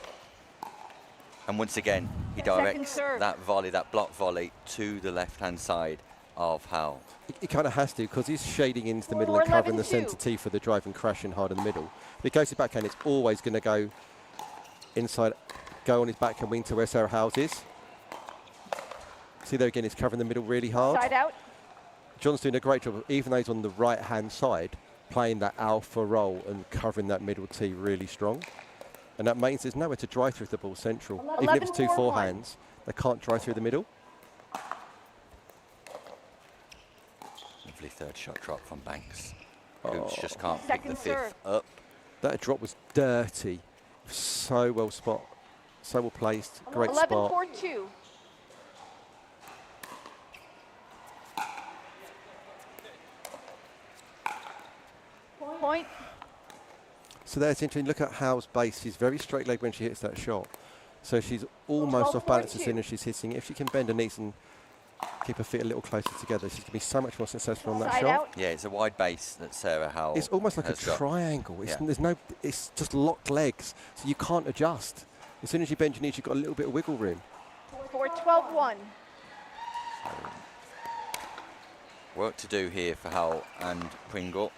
And once again, he directs serve. that volley, that block volley, to the left-hand side of Howell. He kind of has to because he's shading into the middle and covering the 4-11-2. centre tee for the drive and crashing hard in the middle. If he goes to backhand, it's always going to go inside, go on his backhand wing to where Sarah Howells is. See there again, he's covering the middle really hard. Side out. John's doing a great job, even though he's on the right-hand side, playing that alpha role and covering that middle tee really strong. And that means there's nowhere to drive through if the ball's central. Even if it's 2 forehands, they can't drive through the middle. Lovely third shot drop from Banks. Coots just can't pick Second the fifth serve. up. That drop was dirty. So well so well placed. Great spot. 11-4-2. Point. So there's interesting. Look at Howell's base. She's very straight leg when she hits that shot. So she's almost off balance as soon as she's hitting it. If she can bend her knees and keep her feet a little closer together, she's going to be so much more successful on that Side shot. out. Yeah, it's a wide base that Sarah Howell It's almost like a has got. triangle. It's, Yeah. there's no, it's just locked legs, so you can't adjust. As soon as you bend your knees, you've got a little bit of wiggle room. 4-12-1. Work to do here for Howell and Pringle.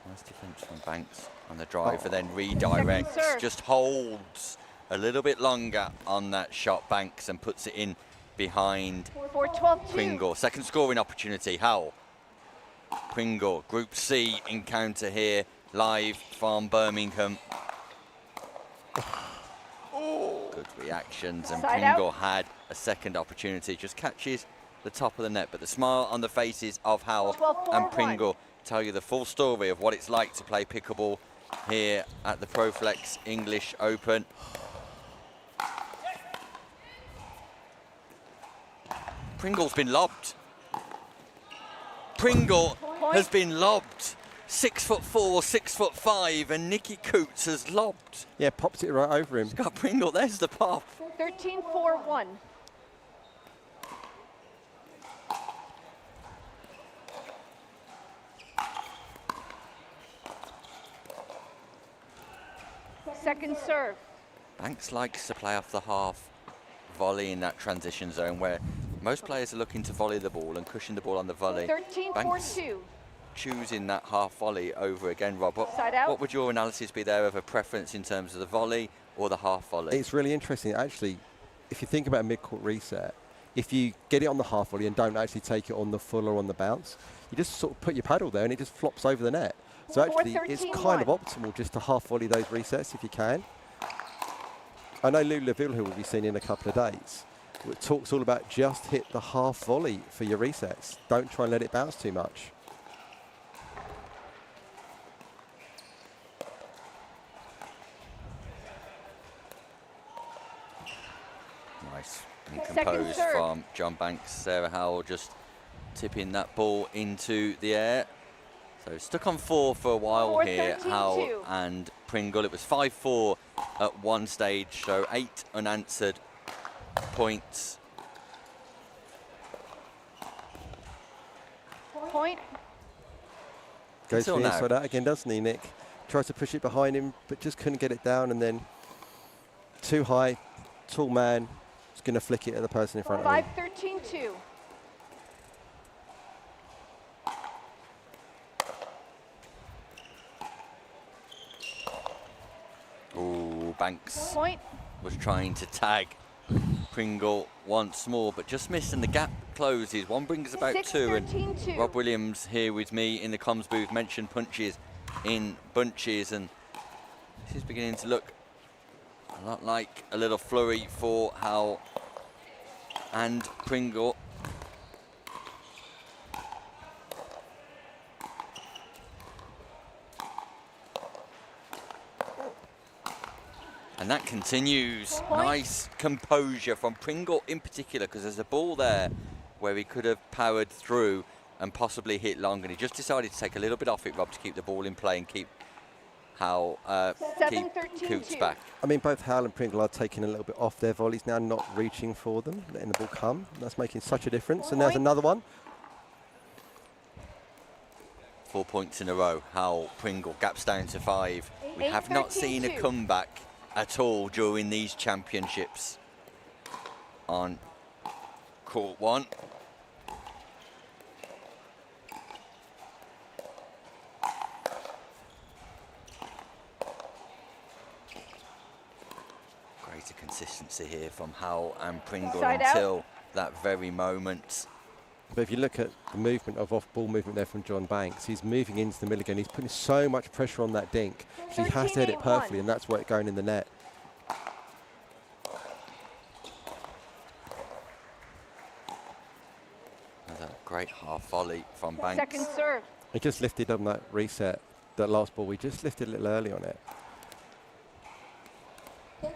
Nice defence from Banks on the drive, and then redirects, Second serve. just holds a little bit longer on that shot, Banks, and puts it in behind 4-12-2. Pringle. Second scoring opportunity, Howell. Pringle, Group C encounter here, live from Birmingham. Good reactions, and Side Pringle out. had a second opportunity, just catches the top of the net, but the smile on the faces of Howell 12-4-1. and Pringle tell you the full story of what it's like to play pickleball here at the ProFlex English Open. Pringle's been lobbed. Pringle has been lobbed. 6'4", 6'5", and Nikki Coots has lobbed. Yeah, popped it right over him. Scott Pringle, there's the pop. 13-4-1. Second serve. Banks likes to play off the half volley in that transition zone where most players are looking to volley the ball and cushion the ball on the volley. 13-4-2. Choosing that half volley over again, Rob. Side out. What would your analysis be there of a preference in terms of the volley or the half volley? It's really interesting. Actually, if you think about a mid-court reset, if you get it on the half volley and don't actually take it on the full or on the bounce, you just sort of put your paddle there and it just flops over the net. So actually, it's kind of optimal just to half volley those resets if you can. I know Lou Laville, who will be seen in a couple of days, talks all about just hit the half volley for your resets. Don't try and let it bounce too much. Nice and Second composed serve. from John Banks. Sarah Howell just tipping that ball into the air. So stuck on 4 for a while 4, here, 13-2. Howell and Pringle. It was 5-4 at one stage, so 8 unanswered points. Point. Goes for Until the now. inside out again, doesn't he, Nick? tries to push it behind him, but just couldn't get it down, and then too high, tall man, is going to flick it at the person in front of him. 5-13-2. Oh, Banks Point. was trying to tag Pringle once more, but just missed, and the gap closes. One brings about 6, two, 13, and 2. Rob Williams here with me in the comms booth mentioned punches in bunches, and this is beginning to look a lot like a little flurry for Howell and Pringle. And that continues. Nice composure from Pringle in particular, because there's a ball there where he could have powered through and possibly hit long, and he just decided to take a little bit off it, Rob, to keep the ball in play and keep Howell, keep Coots back. I mean, both Howell and Pringle are taking a little bit off their volleys now, not reaching for them, letting the ball come. That's making such a difference. And there's another one. 4 points in a row. Howell, Pringle, gaps down to 5. We have not seen a comeback at all during these championships. On court 1. Greater consistency here from Howell and Pringle until that very moment. But if you look at the movement of off-ball movement there from John Banks, he's moving into the middle again. He's putting so much pressure on that dink. So he has to hit it perfectly, and that's where it's going in the net. Another great half volley from Banks. Second serve. He just lifted on that reset, that last ball. We just lifted a little early on it.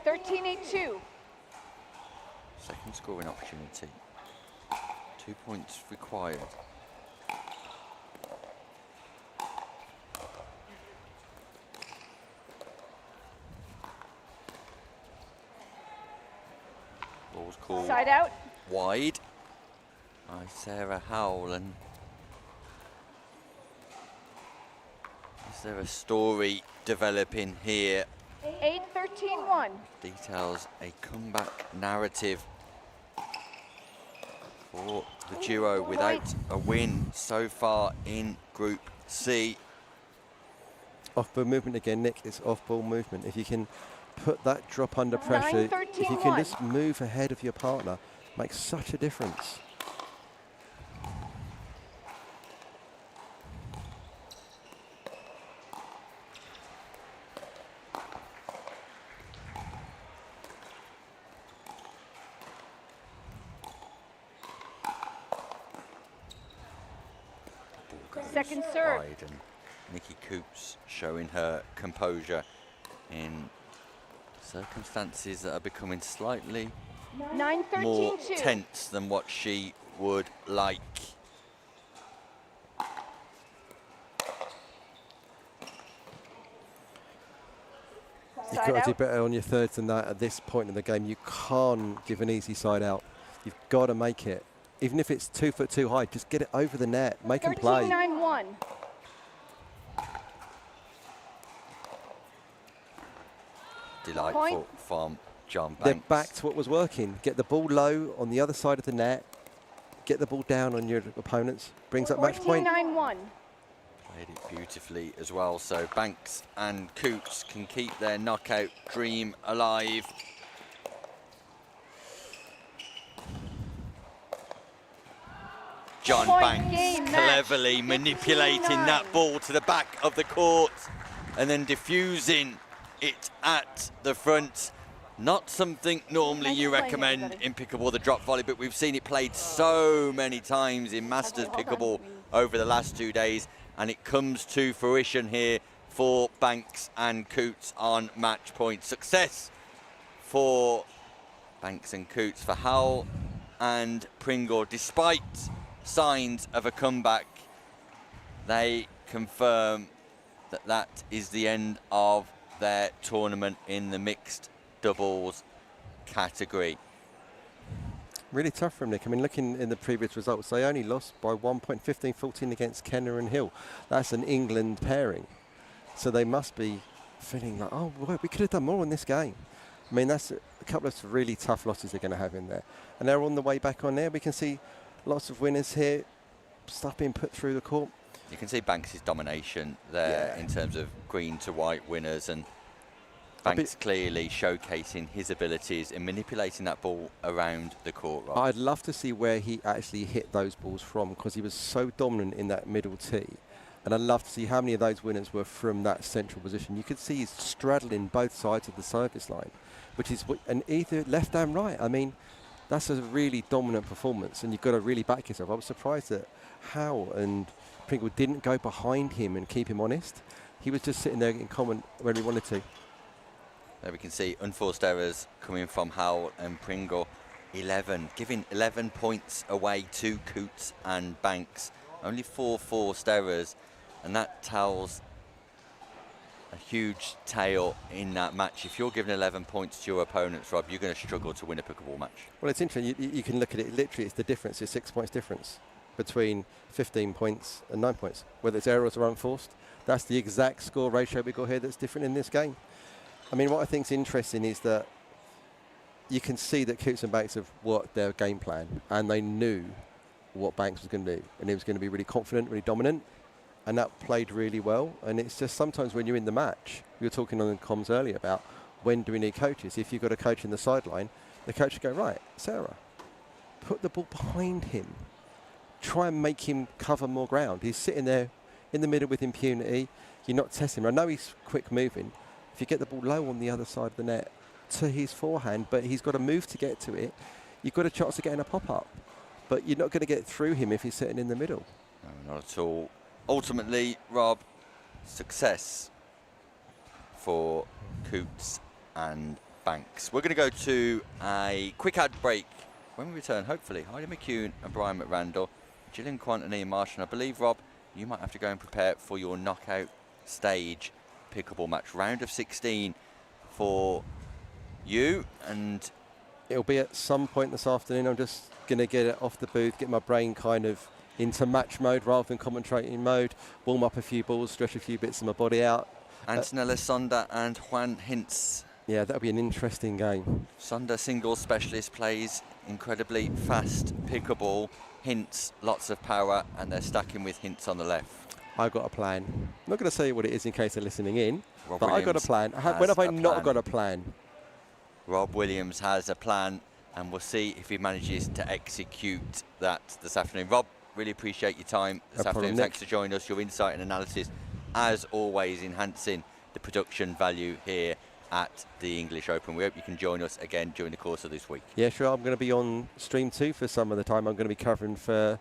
13-8-2. Second scoring opportunity. 2 points required. Ball's called Side out. wide by Sarah Howell. And is there a story developing here? 8-13-1. Details a comeback narrative for the duo without a win so far in Group C. Off-ball movement again, Nick. It's off-ball movement. If you can put that drop under pressure, if you can just move ahead of your partner, makes such a difference. Second serve. Wide, and Nikki Coops showing her composure in circumstances that are becoming slightly 9-13-2. more tense than what she would like. You've got to do better on your thirds than that at this point in the game. You can't give an easy side out. You've got to make it. Even if it's 2 foot too high, just get it over the net. Make them play. 13-9-1. Delightful from John Banks. They're back to what was working. Get the ball low on the other side of the net. Get the ball down on your opponents. Brings up match point. 14-9-1. Played it beautifully as well. So Banks and Coots can keep their knockout dream alive. John Banks cleverly manipulating that ball to the back of the court and then diffusing it at the front. Not something normally you recommend in pickleball, the drop volley, but we've seen it played so many times in Masters pickleball over the last 2 days, and it comes to fruition here for Banks and Coots on match point. Success for Banks and Coots. For Howell and Pringle, despite signs of a comeback, they confirm that that is the end of their tournament in the mixed doubles category. Really tough for him, Nick. I mean, looking in the previous results, they only lost by 1 point, 15-14 against Kenner and Hill. That's an England pairing. So they must be feeling like, oh, well, we could have done more in this game. I mean, that's a couple of really tough losses they're going to have in there. And they're on the way back on there. We can see lots of winners here, stuff being put through the court. You can see Banks' domination there in terms of green to white winners, and Banks clearly showcasing his abilities in manipulating that ball around the court. Rob. I'd love to see where he actually hit those balls from, because he was so dominant in that middle tee. And I'd love to see how many of those winners were from that central position. You could see he's straddling both sides of the service line, which is and either left and right. I mean, that's a really dominant performance, and you've got to really back yourself. I was surprised that Howell and Pringle didn't go behind him and keep him honest. He was just sitting there in common when he wanted to. There we can see unforced errors coming from Howell and Pringle. 11, giving 11 points away to Coots and Banks. Only 4 forced errors, and that tells a huge tale in that match. If you're giving 11 points to your opponents, Rob, you're going to struggle to win a pickleball match. Well, it's interesting. You can look at it literally. It's the difference. It's 6 points difference between 15 points and 9 points, whether it's errors or unforced. That's the exact score ratio we got here that's different in this game. I mean, what I think is interesting is that you can see that Coots and Banks have worked their game plan, and they knew what Banks was going to do, and he was going to be really confident, really dominant, and that played really well. And it's just sometimes when you're in the match, we were talking on the comms earlier about when do we need coaches. If you've got a coach in the sideline, the coach will go, right, Sarah, put the ball behind him. Try and make him cover more ground. He's sitting there in the middle with impunity. You're not testing him. I know he's quick moving. If you get the ball low on the other side of the net to his forehand, but he's got to move to get to it, you've got a chance of getting a pop-up. But you're not going to get through him if he's sitting in the middle. No, not at all. Ultimately, Rob, success for Coots and Banks. We're going to go to a quick ad break. When we return, hopefully, Heidi McCune and Brian McRandall, Gillian Quant and Ian Marshall. I believe, Rob, you might have to go and prepare for your knockout stage pickleball match. Round of 16 for you, and it'll be at some point this afternoon. I'm just going to get it off the booth, get my brain kind of into match mode rather than commentating mode, warm up a few balls, stretch a few bits of my body out. Antonella Sonda and Juan Hintz. Yeah, that'll be an interesting game. Sonda, singles specialist, plays incredibly fast pickleball. Hintz, lots of power, and they're stacking with Hintz on the left. I've got a plan. I'm not going to say what it is in case they're listening in, Rob but I've got a plan. When have I not got a plan? Rob Williams has a plan, and we'll see if he manages to execute that this afternoon. Rob, really appreciate your time this afternoon. Thanks for joining us. Your insight and analysis, as always, enhancing the production value here at the English Open. We hope you can join us again during the course of this week. Yeah, sure. I'm going to be on stream 2 for some of the time. I'm going to be covering for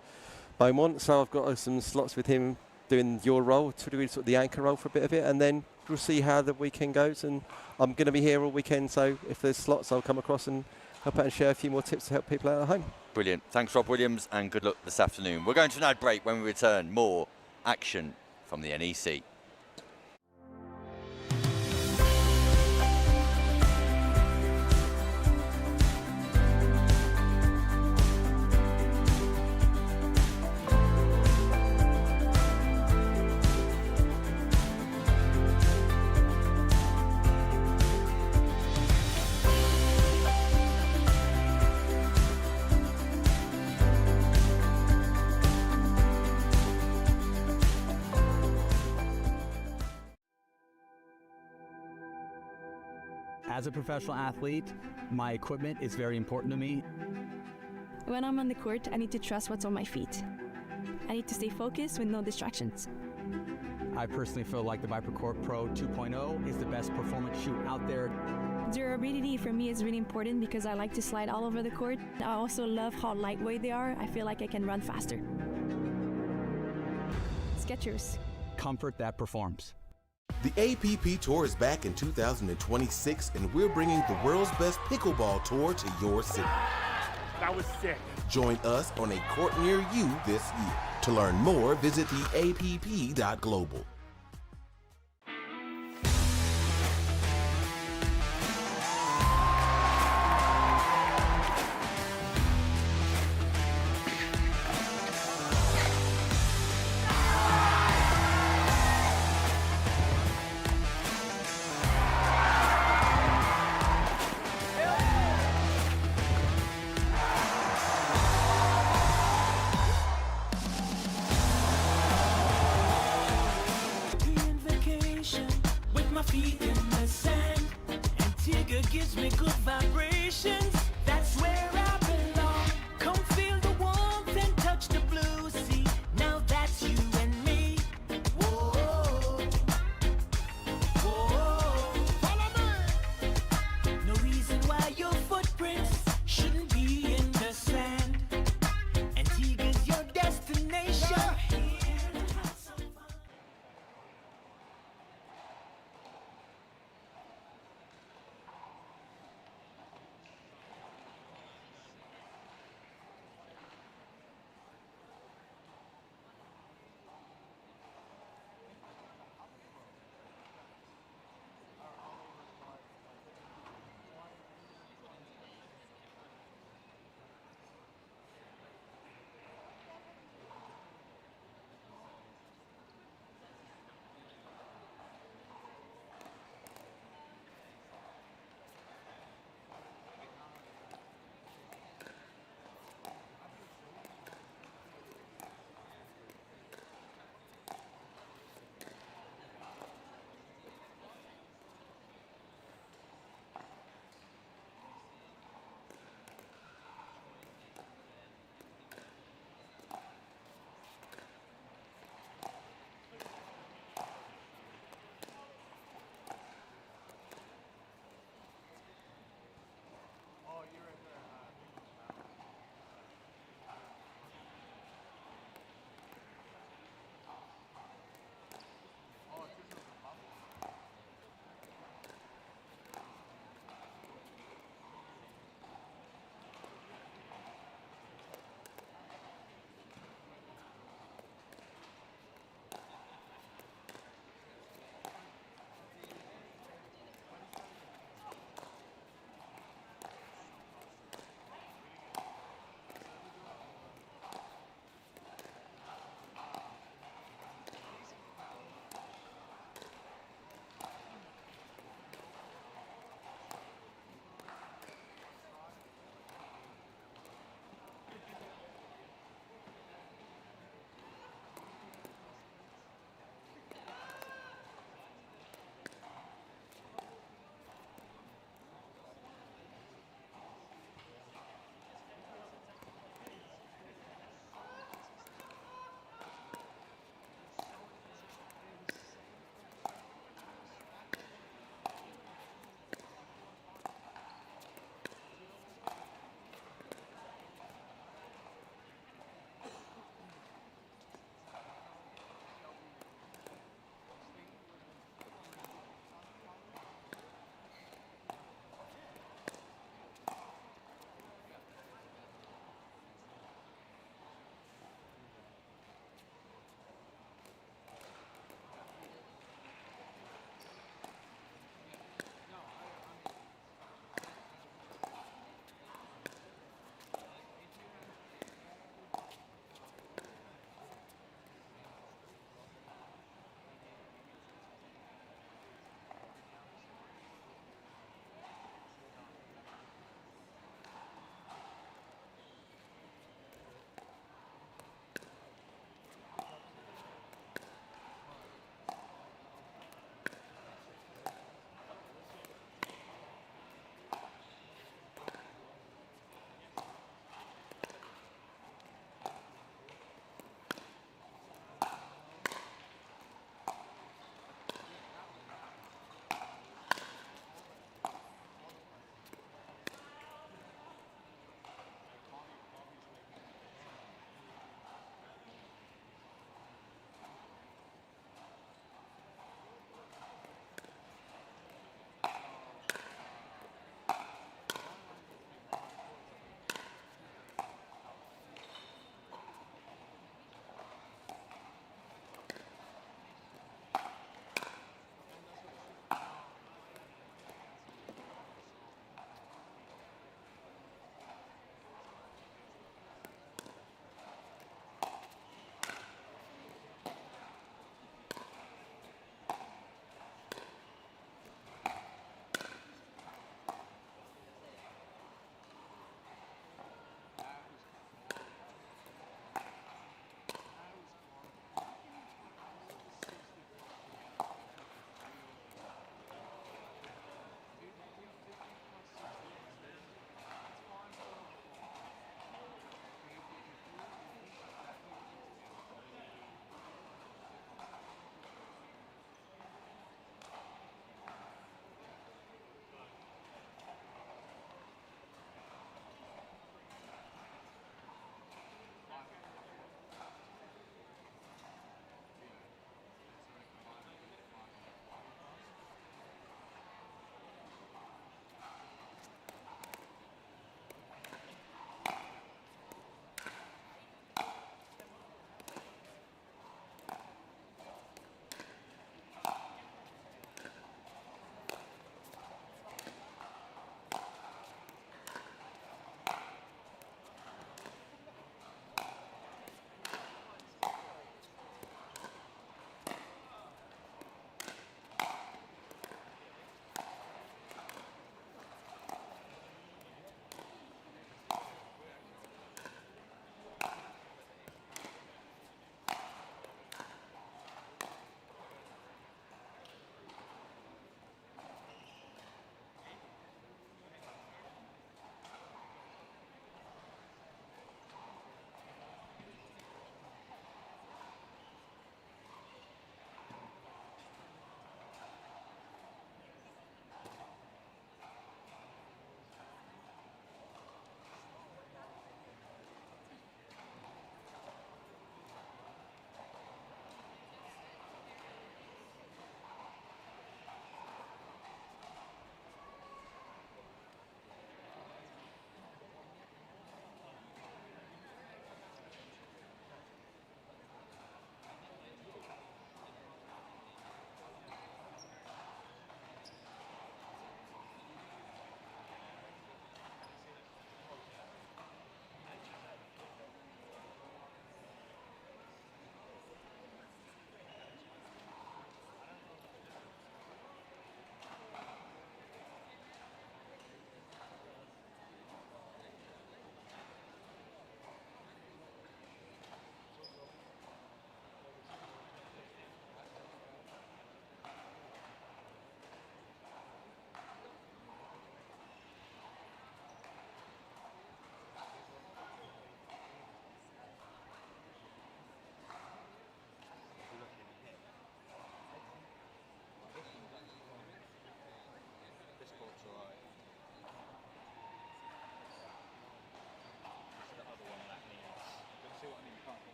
Beaumont, so I've got some slots with him doing your role, to do sort of the anchor role for a bit of it, and then we'll see how the weekend goes. And I'm going to be here all weekend, so if there's slots, I'll come across and help out and share a few more tips to help people out at home. Brilliant. Thanks, Rob Williams, and good luck this afternoon. We're going to an ad break. When we return, more action from the NEC. As a professional athlete, my equipment is very important to me. When I'm on the court, I need to trust what's on my feet. I need to stay focused with no distractions. I personally feel like the ViperCourt Pro 2.0 is the best performance shoe out there. Durability for me is really important because I like to slide all over the court. I also love how lightweight they are. I feel like I can run faster. Skechers. Comfort that performs. The APP Tour is back in 2026, and we're bringing the world's best pickleball tour to your city. That was sick. Join us on a court near you this year. To learn more, visit theapp.global. gives me good vibrations. That's where I belong. Come feel the warmth and touch the blue sea. Now that's you and me. Whoa, whoa. Follow me. No reason why your footprints shouldn't be in the sand. Antigua's your destination.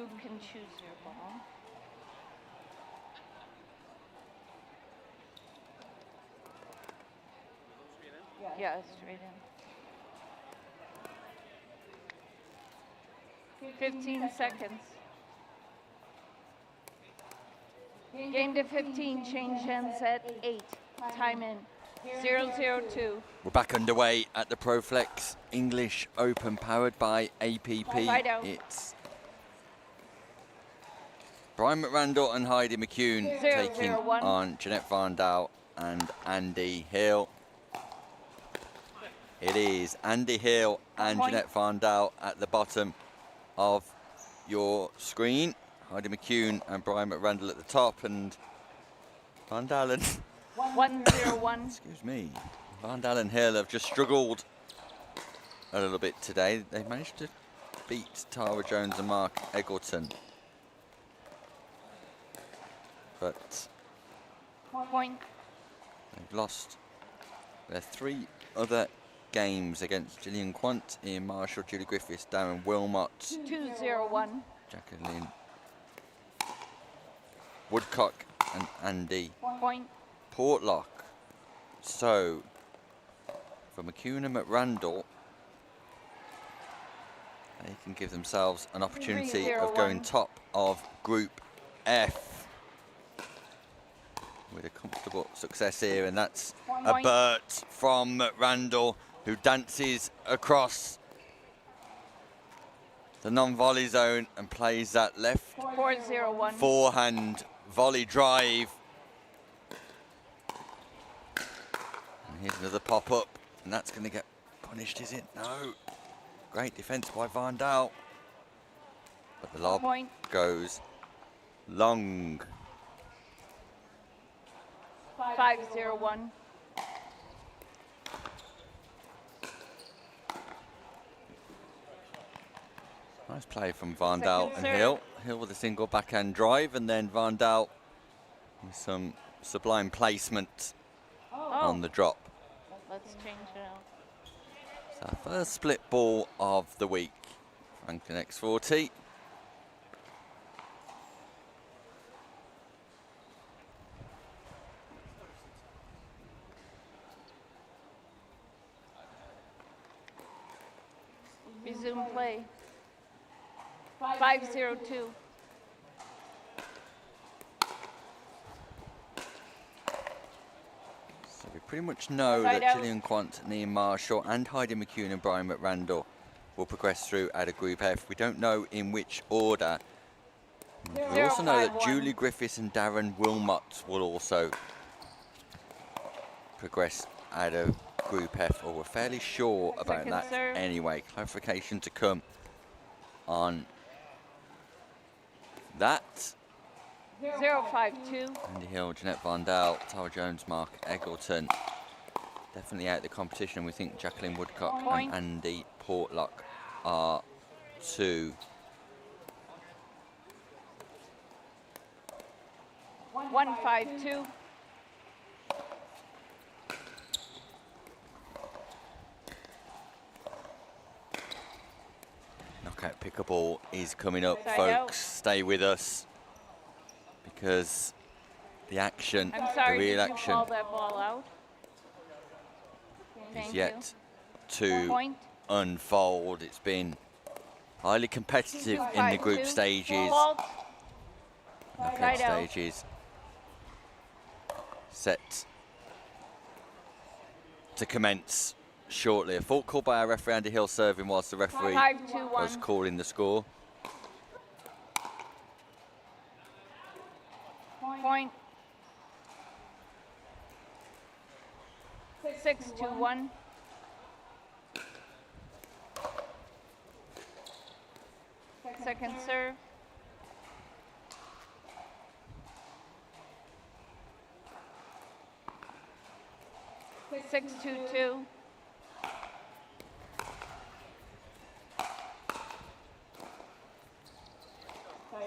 You can choose your ball. Yeah, straight in. 15 seconds. Game to 15, change hands at 8. Time in. 0-0-2. We're back underway at the Proflex English Open, powered by APP. Side out. It's Brian McRandall and Heidi McCune taking 0-0-1. on Jeanette Van Dal and Andy Hill. It is Andy Hill and Point. Jeanette Van Dal at the bottom of your screen. Heidi McCune and Brian McRandall at the top, and Van Dal and 1-0-1. excuse me, Van Dal and Hill have just struggled a little bit today. They managed to beat Tara Jones and Mark Eggleton, but Point. they've lost their 3 other games against Gillian Quant, Ian Marshall, Julie Griffiths, Darren Wilmot, 2-0-1. Jacqueline Woodcock and Andy Point. Portlock. So, for McCune and McRandall, they can give themselves an opportunity of going 3-0-1. top of Group F with a comfortable success here, and that's a Point. Burt from McRandall, who dances across the non-volley zone and plays that left 4-0-1. forehand volley drive. And here's another pop-up, and that's going to get punished, is it? No. Great defence by Van Dal. But the lob Point. goes long. 5-0-1. Nice play from Van Dal Second and serve. Hill. Hill with a single backhand drive, and then Van Dal with some sublime placement on the drop. Let's change it out. It's our first split ball of the week. Franklin X40. Resume play. 5-0-2. So we pretty much know Side that out. Gillian Quant, Ian Marshall and Heidi McCune and Brian McRandall will progress through out of Group F. We don't know in which order. We also know that 0-5-1. Julie Griffiths and Darren Wilmot will also progress out of Group F, or we're fairly sure about Second that serve. anyway. Clarification to come on that. 0-5-2. Andy Hill, Jeanette Van Dal, Tara Jones, Mark Eggleton. Definitely out of the competition. We think Jacqueline Woodcock Point. and Andy Portlock are too. 1-5-2. Knockout pickleball is coming up, Side folks. out. Stay with us, because the action, I'm sorry, the real did you action, call that ball out? is Thank yet you. to Point. unfold. It's been highly competitive in the group 2-5-2. stages. Fault. Knockout Side out. stages set to commence shortly. A fault called by our referee Andy Hill serving whilst the referee 5-2-1. was calling the score. Point. 6-2-1. Second serve. Six, 2-2.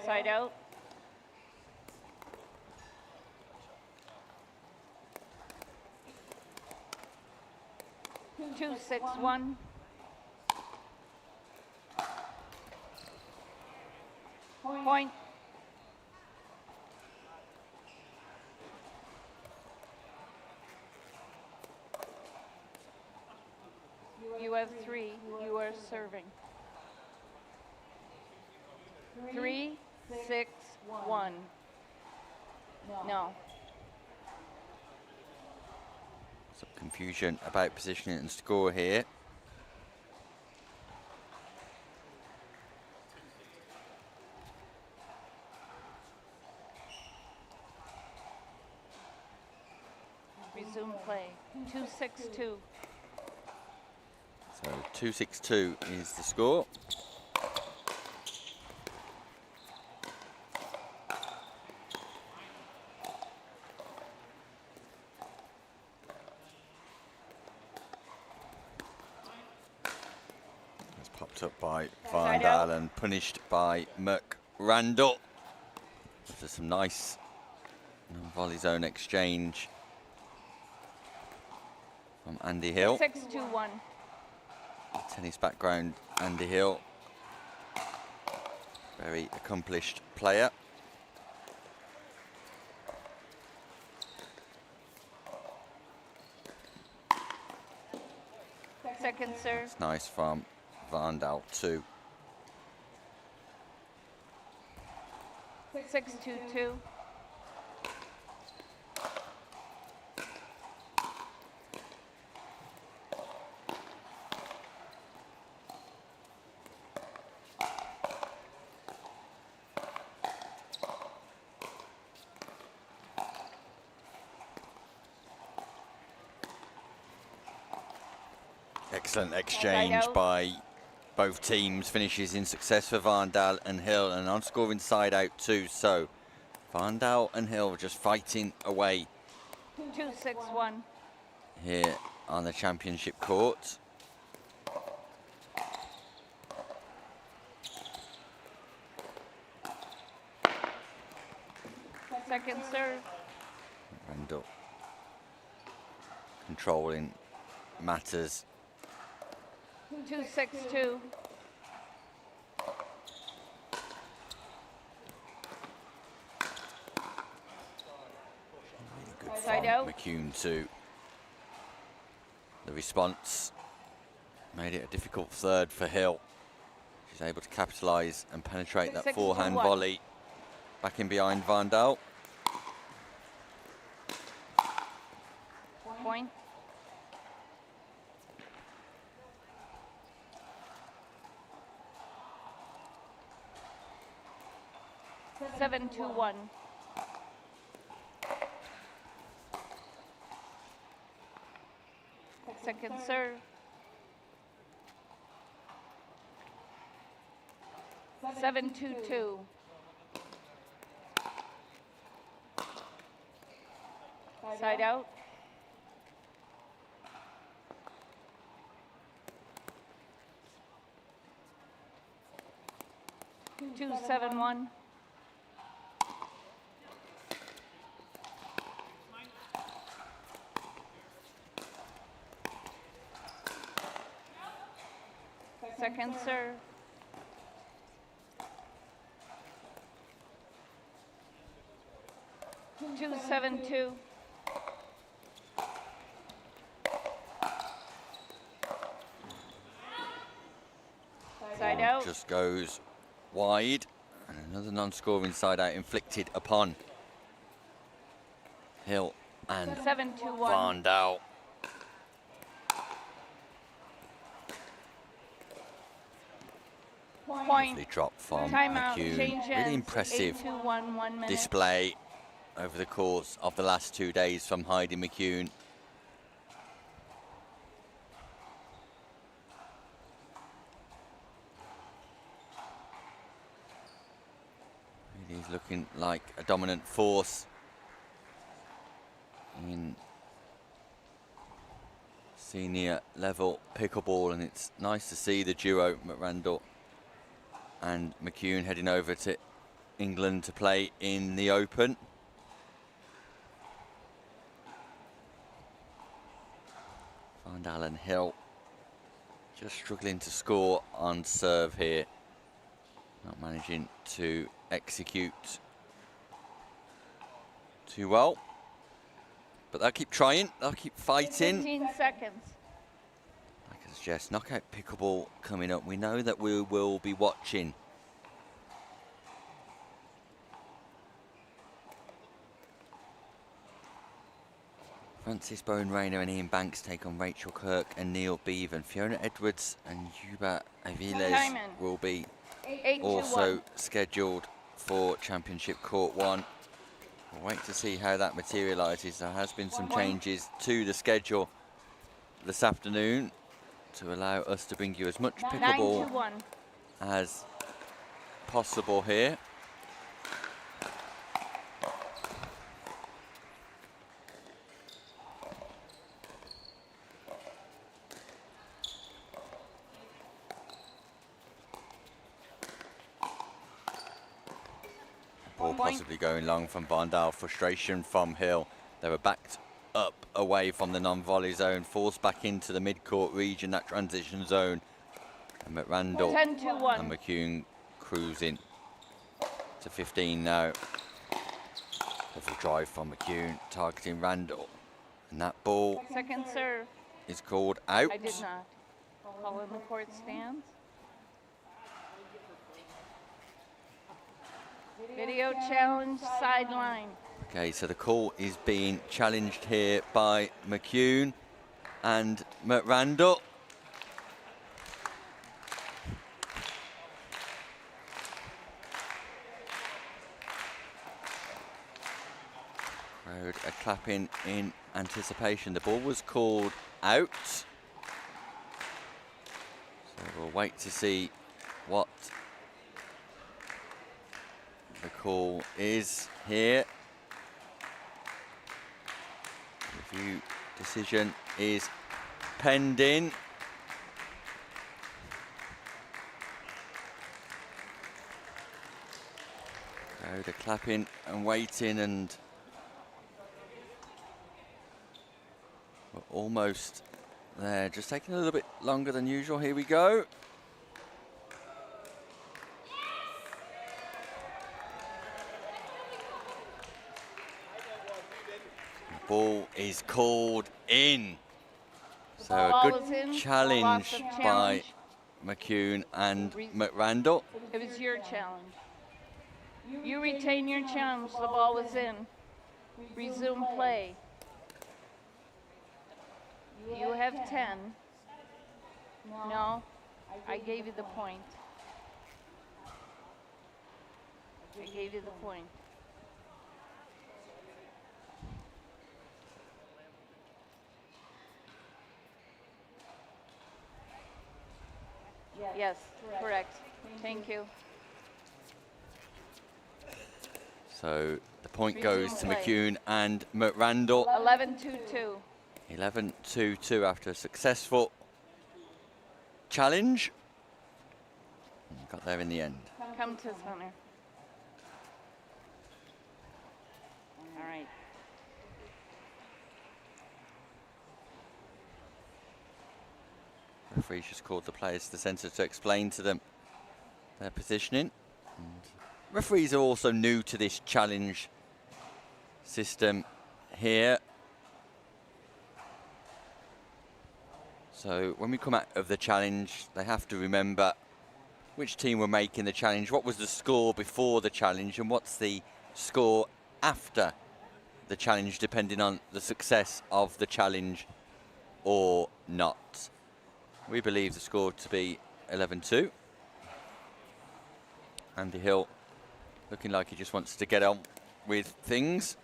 Side out. Two, 6-1. You have 3. You are serving. 3, 6, 1. No. Some confusion about positioning and score here. Resume play. 2-6-2. So 2-6-2 is the score. It's popped up by Van Dalen, punished by McRandall. After some nice volley zone exchange from Andy Hill. 6-2-1. Tennis background, Andy Hill. Very accomplished player. Second serve. It's nice from Van Dal too. 6-2-2. Excellent exchange by both teams. Finishes in success for Van Dal and Hill, and on scoring side out too. So Van Dal and Hill just fighting away 2-6-1. here on the championship court. Second serve. Randall controlling matters. 2-6-2. Side out. McCune too. The response made it a difficult third for Hill. She's able to capitalise and penetrate that 6-2-1. forehand volley back in behind Van Dal. Point. Seven, 2-1. Second serve. 7-2-2. Side out. 2-7-1. Second serve. 2-7-2. Side out. Just goes wide, and another non-scoring side out inflicted upon Hill and 7-2-1. Van Dal. Point. Lovely drop from Timeout. McCune. Change Really ends. impressive 8-2-1, 1 minute. display over the course of the last 2 days from Heidi McCune. He's looking like a dominant force in senior level pickleball, and it's nice to see the duo McRandall and McCune heading over to England to play in the Open. Van Dalen Hill just struggling to score on serve here, not managing to execute too well, but they'll keep trying, they'll keep fighting. 15 seconds. Like I Jess, knockout pickleball coming up. We know that we will be watching Francis Bowen Rayner and Ian Banks take on Rachel Kirk and Neil Beavan. Fiona Edwards and Yuba Aviles will be also scheduled for Championship Court 1. We'll wait to see how that materialises. There has been some changes to the schedule this afternoon to allow us to bring you as much pickleball as possible here. Ball possibly going long from Bondal. Frustration from Hill. They were backed up away from the non-volley zone, forced back into the mid-court region, that transition zone. And McRandall and McCune cruising to 15 now. Lovely drive from McCune, targeting Randall. And that ball Second serve. is called out. I did not. Ball in the court stands. Video challenge, sideline. Okay, so the call is being challenged here by McCune and McRandall. Crowd are clapping in anticipation. The ball was called out. So we'll wait to see what the call is here. Review decision is pending. Crowd are clapping and waiting, and we're almost there. Just taking a little bit longer than usual. Here we go. Ball is called in. So a good challenge by McCune and McRandall. It was your challenge. You retain your challenge. The ball was in. Resume play. You have 10. No, I gave you the point. I gave you the point. Yes, correct. Thank you. So the point goes to McCune and McRandall. 11-2-2. 11-2-2 after a successful challenge. Got there in the end. Come to center. All right. Referee's just called the players to the centre to explain to them their positioning. And referees are also new to this challenge system here. So when we come out of the challenge, they have to remember which team were making the challenge, what was the score before the challenge, and what's the score after the challenge, depending on the success of the challenge or not. We believe the score to be 11-2. Andy Hill looking like he just wants to get on with things.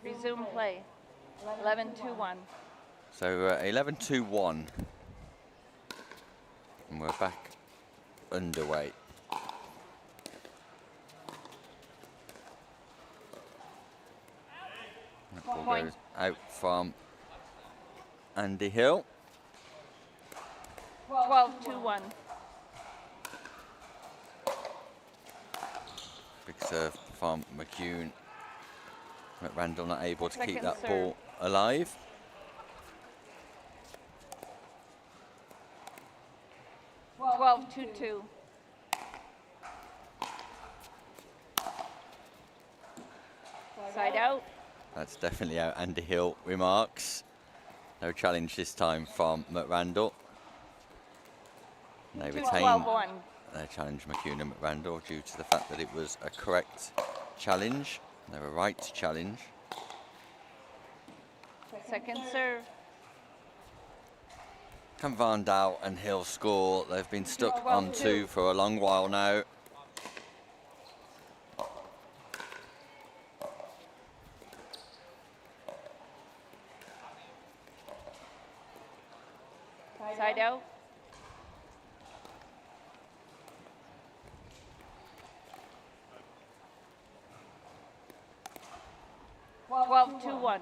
Resume play. 11-2-1. So 11-2-1. And we're back underway. That ball goes out from Andy Hill. 12-2-1. Big serve from McCune. McRandall not able to keep Second that serve. ball alive. Well, 12-2-2. Side out. That's definitely out, Andy Hill remarks. No challenge this time from McRandall. They retain 12-1. their challenge, McCune and McRandall, due to the fact that it was a correct challenge. They were right to challenge. Second serve. Can Van Dal and Hill score? They've been stuck on 2 for a long while now. Side out. Twelve 2-1.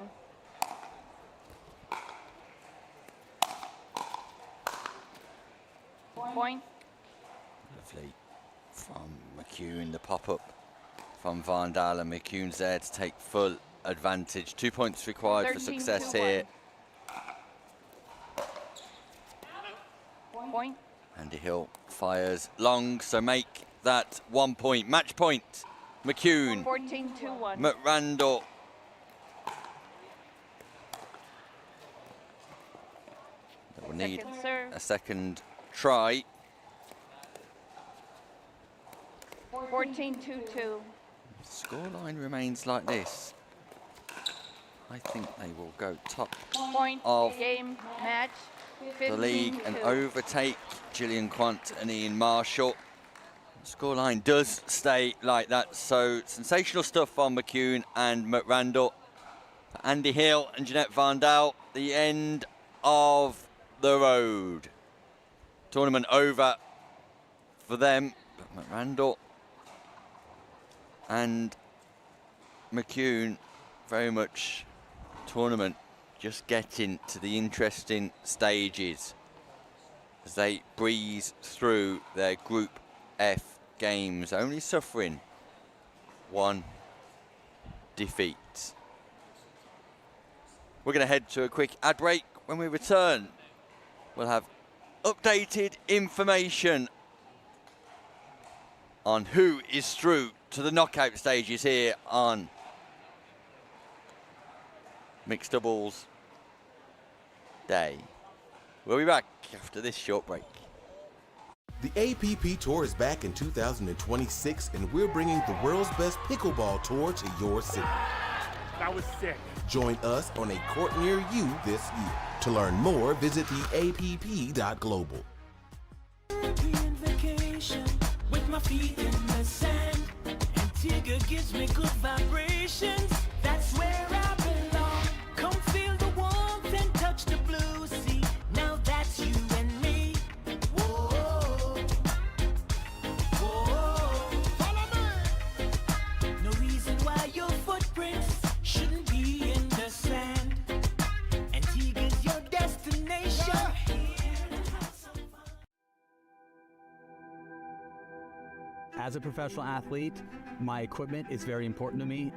Point. Lovely from McCune, the pop-up from Van Dal, and McCune's there to take full advantage. 2 points required for success here. Point. Andy Hill fires long, so make that 1 point. Match point. McCune. 14-2-1. McRandall. They will need Second serve. a second try. 14-2-2. Scoreline remains like this. I think they will go top Point. of Game. Match. the league and 15-2. overtake Gillian Quant and Ian Marshall. The scoreline does stay like that, so sensational stuff from McCune and McRandall. For Andy Hill and Jeanette Van Dal, the end of the road. Tournament over for them, but McRandall and McCune very much tournament just getting to the interesting stages as they breeze through their Group F games, only suffering 1 defeat. We're going to head to a quick ad break. When we return, we'll have updated information on who is through to the knockout stages here on Mixed Doubles Day. We'll be back after this short break. The APP Tour is back in 2026, and we're bringing the world's best pickleball tour to your city. That was sick. Join us on a court near you this year. To learn more, visit theapp.global. European vacation with my feet in the sand. Antigua gives me good vibrations. That's where I belong. Come feel the warmth and touch the blue sea. Now that's you and me. Whoa, whoa. Follow me. No reason why your footprints shouldn't be in the sand. Antigua's your destination. As a professional athlete, my equipment is very important to me.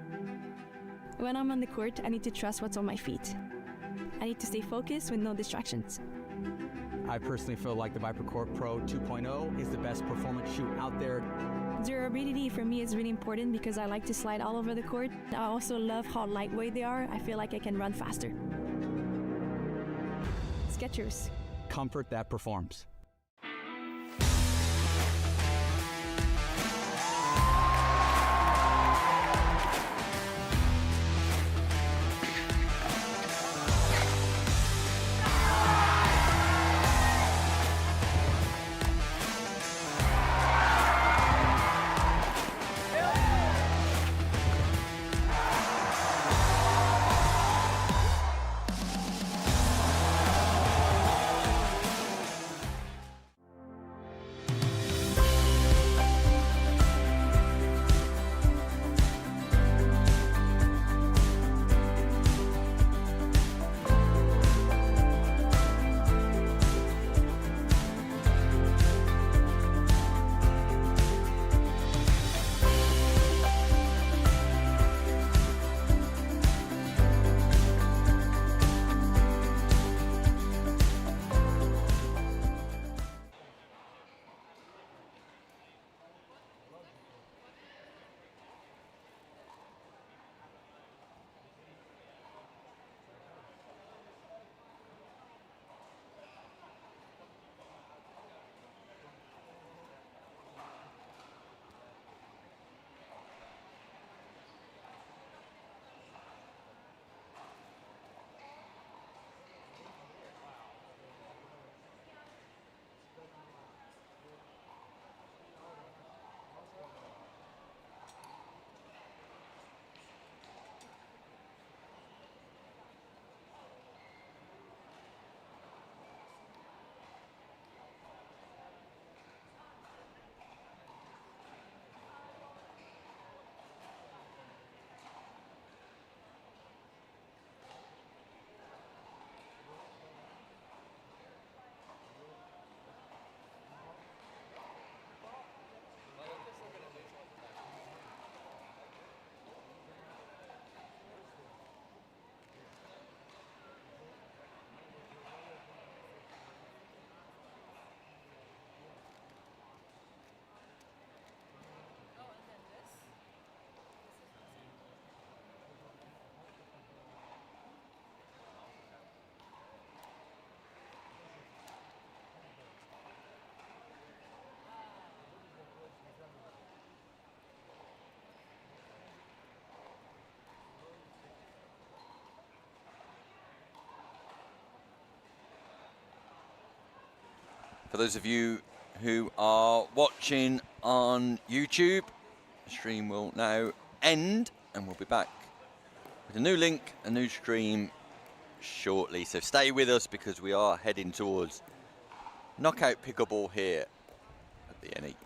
When I'm on the court, I need to trust what's on my feet. I need to stay focused with no distractions. I personally feel like the ViperCourt Pro 2.0 is the best performance shoe out there. Durability for me is really important because I like to slide all over the court. I also love how lightweight they are. I feel like I can run faster. Skechers. Comfort that performs. For those of you who are watching on YouTube, the stream will now end and we'll be back with a new link, a new stream shortly. So stay with us because we are heading towards knockout pickleball here at the NEC.